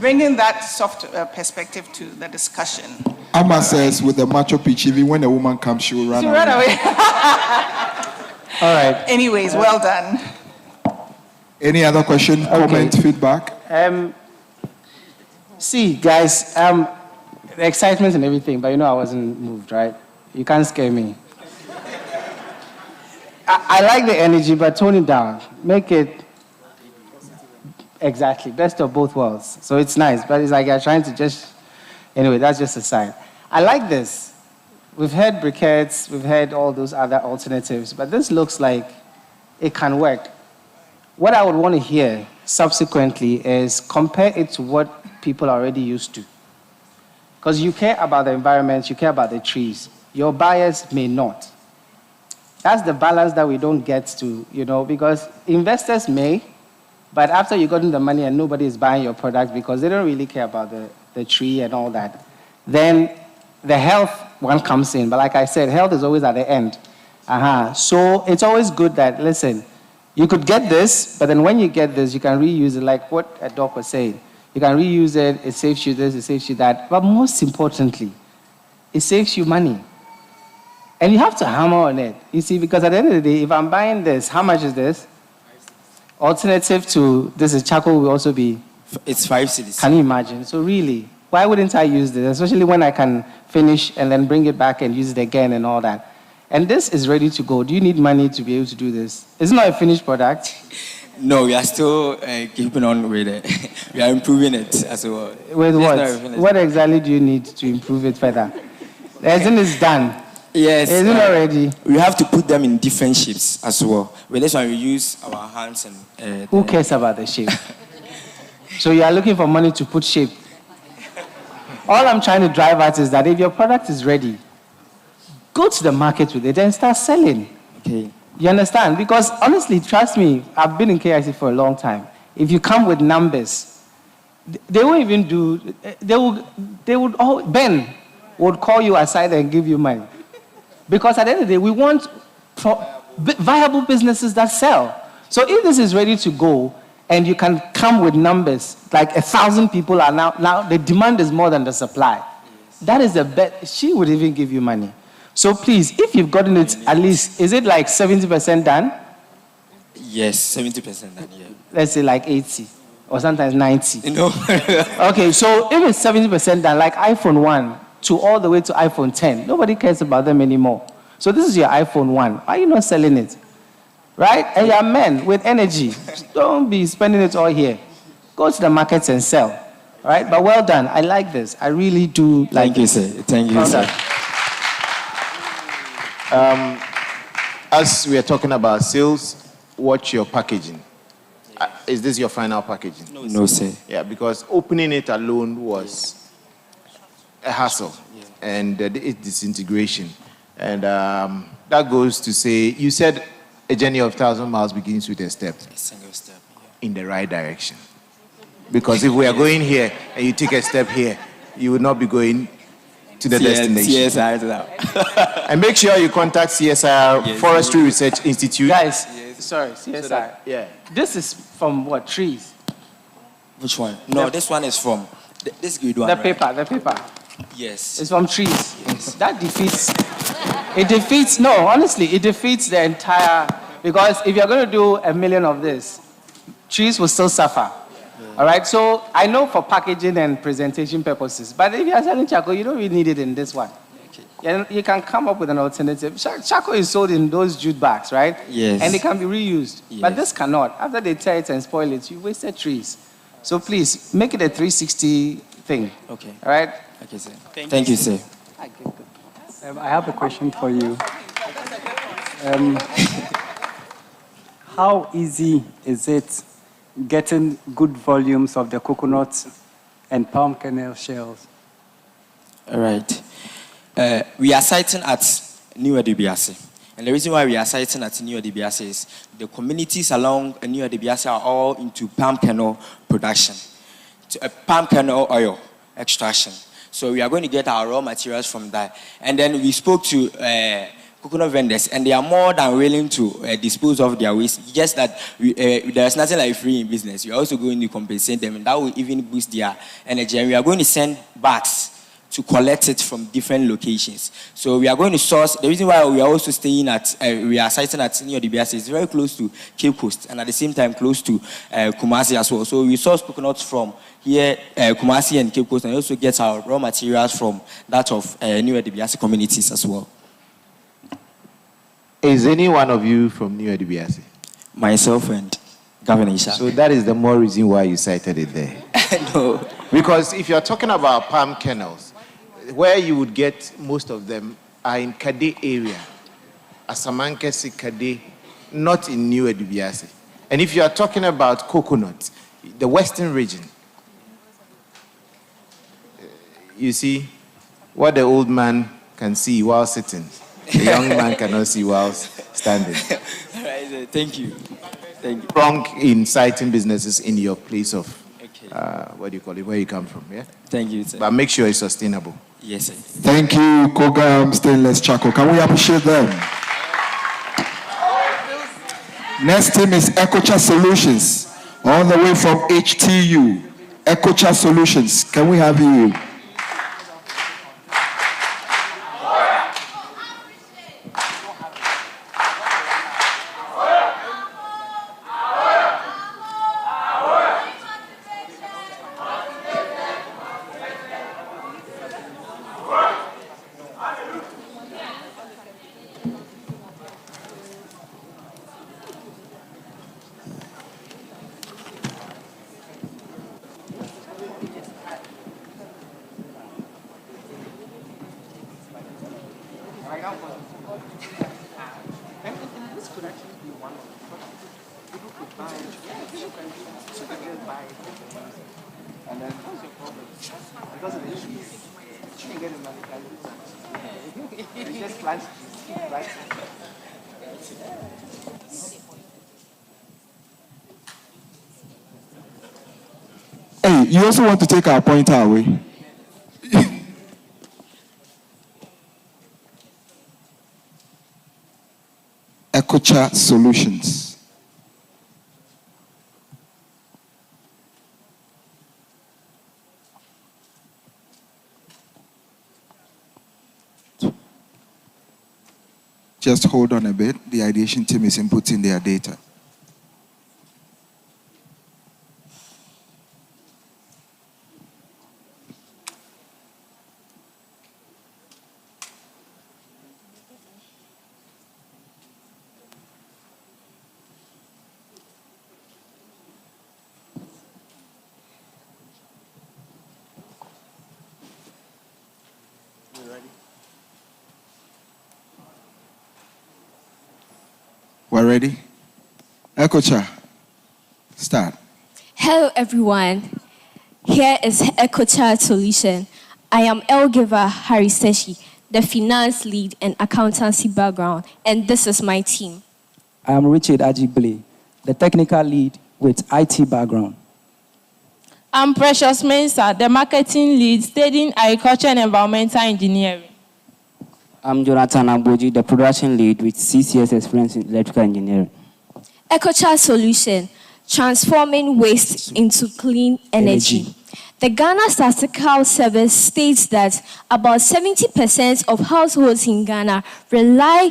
bringing that soft perspective to the discussion. Amma says with the macho pitch, even when a woman comes, she will run away. All right. Anyways, well done. Any other question, comment, feedback? See, guys, the excitement and everything, but you know I wasn't moved, right? You can't scare me. I like the energy, but tone it down. Make it exactly best of both worlds. So it's nice, but it's like you're trying to just... Anyway, that's just a sign. I like this. We've heard briquettes, we've heard all those other alternatives, but this looks like it can work. What I would want to hear subsequently is compare it to what people are already used to. Because you care about the environment, you care about the trees. Your buyers may not. That's the balance that we don't get to, because investors may, but after you got in the money and nobody is buying your product because they don't really care about the tree and all that, then the health one comes in. But like I said, health is always at the end. So it's always good that, listen, you could get this, but then when you get this, you can reuse it, like what a doc was saying. You can reuse it, it saves you this, it saves you that. But most importantly, it saves you money. And you have to hammer on it. You see, because at the end of the day, if I'm buying this, how much is this? Alternative to this is charcoal will also be... It's 5 cedis. Can you imagine? So really, why wouldn't I use this? Especially when I can finish and then bring it back and use it again and all that. And this is ready to go. Do you need money to be able to do this? It's not a finished product. No, we are still keeping on with it. We are improving it as well. With what? What exactly do you need to improve it further? The resin is done. Yes. Is it already? We have to put them in different shapes as well. With this one, we use our hands and... Who cares about the shape? So you are looking for money to put shape. All I'm trying to drive at is that if your product is ready, go to the market with it and start selling. Okay. You understand? Because honestly, trust me, I've been in KIC for a long time. If you come with numbers, they won't even do, Ben would call you aside and give you money. Because at the end of the day, we want viable businesses that sell. So if this is ready to go, and you can come with numbers, like 1,000 people are now the demand is more than the supply. Yes. That is the bet. She would even give you money. So please, if you've gotten it, at least, is it like 70% done? Yes, 70% done, yeah. Let's say like 80, or sometimes 90. No. Okay, so if it's 70% done, like iPhone 1 to all the way to iPhone 10, nobody cares about them anymore. So this is your iPhone 1. Why are you not selling it? Right? And you're men with energy. Don't be spending it all here. Go to the markets and sell. All right? But well done. I like this. I really do like Thank you, sir. Thank you, sir. As we are talking about sales, watch your packaging. Is this your final packaging? No, sir. Yeah, because opening it alone was a hassle and disintegration. And that goes to say, you said a journey of 1,000 miles begins with a step. A single step, in the right direction. Because if we are going here and you take a step here, you will not be going to the destination. CSIR. And make sure you contact CSIR, Forestry Research Institute. Guys, sorry, CSIR. So that, yeah. This is from what, trees? Which one? No, this one is from, this good one. The paper. Yes. It's from trees. Yes. That defeats, it defeats the entire, because if you're going to do 1 million of this, trees will still suffer. Yeah. All right, so I know for packaging and presentation purposes, but if you're selling charcoal, you don't really need it in this one. Okay. You can come up with an alternative. Charcoal is sold in those jute bags, right? Yes. And it can be reused. Yes. But this cannot. After they tear it and spoil it, you wasted trees. So please, make it a 360 thing. Okay. All right? Okay, sir. Thank you, sir. I have a question for you. How easy is it getting good volumes of the coconut and palm kernel shells? All right. We are siting at New Adibiase. And the reason why we are siting at New Adibiase is the communities along New Adibiase are all into palm kernel production, palm kernel oil extraction. So we are going to get our raw materials from that. And then we spoke to coconut vendors, and they are more than willing to dispose of their waste. Just that there's nothing like free in business. We are also going to compensate them, and that will even boost their energy. And we are going to send bags to collect it from different locations. So we are going to source. The reason why we are also staying at, we are siting at New Adibiase is very close to Cape Coast, and at the same time close to Kumasi as well. So we source coconuts from here, Kumasi and Cape Coast, and also get our raw materials from that of New Adibiase communities as well. Is any one of you from New Adibiase? Myself and Governor Isha. So that is the more reason why you cited it there. No. Because if you're talking about palm kernels, where you would get most of them are in Kade area, Asamankesi, Kade, not in New Adibiase. And if you are talking about coconut, the western region, you see what the old man can see while sitting. The young man cannot see while standing. All right, thank you. Thank you. Wrong in citing businesses in your place of, what do you call it, where you come from, yeah? Thank you, sir. But make sure it's sustainable. Yes, sir. Thank you, Kogam Stainless Charcoal. Can we appreciate them? Next team is EcoCha Solutions, all the way from HTU. EcoCha Solutions, can we have you? Hey, you also want to take our pointer away? EcoCha Solutions. Just hold on a bit. The ideation team is inputting their data. We're ready? EcoCha, start. Hello, everyone. Here is EcoCha Solution. I am Elgiver Hariseshi, the finance lead and accountancy background, and this is my team. I am Richard Ajigbile, the technical lead with IT background. I'm Precious Mensah, the marketing lead studying agriculture and environmental engineering. I'm Jonathan Amboji, the production lead with CCS experience in electrical engineering. EcoCha Solution, transforming waste into clean energy. The Ghana Statistical Service states that about 70% of households in Ghana rely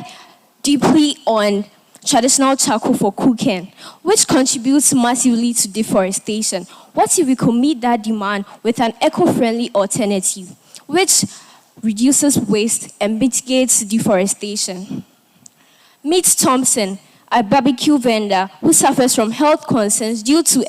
deeply on traditional charcoal for cooking, which contributes massively to deforestation. What if we could meet that demand with an eco-friendly alternative, which reduces waste and mitigates deforestation? Meet Thompson, a barbecue vendor who suffers from health concerns due to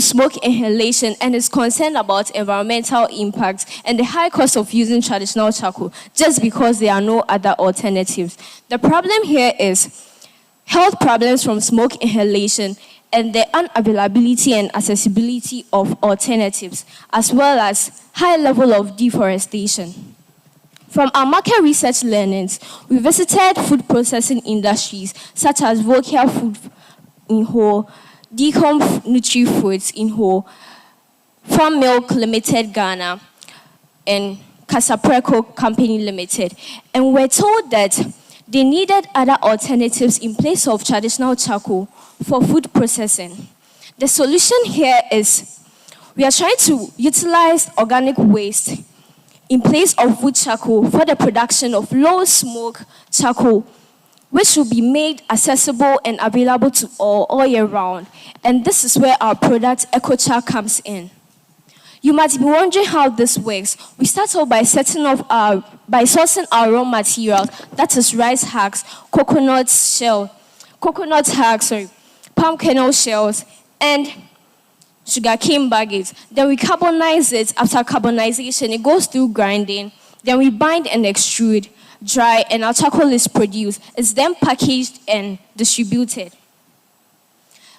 smoke inhalation and is concerned about environmental impacts and the high cost of using traditional charcoal just because there are no other alternatives. The problem here is health problems from smoke inhalation and the unavailability and accessibility of alternatives, as well as high level of deforestation. From our market research learnings, we visited food processing industries such as Vokia Food in Ho, Decom Nutri Foods in Ho, Farm Milk Limited Ghana, and Casapreco Company Limited. And we're told that they needed other alternatives in place of traditional charcoal for food processing. The solution here is we are trying to utilize organic waste in place of wood charcoal for the production of low smoke charcoal, which will be made accessible and available to all year round. And this is where our product EcoCha comes in. You might be wondering how this works. We start off by sourcing our raw materials, that is rice husks, palm kernel shells, and sugarcane baggage. Then we carbonize it. After carbonization, it goes through grinding. Then we bind and extrude, dry, and our charcoal is produced. It's then packaged and distributed.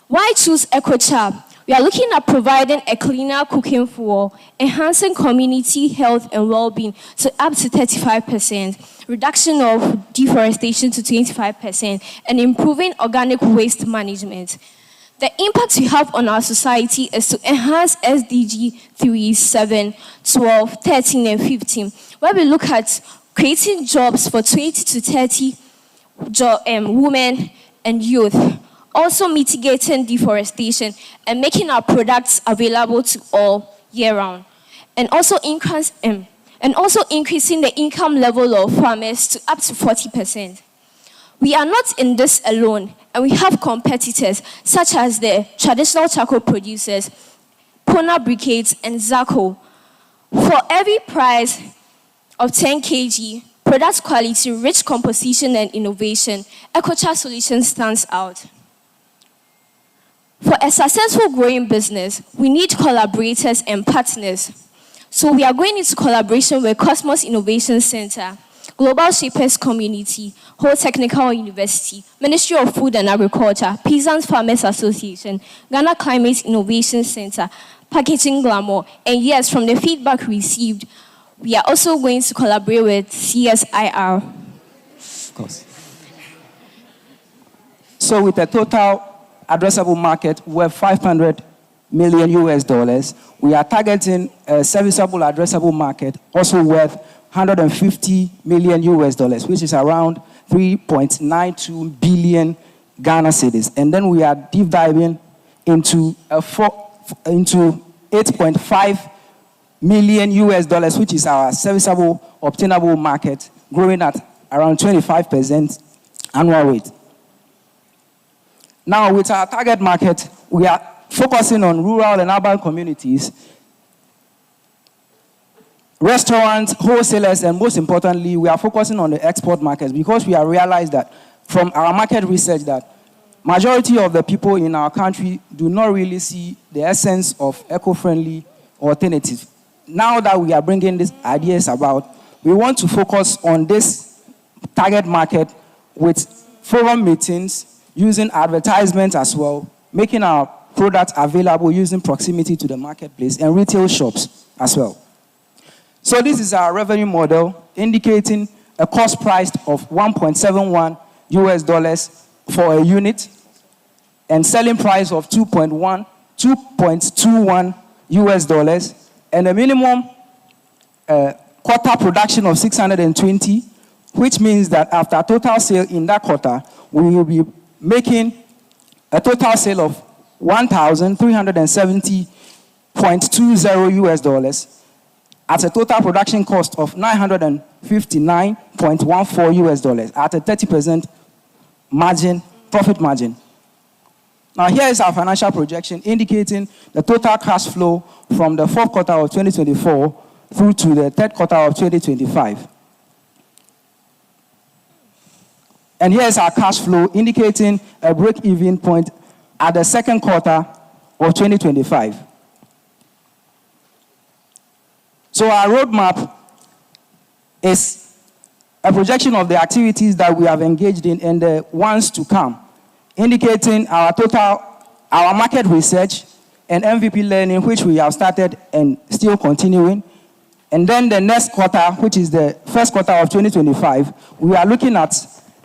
Why choose EcoCha? We are looking at providing a cleaner cooking fuel, enhancing community health and well-being to up to 35%, reduction of deforestation to 25%, and improving organic waste management. The impact we have on our society is to enhance SDG 3, 7, 12, 13, and 15, where we look at creating jobs for 20 to 30 women and youth, also mitigating deforestation and making our products available to all year round, and also increasing the income level of farmers to up to 40%. We are not in this alone, and we have competitors such as the traditional charcoal producers, Pona Briquettes, and Zaco. For every price of 10 kg, product quality, rich composition, and innovation, EcoChar Solutions stands out. For a successful growing business, we need collaborators and partners. So we are going into collaboration with Kosmos Innovation Center, Global Shapers Community, Whole Technical University, Ministry of Food and Agriculture, Peasants Farmers Association, Ghana Climate Innovation Center, Packaging Glamour, and yes, from the feedback received, we are also going to collaborate with CSIR. Of course. So with a total addressable market worth $500 million US, we are targeting a serviceable addressable market also worth $150 million US, which is around 3.92 billion Ghana cedis. And then we are deep diving into 8.5 million US, which is our serviceable obtainable market, growing at around 25% annual rate. Now, with our target market, we are focusing on rural and urban communities, restaurants, wholesalers, and most importantly, we are focusing on the export markets because we have realized that from our market research that majority of the people in our country do not really see the essence of eco-friendly alternatives. Now that we are bringing these ideas about, we want to focus on this target market with forum meetings, using advertisements as well, making our products available using proximity to the marketplace and retail shops as well. So this is our revenue model indicating a cost price of $1.71 US for a unit and selling price of $2.21 US and a minimum quarter production of 620, which means that after total sale in that quarter, we will be making a total sale of $1,370.20 US at a total production cost of $959.14 US at a 30% margin, profit margin. Now here is our financial projection indicating the total cash flow from the fourth quarter of 2024 through to the third quarter of 2025. And here is our cash flow indicating a break-even point at the second quarter of 2025. So our roadmap is a projection of the activities that we have engaged in and the ones to come, indicating our market research and MVP learning, which we have started and still continuing. And then the next quarter, which is the first quarter of 2025, we are looking at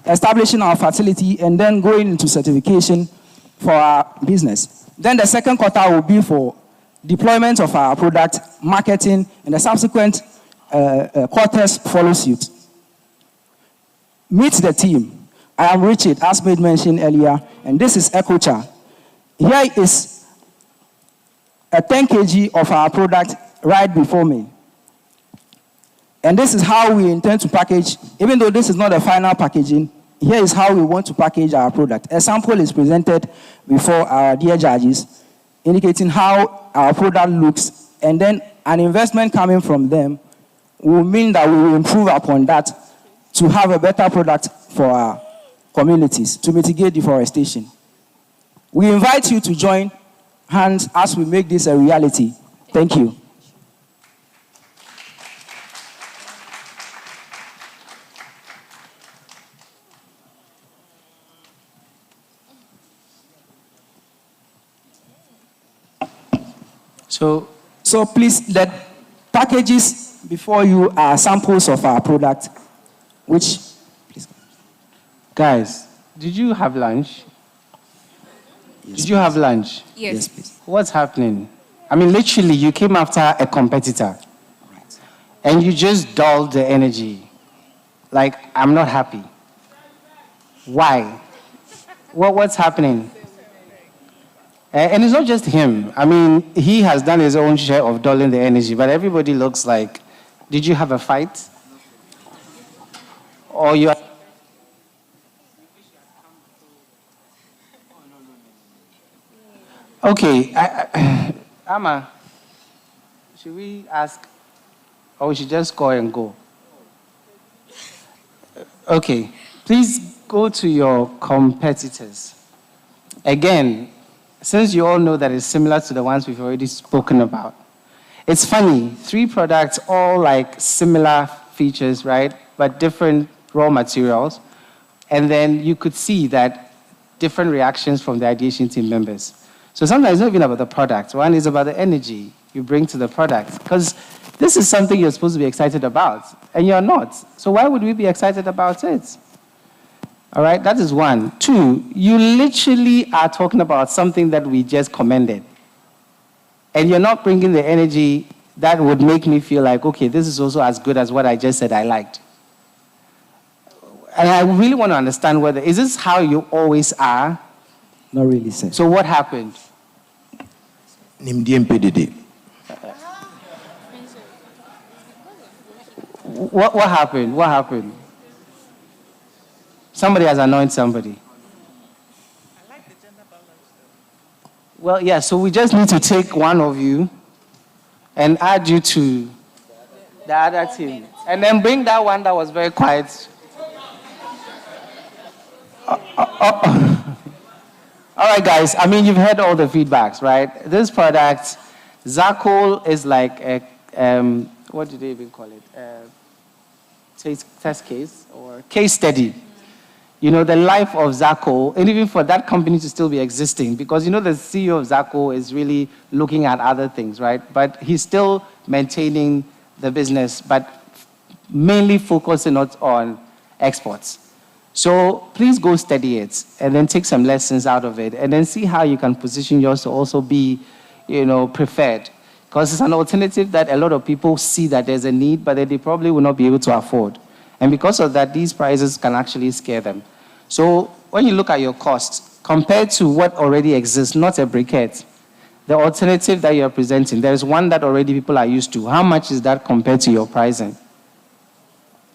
establishing our facility and then going into certification for our business. Then the second quarter will be for deployment of our product, marketing, and the subsequent quarters follow suit. Meet the team. I am Richard, as made mention earlier, and this is EcoChar. Here is a 10 kg of our product right before me. And this is how we intend to package, even though this is not the final packaging, here is how we want to package our product. A sample is presented before our dear judges, indicating how our product looks, and then an investment coming from them will mean that we will improve upon that to have a better product for our communities, to mitigate deforestation. We invite you to join hands as we make this a reality. Thank you. So please, the packages before you are samples of our product, which, please. Guys, did you have lunch? Did you have lunch? Yes. Please. What's happening? I mean, literally, you came after a competitor. Right. And you just dulled the energy. Like, I'm not happy. Why? What's happening? And it's not just him. I mean, he has done his own share of dulling the energy, but everybody looks like, did you have a fight? Or you... Okay, Amma, should we ask, or we should just go and go? Okay, please go to your competitors. Again, since you all know that it's similar to the ones we've already spoken about. It's funny, 3 products, all like similar features, right? But different raw materials. And then you could see that different reactions from the ideation team members. So sometimes it's not even about the product. One is about the energy you bring to the product. Because this is something you're supposed to be excited about, and you're not. So why would we be excited about it? All right, that is 1. 2, you literally are talking about something that we just commended. And you're not bringing the energy that would make me feel like, okay, this is also as good as what I just said I liked. And I really want to understand whether, is this how you always are? Not really, sir. So what happened? What happened? What happened? Somebody has anointed somebody. Well, yeah, so we just need to take one of you and add you to the other team. And then bring that one that was very quiet. All right, guys, I mean, you've heard all the feedbacks, right? This product, Zarcoal, is like a, what do they even call it? Test case or case study. You know, the life of Zarcoal, and even for that company to still be existing, because, you know, the CEO of Zarcoal is really looking at other things, right? But he's still maintaining the business, but mainly focusing on exports. So please go study it and then take some lessons out of it and then see how you can position yours to also be, you know, preferred. Because it's an alternative that a lot of people see that there's a need, but that they probably will not be able to afford. And because of that, these prices can actually scare them. So when you look at your costs, compared to what already exists, not a briquette, the alternative that you're presenting, there's one that already people are used to. How much is that compared to your pricing?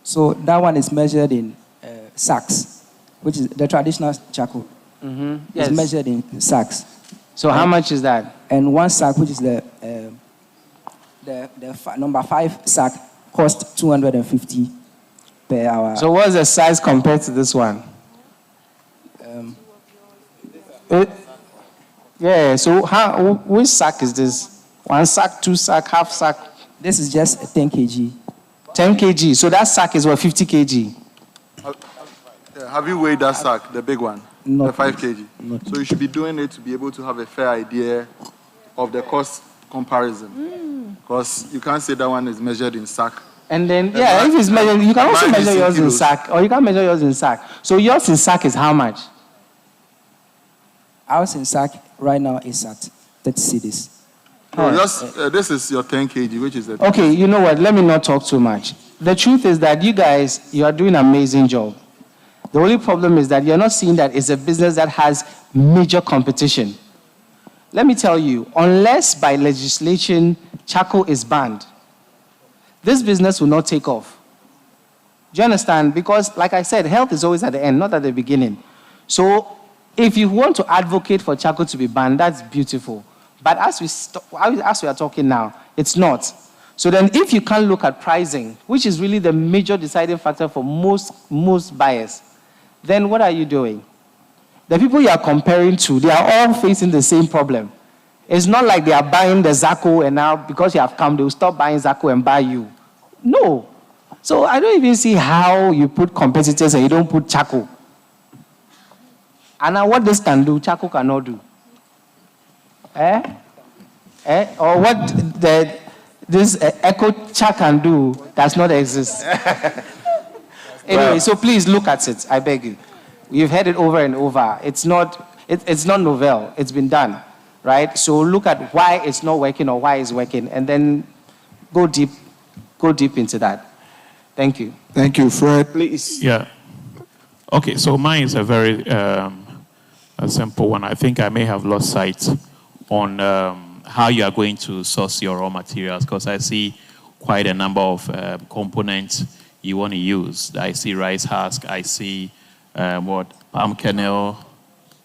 So that one is measured in sacks, which is the traditional charcoal. Mm-hmm. Yes. It's measured in sacks. So how much is that? And one sack, which is the number 5 sack, costs 250 per hour. So what's the size compared to this one? Yeah, so which sack is this? 1 sack, 2 sack, half sack? This is just 10 kg. 10 kg. So that sack is what, 50 kg? Have you weighed that sack, the big one? Not the 5 kg? So you should be doing it to be able to have a fair idea of the cost comparison. Because you can't say that one is measured in sack. And then, yeah, if it's measured, you can also measure yours in sack, or you can measure yours in sack. So yours in sack is how much? Ours in sack right now is at 30 cedis. No, this is your 10 kg, which is the... Okay, you know what? Let me not talk too much. The truth is that you guys, you are doing an amazing job. The only problem is that you're not seeing that it's a business that has major competition. Let me tell you, unless by legislation charcoal is banned, this business will not take off. Do you understand? Because, like I said, health is always at the end, not at the beginning. So, if you want to advocate for charcoal to be banned, that's beautiful. But as we are talking now, it's not. So then if you can't look at pricing, which is really the major deciding factor for most buyers, then what are you doing? The people you are comparing to, they are all facing the same problem. It's not like they are buying the Zarcoal and now because you have come, they will stop buying Zarcoal and buy you. No. So I don't even see how you put competitors and you don't put charcoal. And now what this can do, charcoal cannot do. Or what this EcoChat can do does not exist. Anyway, so please look at it, I beg you. You've heard it over and over. It's not novel. It's been done, right? So look at why it's not working or why it's working, and then go deep into that. Thank you. Thank you, Fred. Please. Yeah. Okay, so mine is a very a simple one. I think I may have lost sight on how you are going to source your raw materials, because I see quite a number of components you want to use. I see rice husk, I see palm kernel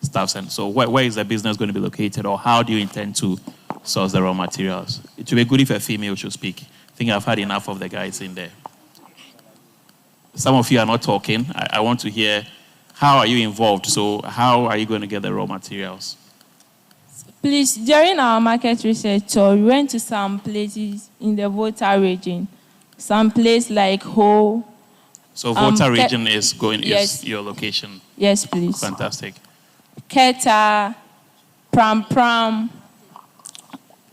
stuff. And so where is the business going to be located, or how do you intend to source the raw materials? It would be good if a female should speak. I think I've had enough of the guys in there. Some of you are not talking. I want to hear, how are you involved? So how are you going to get the raw materials? Please, during our market research tour, we went to some places in the Volta region. Some place like Ho. So Volta region is yes. your location? Yes, please. Fantastic. Keta, Pram,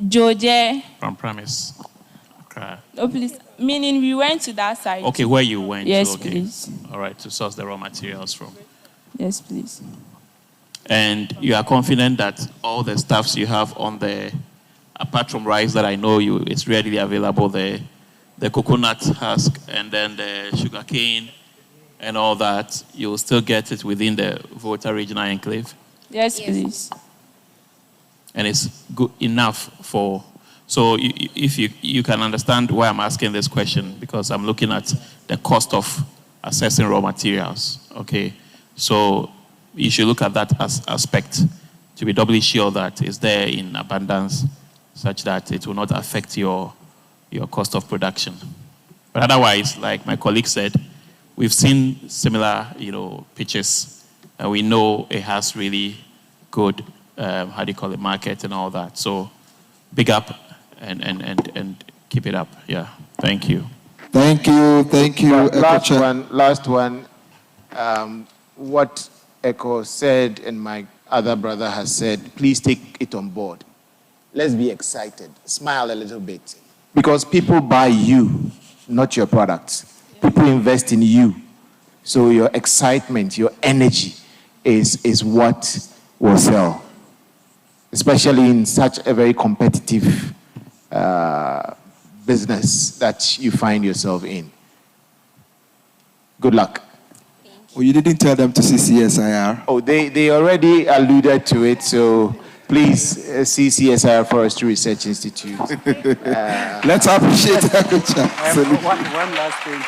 Georgia. Pram is... Okay. Oh, please. Meaning we went to that side. Okay, where you went? Yes, okay. please. All right, to source the raw materials from. Yes, please. And you are confident that all the stuffs you have on the, apart from rice that I know it's readily available, the coconut husk and then the sugar cane and all that, you'll still get it within the Volta Regional Enclave? Yes, please. And it's good enough for... So if you can understand why I'm asking this question, because I'm looking at the cost of accessing raw materials, okay? So you should look at that aspect to be doubly sure that it's there in abundance such that it will not affect your cost of production. But otherwise, like my colleague said, we've seen similar, pitches, and we know it has really good, market and all that. So big up and keep it up. Yeah, thank you. Thank you. Last one. What Echo said and my other brother has said, please take it on board. Let's be excited. Smile a little bit. Because people buy you, not your products. People invest in you. So your excitement, your energy is what will sell. Especially in such a very competitive business that you find yourself in. Good luck. Well, you didn't tell them to see CSIR. Oh, they already alluded to it, so please see CSIR Forestry Research Institute. Let's appreciate that. One last thing.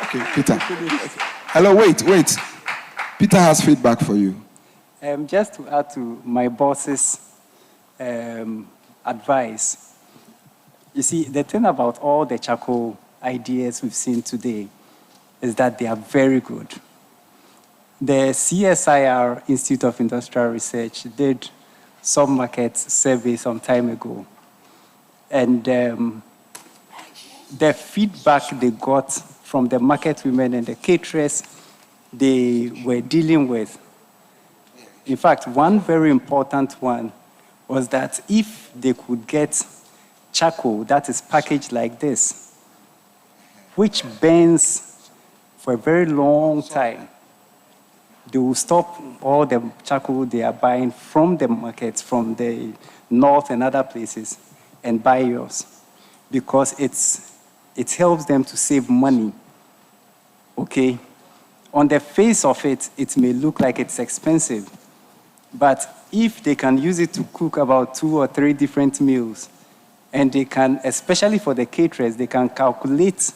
Okay, Peter. Hello, wait. Peter has feedback for you. Just to add to my boss's advice, you see, the thing about all the charcoal ideas we've seen today is that they are very good. The CSIR, Institute of Industrial Research, did some market survey some time ago. And the feedback they got from the market women and the caterers they were dealing with, in fact, one very important one was that if they could get charcoal that is packaged like this, which burns for a very long time, they will stop all the charcoal they are buying from the markets, from the north and other places, and buy yours. Because it helps them to save money, okay? On the face of it, it may look like it's expensive, but if they can use it to cook about 2 or 3 different meals, and they can, especially for the caterers, they can calculate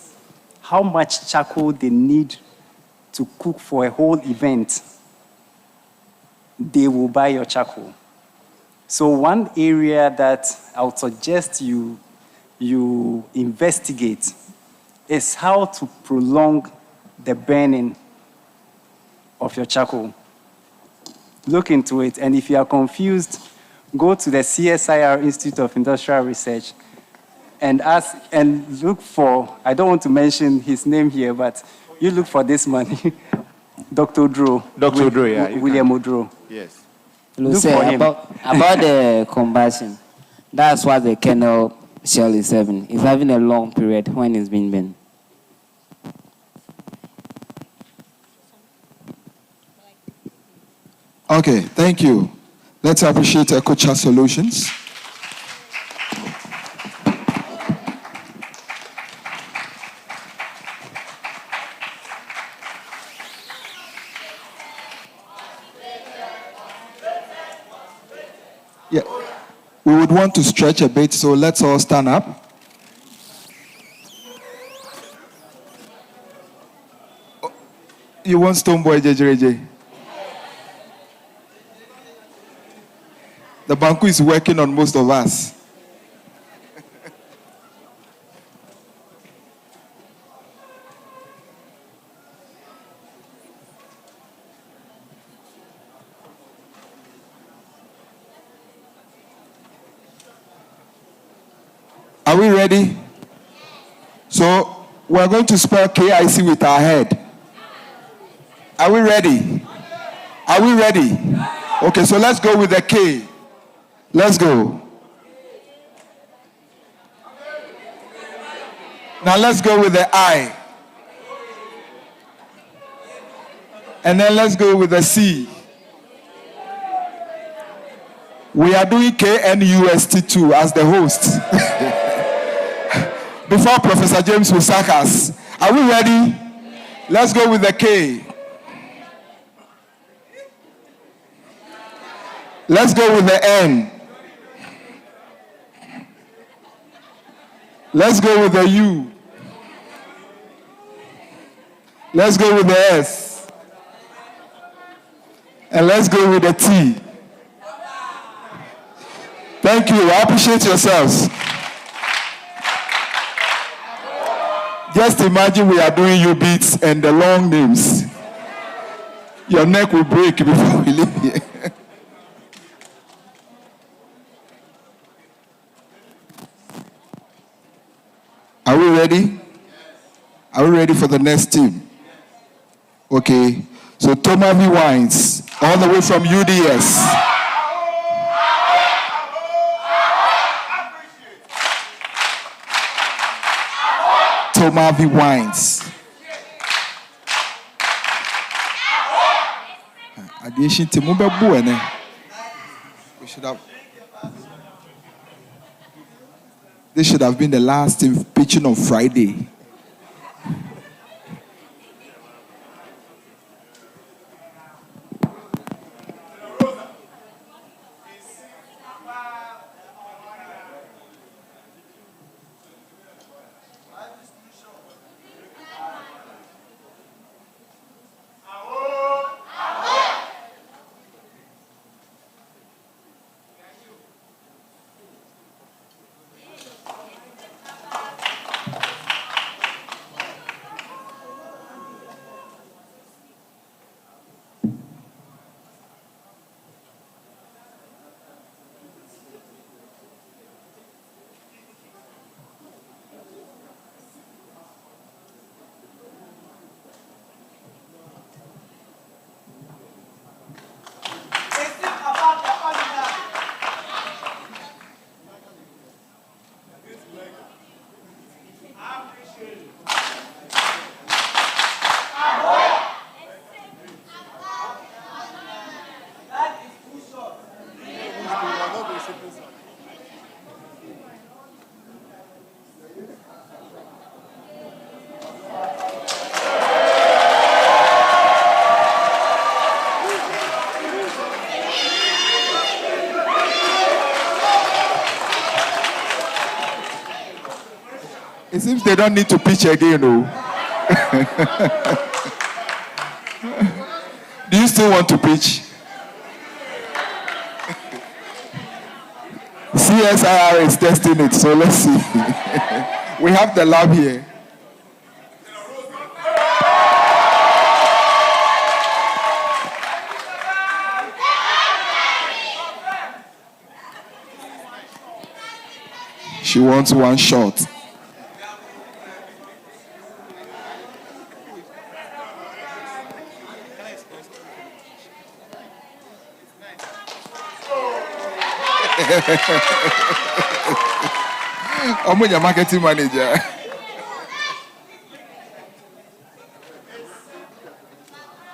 how much charcoal they need to cook for a whole event, they will buy your charcoal. So one area that I would suggest you investigate is how to prolong the burning of your charcoal. Look into it, and if you are confused, go to the CSIR Institute of Industrial Research and ask and look for, I don't want to mention his name here, but you look for this man, Dr. Odro. Dr. Odro, yeah. William Odro. Yes. Look for him. About the combustion. That's what the kernel shell is having. It's having a long period when it's being burned. Okay, thank you. Let's appreciate EcoChat Solutions. Yeah, we would want to stretch a bit, so let's all stand up. You want Stoneboy JJJ? The Banku is working on most of us. Are we ready? So we're going to spell KIC with our head. Are we ready? Are we ready? Okay, so let's go with the K. Let's go. Now let's go with the I. And then let's go with the C. We are doing KNUST2 as the host. Before Professor James will sack us. Are we ready? Let's go with the K. Let's go with the N. Let's go with the U. Let's go with the S. And let's go with the T. Thank you. I appreciate yourselves. Just imagine we are doing U beats and the long names. Your neck will break before we leave here. Are we ready? Are we ready for the next team? Okay. So Tavi Wines, all the way from UDS. Tavi Wines. We should have. This should have been the last team pitching on Friday. It seems they don't need to pitch again, no. Do you still want to pitch? CSIR is testing it, so let's see. We have the lab here. She wants one shot. I'm your marketing manager.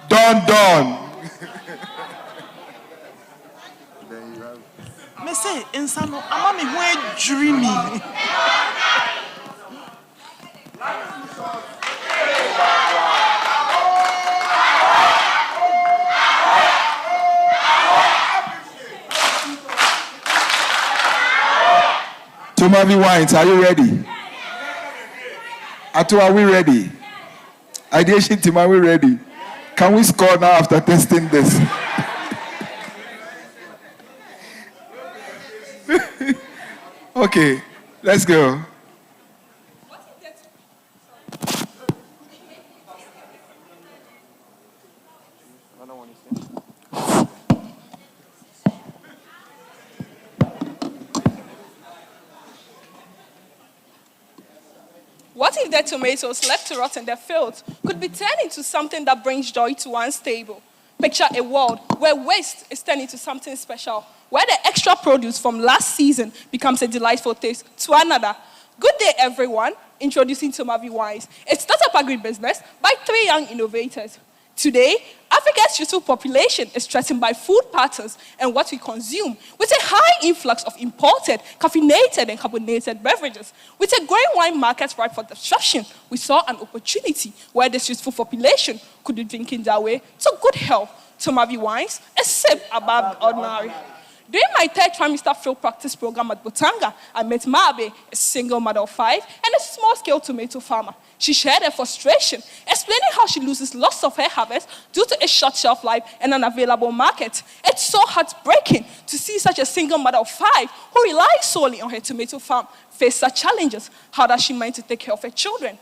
Don. Me say, insano, I'm me who dreamy. Tomavi Wines, are you ready? Atu, are we ready? Ideation team, are we ready? Can we score now after testing this? Okay, let's go. What if the tomatoes left to rot in their fields could be turned into something that brings joy to one's table? Picture a world where waste is turned into something special, where the extra produce from last season becomes a delightful taste to another. Good day, everyone. Introducing Tomavi Wines, a startup agribusiness by 3 young innovators. Today, Africa's youthful population is threatened by food patterns and what we consume, with a high influx of imported, caffeinated, and carbonated beverages. With a growing wine market ripe for disruption, we saw an opportunity where this youthful population could be drinking their way to good health. Tomavi Wines, a sip above the ordinary. During my 3rd trimester field practice program at Botanga, I met Maabe, a single mother of 5, and a small-scale tomato farmer. She shared her frustration, explaining how she loses lots of her harvest due to a short shelf life and unavailable market. It's so heartbreaking to see such a single mother of 5 who relies solely on her tomato farm face such challenges. How does she mind to take care of her children?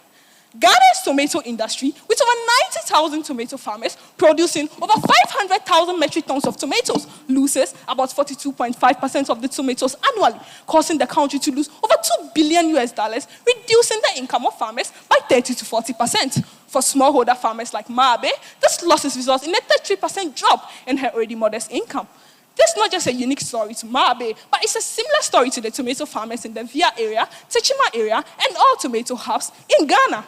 Ghana's tomato industry, with over 90,000 tomato farmers producing over 500,000 metric tons of tomatoes, loses about 42.5% of the tomatoes annually, causing the country to lose over $2 billion, reducing the income of farmers by 30 to 40%. For smallholder farmers like Maabe, this losses results in a 33% drop in her already modest income. This is not just a unique story to Maabe, but it's a similar story to the tomato farmers in the Via area, Techima area, and all tomato hubs in Ghana.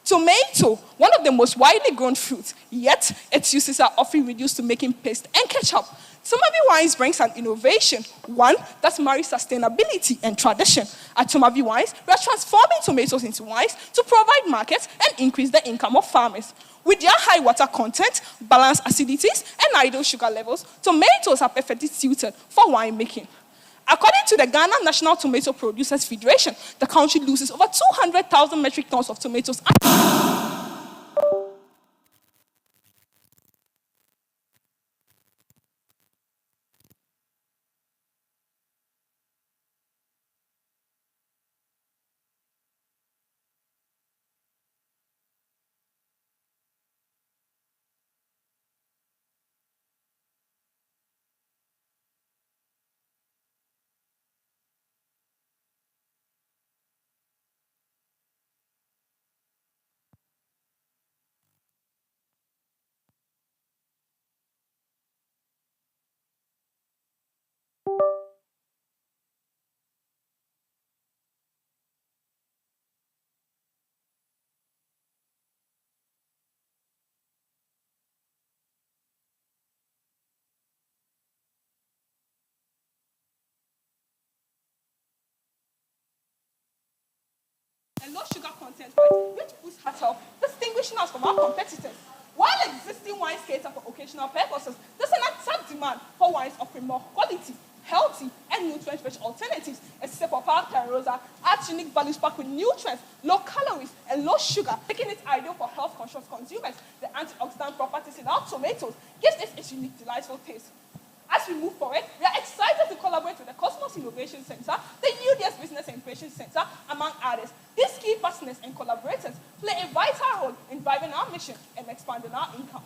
Tomato, one of the most widely grown fruits, yet its uses are often reduced to making paste and ketchup. Tomavi Wines brings an innovation, one that marries sustainability and tradition. At Tomavi Wines, we are transforming tomatoes into wines to provide markets and increase the income of farmers. With their high water content, balanced acidities, and ideal sugar levels, tomatoes are perfectly suited for winemaking. According to the Ghana National Tomato Producers Federation, the country loses over 200,000 metric tons of tomatoes. And low sugar content, right, which boosts heart health, distinguishing us from our competitors. While existing wines cater for occasional purposes, there's an attack demand for wines offering more quality, healthy, and nutrient-rich alternatives. A sip of our Terrosa adds unique values packed with nutrients, low calories, and low sugar, making it ideal for health-conscious consumers. The antioxidant properties in our tomatoes gives it its unique, delightful taste. As we move forward, we are excited to collaborate with the Kosmos Innovation Center, the UDS Business and Innovation Center, among others. These key partners and collaborators play a vital role in driving our mission and expanding our income.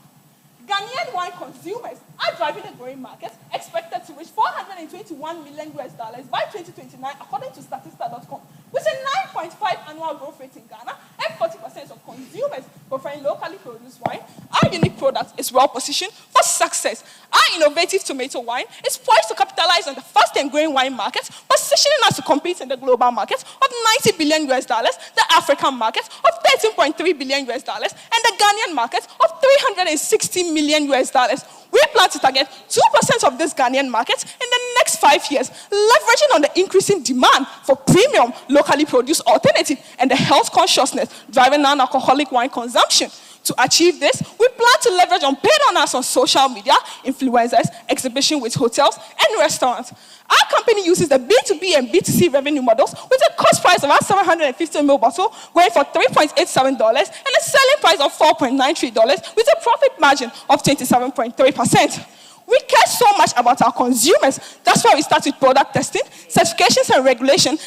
Ghanaian wine consumers are driving a growing market, expected to reach $421 million by 2029, according to Statista.com, with a 9.5 annual growth rate in Ghana and 40% of consumers preferring locally produced wine are unique product is well positioned for success. Our innovative tomato wine is poised to capitalize on the fast and growing wine market, positioning us to compete in the global market of $90 billion, the African market of $13.3 billion, and the Ghanaian market of $360 million. We plan to target 2% of this Ghanaian market in the next 5 years, leveraging on the increasing demand for premium, locally produced alternative and the health consciousness driving non-alcoholic wine consumption. To achieve this, we plan to leverage on paid honors on social media, influencers, exhibition with hotels and restaurants. Our company uses the B2B and B2C revenue models with a cost price of about 750 ml bottle going for $3.87 and a selling price of $4.93 with a profit margin of 27.3%. We care so much about our consumers. That's why we started product testing, certifications and regulation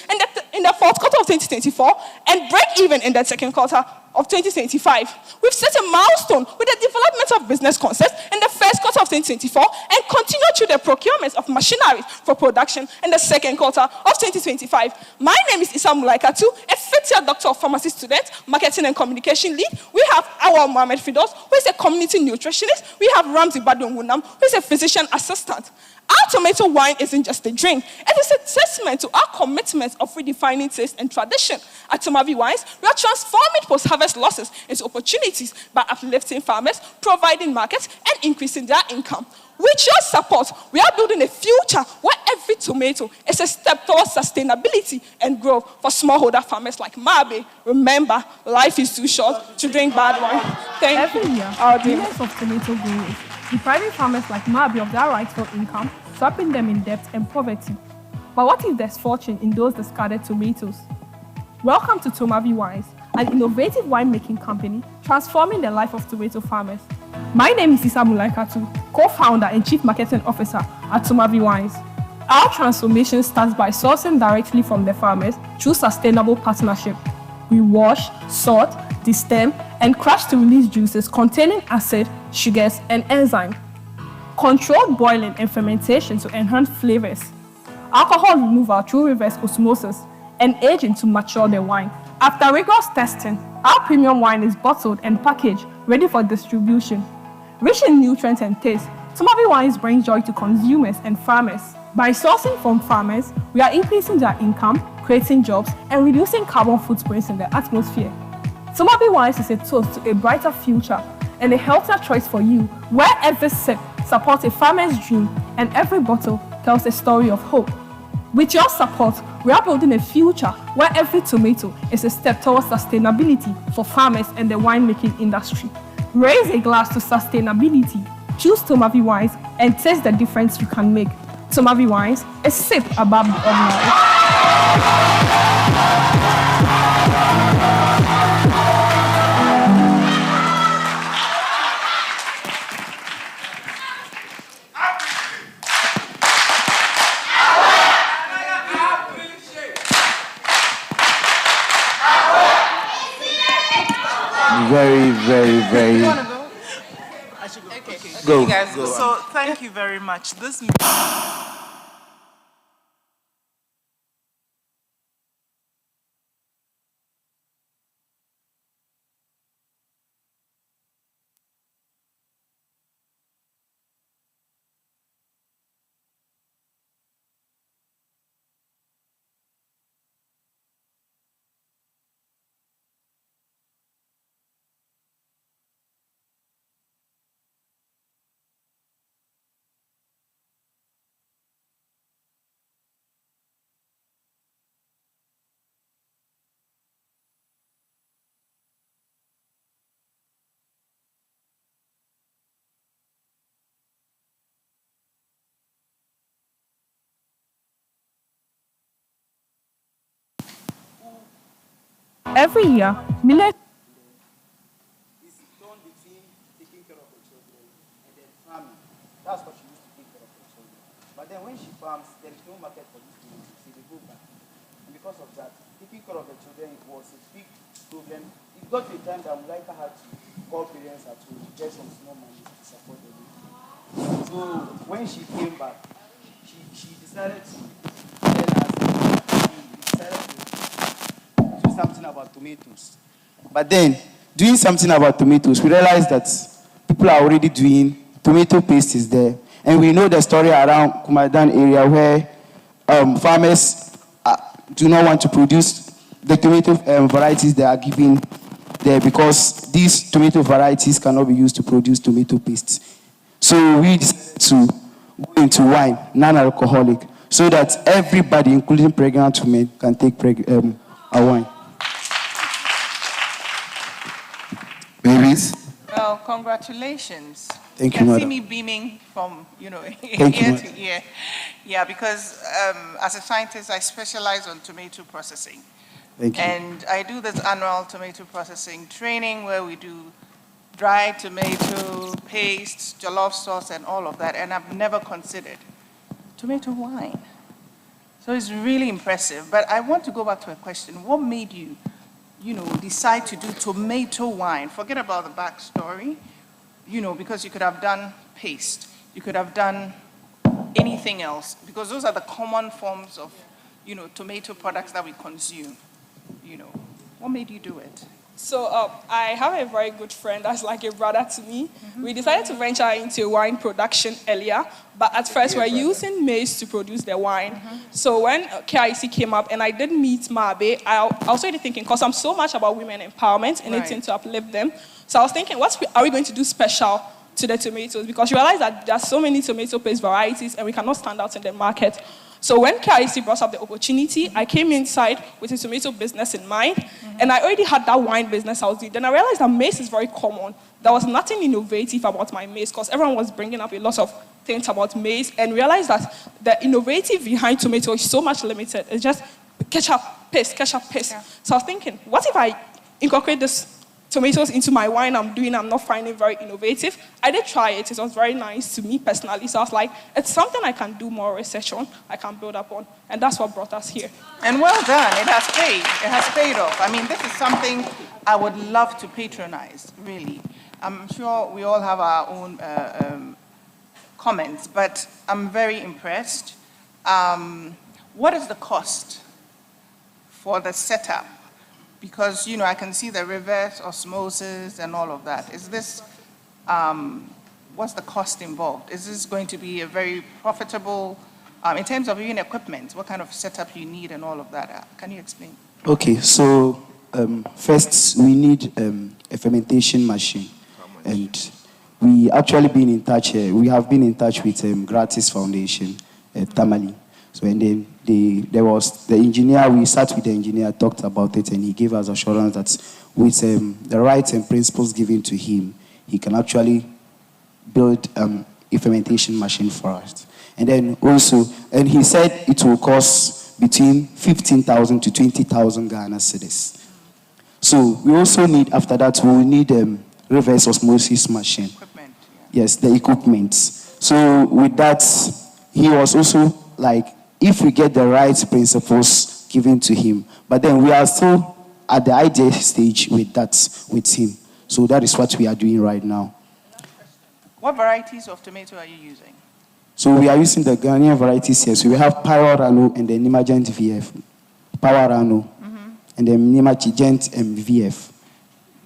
in the fourth quarter of 2024 and break even in the second quarter of 2025. We've set a milestone with the development of business concepts in the first quarter of 2024 and continue through the procurement of machinery for production in the second quarter of 2025. My name is Issa Mulaikatu, a fifth-year Doctor of Pharmacy student, Marketing and Communication Lead. We have Awal Mohammed Fidos, who is a community nutritionist. We have Ramzi Badun Wunam, who is a physician assistant. Our tomato wine isn't just a drink. It is a testament to our commitment of redefining taste and tradition. At Tomavi Wines, we are transforming post-harvest losses into opportunities by uplifting farmers, providing markets, and increasing their income. With your support, we are building a future where every tomato is a step towards sustainability and growth for smallholder farmers like Mabe. Remember, life is too short to drink bad wine. Thank you. Every year, millions of tomato growers, depriving farmers like Mabe of their rightful income, trapping them in debt and poverty. But what if there's fortune in those discarded tomatoes? Welcome to Tomavi Wines, an innovative winemaking company transforming the life of tomato farmers. My name is Issa Mulaikatu, co-founder and chief marketing officer at Tomavi Wines. Our transformation starts by sourcing directly from the farmers through sustainable partnership. We wash, sort, destem, and crush to release juices containing acid, sugars, and enzymes. Controlled boiling and fermentation to enhance flavors. Alcohol removal through reverse osmosis and aging to mature the wine. After rigorous testing, our premium wine is bottled and packaged, ready for distribution. Rich in nutrients and taste, Tomavi Wines bring joy to consumers and farmers. By sourcing from farmers, we are increasing their income, creating jobs, and reducing carbon footprints in the atmosphere. Tomavi Wines is a toast to a brighter future and a healthier choice for you, where every sip supports a farmer's dream and every bottle tells a story of hope. With your support, we are building a future where every tomato is a step towards sustainability for farmers and the winemaking industry. Raise a glass to sustainability, choose Tomavi Wines, and taste the difference you can make. Tomavi Wines, a sip above the ordinary. Very. Go. So thank you very much. This Every year, millions. It's torn between taking care of the children and then farming. That's what she used to take care of the children. But then when she farms, there is no market for these things. So they go back. And because of that, taking care of the children was a big problem. It got to a time that Mulaika had to call parents at home to get some small money to support the baby. So when she came back, she decided to tell us, she decided to do something about tomatoes. But then, doing something about tomatoes, we realized that people people are already doing. Tomato paste is there. And we know the story around Kumadan area where farmers do not want to produce the tomato varieties they are giving there because these tomato varieties cannot be used to produce tomato paste. So we decided to go into wine, non-alcoholic, so that everybody, including pregnant women, can take a wine. Babies? Well, congratulations. Thank you, can madam. see me beaming from, ear you, to ear. Yeah, because as a scientist, I specialize on tomato processing. Thank you. And I do this annual tomato processing training where we do dry tomato paste, jollof sauce, and all of that. And I've never considered tomato wine. So it's really impressive. But I want to go back to a question. What made you, decide to do tomato wine? Forget about the backstory, because you could have done paste. You could have done anything else, because those are the common forms of, tomato products that we consume. What made you do it? So I have a very good friend that's like a brother to me. We decided to venture into wine production earlier, but at first we're using maize to produce the wine. So when KIC came up and I did meet Mabe, I was already thinking, because I'm so much about women empowerment, anything to uplift them. So I was thinking, what are we going to do special to the tomatoes? Because you realize that there are so many tomato paste varieties and we cannot stand out in the market. So when KIC brought up the opportunity, I came inside with a tomato business in mind, and I already had that wine business I was doing. Then I realized that maize is very common. There was nothing innovative about my maize, because everyone was bringing up a lot of things about maize, and realized that the innovative behind tomato is so much limited. It's just ketchup, paste. Yeah. So I was thinking, what if I incorporate this tomatoes into my wine I'm doing, I'm not finding very innovative. I did try it. It was very nice to me personally. So I was like, it's something I can do more research on, I can build up on. And that's what brought us here. And well done. It has paid. It has paid off. I mean, this is something I would love to patronize, really. I'm sure we all have our own comments, but I'm very impressed. What is the cost for the setup? Because, I can see the reverse osmosis and all of that. Is this, what's the cost involved? Is this going to be a very profitable, in terms of even equipment, what kind of setup you need and all of that? Can you explain? Okay, so first we need a fermentation machine. And we actually been in touch, we have been in touch with Gratis Foundation at Tamale. So and then there was the engineer, we sat with the engineer, talked about it, and he gave us assurance that with the rights and principles given to him, he can actually build a fermentation machine for us. And then also, and he said it will cost between 15,000 to 20,000 Ghana cedis. So we also need, after that, we will need reverse osmosis machine. Equipment. Yes, the equipment. So with that, he was also like, if we get the right principles given to him, but then we are still at the idea stage with him. So that is what we are doing right now. What varieties of tomato are you using? So we are using the Ghanaian varieties here. So we have Power Rano and the Nimagent VF. Power Rano and the Nimagent VF.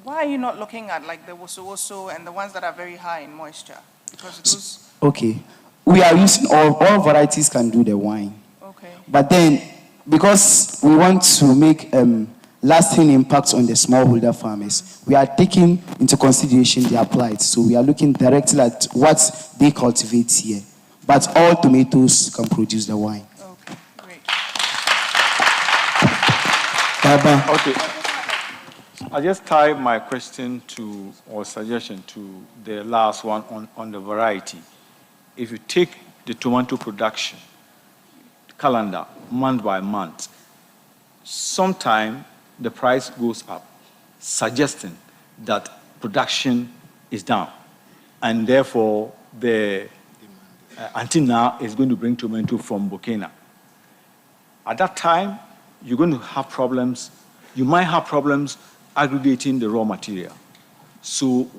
Why are you not looking at like the Woso and the ones that are very high in moisture? Because those... Okay. We are using all varieties can do the wine. Okay. But then, because we want to make lasting impacts on the smallholder farmers, we are taking into consideration their plight. So we are looking directly at what they cultivate here. But all tomatoes can produce the wine. Okay, great. Baba. Okay. I just tie my question to, or suggestion to the last one on the variety. If you take the tomato production calendar month by month, sometime the price goes up, suggesting that production is down, and therefore the Antina is going to bring tomato from Burkina. At that time, you're going to have problems. You might have problems aggregating the raw material. So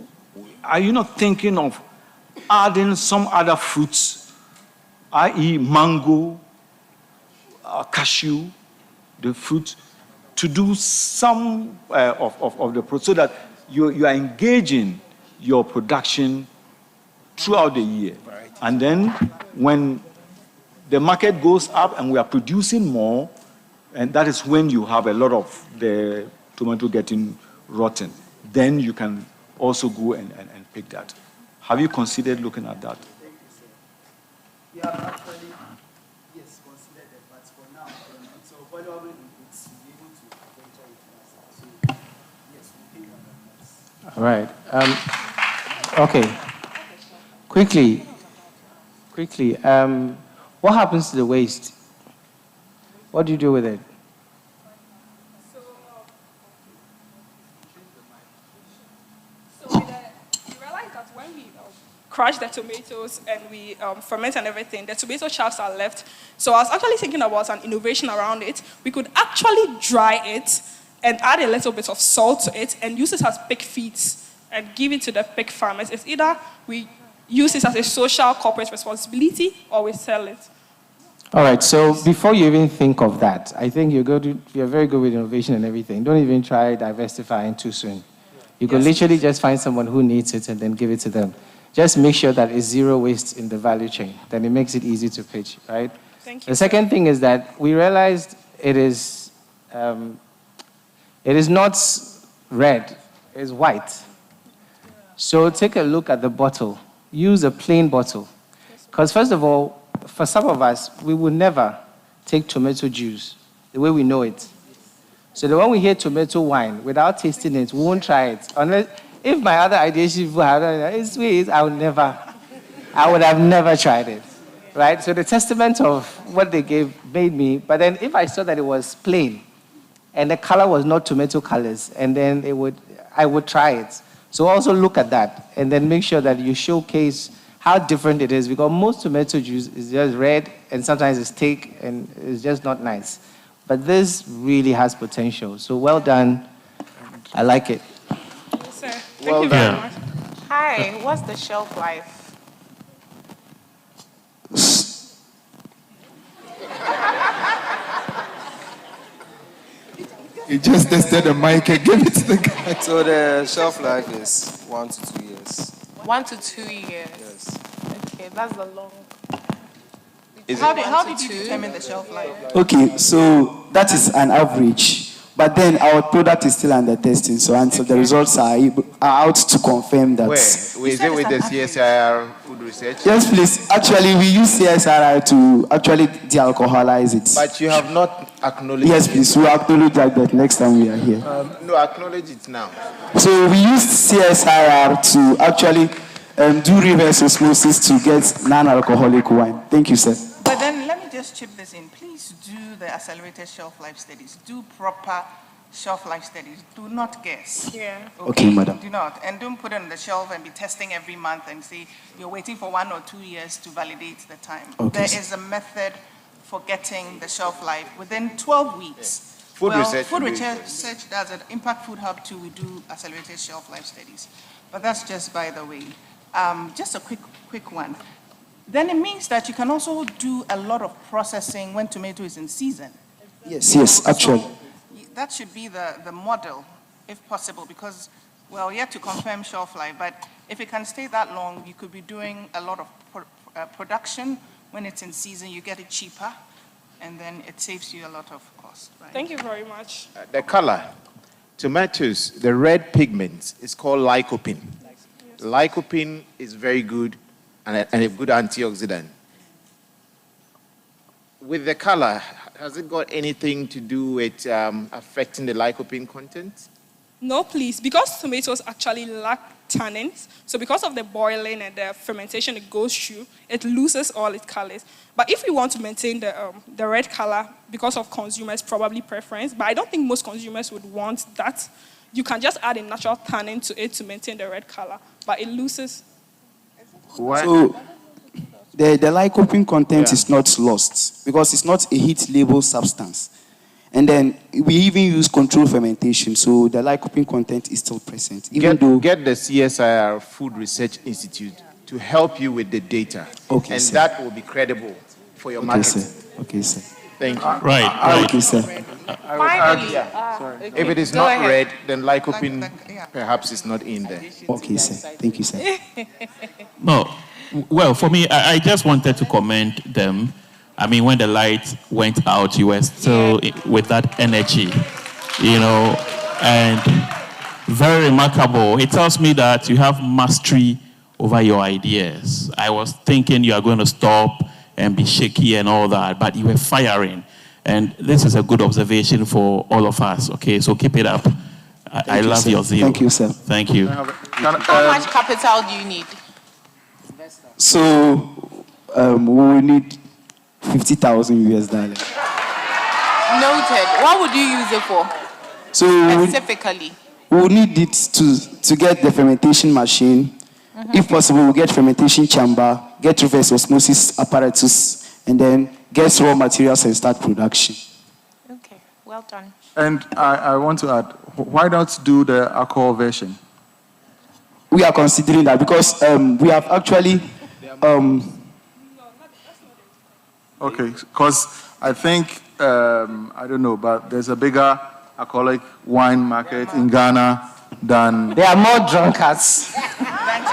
are you not thinking of adding some other fruits, i.e. mango, cashew, the fruit, to do some of the product, so that you are engaging your production throughout the year. And then when the market goes up and we are producing more, and that is when you have a lot of the tomato getting rotten. Then you can also go and pick that. Have you considered looking at that? Yeah, actually, yes, considered that, but for now, it's a valuable input to be able to venture into that. So, yes, we think on that. All right. Okay. Quickly. What happens to the waste? What do you do with it? Crush the tomatoes and we ferment and everything, the tomato chaffs are left. So I was actually thinking about an innovation around it. We could actually dry it and add a little bit of salt to it and use it as pig feeds and give it to the pig farmers. It's either we use it as a social corporate responsibility or we sell it. All right, so before you even think of that, I think you're very good with innovation and everything. Don't even try diversifying too soon. You could literally just find someone who needs it and then give it to them. Just make sure that it's zero waste in the value chain. Then it makes it easy to pitch, right? Thank you. The second thing is that we realized it is not red, it's white. So take a look at the bottle. Use a plain bottle. Because first of all, for some of us, we would never take tomato juice the way we know it. So the when we hear tomato wine, without tasting it, we won't try it. Unless, if my other ideas it's sweet, I would have never tried it, right? So the testament of what they gave made me, but then if I saw that it was plain and the color was not tomato colors, and then I would try it. So also look at that and then make sure that you showcase how different it is, because most tomato juice is just red and sometimes it's thick and it's just not nice. But this really has potential. So well done. I like it. Thank you very much. Hi, what's the shelf life? He just tested the mic and gave it to the guy. So the shelf life is 1 to 2 years. 1 to 2 years. Yes. Okay, that's the long. How did you determine the shelf life? Okay, so that is an average. But then our product is still under testing, so until the results are out to confirm that. Where? Is it with the CSIR food research? Yes, please. Actually, we use CSIR to actually de-alcoholize it. But you have not acknowledged Yes, please. We'll acknowledge that next time we are here. No, acknowledge it now. So we used CSIR to actually do reverse osmosis to get non-alcoholic wine. Thank you, sir. But then let me just chip this in. Please do the accelerated shelf life studies. Do proper shelf life studies. Do not guess. Yeah. Okay, madam. Do not. And don't put it on the shelf and be testing every month and say you're waiting for 1 or 2 years to validate the time. Okay, There sir. is a method for getting the shelf life within 12 weeks. Food research Food will be- research does it. Impact Food Hub too, we do accelerated shelf life studies. But that's just by the way. Just a quick one. Then it means that you can also do a lot of processing when tomato is in season. Yes, actually. So that should be the model, if possible, because, well, yet to confirm shelf life, but if it can stay that long, you could be doing a lot of production. When it's in season, you get it cheaper, and then it saves you a lot of cost. Right? Thank you very much. The color. Tomatoes, the red pigment is called lycopene. Lycopene is very good and a good antioxidant. With the color, has it got anything to do with affecting the lycopene content? No, please, because tomatoes actually lack tannins. So because of the boiling and the fermentation it goes through, it loses all its colors. But if you want to maintain the red color, because of consumers' probably preference, but I don't think most consumers would want that, you can just add a natural tannin to it to maintain the red color, but it loses. What? So the lycopene content is not lost because it's not a heat label substance. And then we even use controlled fermentation, so the lycopene content is still present. Even though Get the CSIR Food Research Institute to help you with the data. Okay, and sir. that will be credible for your marketing. Okay, sir. Thank you. Right. Okay, sir. Finally. If it is Go not ahead. red, then lycopene perhaps is not in there. Okay, sir. Thank you, sir. No, Well, for me, I just wanted to commend them. I mean, when the light went out, you were still with that energy, you know, and very remarkable. It tells me that you have mastery over your ideas. I was thinking you are going to stop and be shaky and all that, but you were firing. And this is a good observation for all of us, okay? So keep it up. I love your zeal. Thank you, sir. Thank you. How much capital do you need? So we will need 50,000 US dollars. Noted. What would you use it for? So Specifically. we will need it to get the fermentation machine. If possible, we'll get fermentation chamber, get reverse osmosis apparatus, and then get raw materials and start production. Okay, well done. And I want to add, why not do the alcohol version? We are considering that because we have actually... Okay, because I think, I don't know, but there's a bigger alcoholic wine market in Ghana than... There are more drunkards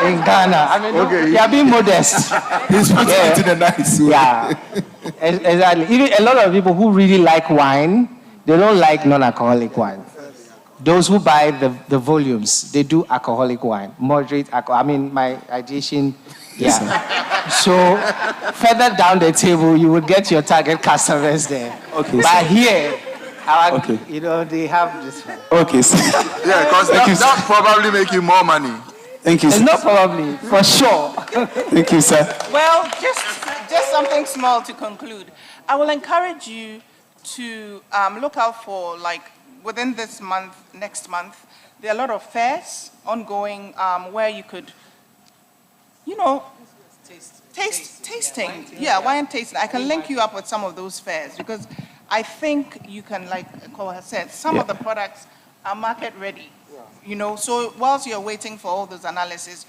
in Ghana. I mean, Okay. they are being modest. He's putting it in a nice way. Yeah, exactly. Even a lot of people who really like wine, they don't like non-alcoholic wine. Those who buy the volumes, they do alcoholic wine, moderate alcohol. I mean, my ideation, yeah. So further down the table, you would get your target customers there. Okay. But here, you know, they have this one. Okay, sir. Yeah, because that probably make you more money. Thank you, It's sir. not probably, for sure. Thank you, sir. Well, just something small to conclude. I will encourage you to look out for, like, within this month, next month, there are a lot of fairs ongoing where you could, you know, tasting. Yeah, wine tasting. I can link you up with some of those fairs because I think you can, like Ko has said, some of the products are market ready. You know, so whilst you're waiting for all those analyses,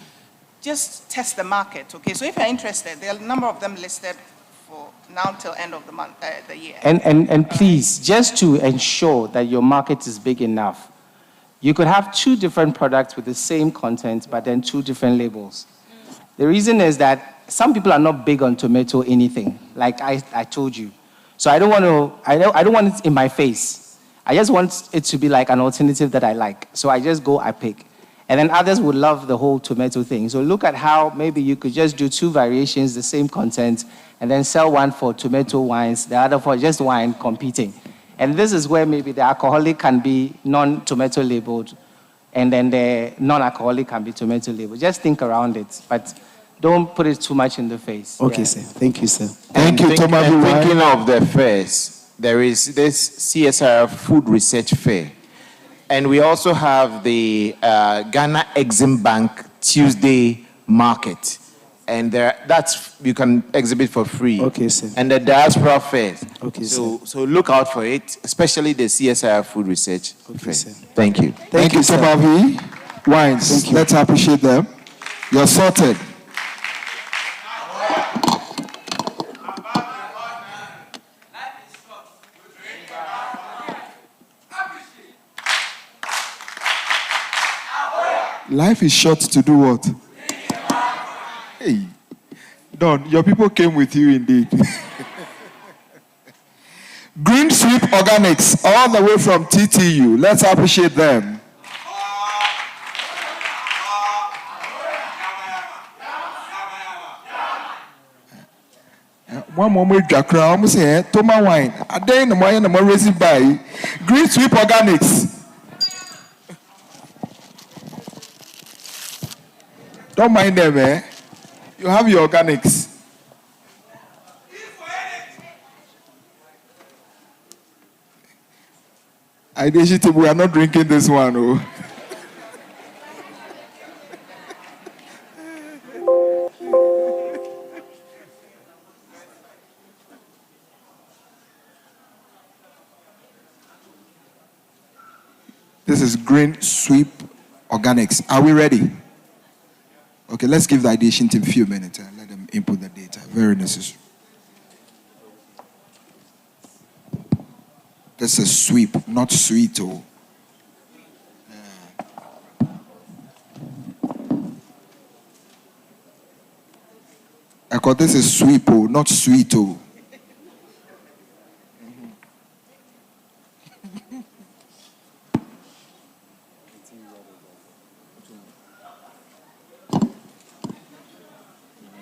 just test the market, okay? So if you're interested, there are a number of them listed for now till end of the month, the year. And please, just to ensure that your market is big enough, you could have 2 different products with the same content, but then 2 different labels. The reason is that some people are not big on tomato anything, like I told you. So I don't want it in my face. I just want it to be like an alternative that I like. So I just go, I pick. And then others would love the whole tomato thing. So look at how maybe you could just do 2 variations, the same content, and then sell one for tomato wines, the other for just wine competing. And this is where maybe the alcoholic can be non-tomato labeled, and then the non-alcoholic can be tomato labeled. Just think around it, but don't put it too much in the face. Okay, sir. Thank you, sir. Thinking of the fairs, there is this CSR Food Research Fair. And we also have the Ghana Exim Bank Tuesday Market. And you can exhibit for free. Okay, sir. And the Diaspora Fair. Okay, so look out for it, especially the CSR Food Research Fair. sir. Thank you. Thank you, Tavi. Wines, let's appreciate them. You're sorted. Life is short to do what? Hey, Don, your people came with you indeed. Green Sweep Organics, all the way from TTU. Let's appreciate them. One moment, Jakra, almost here, Toma wine. A day in the morning, I'm raising by Green Sweep Organics. Don't mind them, eh? You have your organics. We are not drinking this one, oh. This is Green Sweep Organics. Are we ready? Okay, let's give the ideation team a few minutes and let them input the data. Very necessary. This is sweep, not sweet. Oh. Because this is sweep, not sweet.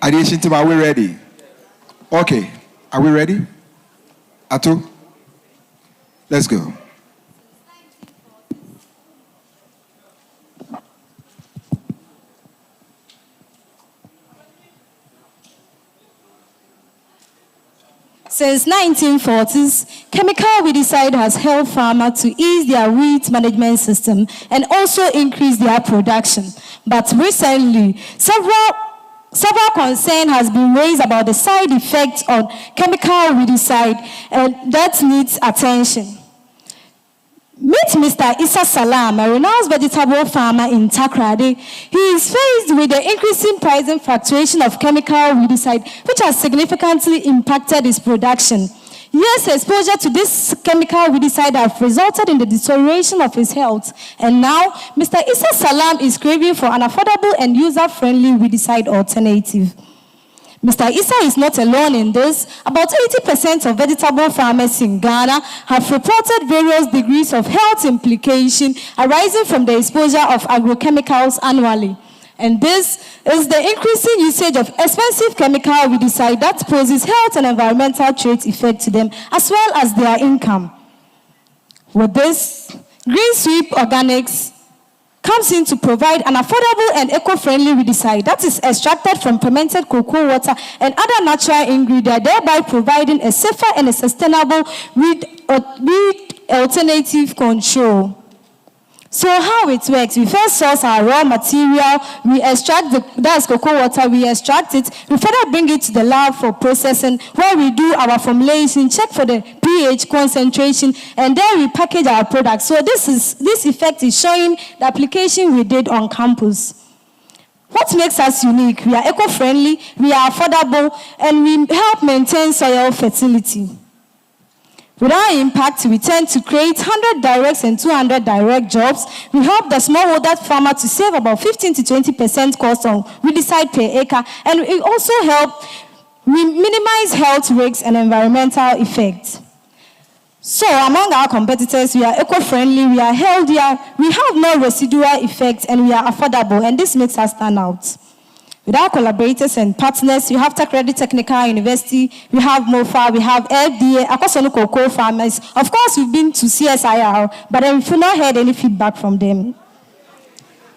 Addition team, are we ready? Okay, are we ready? Atu, let's go. Since 1940s, chemical weedicide has helped farmers to ease their weed management system and also increase their production. But recently, several concerns has been raised about the side effects of chemical weedicide, and that needs attention. Meet Mr. Issa Salam, a renowned vegetable farmer in Takrady. He is faced with the increasing price and fluctuation of chemical weedicide, which has significantly impacted his production. Years exposure to this chemical weedicide have resulted in the deterioration of his health. And now, Mr. Issa Salam is craving for an affordable and user-friendly weedicide alternative. Mr. Issa is not alone in this. About 80% of vegetable farmers in Ghana have reported various degrees of health implication arising from the exposure of agrochemicals annually. And this is the increasing usage of expensive chemical weedicide that poses health and environmental trait effect to them, as well as their income. With this, Green Sweep Organics comes in to provide an affordable and eco-friendly weedicide that is extracted from fermented cocoa water and other natural ingredients, thereby providing a safer and a sustainable weed alternative control. So how it works, we first source our raw material, we extract that's cocoa water, we extract it, we further bring it to the lab for processing, where we do our formulation, check for the pH concentration, and then we package our product. So this effect is showing the application we did on campus. What makes us unique? We are eco-friendly, we are affordable, and we help maintain soil fertility. With our impact, we tend to create 100 direct and 200 direct jobs. We help the smallholder farmer to save about 15 to 20% cost on weedicide per acre, and we also help minimize health risks and environmental effects. So among our competitors, we are eco-friendly, we are healthier, we have no residual effects, and we are affordable, and this makes us stand out. With our collaborators and partners, we have Takrady Technical University, we have MOFA, we have FDA, Akosonu Cocoa Farmers. Of course, we've been to CSIR, but we've not heard any feedback from them.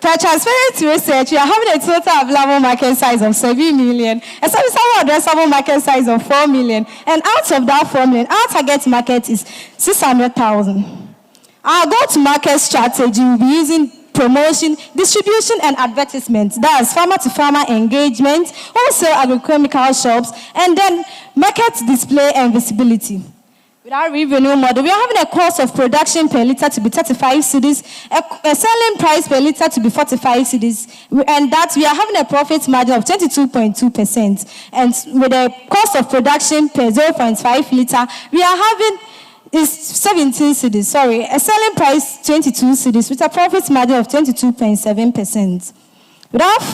For transparency research, we are having a total available market size of 7 million, a serviceable addressable market size of 4 million, and out of that 4 million, our target market is 600,000. Our go-to-market strategy will be using promotion, distribution, and advertisement. That's farmer-to-farmer engagement, wholesale agrochemical shops, and then market display and visibility. With our revenue model, we are having a cost of production per liter to be 35 cedis, a selling price per liter to be 45 cedis, and that we are having a profit margin of 22.2%. And with a cost of production per 0.5 liter, we are having is 17 cedis, sorry, a selling price 22 cedis with a profit margin of 22.7%.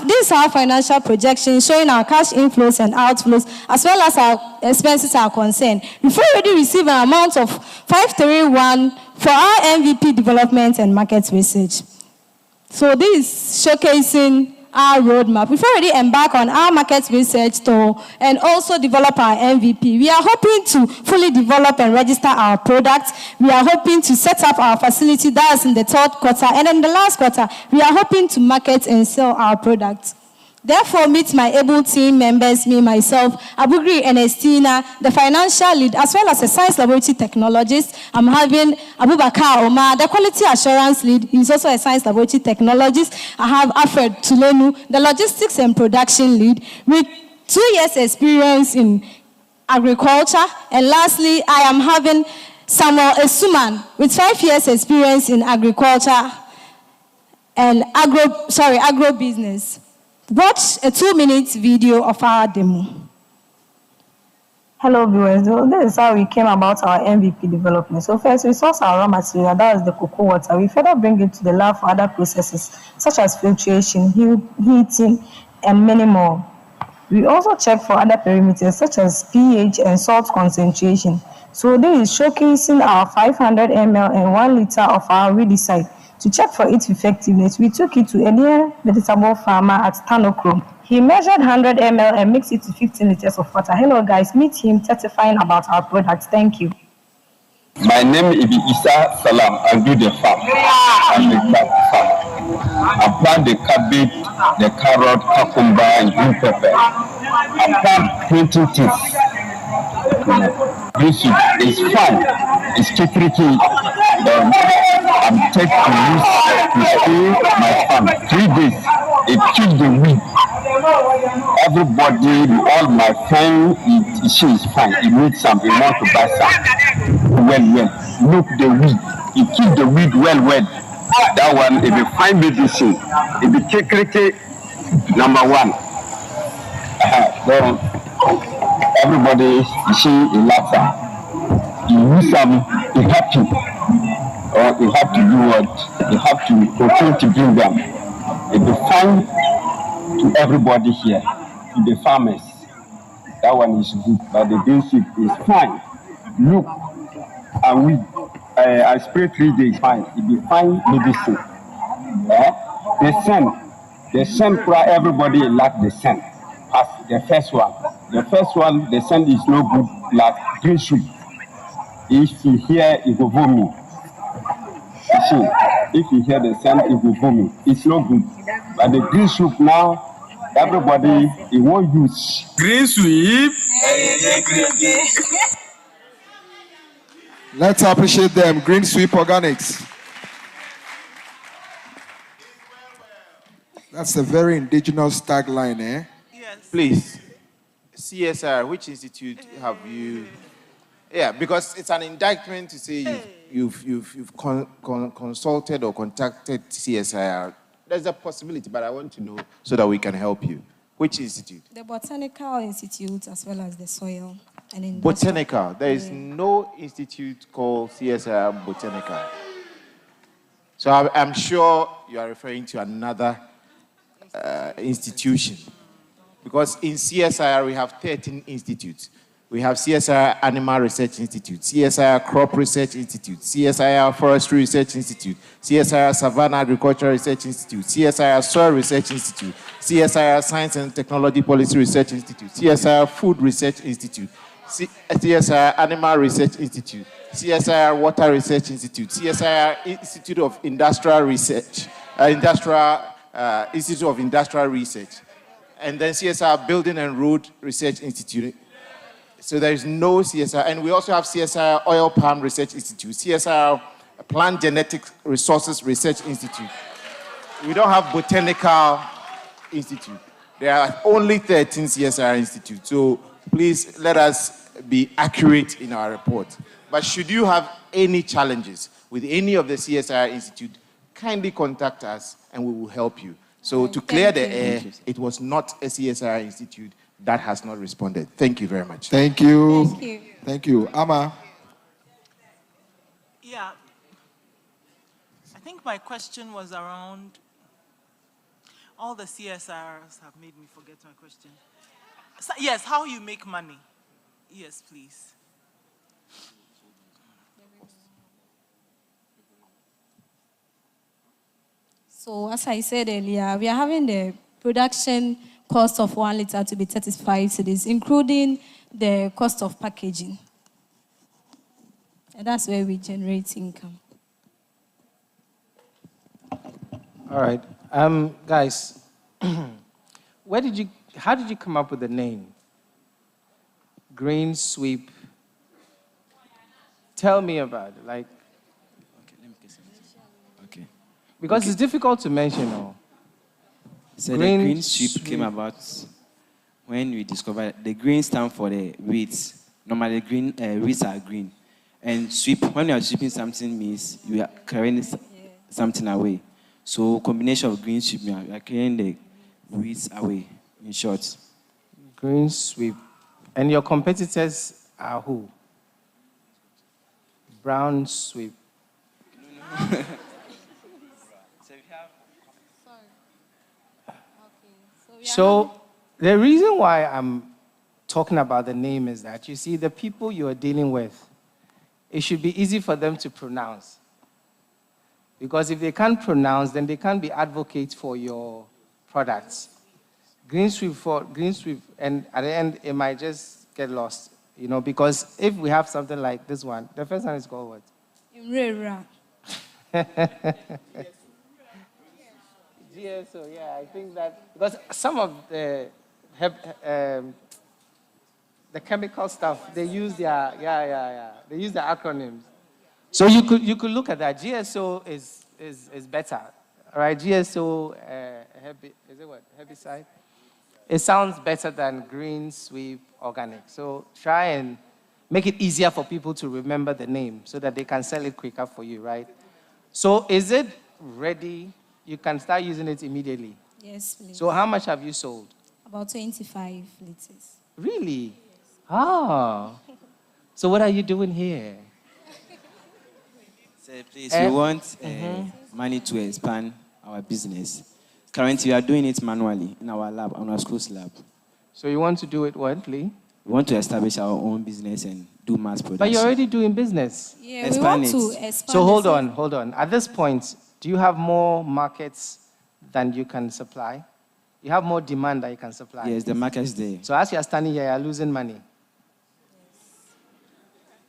This is our financial projection showing our cash inflows and outflows as well as our expenses are concerned. We've already received an amount of 531 for our MVP development and market research. So this is showcasing our roadmap. We've already embarked on our market research tool and also develop our MVP. We are hoping to fully develop and register our products. We are hoping to set up our facility, that's in the third quarter. And in the last quarter, we are hoping to market and sell our products. Therefore, meet my able team members, me, myself, Abugri and Estina, the financial lead, as well as a science laboratory technologist. I'm having Abubakar Omar, the quality assurance lead. He's also a science laboratory technologist. I have Alfred Tulenu, the logistics and production lead, with 2 years experience in agriculture. And lastly, I am having Samuel Esuman, with 5 years experience in agriculture and agro-business. Watch a 2-minute video of our demo. Hello viewers, so this is how we came about our MVP development. So first we source our raw material, that is the cocoa water. We further bring it to the lab for other processes such as filtration, heating, and many more. We also check for other parameters such as pH and salt concentration. So this is showcasing our 500 ml and 1 liter of our weedicide. To check for its effectiveness, we took it to a near vegetable farmer at Tanokrom. He measured 100 ml and mixed it to 15 liters of water. Hello guys, meet him testifying about our products. Thank you. My name is Isa Salam. I do the farm. I'm the farm. I plant the cabbage, the carrot, cucumber, and green pepper. I plant 20 things. This is fun. It's tricky. I'm taking to use to spray my farm. 3 days. It kills the weed. Everybody, all my friends, she is fine. It needs some. They want to buy some. Well. Look the weed. It kills the weed well. That one, if you find medicine, if you take cricket, number one. So everybody, she is laughing. You use some, you have to. Or you have to do what? You have to continue to bring them. If you find to everybody here, to the farmers, that one is good. But the basic is fine. Look, and we, I spray 3 days, fine. If you find medicine, the scent, everybody like the scent. As the first one. The first one, the scent is no good, like green soup. If you hear, it will vomit. See, if you hear the scent, it will vomit. It's no good. But the green soup now, everybody, it won't use. Green soup. Let's appreciate them. Green Sweep Organics. That's a very indigenous tagline, eh? Yes. Please. CSR, which institute have you? Yeah, because it's an indictment to say you've consulted or contacted CSIR. There's a possibility, but I want to know so that we can help you. Which institute? The Botanical Institute as well as the Soil and Industrial. Botanical. There is no institute called CSIR Botanical. So I'm sure you are referring to another institution. Because in CSIR we have 13 institutes. We have CSIR Animal Research Institute, CSIR Crop Research Institute, CSIR Forestry Research Institute, CSIR Savannah Agriculture Research Institute, CSIR Soil Research Institute, CSIR Science and Technology Policy Research Institute, CSIR Food Research Institute, CSIR Animal Research Institute, CSIR Water Research Institute, CSIR Institute of Industrial Research, Institute of Industrial Research, and then CSIR Building and Road Research Institute. So there is no CSIR. And we also have CSIR Oil Palm Research Institute, CSIR Plant Genetic Resources Research Institute. We don't have Botanical Institute. There are only 13 CSIR institutes. So please let us be accurate in our report. But should you have any challenges with any of the CSIR institute, kindly contact us and we will help you. So to clear the air, it was not a CSIR institute that has not responded. Thank you very much. Thank you. Thank you. Thank you. Amma. Yeah. I think my question was around, all the CSRs have made me forget my question. So, yes, how you make money. Yes, please. So as I said earlier, we are having the production cost of 1 liter to be 35 cedis, including the cost of packaging. And that's where we generate income. All right. Guys, how did you come up with the name? Green Sweep. Tell me about it. Like, Okay, let me get some. Okay. because it's difficult to mention all. So the green sweep came about when we discovered the green stand for the weeds. Normally, green weeds are green, and sweep, when you are sweeping something, means you are carrying something away. So combination of green sweep, you are carrying the weeds away. In short, Green Sweep. And your competitors are who? Brown Sweep. So The reason why I'm talking about the name is that, you see, the people you are dealing with, it should be easy for them to pronounce. Because if they can't pronounce, then they can't be advocates for your products. Green sweep, and at the end, it might just get lost, because if we have something like this one, the first one is called what? Imrera. GSO, yeah, I think that, because some of the chemical stuff, they use their, they use the acronyms. So you could look at that. GSO is better, all right? GSO, is it what, herbicide? It sounds better than green sweep organic. So try and make it easier for people to remember the name so that they can sell it quicker for you, right? So is it ready? You can start using it immediately. Yes, please. So how much have you sold? About 25 liters. Really? Oh. So what are you doing here? So please, we want money to expand our business. Currently, we are doing it manually in our lab, on our school's lab. So you want to do it what, Lee? We want to establish our own business and do mass production. But you're already doing business. Yeah, expand we want to expand. So hold on. At this point, do you have more markets than you can supply? You have more demand than you can supply? Yes, the market is there. So as you're standing here, you're losing money. Yes.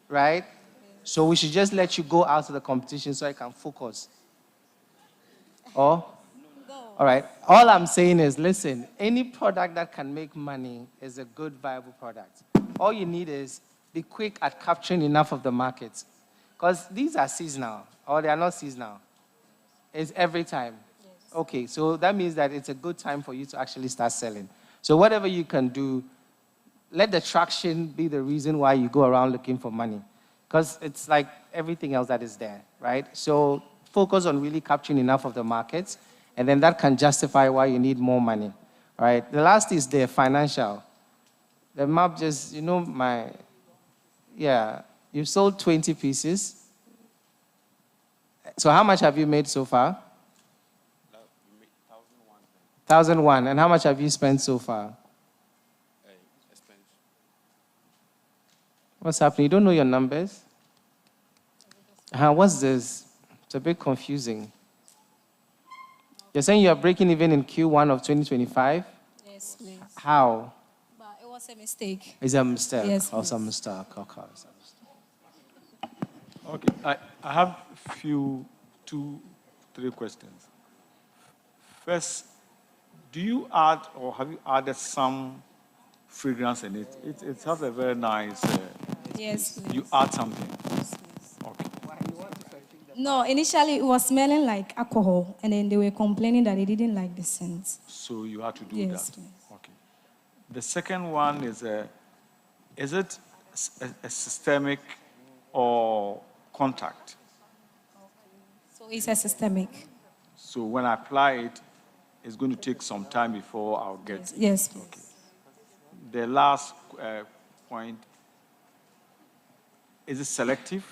Right? Yes. So we should just let you go out of the competition so I can focus. Or? All right. All I'm saying is, listen, any product that can make money is a good, viable product. All you need is be quick at capturing enough of the market. Because these are seasonal, or they are not seasonal. It's every time. Yes. Okay, so that means that it's a good time for you to actually start selling. So whatever you can do, let the traction be the reason why you go around looking for money. Because it's like everything else that is there, right? So focus on really capturing enough of the markets, and then that can justify why you need more money, right? The last is the financial. The map just, you've sold 20 pieces. So how much have you made so far? 1,001. And how much have you spent so far? What's happening? You don't know your numbers? What's this? It's a bit confusing. You're saying you are breaking even in Q1 of 2025? Yes, please. How? But it was a mistake. It's a mistake? Yes, it's a mistake. Okay. Okay, I have two, three questions. First, do you add or have you added some fragrance in it? It has a very nice... yes, please. You add something? Yes, please. Okay. No, initially it was smelling like alcohol, and then they were complaining that they didn't like the scent. So you had to do yes, that? Please. Okay. The second one is it a systemic or contact? So it's a systemic. So when I apply it, it's going to take some time before I'll get it? Yes, please. Okay. The last point, is it selective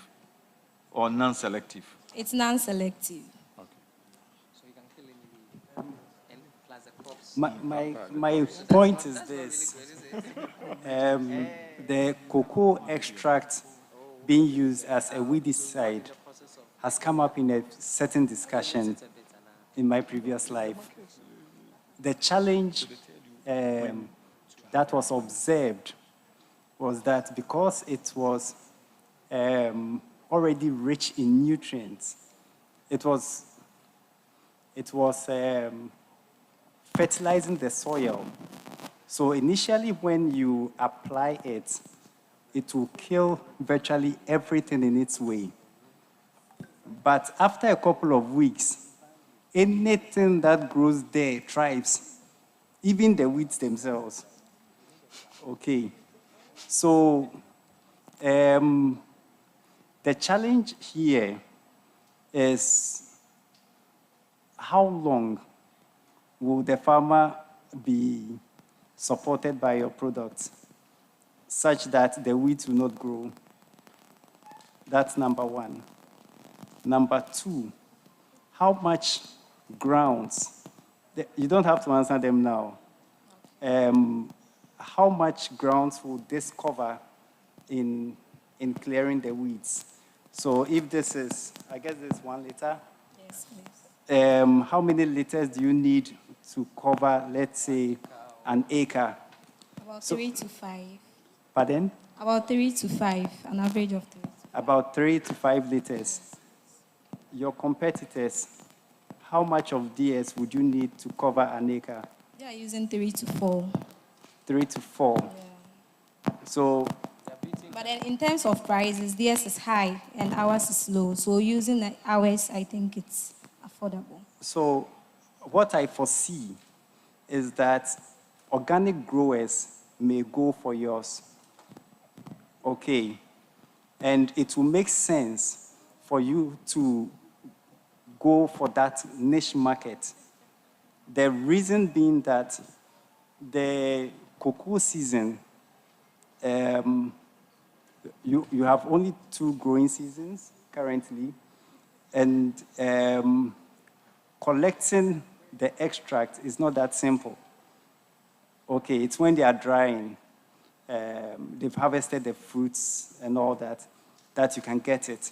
or non-selective? It's non-selective. Okay. So you can kill any plus the crops. My point is this. The cocoa extract being used as a weedicide has come up in a certain discussion in my previous life. The challenge that was observed was that because it was already rich in nutrients, it was fertilizing the soil. So initially when you apply it, it will kill virtually everything in its way. But after a couple of weeks, anything that grows there thrives, even the weeds themselves. Okay. So the challenge here is how long will the farmer be supported by your products such that the weeds will not grow? That's number one. Number two, how much grounds? You don't have to answer them now. how much grounds will this cover in clearing the weeds? So if this is, I guess this is 1 liter. Yes, please. How many liters do you need to cover, let's say, an acre? About 3 to 5. Pardon? About 3 to 5, an average of 3. About 3 to 5 liters. Your competitors, how much of DS would you need to cover an acre? They are using 3 to 4. 3 to 4. Yeah. So, but then in terms of prices, theirs is high and ours is low. So using the ours, I think it's affordable. So what I foresee is that organic growers may go for yours. Okay. And it will make sense for you to go for that niche market. The reason being that the cocoa season, you have only 2 growing seasons currently, and collecting the extract is not that simple. Okay, it's when they are drying, they've harvested the fruits and all that, that you can get it.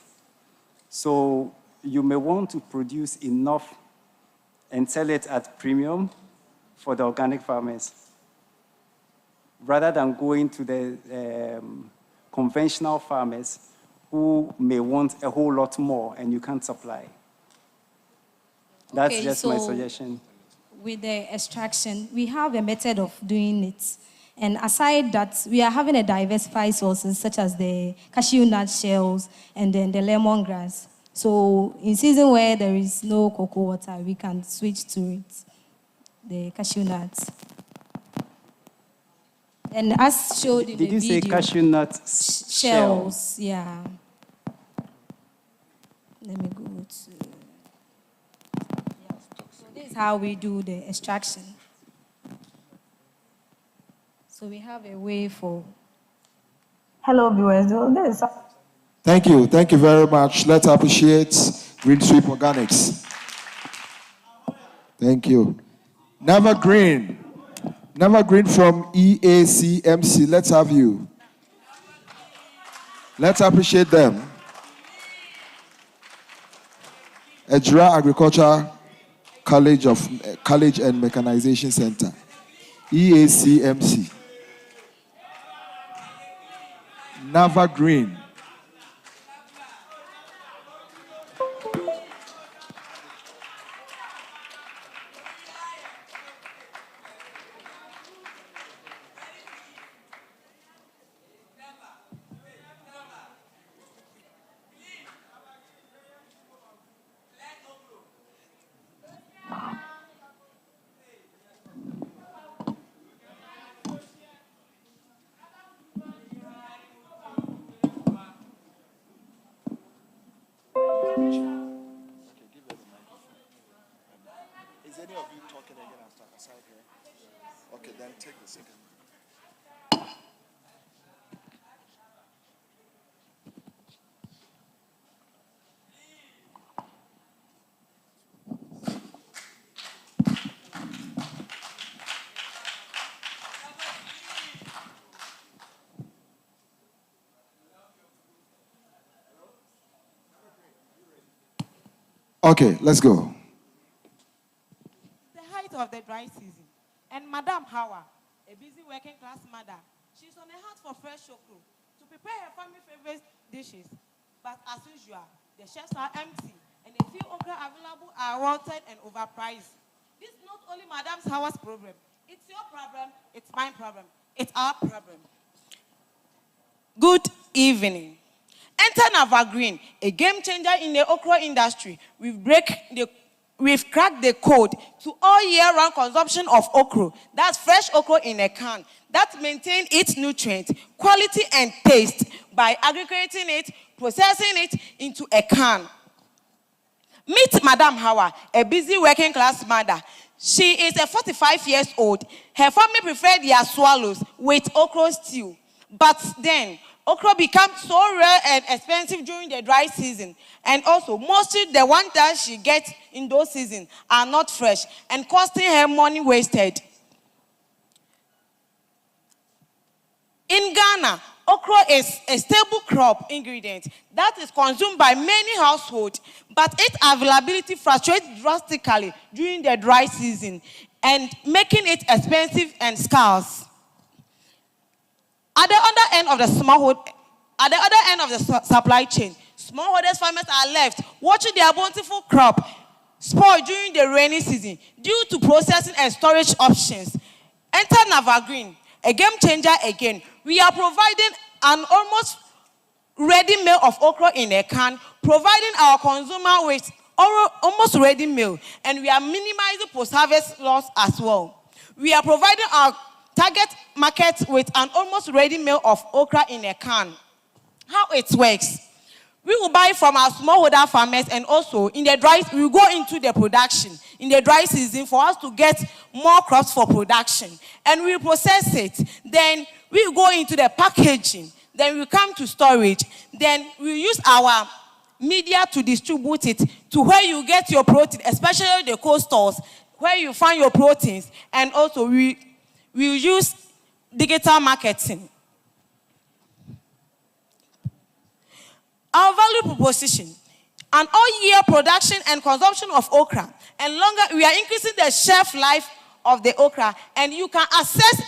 So you may want to produce enough and sell it at premium for the organic farmers, rather than going to the conventional farmers who may want a whole lot more and you can't supply. That's Okay, just so my suggestion. With the extraction, we have a method of doing it. And aside that, we are having a diversified sources such as the cashew nut shells and then the lemongrass. So in season where there is no cocoa water, we can switch to it, the cashew nuts. And as showed in Did the you video, say cashew nut shells? Yeah. Let me go to. So this is how we do the extraction. So we have a way for. Hello, viewers. This is Thank you very much. Let's appreciate Green Sweep Organics. Thank you. Never Green from EACMC. Let's have you. Let's appreciate them. Ejura Agriculture College and Mechanization Center, EACMC. Never Green. Is any of you talking again after aside here? Okay, then take the second. Okay, let's go. The height of the dry season. And Madam Hawa, a busy working class mother, she's on a hunt for fresh okra to prepare her family favorite dishes. But as usual, the shelves are empty and the few okra available are wilted and overpriced. This is not only Madam Hawa's problem. It's your problem, it's my problem, it's our problem. Good evening. Enter Nava Green, a game changer in the okra industry. We've cracked the code to all year-round consumption of okra. That's fresh okra in a can that maintains its nutrients, quality, and taste by aggregating it, processing it into a can. Meet Madam Hawa, a busy working class mother. She is a 45 years old. Her family preferred their swallows with okra stew. But then, okra becomes so rare and expensive during the dry season. And also, mostly the ones that she gets in those seasons are not fresh and costing her money wasted. In Ghana, okra is a staple crop ingredient that is consumed by many households, but its availability fluctuates drastically during the dry season and making it expensive and scarce. At the other end of the supply chain, smallholders farmers are left watching their bountiful crop spoil during the rainy season due to processing and storage options. Enter Navagreen, a game changer again. We are providing an almost ready meal of okra in a can, providing our consumer with almost ready meal, and we are minimizing post-harvest loss as well. We are providing our target market with an almost ready meal of okra in a can. How it works? We will buy from our smallholder farmers, and also in the dry, we will go into the production in the dry season for us to get more crops for production, and we process it. Then we will go into the packaging. Then we come to storage. Then we use our media to distribute it to where you get your protein, especially the cold stores, where you find your proteins, and also we use digital marketing. Our value proposition, an all-year production and consumption of okra, and longer, we are increasing the shelf life of the okra, and you can access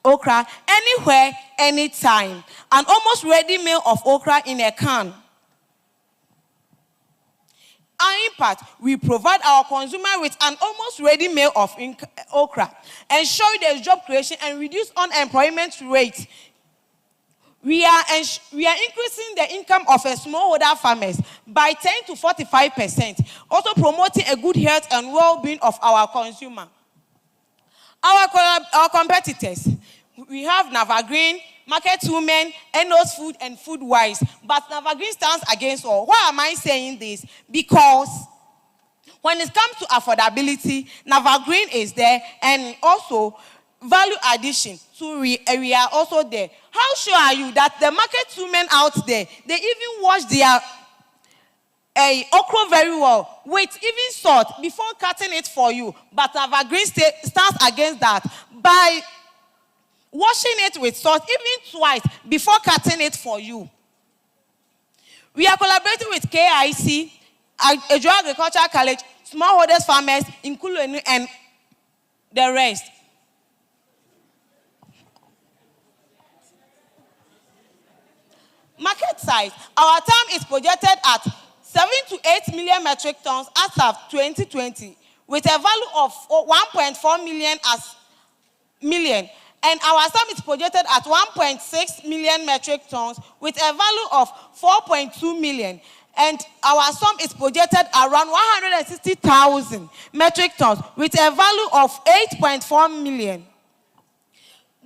okra anywhere, anytime. An almost ready meal of okra in a can. Our impact, we provide our consumer with an almost ready meal of okra, ensure the job creation and reduce unemployment rate. We are increasing the income of smallholder farmers by 10 to 45%, also promoting a good health and well-being of our consumer. Our competitors, we have Navagreen, Market Women, Enos Food, and Foodwise, but Navagreen stands against all. Why am I saying this? Because when it comes to affordability, Navagreen is there, and also value addition. So we are also there. How sure are you that the market women out there, they even wash their okra very well with even salt before cutting it for you? But Navagreen stands against that by washing it with salt even twice before cutting it for you. We are collaborating with KIC, Agricultural College, smallholders farmers, including and the rest. Market size. Our TAM is projected at 7 to 8 million metric tons as of 2020, with a value of 1.4 million. And our TAM is projected at 1.6 million metric tons, with a value of 4.2 million. And our sum is projected around 160,000 metric tons, with a value of 8.4 million.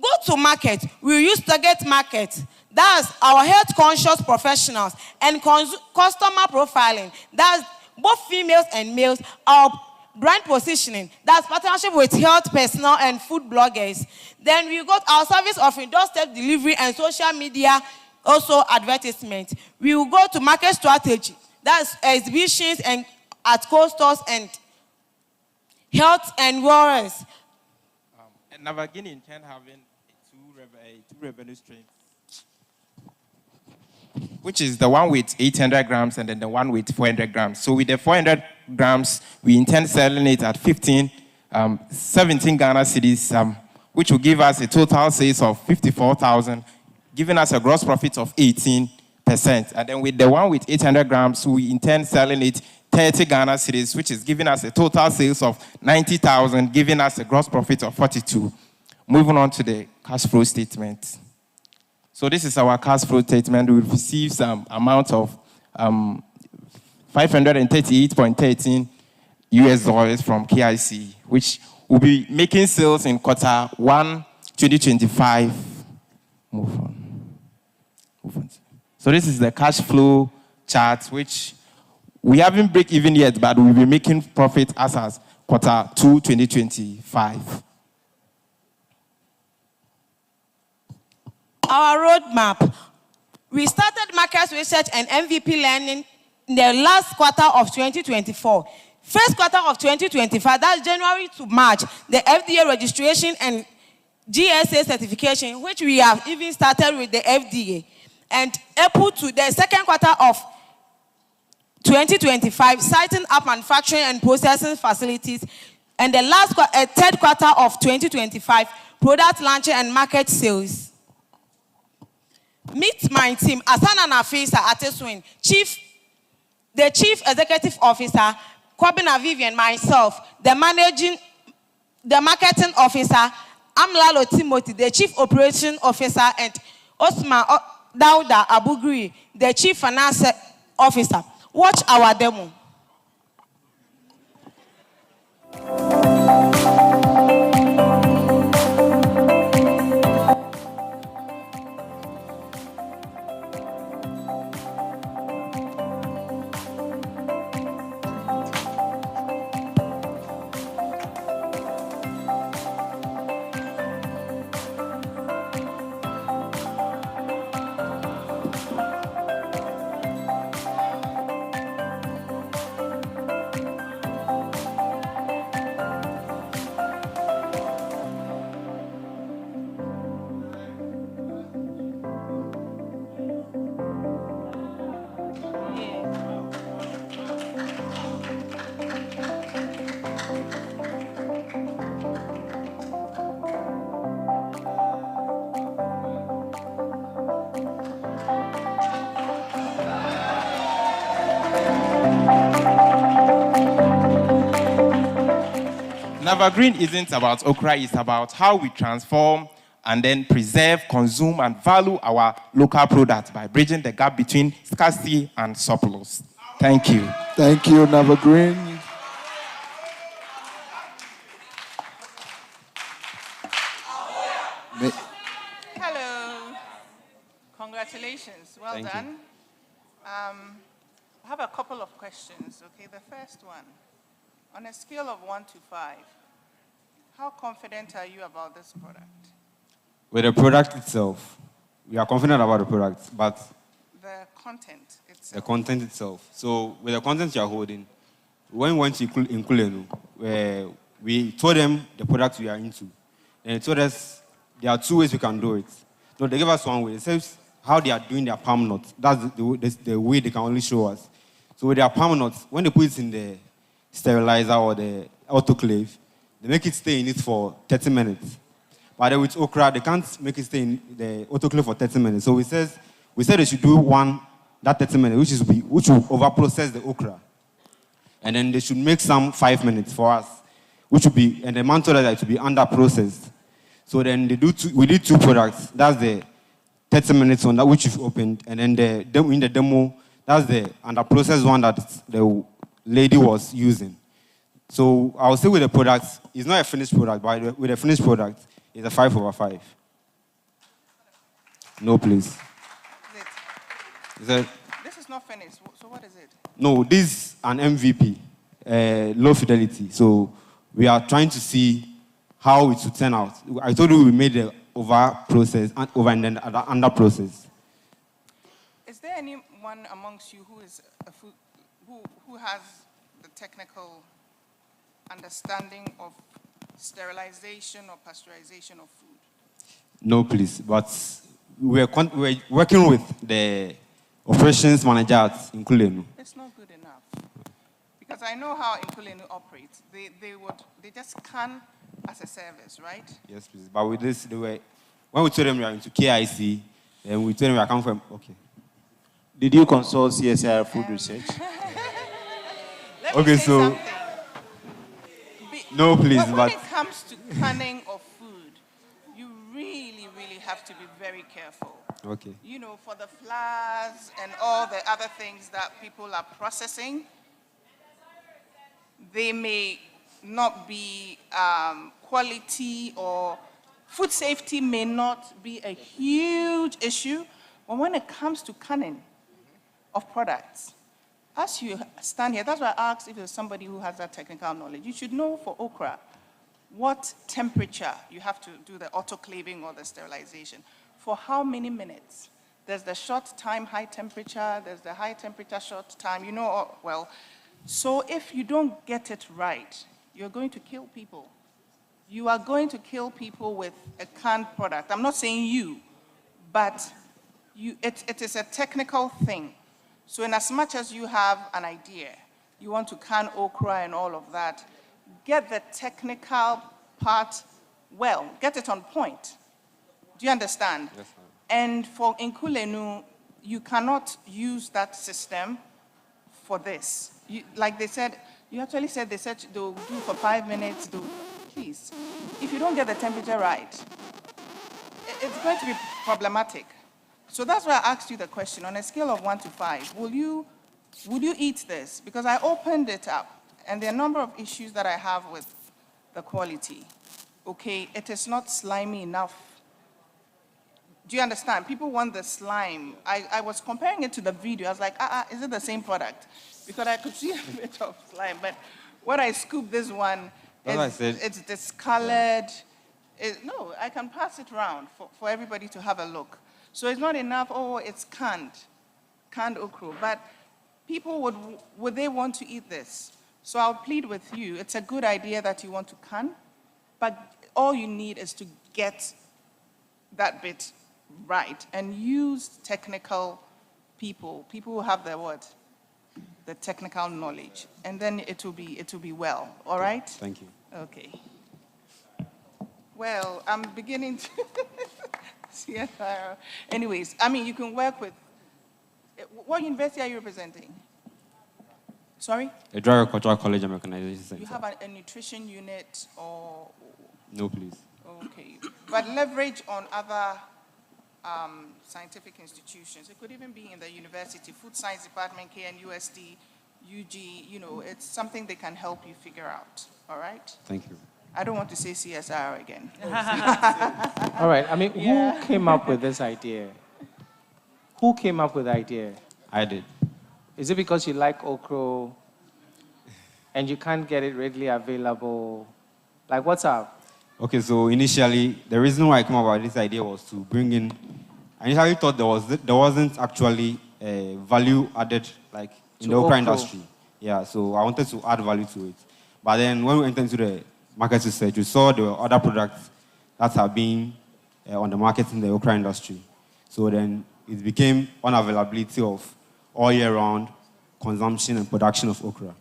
Go to market. We use target market. That's our health-conscious professionals and customer profiling. That's both females and males. Our brand positioning. That's partnership with health personnel and food bloggers. Then we got our service of doorstep delivery and social media, also advertisement. We will go to market strategy. That's exhibitions and at cold stores and health and wellness. And Navagreen intend having two revenue streams, which is the one with 800 grams and then the one with 400 grams. So with the 400 grams, we intend selling it at 17 Ghana cedis, which will give us a total sales of 54,000, giving us a gross profit of 18%. And then with the one with 800 grams, we intend selling it 30 Ghana cedis, which is giving us a total sales of 90,000, giving us a gross profit of 42. Moving on to the cash flow statement. So this is our cash flow statement. We received some amount of $538.13 from KIC, which will be making sales in Q1 2025. Move on. So this is the cash flow chart, which we haven't break even yet, but we'll be making profit as Q2 2025. Our roadmap. We started market research and MVP learning in the last quarter of 2024. First quarter of 2025, that's January to March, the FDA registration and GSA certification, which we have even started with the FDA. And April to the second quarter of 2025, setting up manufacturing and processing facilities. And the third quarter of 2025, product launching and market sales. Meet my team, Asana Nafisa Ateswin, the Chief Executive Officer, Kwabena Vivian, myself, the Marketing Officer, Amlalo Timothy, the Chief Operation Officer, and Osman Dauda Abugri, the Chief Finance Officer. Watch our demo. Evergreen isn't about okra, it's about how we transform and then preserve, consume, and value our local products by bridging the gap between scarcity and surplus. Thank you. Thank you, Evergreen. Hello. Congratulations. Well Thank done. I have a couple of questions. Okay, the first one. On a scale of 1 to 5, how confident are you about this product? With the product itself, we are confident about the product, but The content itself. the content itself. So with the content you are holding, when we went to Nkulenu, we told them the product we are into. And they told us there are 2 ways we can do it. No, they gave us 1 way. It says how they are doing their palm nuts. That's the way they can only show us. So with their palm nuts, when they put it in the sterilizer or the autoclave, they make it stay in it for 30 minutes. But with okra, they can't make it stay in the autoclave for 30 minutes. So we said they should do that 30 minutes, which will over-process the okra. And then they should make some 5 minutes for us, and the man told us that it will be under-processed. So then we did 2 products. That's the 30 minutes one, which you've opened, and then in the demo, that's the under-processed one that the lady was using. So I would say with the product, it's not a finished product, but with a finished product, it's a 5/5. No, please. This is not finished. So what is it? No, this is an MVP, low fidelity. So we are trying to see how it will turn out. I told you we made the over-process, and then under-process. Is there anyone amongst you who is a food, who has the technical understanding of sterilization or pasteurization of food? No, please. But we're working with the operations manager at Nkulenu. It's not good enough. Because I know how Nkulenu operates. They just scan as a service, right? Yes, please. But with this, when we told them we are into KIC, and we told them we are coming from, okay. Did you consult CSIR Food Research? Okay, so... No, please, When it comes to canning of food, you really, really have to be very careful. Okay. You know, for the flours and all the other things that people are processing, they may not be quality, or food safety may not be a huge issue. But when it comes to canning of products, as you stand here, that's why I asked if there's somebody who has that technical knowledge. You should know for okra what temperature you have to do the autoclaving or the sterilization. For how many minutes? There's the short time, high temperature. There's the high temperature, short time. You know, well, so if you don't get it right, you're going to kill people. you are going to kill people with a canned product. I'm not saying you, but it is a technical thing. So in as much as you have an idea, you want to can okra and all of that, get the technical part well, get it on point. Do you understand? Yes, ma'am. And for Nkulenu, you cannot use that system for this. Like they said, you actually said they said they'll do for 5 minutes. Please, if you don't get the temperature right, it's going to be problematic. So that's why I asked you the question. On a scale of 1 to 5, would you eat this? Because I opened it up, and there are a number of issues that I have with the quality. Okay, it is not slimy enough. Do you understand? People want the slime. I was comparing it to the video. I was like, is it the same product? Because I could see a bit of slime. But when I scooped this one, it's discolored. No, I can pass it around for everybody to have a look. So it's not enough, it's canned okra. But people, would they want to eat this? So I'll plead with you. It's a good idea that you want to can, but all you need is to get that bit right and use technical people who have the technical knowledge, and then it will be well. All right? Thank you. Okay. Well, I'm beginning to see. Anyways, I mean, you can work with. What university are you representing? Sorry? A Dry Agricultural College and Mechanization Center. You have a nutrition unit or? No, please. Okay. But leverage on other scientific institutions. It could even be in the university, Food Science Department, KNUST, UG, it's something they can help you figure out. All right? Thank you. I don't want to say CSR again. All right. I mean, who came up with this idea? Who came up with the idea? I did. Is it because you like okra and you can't get it readily available? Like, what's up? Okay, so initially, the reason why I came up with this idea was to bring in. I initially thought there wasn't actually value added, like in the okra industry. Yeah, so I wanted to add value to it. But then when we entered into the market research, we saw there were other products that are being on the market in the okra industry. So then it became unavailability of all year round consumption and production of okra.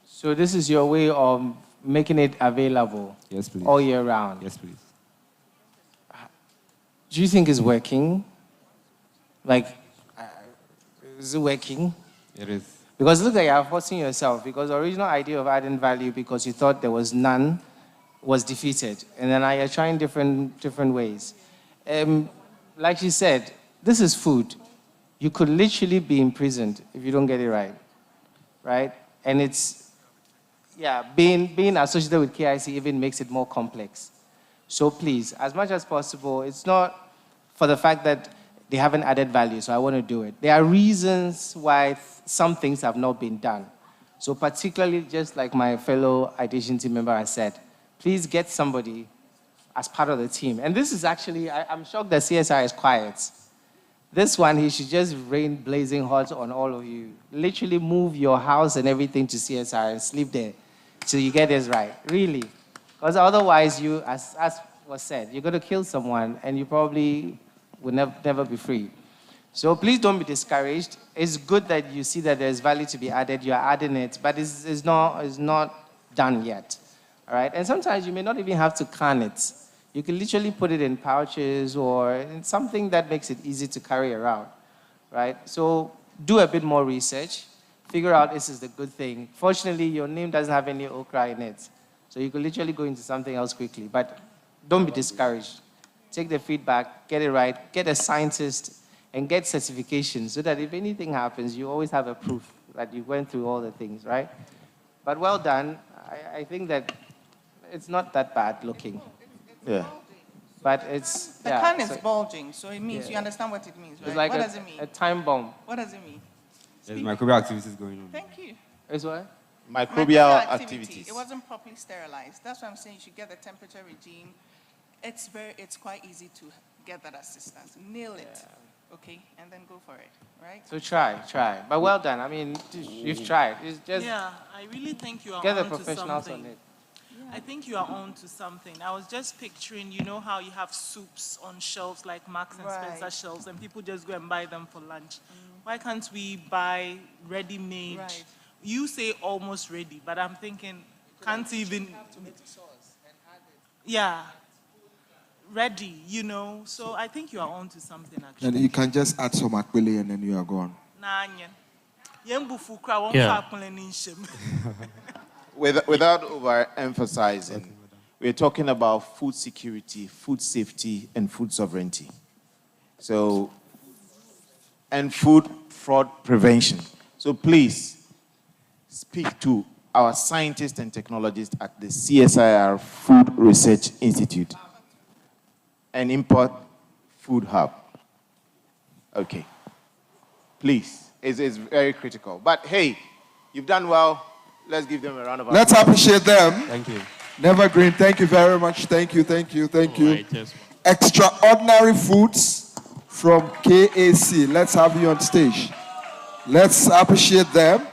So this is your way of making it available. Yes, please. All year round. Yes, please. Do you think it's working? Like, is it working? It is. Because look like you're forcing yourself, because the original idea of adding value because you thought there was none was defeated. And then now you're trying different ways. Like she said, this is food. You could literally be imprisoned if you don't get it right. Right? And it's, being associated with KIC even makes it more complex. So please, as much as possible, it's not for the fact that they haven't added value, so I want to do it. There are reasons why some things have not been done. So particularly, just like my fellow IDation team member has said, please get somebody as part of the team. And this is actually, I'm shocked that CSR is quiet. This one, he should just rain blazing hot on all of you. Literally move your house and everything to CSR and sleep there till you get this right, really. Because otherwise, you, as was said, you're going to kill someone and you probably will never be free. So please don't be discouraged. It's good that you see that there's value to be added. You're adding it, but it's not done yet. All right? And sometimes you may not even have to can it. You can literally put it in pouches or in something that makes it easy to carry around. Right? So do a bit more research. Figure out this is the good thing. Fortunately, your name doesn't have any okra in it. So you could literally go into something else quickly. But don't be discouraged. Take the feedback, get it right, get a scientist, and get certification so that if anything happens, you always have a proof that you went through all the things, right? But well done. I think that it's not that bad looking. Yeah. But it's... The can is bulging, so it means, you understand what it means, right? It's like what does it mean? A time bomb. What does it mean? There's microbial activities going on. Thank you. It's what? Microbial activities. It wasn't properly sterilized. That's why I'm saying you should get the temperature regime. It's quite easy to get that assistance. Nail it, okay, and then go for it, right? So try. But well done. I mean, you've tried. It's just I really think you are get the onto professionals something. on it. I think you are on to something. I was just picturing, you know how you have soups on shelves like Marks and Spencer shelves and people just go and buy them for lunch. Why can't we buy ready-made? Right. You say almost ready, but I'm thinking can't even... Yeah. Ready, you know. So I think you are on to something actually. And you can just add some akwili and then you are gone. Yeah. Without overemphasizing, we're talking about food security, food safety, and food sovereignty. So, and food fraud prevention. So please speak to our scientists and technologists at the CSIR Food Research Institute and Import Food Hub. Okay. Please. It's very critical. But hey, you've done well. Let's give them a round of applause. Let's appreciate them. Thank you. Nevergreen, thank you very much. Thank you. Right, yes. Extraordinary Foods from KAC. Let's have you on stage. Let's appreciate them.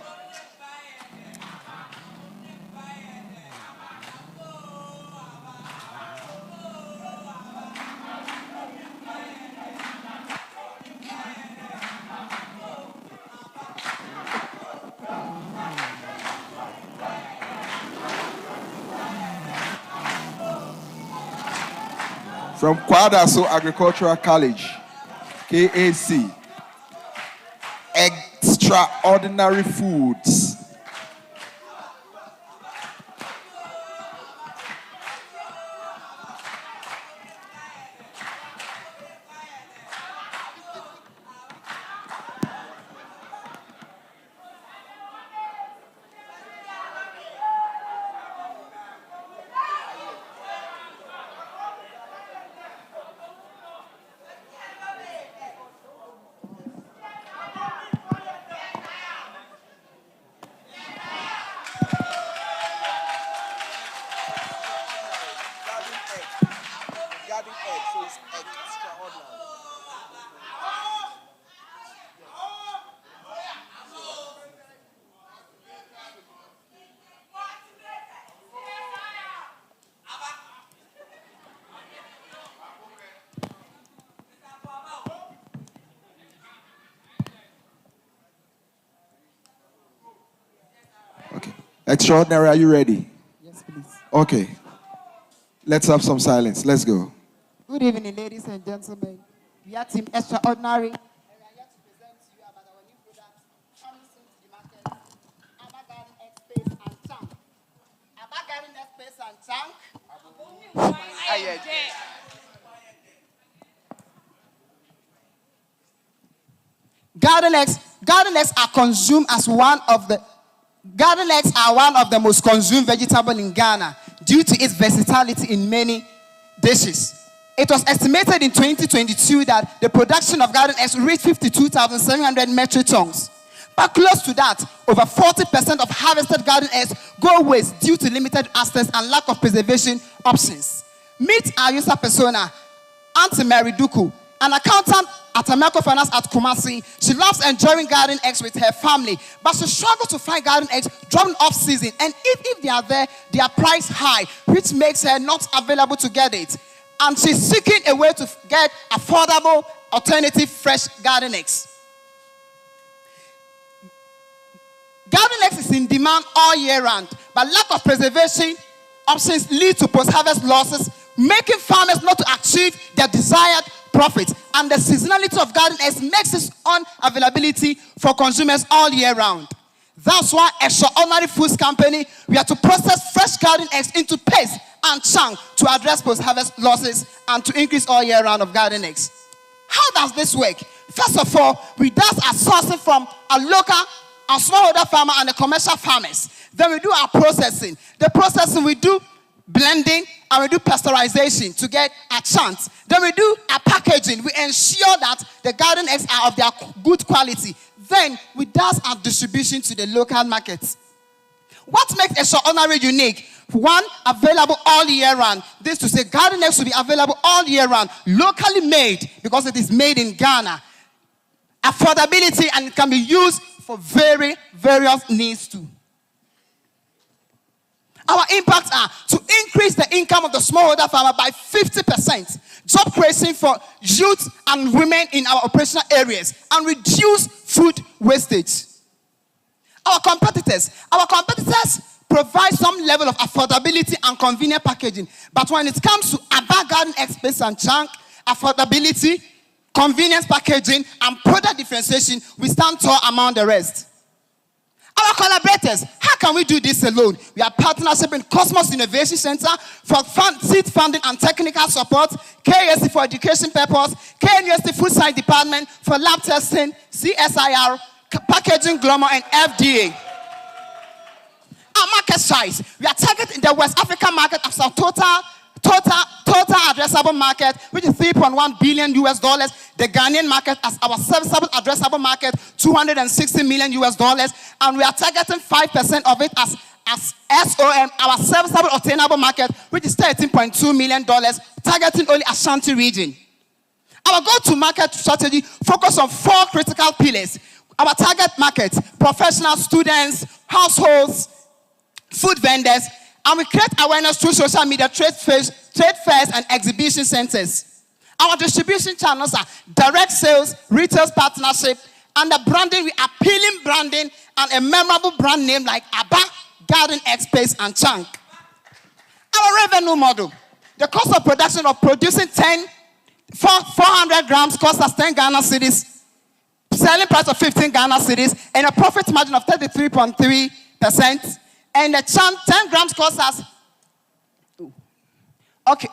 From Kwadaso Agricultural College, KAC. Extraordinary Foods. Extraordinary, are you ready? Yes, please. Okay. Let's have some silence. Let's go. Good evening, ladies and gentlemen. We are Team Extraordinary. And we are here to present to you about our new product coming soon to the market, Abba Garden Egg Space and Tank. Abba Garden Egg Space and Tank. Garden eggs are consumed as garden eggs are one of the most consumed vegetables in Ghana due to its versatility in many dishes. It was estimated in 2022 that the production of garden eggs reached 52,700 metric tons. But close to that, over 40% of harvested garden eggs go waste due to limited access and lack of preservation options. Meet our user persona, Auntie Mary Duku, an accountant at a microfinance at Kumasi. She loves enjoying garden eggs with her family, but she struggles to find garden eggs during off-season. And if they are there, they are priced high, which makes her not available to get it. And she's seeking a way to get affordable, alternative, fresh garden eggs. Garden eggs is in demand all year round, but lack of preservation options lead to post-harvest losses, making farmers not to achieve their desired profit. And the seasonality of garden eggs makes its unavailability for consumers all year round. That's why Extraordinary Foods Company, we are to process fresh garden eggs into paste and chunk to address post-harvest losses and to increase all year round of garden eggs. How does this work? First of all, we do our sourcing from a local and smallholder farmer and the commercial farmers. Then we do our processing. The processing we do blending and we do pasteurization to get a chance. Then we do our packaging. We ensure that the garden eggs are of their good quality. Then we do our distribution to the local markets. What makes Extraordinary unique? One, available all year round. This to say garden eggs will be available all year round, locally made because it is made in Ghana. Affordability, and it can be used for various needs too. Our impacts are to increase the income of the smallholder farmer by 50%, job creation for youth and women in our operational areas, and reduce food wastage. Our competitors provide some level of affordability and convenient packaging, but when it comes to Aba Garden Express and Chunk, affordability, convenience packaging, and product differentiation, we stand tall among the rest. Our collaborators, how can we do this alone? We have partnership in Kosmos Innovation Center for seed funding and technical support, KSC for education purpose, KNUST Food Science Department for lab testing, CSIR, packaging, Global, and FDA. Our market size, we are targeting the West African market as our total addressable market, which is $3.1 billion. The Ghanaian market as our serviceable addressable market, $260 million. And we are targeting 5% of it as SOM, our serviceable obtainable market, which is $13.2 million, targeting only Ashanti region. Our go-to-market strategy focus on 4 critical pillars. Our target market, professional students, households, food vendors, and we create awareness through social media, trade fairs, and exhibition centers. Our distribution channels are direct sales, retail partnership, and the branding, we appealing branding and a memorable brand name like Aba Garden Express and Chunk. Our revenue model, the cost of production of producing 400 grams costs us 10 Ghana cedis, selling price of 15 Ghana cedis, and a profit margin of 33.3%. And the 10 grams costs us, okay,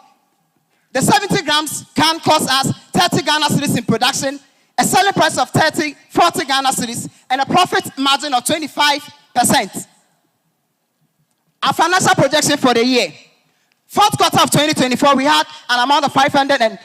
the 70 grams can cost us 30 Ghana cedis in production, a selling price of 40 Ghana cedis, and a profit margin of 25%. Our financial projection for the year, 4th quarter of 2024, we had an amount of 500 and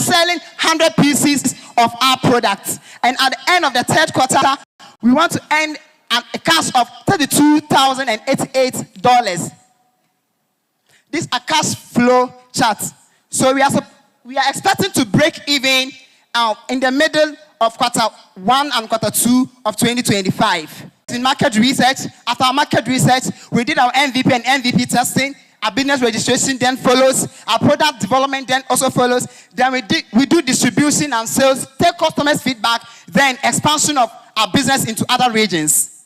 selling 100 pieces of our products. And at the end of the 3rd quarter, we want to earn a cash of $32,088. This is a cash flow chart. So we are expecting to break even in the middle of quarter 1 and quarter 2 of 2025. In market research, after our market research, we did our MVP and MVP testing. Our business registration then follows. Our product development then also follows. Then we do distribution and sales, take customers' feedback, then expansion of our business into other regions.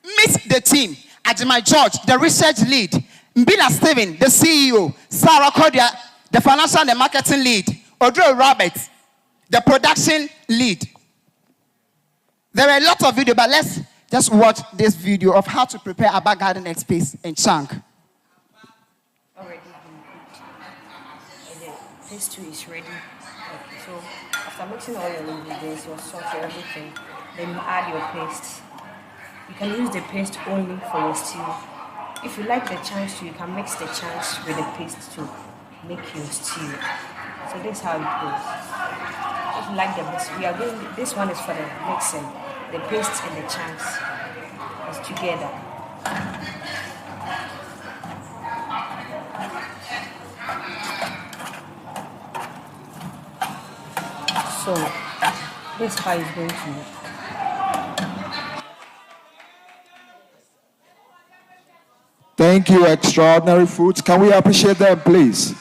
Meet the team. Ajimai George, the research lead. Mbila Steven, the CEO. Sarah Kodia, the financial and the marketing lead. Audrey Roberts, the production lead. There are a lot of videos, but let's just watch this video of how to prepare Aba Garden Express in Chunk. Already been cooked. And the paste too is ready. Okay, so after mixing all your ingredients, your salt, your everything, then you add your paste. You can use the paste only for your stew. If you like the chunk stew, you can mix the chunks with the paste to make your stew. So this is how it goes. If you like the mix, this one is for the mixing. The paste and the chunks is together. So this is how it's going to look. Thank you, Extraordinary Foods. Can we appreciate them, please?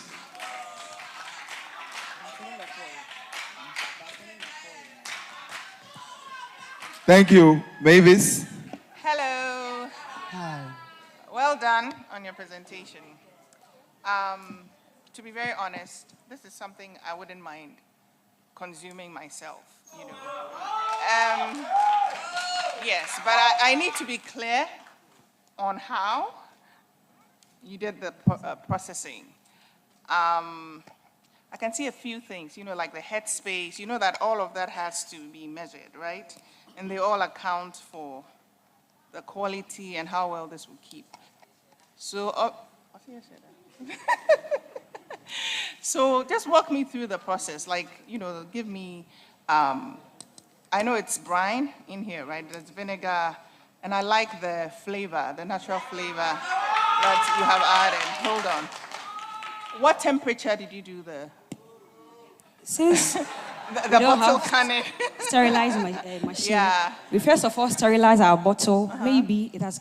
Thank you, Mavis. Hello. Hi. Well done on your presentation. To be very honest, this is something I wouldn't mind consuming myself, you know. Yes, but I need to be clear on how you did the processing. I can see a few things, you know, like the headspace, you know that all of that has to be measured, right? And they all account for the quality and how well this will keep. So, so just walk me through the process, like, you know, give me, I know it's brine in here, right? There's vinegar, and I like the flavor, the natural flavor. that you have added. Hold on. What temperature did you do the Since the bottle canning? Sterilize machine. Yeah. We first of all sterilize our bottle. Maybe it has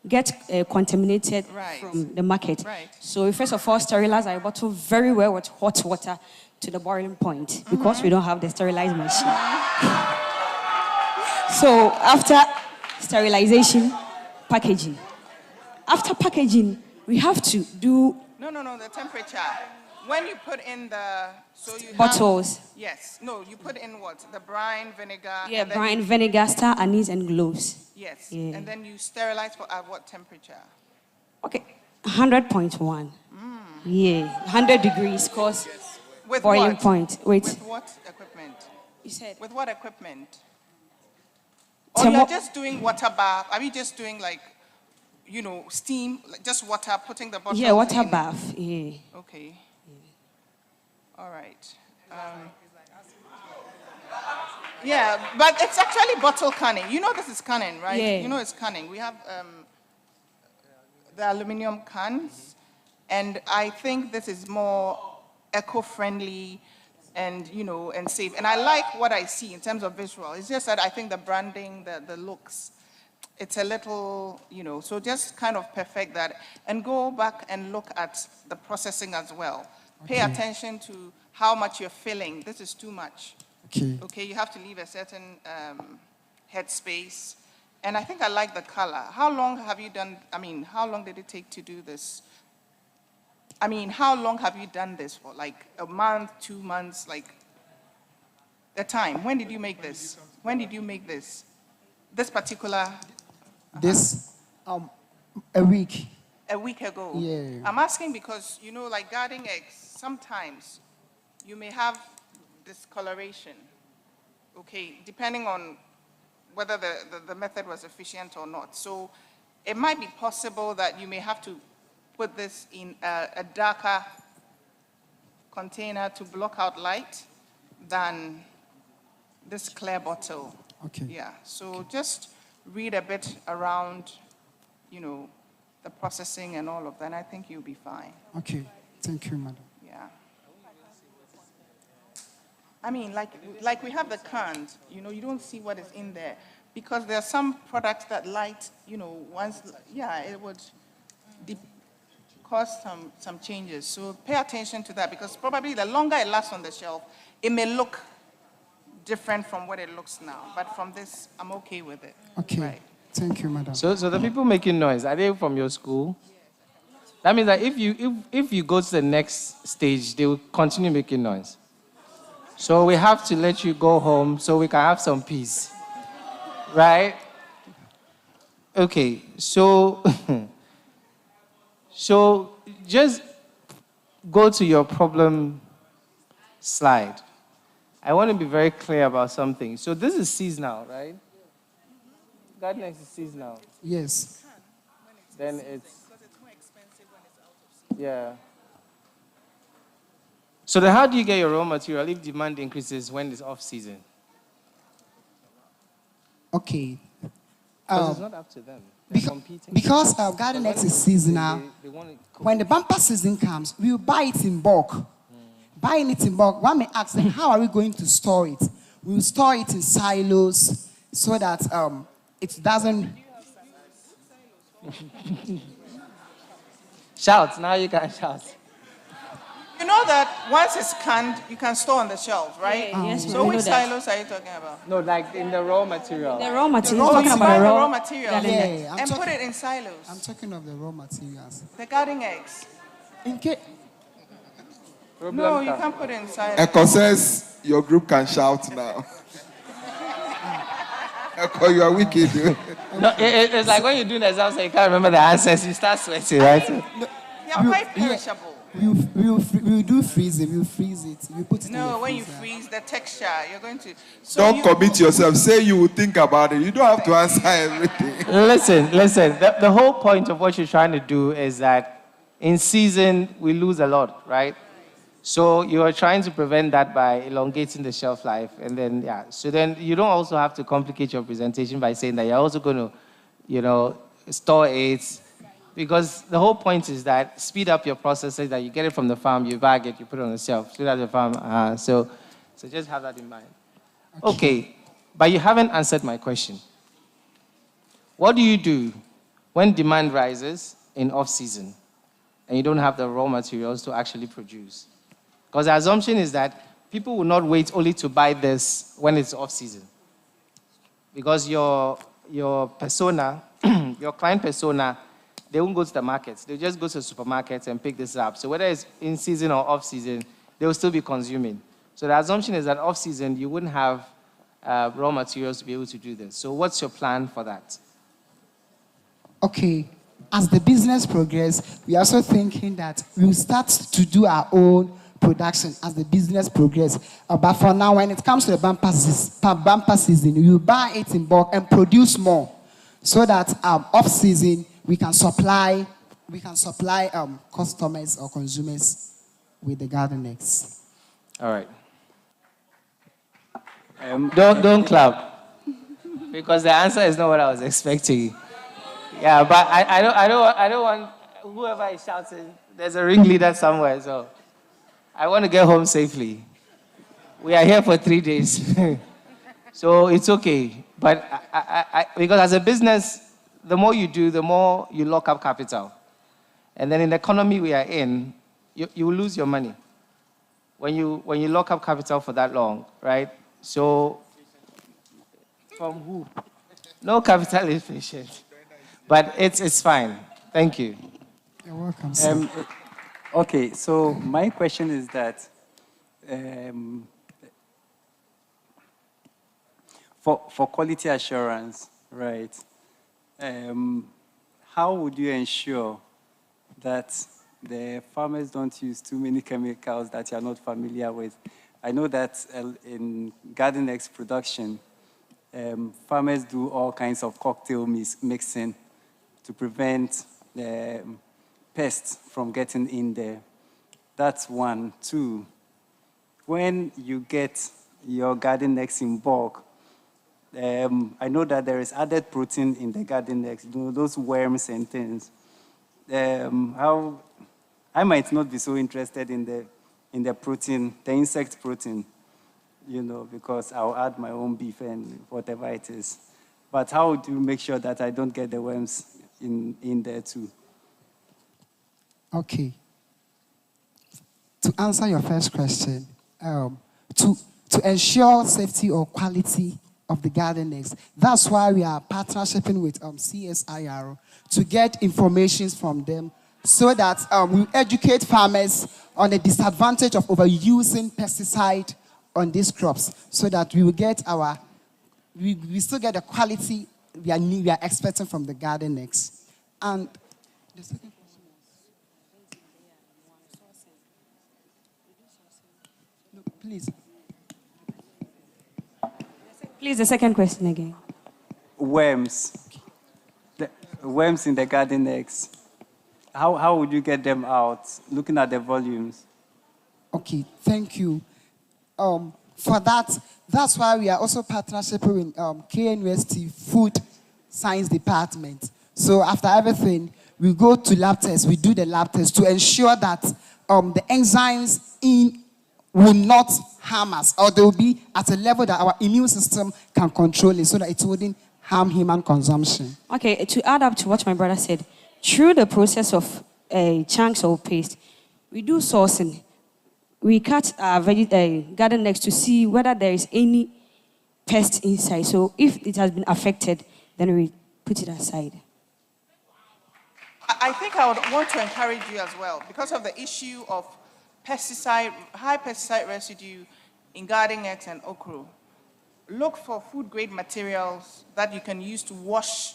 get contaminated from the market. Right. So we first of all sterilize our bottle very well with hot water to the boiling point because we don't have the sterilized machine. So after sterilization, packaging. After packaging, we have to do No, the temperature. When you put in the bottles. Yes. No, you put in what? The brine, vinegar. Yeah, and then brine, vinegar, star anise, and gloves. Yes. Yeah. And then you sterilize for at what temperature? Okay, 100.1. Yeah, 100 degrees, cause With boiling what? point. Wait. With what equipment? You said. With what equipment? Or you're just doing water bath? Are you just doing like, steam, like just water, putting the bottle? Yeah, water bath. Yeah. Okay. All right. Yeah, but it's actually bottle canning. You know this is canning, right? Yeah. You know it's canning. We have the aluminum cans, and I think this is more eco-friendly and, and safe. And I like what I see in terms of visual. It's just that I think the branding, the looks, it's a little, so just kind of perfect that and go back and look at the processing as well. Pay attention to how much you're filling. This is too much. Okay, you have to leave a certain head space. And I think I like the color. How long have you done, how long did it take to do this? How long have you done this for? Like a month, 2 months, like the time? When did you make this? When did you make this? This particular? This, a week. A week ago? Yeah. I'm asking because, like garden eggs, sometimes you may have discoloration, okay, depending on whether the method was efficient or not. So it might be possible that you may have to put this in a darker container to block out light than this clear bottle. Okay. Yeah, so just read a bit around, the processing and all of that, and I think you'll be fine. Okay, thank you, madam. Yeah. Like we have the cans, you don't see what is in there because there are some products that light, it would cause some changes. So pay attention to that because probably the longer it lasts on the shelf, it may look different from what it looks now. But from this, I'm okay with it. Okay. Right. Thank you, madam. So the people making noise, are they from your school? That means that if you go to the next stage, they will continue making noise. So we have to let you go home so we can have some peace. Right? Okay, so just go to your problem slide. I want to be very clear about something. So this is seasonal, right? Garden eggs is seasonal. Yes. Then it's yeah. So then how do you get your raw material if demand increases when it's off season? Okay. Because it's not up to them. Because garden eggs is seasonal. When the bumper season comes, we will buy it in bulk. Buying it in bulk, one may ask them, how are we going to store it? We will store it in silos so that it doesn't... Shout, now you can shout. You know that once it's canned, you can store on the shelf, right? Yeah, yes, so we which know that. silos are you talking about? No, like in the raw material. The raw material. Oh, Talking you about buy the the raw raw material Yeah, and put it in silos. I'm talking of the raw materials. The garden eggs. In case... No, you can't put it in silos. Echo says your group can shout now. Echo, you are wicked. No, it's like when you're doing exams and you can't remember the answers, you start sweating, right? They're quite perishable. We'll do freezing. We'll freeze it. We put it in the No, when you freezer. freeze the texture, you're going to... Don't commit yourself. Say you will think about it. You don't have to answer everything. Listen. The whole point of what you're trying to do is that in season, we lose a lot, right? So you are trying to prevent that by elongating the shelf life. And then, yeah. So then you don't also have to complicate your presentation by saying that you're also going to, store it Because the whole point is that speed up your processes, that you get it from the farm, you bag it, you put it on the shelf, so that's the farm. So just have that in mind. Okay, but you haven't answered my question. What do you do when demand rises in off-season and you don't have the raw materials to actually produce? Because the assumption is that people will not wait only to buy this when it's off-season. Because your persona, your client persona, they won't go to the markets. They'll just go to the supermarkets and pick this up. So whether it's in season or off season, they will still be consuming. So the assumption is that off season, you wouldn't have raw materials to be able to do this. So what's your plan for that? Okay. As the business progresses, we are also thinking that we'll start to do our own production as the business progresses. But for now, when it comes to the bumper season, we will buy it in bulk and produce more so that off season, we can supply customers or consumers with the garden eggs. All right. Don't clap, because the answer is not what I was expecting. Yeah, but I don't want whoever is shouting. There's a ringleader somewhere, so I want to get home safely. We are here for 3 days, so it's okay. But because as a business, the more you do, the more you lock up capital. And then in the economy we are in, you will lose your money when you lock up capital for that long, right? So, from who? No capital is patient. But it's fine. Thank you. You're welcome, sir. Okay, so my question is that for quality assurance, right? How would you ensure that the farmers don't use too many chemicals that you are not familiar with? I know that in garden eggs production, farmers do all kinds of cocktail mixing to prevent pests from getting in there. That's one. Two, when you get your garden eggs in bulk, I know that there is added protein in the garden eggs, those worms and things. How I might not be so interested in the protein, the insect protein, because I'll add my own beef and whatever it is. But how do you make sure that I don't get the worms in there too? Okay. To answer your first question, to ensure safety or quality of the garden eggs, that's why we are partnershiping with CSIR to get information from them so that we educate farmers on the disadvantage of overusing pesticide on these crops so that we will get we still get the quality we are expecting from the garden eggs. And the second question was? No, please. Please, the second question again. Worms. The worms in the garden eggs. How would you get them out, looking at the volumes? Okay, thank you. For that's why we are also partnership with KNUST Food Science Department. So after everything, we go to lab tests, we do the lab tests to ensure that the enzymes will not harm us, or they will be at a level that our immune system can control it so that it wouldn't harm human consumption. Okay, to add up to what my brother said, through the process of chunks or paste, we do sourcing. We cut our garden eggs to see whether there is any pest inside. So if it has been affected, then we put it aside. I think I would want to encourage you as well, because of the issue of high pesticide residue in garden eggs and okra. Look for food-grade materials that you can use to wash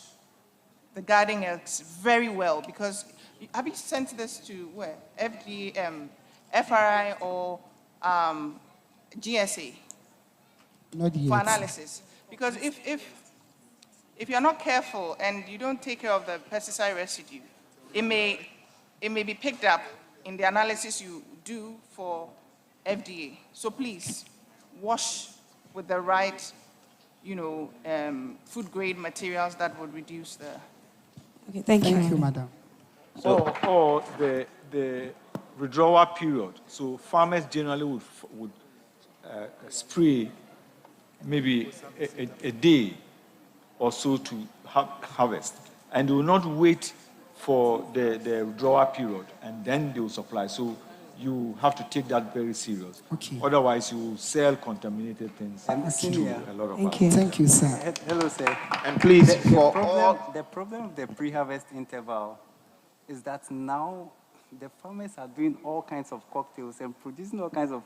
the garden eggs very well, because have you sent this to where? FRI or GSA? Not yet. For analysis. Because if you're not careful and you don't take care of the pesticide residue, it may be picked up in the analysis you do for FDA. So please, wash with the right, food-grade materials that would reduce the... Okay, thank you. Thank you, madam. Or the withdrawal period. So farmers generally would spray maybe a day or so to harvest. And they will not wait for the withdrawal period, and then they will supply. So you have to take that very serious. Okay. Otherwise, you will sell contaminated things. And a lot of Thank you. Thank you, sir. Hello, sir. And please, the problem of the pre-harvest interval is that now the farmers are doing all kinds of cocktails and producing all kinds of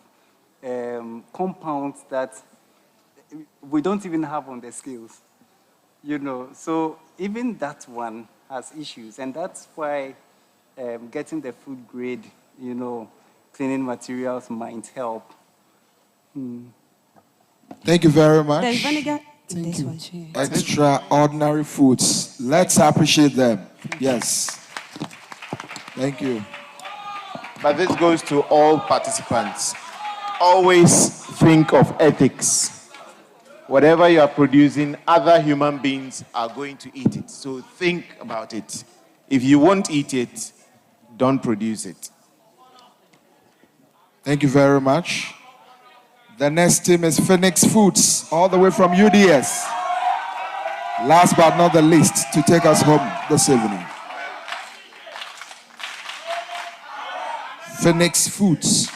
compounds that we don't even have on the scales. You know, so even that one has issues, and that's why getting the food grade, you know, cleaning materials might help. Thank you very much. There's vinegar in Thank this you. one, sure. Extraordinary foods. Let's appreciate them. Yes. Thank you. But this goes to all participants. Always think of ethics. Whatever you are producing, other human beings are going to eat it. So think about it. If you won't eat it, don't produce it. Thank you very much. The next team is Phoenix Foods, all the way from UDS. Last but not the least, to take us home this evening. Phoenix Foods.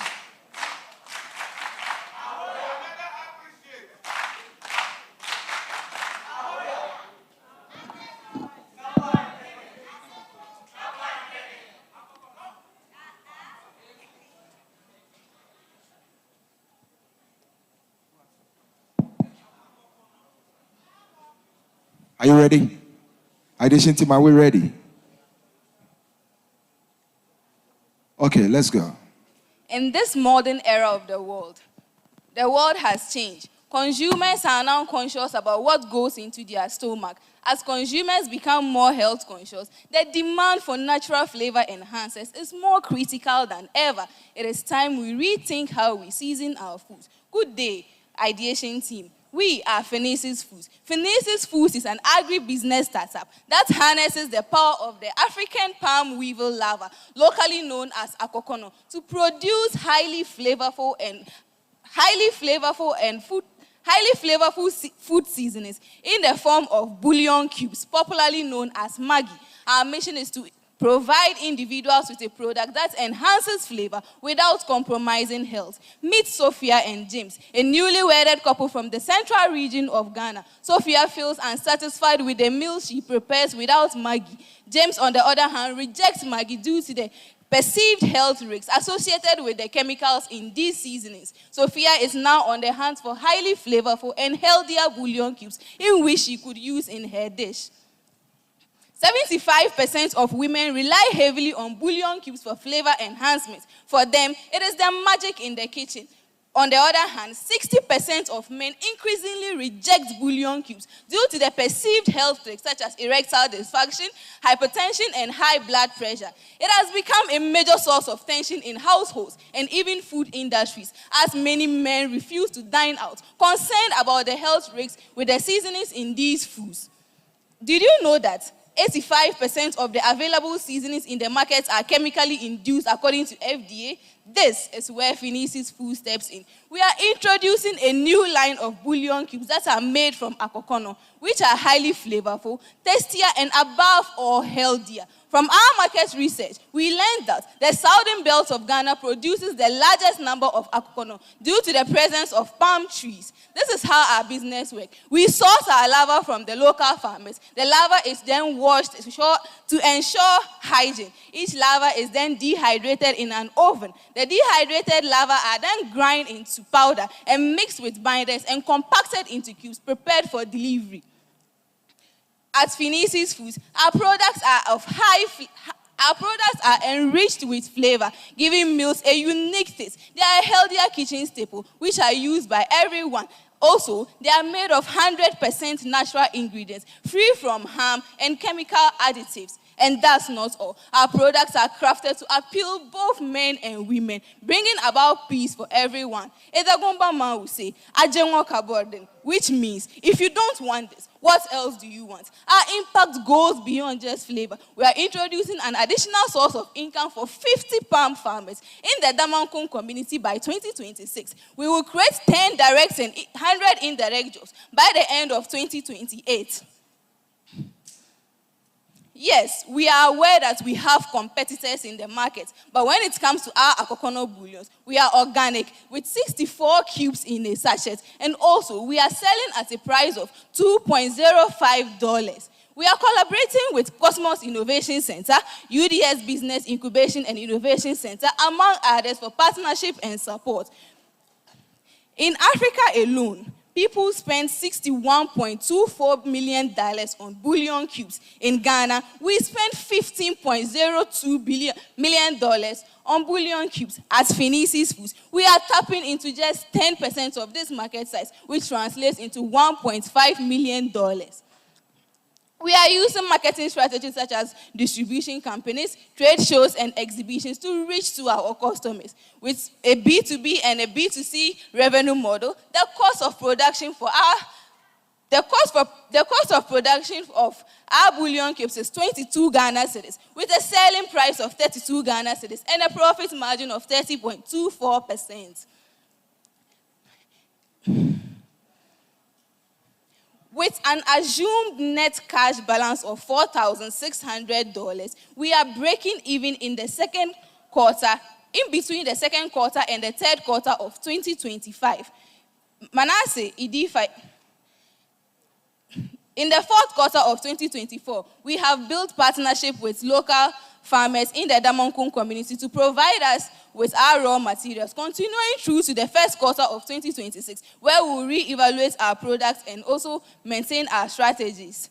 Are you ready? Addition team, are we ready? Okay, let's go. In this modern era of the world has changed. Consumers are now conscious about what goes into their stomach. As consumers become more health conscious, the demand for natural flavor enhancers is more critical than ever. It is time we rethink how we season our foods. Good day, ideation team. We are Phoenix Foods. Phoenix Foods is an agri-business startup that harnesses the power of the African palm weevil larva, locally known as akokono, to produce highly flavorful food seasonings in the form of bouillon cubes, popularly known as Maggi. Our mission is to provide individuals with a product that enhances flavor without compromising health. Meet Sophia and James, a newly wedded couple from the central region of Ghana. Sophia feels unsatisfied with the meal she prepares without Maggi. James, on the other hand, rejects Maggi due to the perceived health risks associated with the chemicals in these seasonings. Sophia is now on the hunt for highly flavorful and healthier bouillon cubes in which she could use in her dish. 75% of women rely heavily on bouillon cubes for flavor enhancement. For them, it is the magic in the kitchen. On the other hand, 60% of men increasingly reject bouillon cubes due to the perceived health risks such as erectile dysfunction, hypertension, and high blood pressure. It has become a major source of tension in households and even food industries, as many men refuse to dine out, concerned about the health risks with the seasonings in these foods. Did you know that 85% of the available seasonings in the market are chemically induced according to FDA? This is where Phoenix Food steps in. We are introducing a new line of bouillon cubes that are made from akokono, which are highly flavorful, tastier, and above all healthier. From our market research, we learned that the southern belt of Ghana produces the largest number of akokono due to the presence of palm trees. This is how our business works. We source our larva from the local farmers. The larva is then washed to ensure hygiene. Each larva is then dehydrated in an oven. The dehydrated larvae are then ground into powder and mixed with binders and compacted into cubes prepared for delivery. At Phoenix Foods, our products are enriched with flavor, giving meals a unique taste. They are a healthier kitchen staple, which are used by everyone. Also, they are made of 100% natural ingredients, free from harm and chemical additives. And that's not all. Our products are crafted to appeal both men and women, bringing about peace for everyone. Edagomba man will say, "Ajenwa kaborden," which means, if you don't want this, what else do you want? Our impact goes beyond just flavor. We are introducing an additional source of income for 50 palm farmers in the Damankun community by 2026. We will create 10 direct and 100 indirect jobs by the end of 2028. Yes, we are aware that we have competitors in the market, but when it comes to our Akokono bullions, we are organic with 64 cubes in a sachet, and also we are selling at a price of $2.05. We are collaborating with Kosmos Innovation Center, UDS Business Incubation and Innovation Center, among others, for partnership and support. In Africa alone, people spend $61.24 million on bullion cubes. In Ghana, we spend $15.02 million on bullion cubes. At Finesis Foods, we are tapping into just 10% of this market size, which translates into $1.5 million. We are using marketing strategies such as distribution companies, trade shows, and exhibitions to reach to our customers. With a B2B and a B2C revenue model, the cost of production of our bullion cubes is 22 Ghana cedis, with a selling price of 32 Ghana cedis and a profit margin of 30.24%. With an assumed net cash balance of $4,600, we are breaking even in the second quarter, in between the second quarter and the third quarter of 2025. Manasseh, Idifa. In the fourth quarter of 2024, we have built partnership with local farmers in the Damankun community to provide us with our raw materials, continuing through to the first quarter of 2026, where we will re-evaluate our products and also maintain our strategies.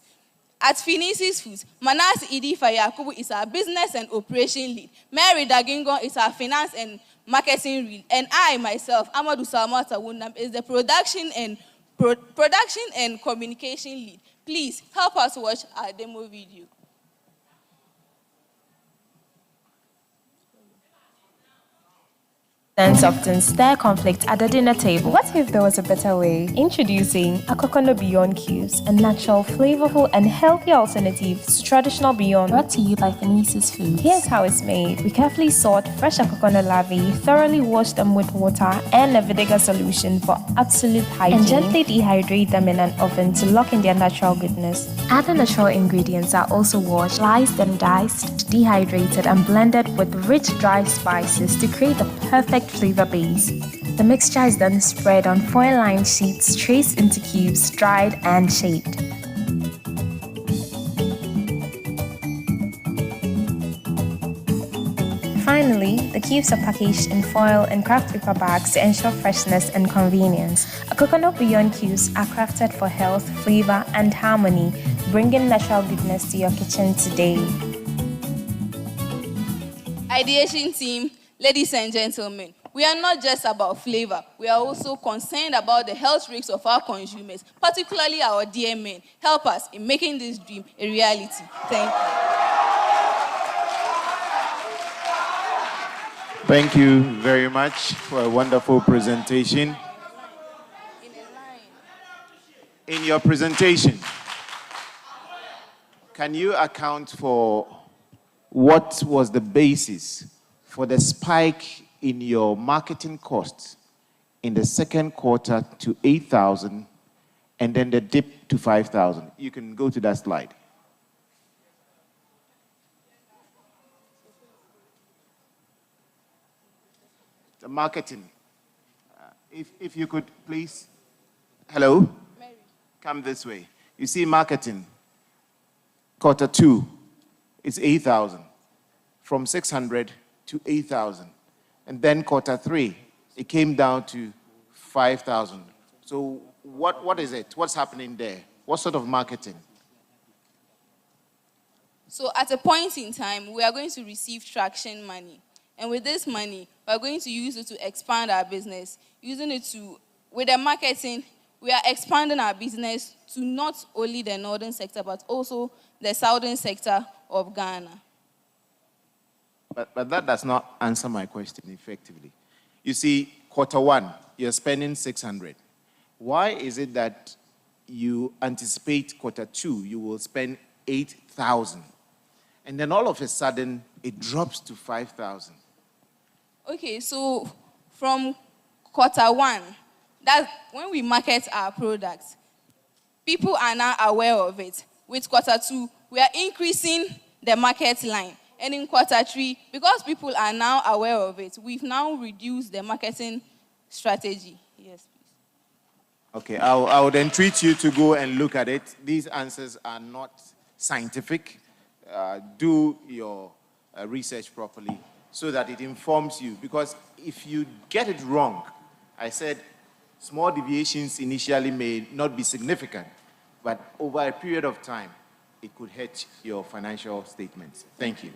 At Finesis Foods, Manasseh Idifa Yakubu is our business and operation lead. Mary Dagingon is our finance and marketing lead. And I, myself, Amadou Salmata Wundam, is the production and communication lead. Please help us watch our demo video. Often stir conflict at the dinner table. What if there was a better way? Introducing Akokono Beyond Cubes, a natural, flavorful, and healthy alternative to traditional Beyond. Brought to you by Finesis Foods. Here's how it's made. We carefully sort fresh Akokono larvae, thoroughly wash them with water and a vinegar solution for absolute hygiene, and gently dehydrate them in an oven to lock in their natural goodness. Other natural ingredients are also washed, sliced and diced, dehydrated, and blended with rich dry spices to create the perfect flavor base. The mixture is then spread on foil-lined sheets, traced into cubes, dried and shaped. Finally, the cubes are packaged in foil and craft paper bags to ensure freshness and convenience. Akokono Beyond Cubes are crafted for health, flavor, and harmony, bringing natural goodness to your kitchen today. Ideation team, ladies and gentlemen, we are not just about flavor. We are also concerned about the health risks of our consumers, particularly our dear men. Help us in making this dream a reality. Thank you. Thank you very much for a wonderful presentation. In your presentation, can you account for what was the basis for the spike in your marketing costs in the second quarter to 8,000 and then the dip to 5,000? You can go to that slide. The marketing. If you could please. Hello? Mary. Come this way. You see marketing. Quarter 2, it's 8,000. From 600 to 8,000. And then quarter 3, it came down to 5,000. So what is it? What's happening there? What sort of marketing? So at a point in time, we are going to receive traction money. And with this money, we are going to use it to expand our business. Using it to, with the marketing, we are expanding our business to not only the northern sector, but also the southern sector, of Ghana. But that does not answer my question effectively. You see, quarter one, you're spending 600. Why is it that you anticipate quarter two, you will spend 8,000? And then all of a sudden, it drops to 5,000. Okay, so from quarter one, that's when we market our products, people are now aware of it. With quarter two, we are increasing the market line. And in quarter three, because people are now aware of it, we've now reduced the marketing strategy. Yes, please. Okay, I would entreat you to go and look at it. These answers are not scientific. Do your research properly so that it informs you. Because if you get it wrong, I said small deviations initially may not be significant, but over a period of time, it could hurt your financial statements. Thank you.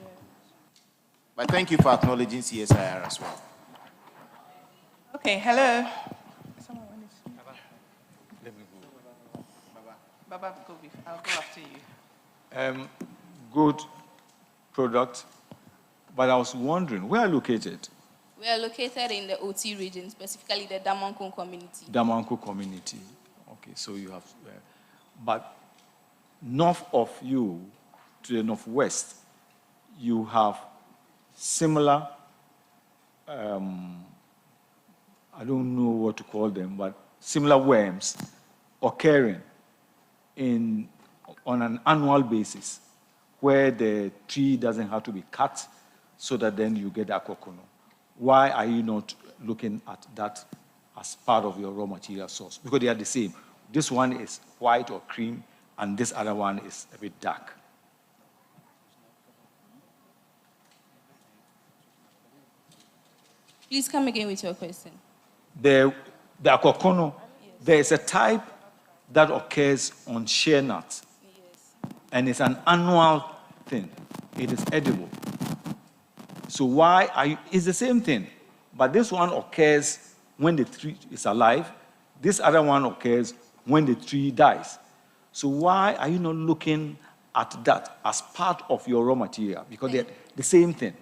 But thank you for acknowledging CSIR as well. Okay, hello. Baba, I'll go after you. Good product, but I was wondering, where are you located? We are located in the OT region, specifically the Damanko community. Damanko community. Okay, so you have, but north of you, to the northwest, you have similar, I don't know what to call them, but similar worms occurring on an annual basis, where the tree doesn't have to be cut so that then you get akokono. Why are you not looking at that as part of your raw material source? Because they are the same. This one is white or cream, and this other one is a bit dark. Please come again with your question. The akokono, there is a type that occurs on shea nuts. And it's an annual thing. It is edible. So why are you, it's the same thing, but this one occurs when the tree is alive. This other one occurs when the tree dies. So why are you not looking at that as part of your raw material? Because they're the same thing.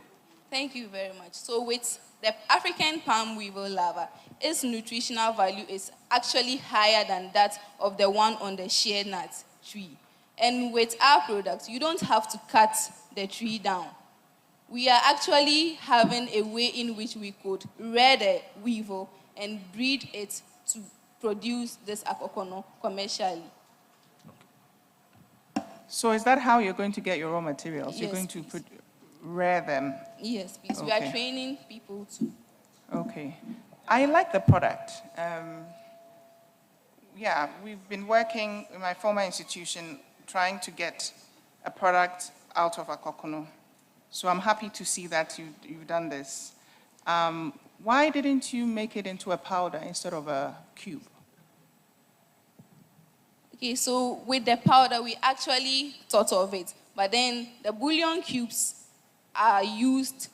Thank you very much. So with the African palm weevil larva, its nutritional value is actually higher than that of the one on the shea nut tree. And with our products, you don't have to cut the tree down. We are actually having a way in which we could rear the weevil and breed it to produce this akokono commercially. So is that how you're going to get your raw materials? Yes, you're going to rear them? Yes, please. Okay. We are training people to. Okay. I like the product. Yeah, we've been working in my former institution trying to get a product out of akokono. So I'm happy to see that you've done this. Why didn't you make it into a powder instead of a cube? Okay, so with the powder, we actually thought of it. But then the bouillon cubes are used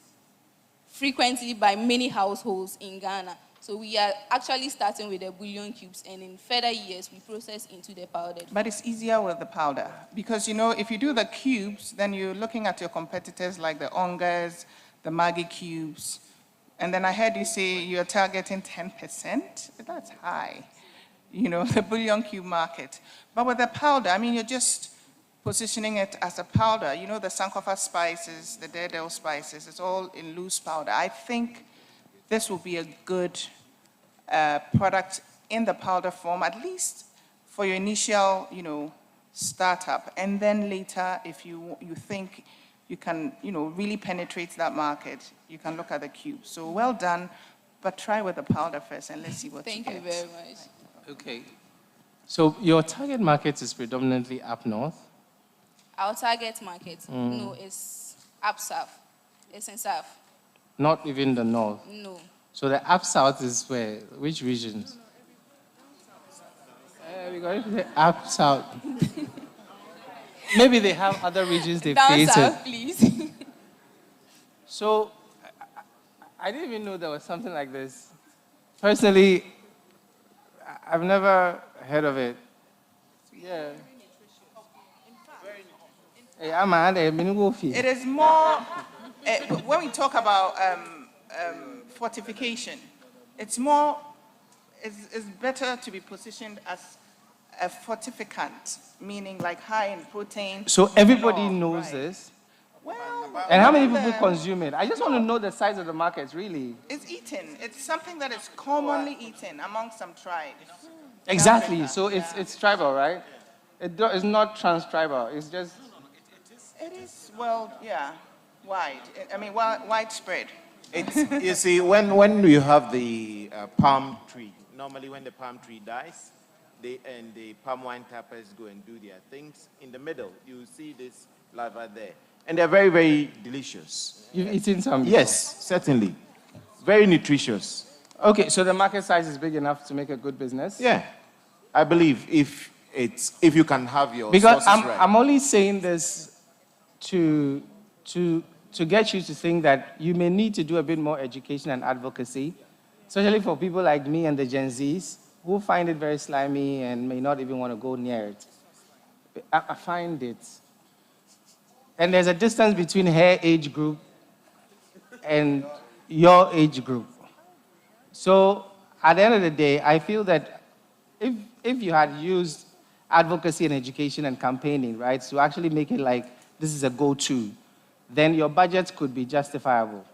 frequently by many households in Ghana. So we are actually starting with the bouillon cubes, and in further years, we process into the powder. But it's easier with the powder because, you know, if you do the cubes, then you're looking at your competitors like the Ongas, the Maggi cubes, and then I heard you say you're targeting 10%. That's high, you know, the bouillon cube market. But with the powder, I mean, you're just positioning it as a powder. You know, the Sankofa spices, the Daredevil spices, it's all in loose powder. I think this will be a good product in the powder form, at least for your initial, you know, startup. And then later, if you think you can, you know, really penetrate that market, you can look at the cube. So well done, but try with the powder first and let's see what you get. Thank you very much. Okay. So your target market is predominantly up north? Our target market, no, is up south. It's in south. Not even the north? No. So the up south is where? Which regions? We're going to the up south. Maybe they have other regions they've Down created. south, please. So I didn't even know there was something like this. Personally, I've never heard of it. Yeah. It is more, when we talk about fortification, it's more, it's better to be positioned as a fortificant, meaning like high in protein. So everybody knows this? And how many people consume it? I just want to know the size of the market, really. It's eaten. It's something that is commonly eaten among some tribes. Exactly. So it's tribal, right? It's not trans-tribal. It's just... It is, well, yeah, wide. I mean, widespread. It's, you see, when you have the palm tree, normally when the palm tree dies, and the palm wine tappers go and do their things, in the middle, you see this larva there. And they're very, very delicious. You've eaten some? Yes, certainly. Very nutritious. Okay, so the market size is big enough to make a good business? Yeah, I believe if you can have your because sources right. I'm only saying this to get you to think that you may need to do a bit more education and advocacy, especially for people like me and the Gen Zs who find it very slimy and may not even want to go near it. I find it. And there's a distance between her age group and your age group. So at the end of the day, I feel that if you had used advocacy and education and campaigning, right, to actually make it like this is a go-to, then your budget could be justifiable.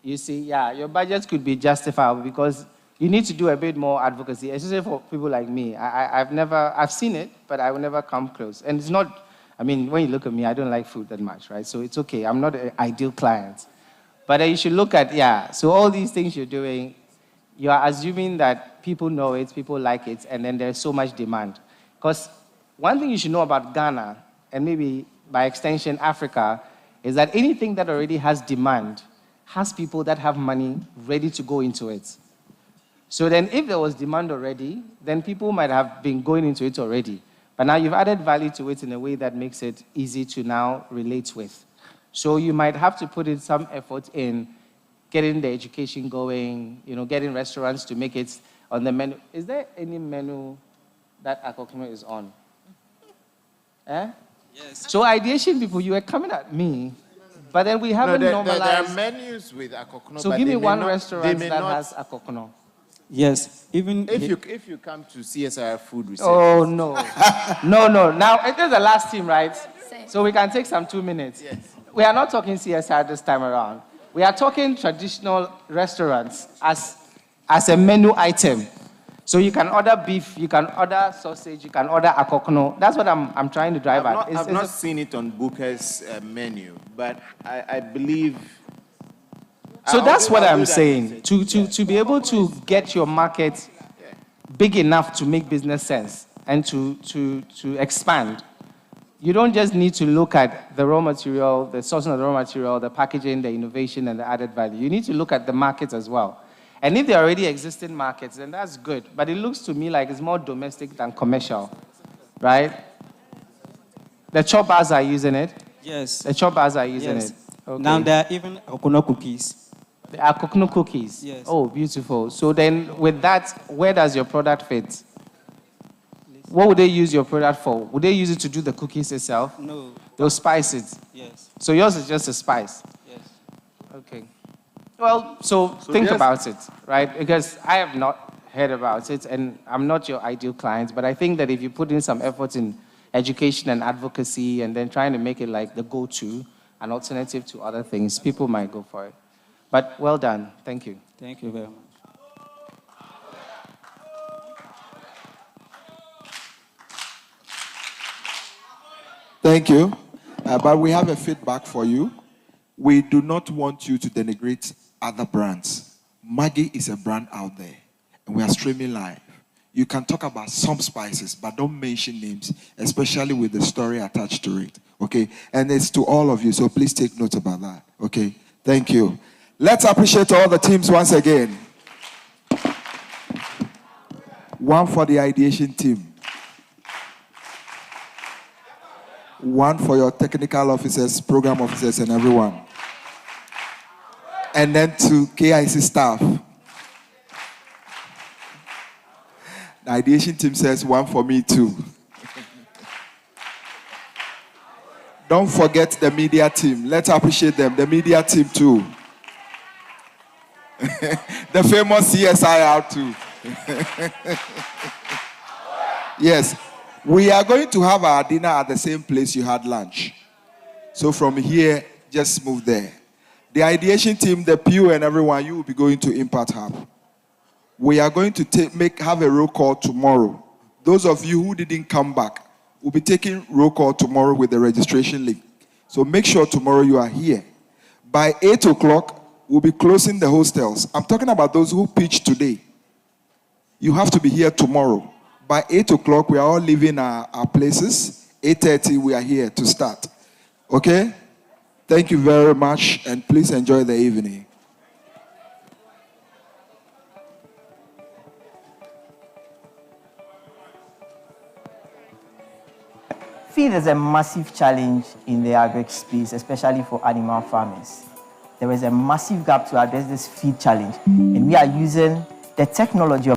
You see, yeah, your budget could be justifiable because you need to do a bit more advocacy, especially for people like me. I've seen it, but I will never come close. And it's not, I mean, when you look at me, I don't like food that much, right? So it's okay. I'm not an ideal client. But you should look at, yeah, so all these things you're doing, you are assuming that people know it, people like it, and then there's so much demand. Because one thing you should know about Ghana, and maybe by extension Africa, is that anything that already has demand has people that have money ready to go into it. So then if there was demand already, then people might have been going into it already. But now you've added value to it in a way that makes it easy to now relate with. So you might have to put in some effort in getting the education going, getting restaurants to make it on the menu. Is there any menu that Akokno is on? Eh? Yes. So ideation people, you were coming at me, but then we haven't normalized. There are menus with Akokno. So give me one restaurant that has Akokno. Yes, even if you come to CSR food research. Oh no, no. Now it is the last team, right? So we can take some 2 minutes. Yes. We are not talking CSR this time around. We are talking traditional restaurants as a menu item. So you can order beef, you can order sausage, you can order akokno. That's what I'm trying to drive at. I've not seen it on Booker's menu, but I believe. So that's what I'm saying. To be able to get your market big enough to make business sense and to expand, you don't just need to look at the raw material, the sourcing of the raw material, the packaging, the innovation, and the added value. You need to look at the markets as well. And if there are already existing markets, then that's good. But it looks to me like it's more domestic than commercial, right? The chop bars are using it. Yes. The chop bars are using it. Okay. Now there are even coconut cookies. There are coconut cookies. Yes. Oh, beautiful. So then with that, where does your product fit? What would they use your product for? Would they use it to do the cookies itself? No. They'll spice it? Yes. So yours is just a spice? Yes. Okay. Well, so think about it, right? Because I have not heard about it, and I'm not your ideal client, but I think that if you put in some effort in education and advocacy and then trying to make it like the go-to, an alternative to other things, people might go for it. But well done. Thank you. Thank you very much. Thank you. But we have a feedback for you. We do not want you to denigrate other brands. Maggi is a brand out there, and we are streaming live. You can talk about some spices, but don't mention names, especially with the story attached to it, okay? And it's to all of you, so please take note about that, okay? Thank you. Let's appreciate all the teams once again. One for the ideation team. One for your technical officers, program officers, and everyone. And then to KIC staff. The ideation team says one for me too. Don't forget the media team. Let's appreciate them. The media team too. The famous CSIR too. Yes. We are going to have our dinner at the same place you had lunch. So from here, just move there. The ideation team, the PU and everyone, you will be going to Impact Hub. We are going to have a roll call tomorrow. Those of you who didn't come back, we'll be taking roll call tomorrow with the registration link. So make sure tomorrow you are here. By 8 o'clock, we'll be closing the hostels. I'm talking about those who pitched today. You have to be here tomorrow. By 8 o'clock, we are all leaving our places. 8:30, we are here to start. Okay? Thank you very much, and please enjoy the evening. Feed is a massive challenge in the agri space, especially for animal farmers. There is a massive gap to address this feed challenge, and we are using the technology of